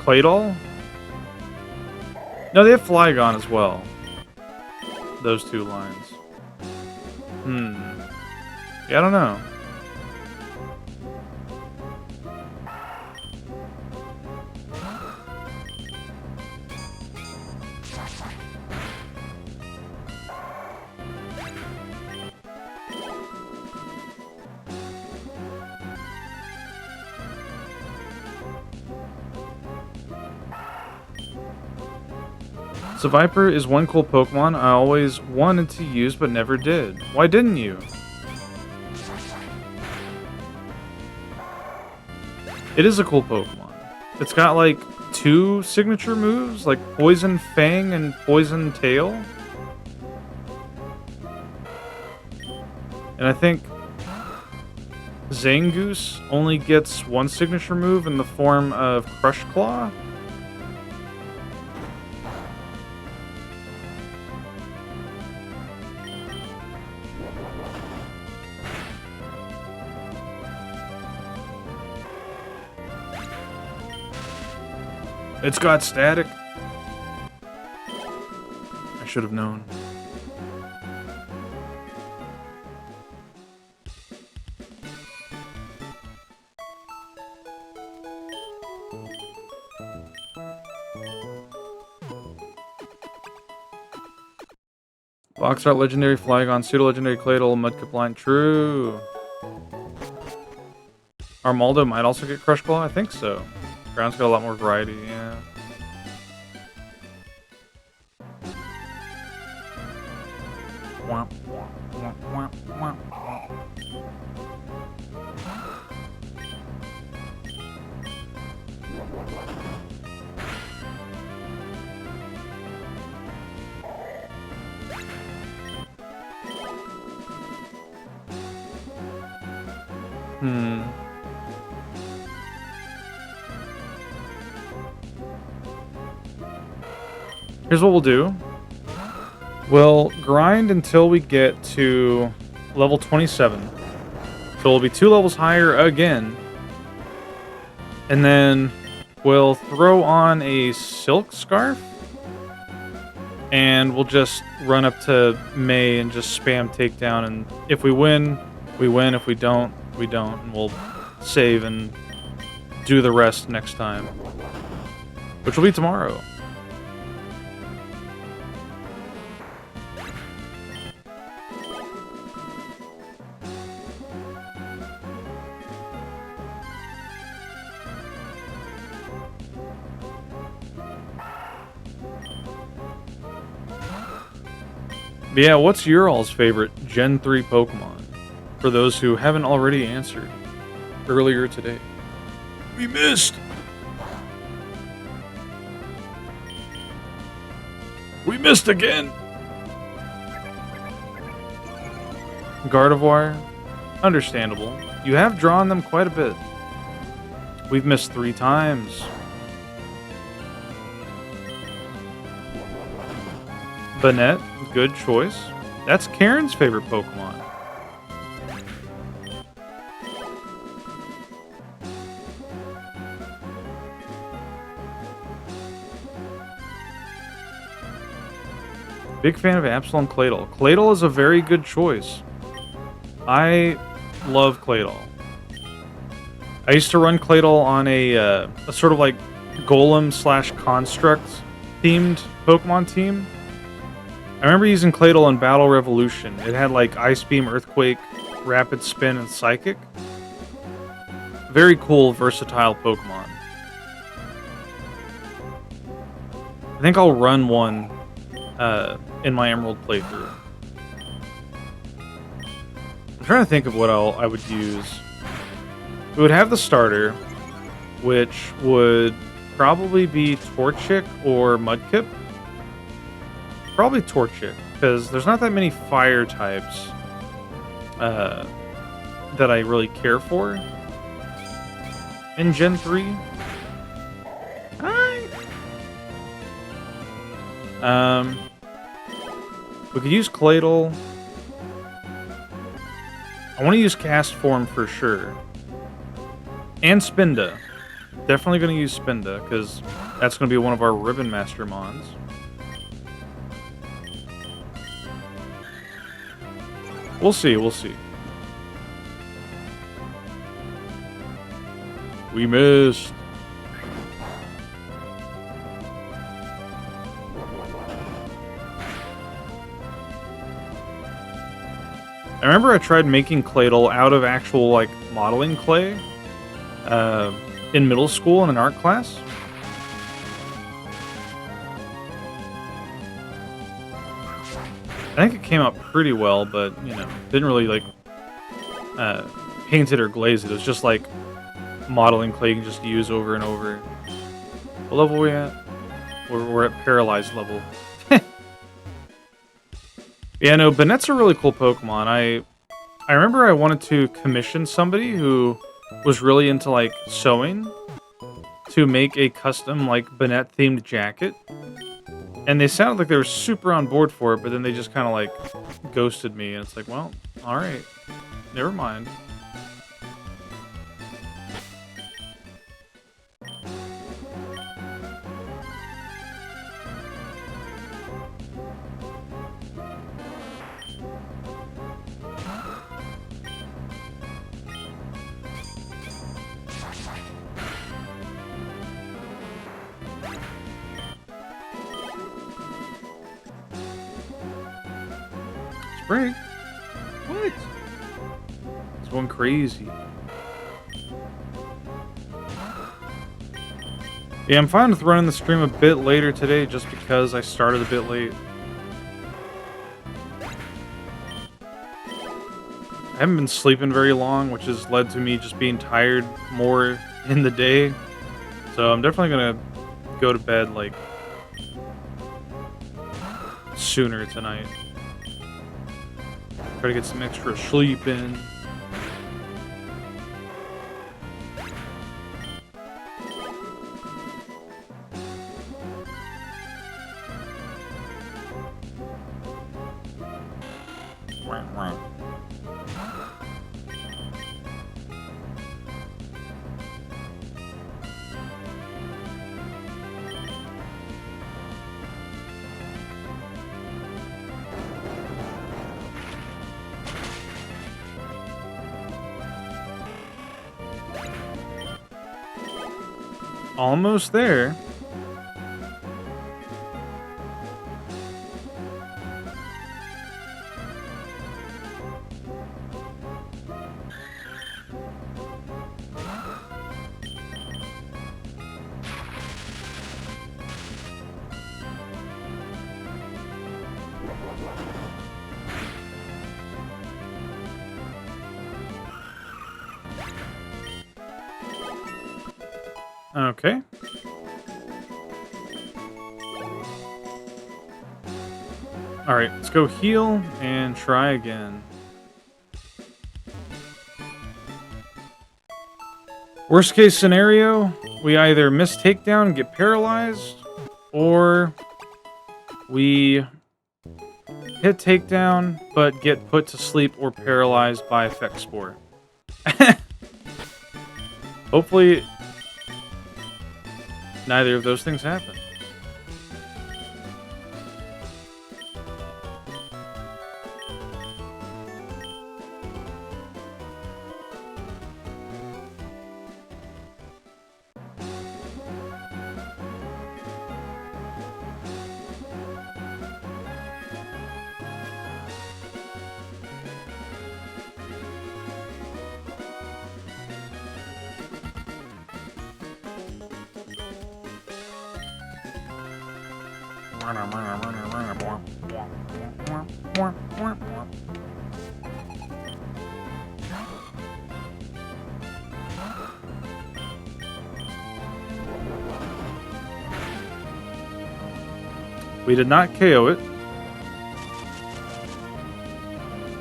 Claydol? No, they have Flygon as well. Those two lines. Yeah, I don't know. Seviper is one cool Pokemon I always wanted to use but never did. Why didn't you? It is a cool Pokemon. It's got like 2 signature moves, like Poison Fang and Poison Tail. And I think Zangoose only gets 1 signature move in the form of Crush Claw. It's got static. I should have known. Box art legendary Flygon, pseudo legendary Claydol, Mudkip line. True. Armaldo might also get Crush Claw. I think so. Ground's got a lot more variety, yeah. Womp, womp, womp, womp, womp. Here's what we'll do. We'll grind until we get to level 27. So we'll be 2 levels higher again. And then we'll throw on a Silk Scarf. And we'll just run up to May and just spam takedown. And if we win, we win. If we don't, we don't. And we'll save and do the rest next time. Which will be tomorrow. But yeah, what's your all's favorite Gen 3 Pokemon? For those who haven't already answered earlier today. We missed! We missed again! Gardevoir? Understandable. You have drawn them quite a bit. We've missed 3 times. Banette, good choice. That's Karen's favorite Pokemon. Big fan of Absol Claydol. Claydol is a very good choice. I love Claydol. I used to run Claydol on a sort of like Golem slash Construct themed Pokemon team. I remember using Claydol in Battle Revolution. It had like Ice Beam, Earthquake, Rapid Spin, and Psychic. Very cool, versatile Pokemon. I think I'll run one in my Emerald playthrough. I'm trying to think of what I would use. We would have the starter, which would probably be Torchic or Mudkip. Probably Torchic, because there's not that many fire types that I really care for in Gen 3. We could use Claydol. I want to use Cast Form for sure. And Spinda. Definitely going to use Spinda, because that's going to be one of our Ribbon Master Mons. We'll see, we'll see. We missed. I remember I tried making Claydol out of actual, like, modeling clay in middle school in an art class. I think it came out pretty well, but, you know, didn't really, like, paint it or glaze it. It was just, like, modeling clay you can just use over and over. What level are we at? We're at Paralyzed level. Yeah, no, Banette's a really cool Pokemon. I remember I wanted to commission somebody who was really into, like, sewing to make a custom, like, Banette-themed jacket. And they sounded like they were super on board for it, but then they just kind of, like, ghosted me. And it's like, well, alright. Never mind. Sprig? What? It's going crazy. Yeah, I'm fine with running the stream a bit later today just because I started a bit late. I haven't been sleeping very long, which has led to me just being tired more in the day. So I'm definitely gonna go to bed, like, sooner tonight. Try to get some extra sleep in. Almost there. Okay. Alright, let's go heal and try again. Worst case scenario, we either miss takedown and get paralyzed, or we hit takedown but get put to sleep or paralyzed by Effect Spore. Hopefully, neither of those things happen. We did not KO it.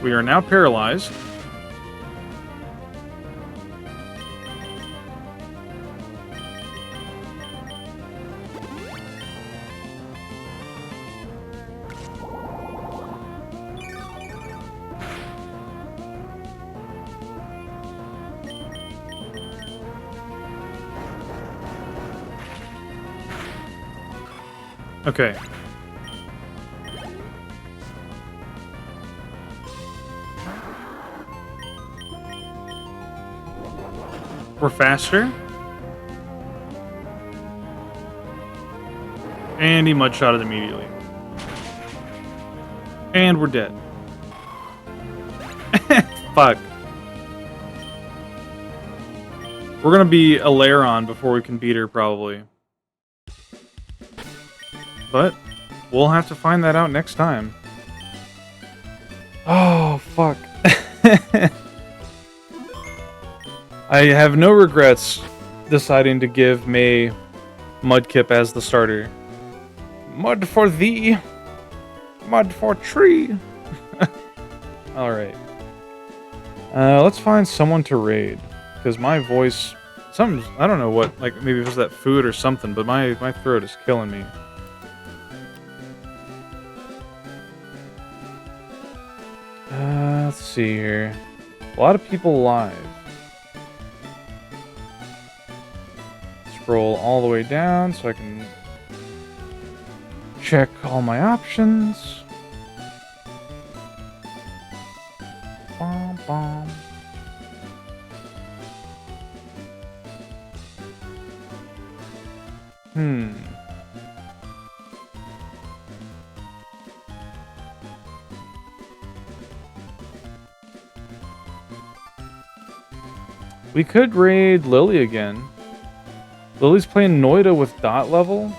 We are now paralyzed. Okay. We're faster. And he mudshot it immediately. And we're dead. Fuck. We're gonna be a Lairon before we can beat her, probably. But we'll have to find that out next time. Oh, fuck. I have no regrets deciding to give May Mudkip as the starter. Mud for thee. Mud for tree. Alright. Let's find someone to raid. Because my voice... I don't know what, like maybe it was that food or something, but my throat is killing me. Let's see here. A lot of people live. Scroll all the way down so I can check all my options. Bom, bom. We could raid Lily again. Lily's playing Noida with dot level.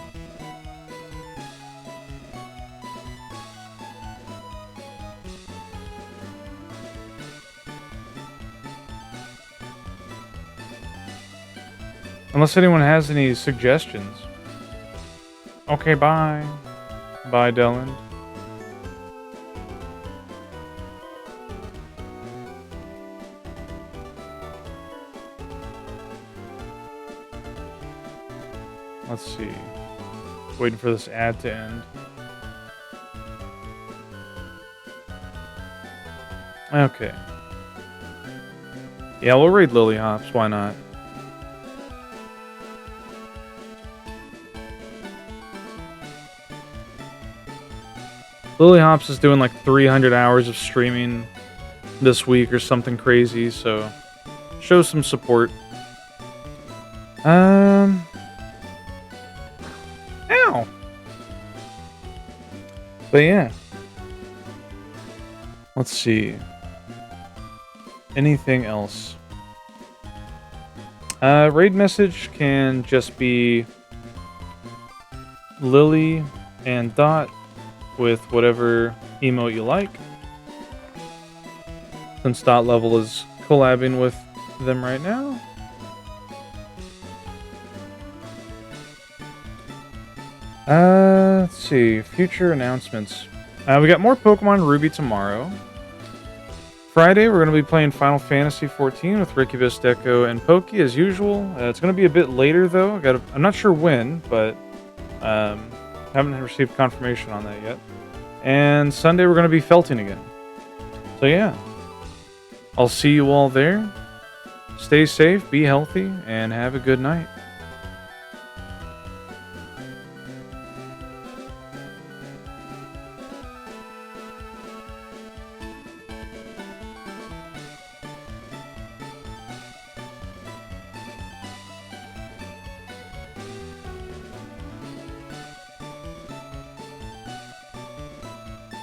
Unless anyone has any suggestions. Okay, bye. Bye, Dylan. Let's see. Waiting for this ad to end. Okay. Yeah, we'll raid Lily Hops. Why not? Lily Hops is doing like 300 hours of streaming this week or something crazy, so show some support. Ow. But yeah. Let's see. Anything else? Raid message can just be Lily and Dot with whatever emote you like. Since Dot Level is collabing with them right now. Let's see. Future announcements. We got more Pokemon Ruby tomorrow. Friday, we're going to be playing Final Fantasy XIV with Rikibus, Deco, and Pokey as usual. It's going to be a bit later though. I'm not sure when, but haven't received confirmation on that yet. And Sunday, we're going to be felting again. So yeah, I'll see you all there. Stay safe, be healthy, and have a good night.